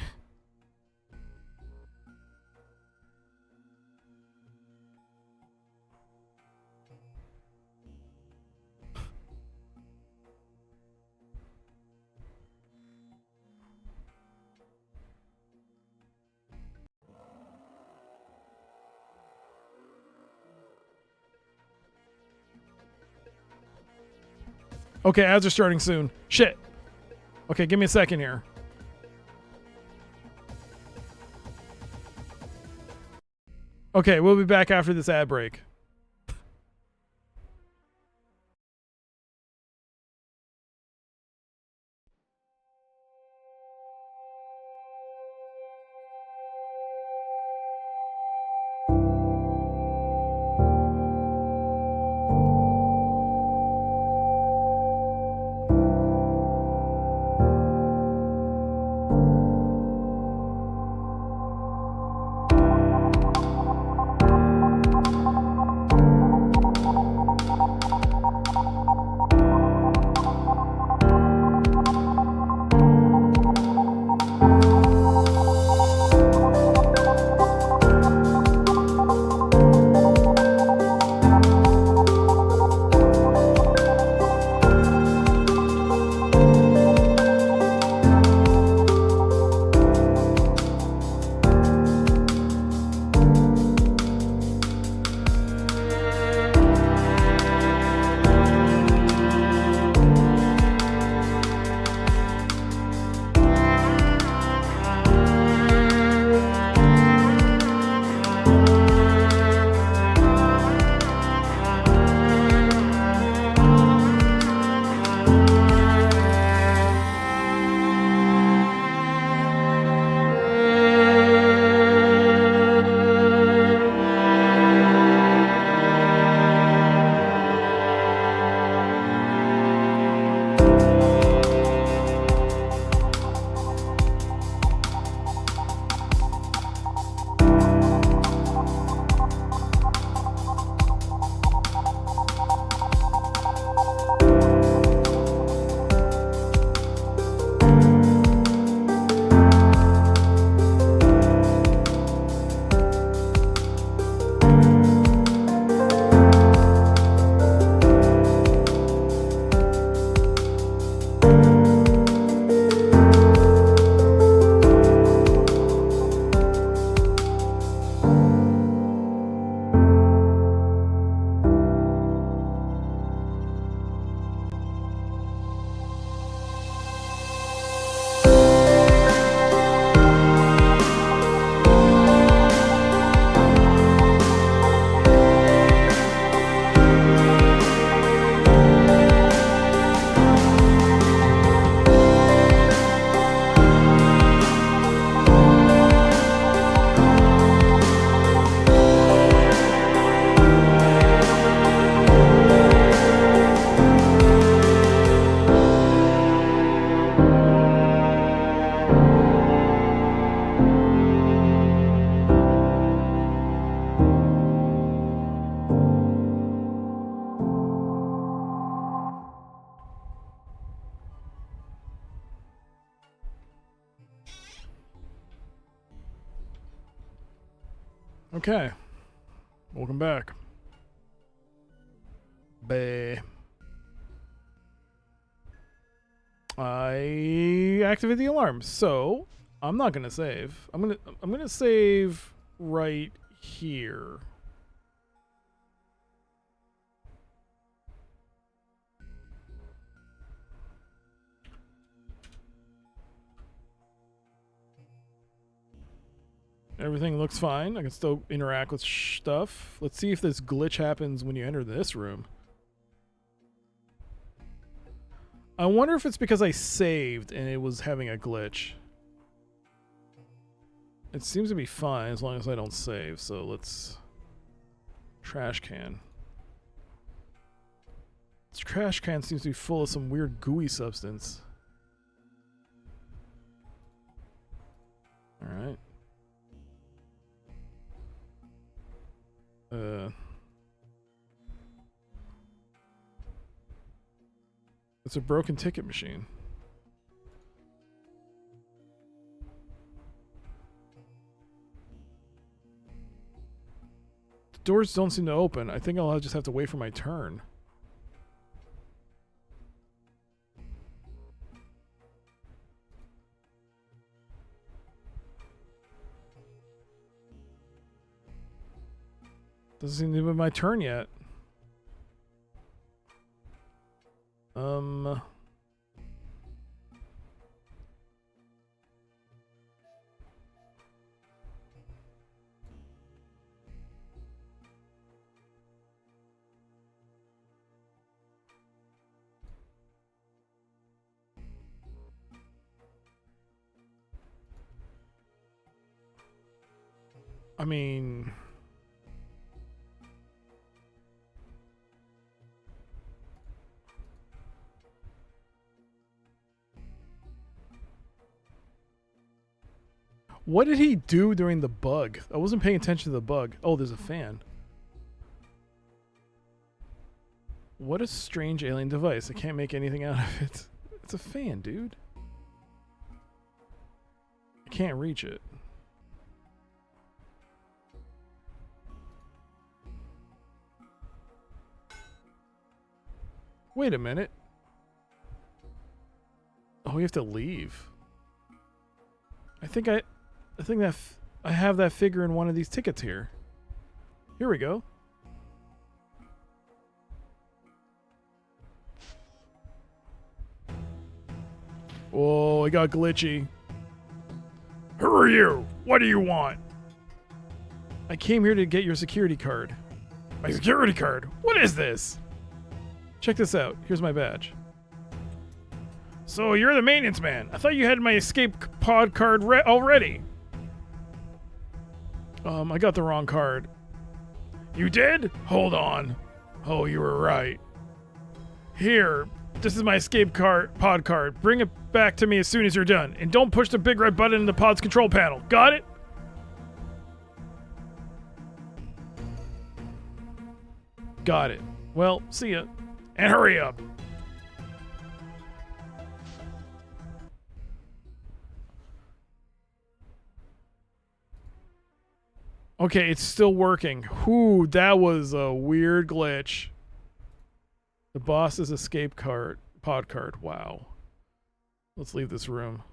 Okay, ads are starting soon. Shit. Okay, give me a second here. Okay, we'll be back after this ad break. Okay. Welcome back. Bah. I activate the alarm, so I'm not gonna save. I'm gonna save right here. Everything looks fine. I can still interact with stuff. Let's see if this glitch happens when you enter this room. I wonder if it's because I saved and it was having a glitch. It seems to be fine as long as I don't save, so let's... Trash can. This trash can seems to be full of some weird gooey substance. Alright. It's a broken ticket machine. The doors don't seem to open. I think I'll just have to wait for my turn. Doesn't seem to be my turn yet. I mean... What did he do during the bug? I wasn't paying attention to the bug. Oh, there's a fan. What a strange alien device. I can't make anything out of it. It's a fan, dude. I can't reach it. Wait a minute. Oh, we have to leave. I think that I have that figure in one of these tickets here. Here we go. Oh, it got glitchy. Who are you? What do you want? I came here to get your security card. My security card? What is this? Check this out. Here's my badge. So you're the maintenance man. I thought you had my escape pod card already. I got the wrong card. You did? Hold on. Oh, you were right. Here, this is my escape pod card. Bring it back to me as soon as you're done. And don't push the big red button in the pod's control panel. Got it? Got it. Well, see ya. And hurry up. Okay, it's still working. Whew, that was a weird glitch. The boss's escape pod card. Wow. Let's leave this room.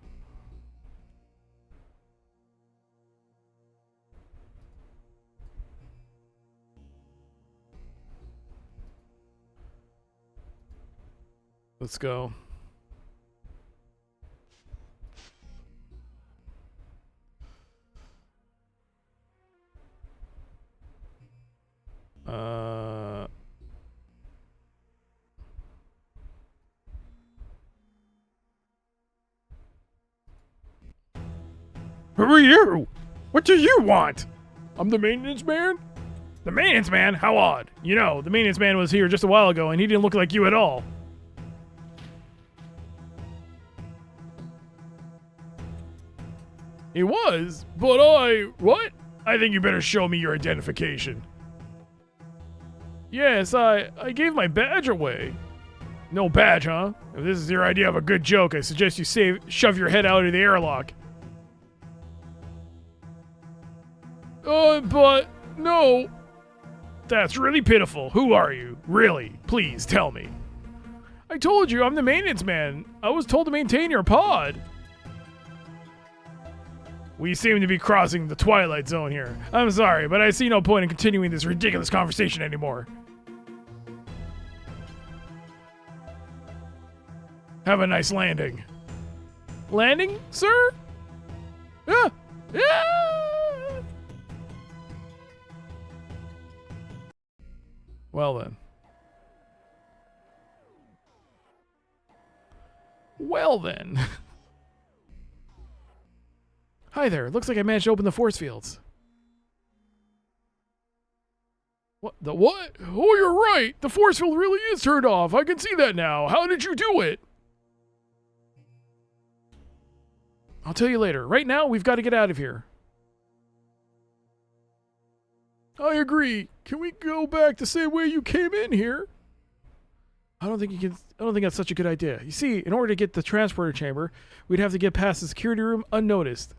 Let's go. Who are you? What do you want? I'm the maintenance man? The maintenance man? How odd. You know, the maintenance man was here just a while ago and he didn't look like you at all. He was, but what? I think you better show me your identification. Yes, I gave my badge away. No badge, huh? If this is your idea of a good joke, I suggest you shove your head out of the airlock. But no. That's really pitiful. Who are you? Really? Please tell me. I told you, I'm the maintenance man. I was told to maintain your pod. We seem to be crossing the twilight zone here. I'm sorry, but I see no point in continuing this ridiculous conversation anymore. Have a nice landing. Landing, sir? Yeah. Yeah. Well then. Well then. Hi there. Looks like I managed to open the force fields. What? The what? Oh, you're right. The force field really is turned off. I can see that now. How did you do it? I'll tell you later. Right now, we've got to get out of here. I agree. Can we go back the same way you came in here? I don't think that's such a good idea. You see, in order to get the transporter chamber, we'd have to get past the security room unnoticed.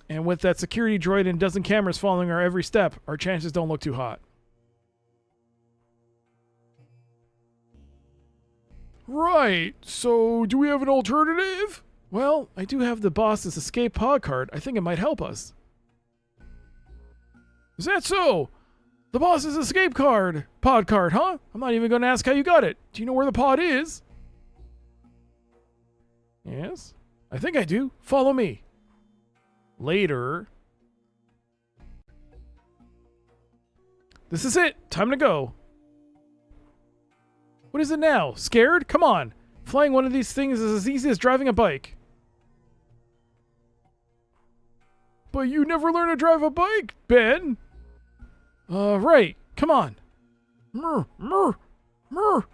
And with that security droid and a dozen cameras following our every step, our chances don't look too hot. Right, so do we have an alternative? Well, I do have the boss's escape pod card. I think it might help us. Is that so? The boss's escape pod card, huh? I'm not even going to ask how you got it. Do you know where the pod is? Yes, I think I do. Follow me. Later. This is it. Time to go. What is it now? Scared? Come on. Flying one of these things is as easy as driving a bike. But you never learn to drive a bike, Ben. Right. Come on. Murr. What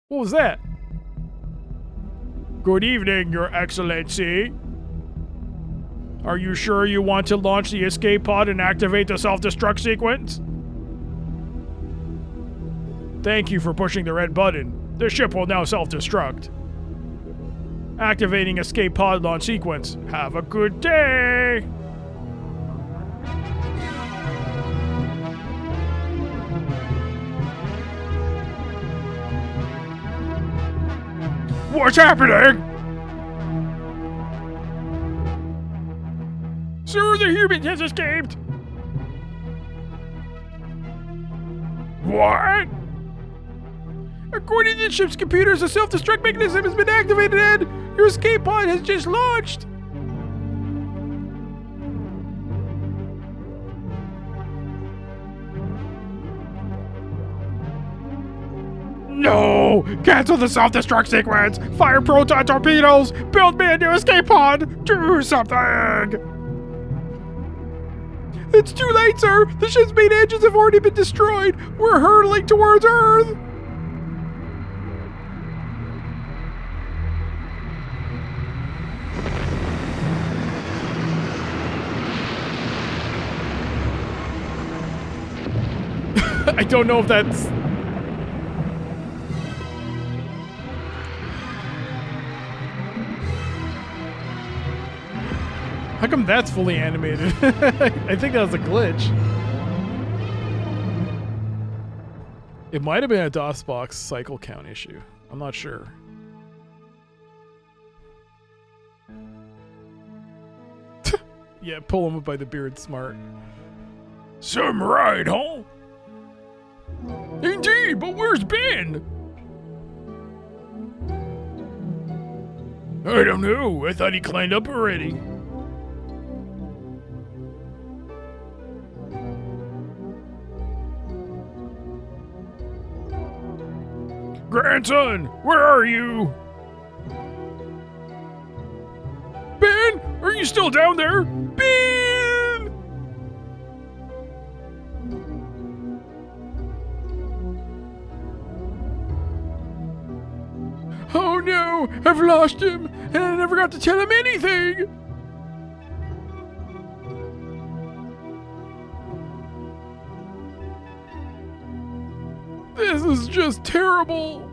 was that? Good evening, Your Excellency. Are you sure you want to launch the escape pod and activate the self-destruct sequence? Thank you for pushing the red button. The ship will now self-destruct. Activating escape pod launch sequence. Have a good day! What's happening? Sir, the human has escaped! What? According to the ship's computers, a self-destruct mechanism has been activated and your escape pod has just launched. No! Cancel the self-destruct sequence! Fire proton torpedoes! Build me a new escape pod! Do something! It's too late, sir! The ship's main engines have already been destroyed! We're hurtling towards Earth! I don't know if that's... How come that's fully animated? I think that was a glitch. It might have been a DOSBox cycle count issue. I'm not sure. Yeah, pull him up by the beard, smart. Some ride, huh? Indeed, but where's Ben? I don't know. I thought he climbed up already. Grandson, where are you? Ben, are you still down there? Ben! Oh no, I've lost him, and I never got to tell him anything! This is just terrible.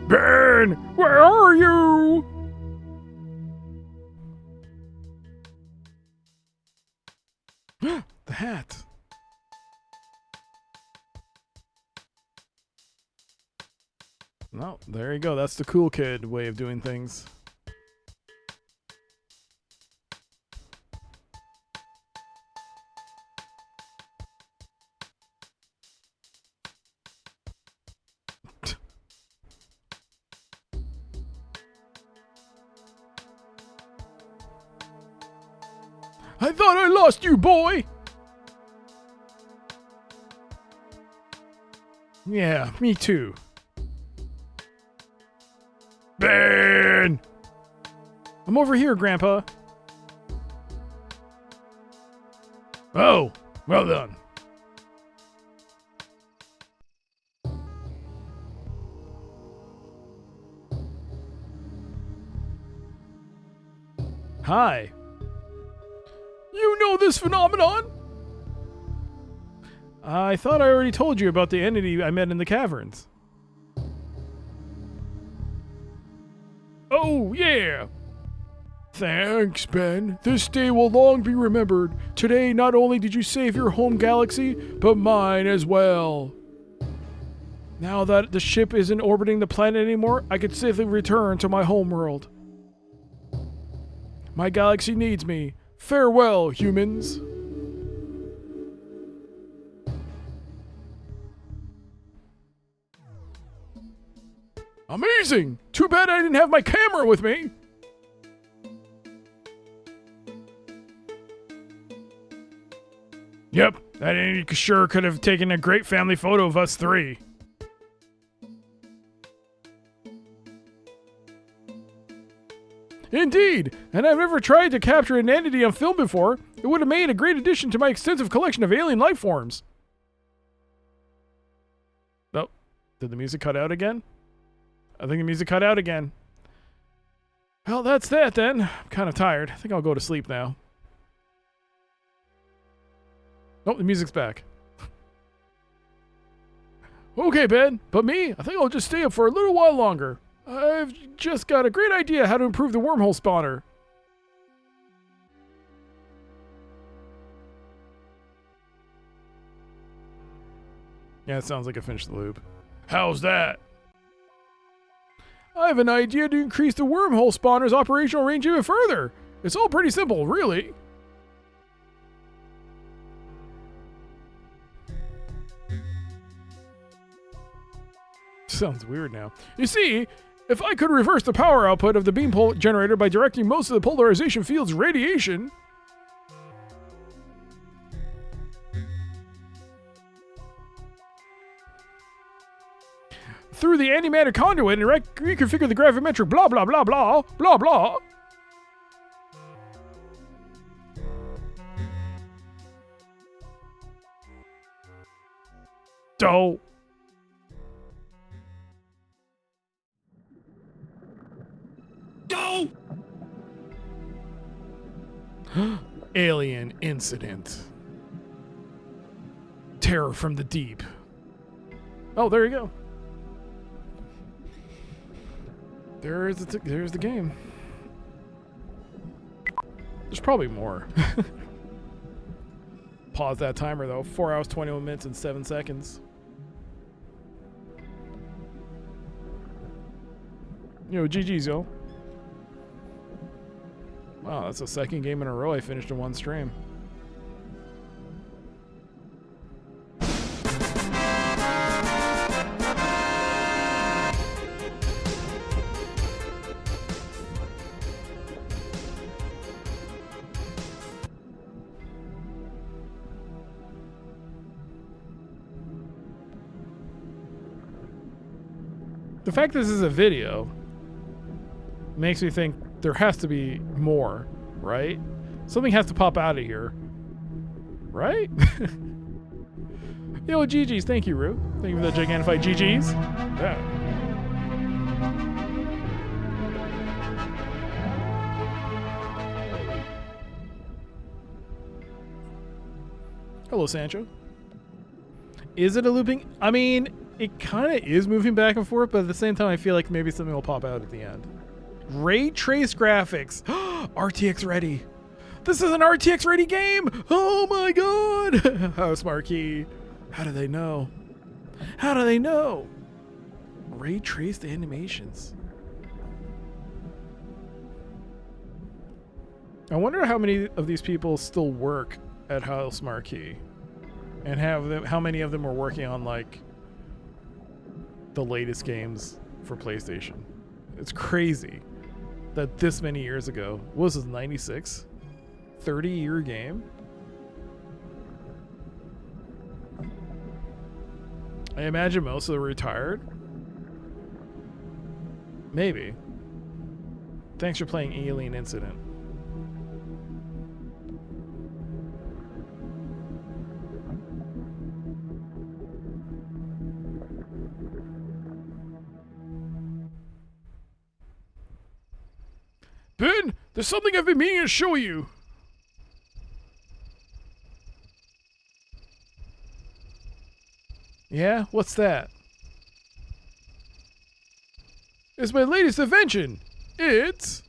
Ben, where are you? The hat. No, there you go. That's the cool kid way of doing things. I thought I lost you, boy! Yeah, me too. Ben! I'm over here, Grandpa. Oh, well done. Hi. You know this phenomenon? I thought I already told you about the entity I met in the caverns. Oh, yeah. Thanks, Ben. This day will long be remembered. Today, not only did you save your home galaxy, but mine as well. Now that the ship isn't orbiting the planet anymore, I can safely return to my homeworld. My galaxy needs me. Farewell, humans. Amazing! Too bad I didn't have my camera with me. Yep, that entity sure could have taken a great family photo of us three. Indeed, and I've never tried to capture an entity on film before. It would have made a great addition to my extensive collection of alien life forms. Oh, did the music cut out again? I think the music cut out again. Well, that's that then. I'm kind of tired. I think I'll go to sleep now. Oh, the music's back. Okay, Ben, but me, I think I'll just stay up for a little while longer. I've just got a great idea how to improve the wormhole spawner. Yeah, it sounds like I finished the loop. How's that? I have an idea to increase the wormhole spawner's operational range even further. It's all pretty simple, really. Sounds weird now. You see, if I could reverse the power output of the beam generator by directing most of the polarization field's radiation... through the antimatter conduit and reconfigure the gravimetric blah blah blah blah blah blah. Doh. Doh. Alien incident. Terror from the deep. Oh, there you go. There's the game. There's probably more. Pause that timer though. 4 hours, 21 minutes, and 7 seconds. Yo, GG's, yo. Wow, that's the second game in a row I finished in one stream. The fact this is a video makes me think there has to be more, right? Something has to pop out of here, right? Yo, GG's. Thank you, Rue. Thank you for the gigantified GG's. Yeah. Hello, Sancho. Is it a looping? I mean, it kind of is moving back and forth, but at the same time, I feel like maybe something will pop out at the end. Ray trace graphics. RTX ready. This is an RTX ready game. Oh my god. Housemarque. How do they know? How do they know? Ray traced animations. I wonder how many of these people still work at Housemarque, and how many of them are working on like the latest games for PlayStation. It's crazy that this many years ago, what was this, 96? 30-year game? I imagine most of them are retired. Maybe. Thanks for playing Alien Incident. Ben, there's something I've been meaning to show you. Yeah? What's that? It's my latest invention. It's...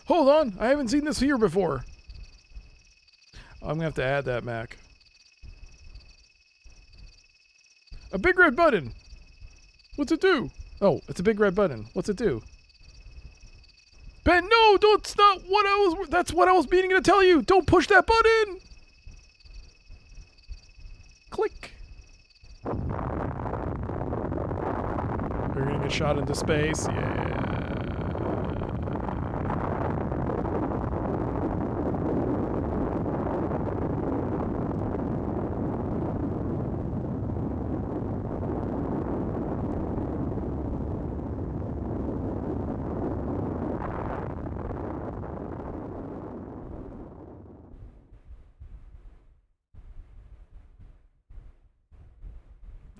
Hold on, I haven't seen this here before. I'm gonna have to add that, Mac. A big red button. What's it do? Oh, it's a big red button. What's it do? Ben, no, that's not what that's what I was meaning to tell you. Don't push that button. Click. We're gonna get shot into space. Yeah.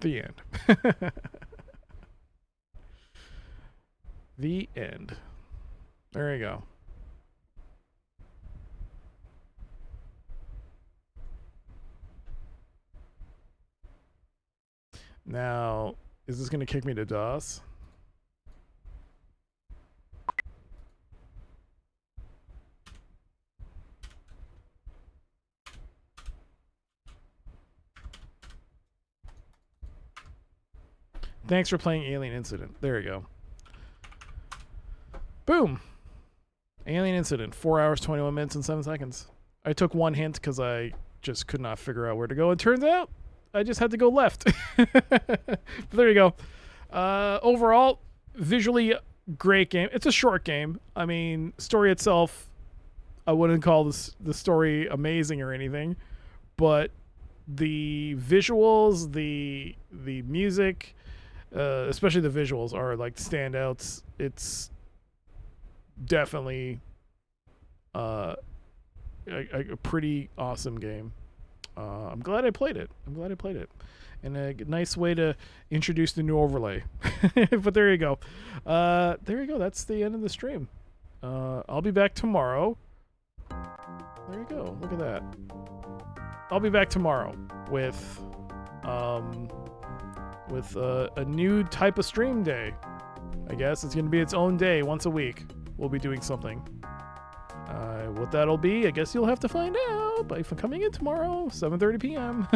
The end. The end. There you go. Now, is this going to kick me to DOS? Thanks for playing Alien Incident. There you go. Boom. Alien Incident. 4 hours, 21 minutes, and 7 seconds. I took one hint because I just could not figure out where to go. It turns out I just had to go left. But there you go. Overall, visually great game. It's a short game. I mean, story itself, I wouldn't call the story amazing or anything. But the visuals, the music... especially the visuals are like standouts. It's definitely a pretty awesome game. I'm glad I played it. And a nice way to introduce the new overlay. But there you go. That's the end of the stream. I'll be back tomorrow. There you go. Look at that. I'll be back tomorrow with a new type of stream day. I guess it's going to be its own day once a week. We'll be doing something. What that'll be, I guess you'll have to find out by coming in tomorrow, 7:30 p.m.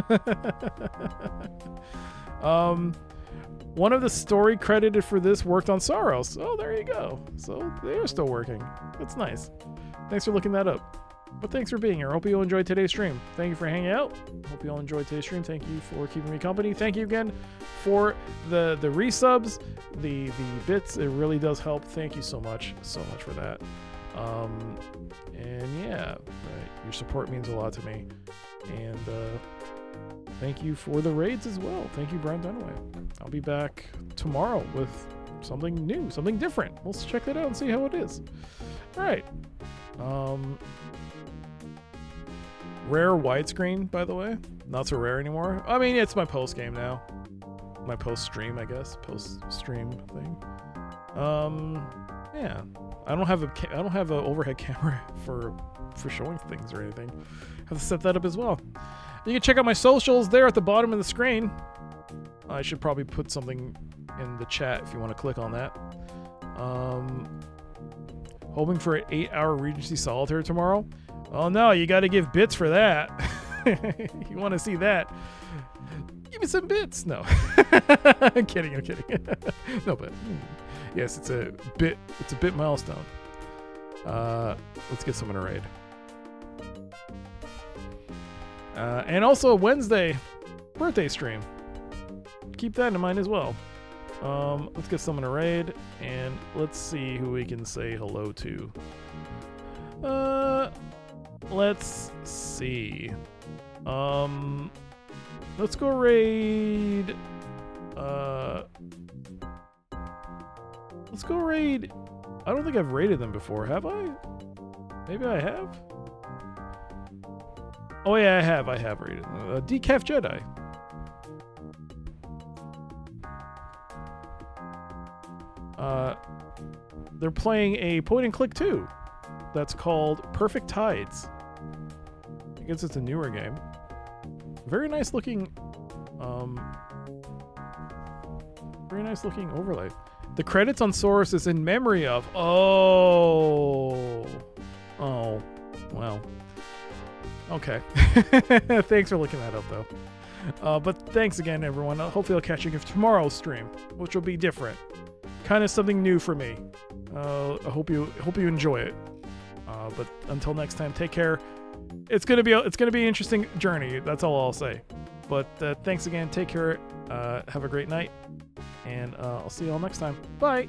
One of the story credited for this worked on Soros. Oh, there you go. So they're still working. That's nice. Thanks for looking that up. But thanks for being here. Hope you all enjoyed today's stream. Thank you for hanging out. Hope you all enjoyed today's stream. Thank you for keeping me company. Thank you again for the resubs, the bits. It really does help. Thank you so much for that. And yeah, your support means a lot to me. And thank you for the raids as well. Thank you, Brian Dunaway. I'll be back tomorrow with something new, something different. Let's check that out and see how it is. All right. Rare widescreen, by the way. Not so rare anymore. I mean, it's my post game now. My post stream, I guess. Post stream thing. Yeah. I don't have a overhead camera for showing things or anything. Have to set that up as well. You can check out my socials there at the bottom of the screen. I should probably put something in the chat if you want to click on that. Hoping for an 8-hour Regency Solitaire tomorrow. Oh no, you got to give bits for that. You want to see that? Give me some bits. No, I'm kidding. No, but yes, it's a bit milestone. Let's get someone to raid. And also Wednesday, birthday stream. Keep that in mind as well. Let's get someone to raid, and let's see who we can say hello to. Let's see. Let's go raid. Let's go raid. I don't think I've raided them before, have I? Maybe I have. Oh yeah, I have raided them. Decaf Jedi. They're playing a point-and-click 2 that's called Perfect Tides. I guess it's a newer game. Very nice looking overlay. The credits on Source is in memory of. Oh, well. Okay. Thanks for looking that up, though. But thanks again, everyone. Hopefully I'll catch you for tomorrow's stream, which will be different. Kind of something new for me. I hope you enjoy it. But until next time, take care. It's gonna be an interesting journey. That's all I'll say. But thanks again. Take care. Have a great night, and I'll see you all next time. Bye.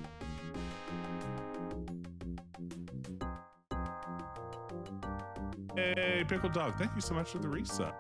Hey, Pickle Dog, thank you so much for the resub.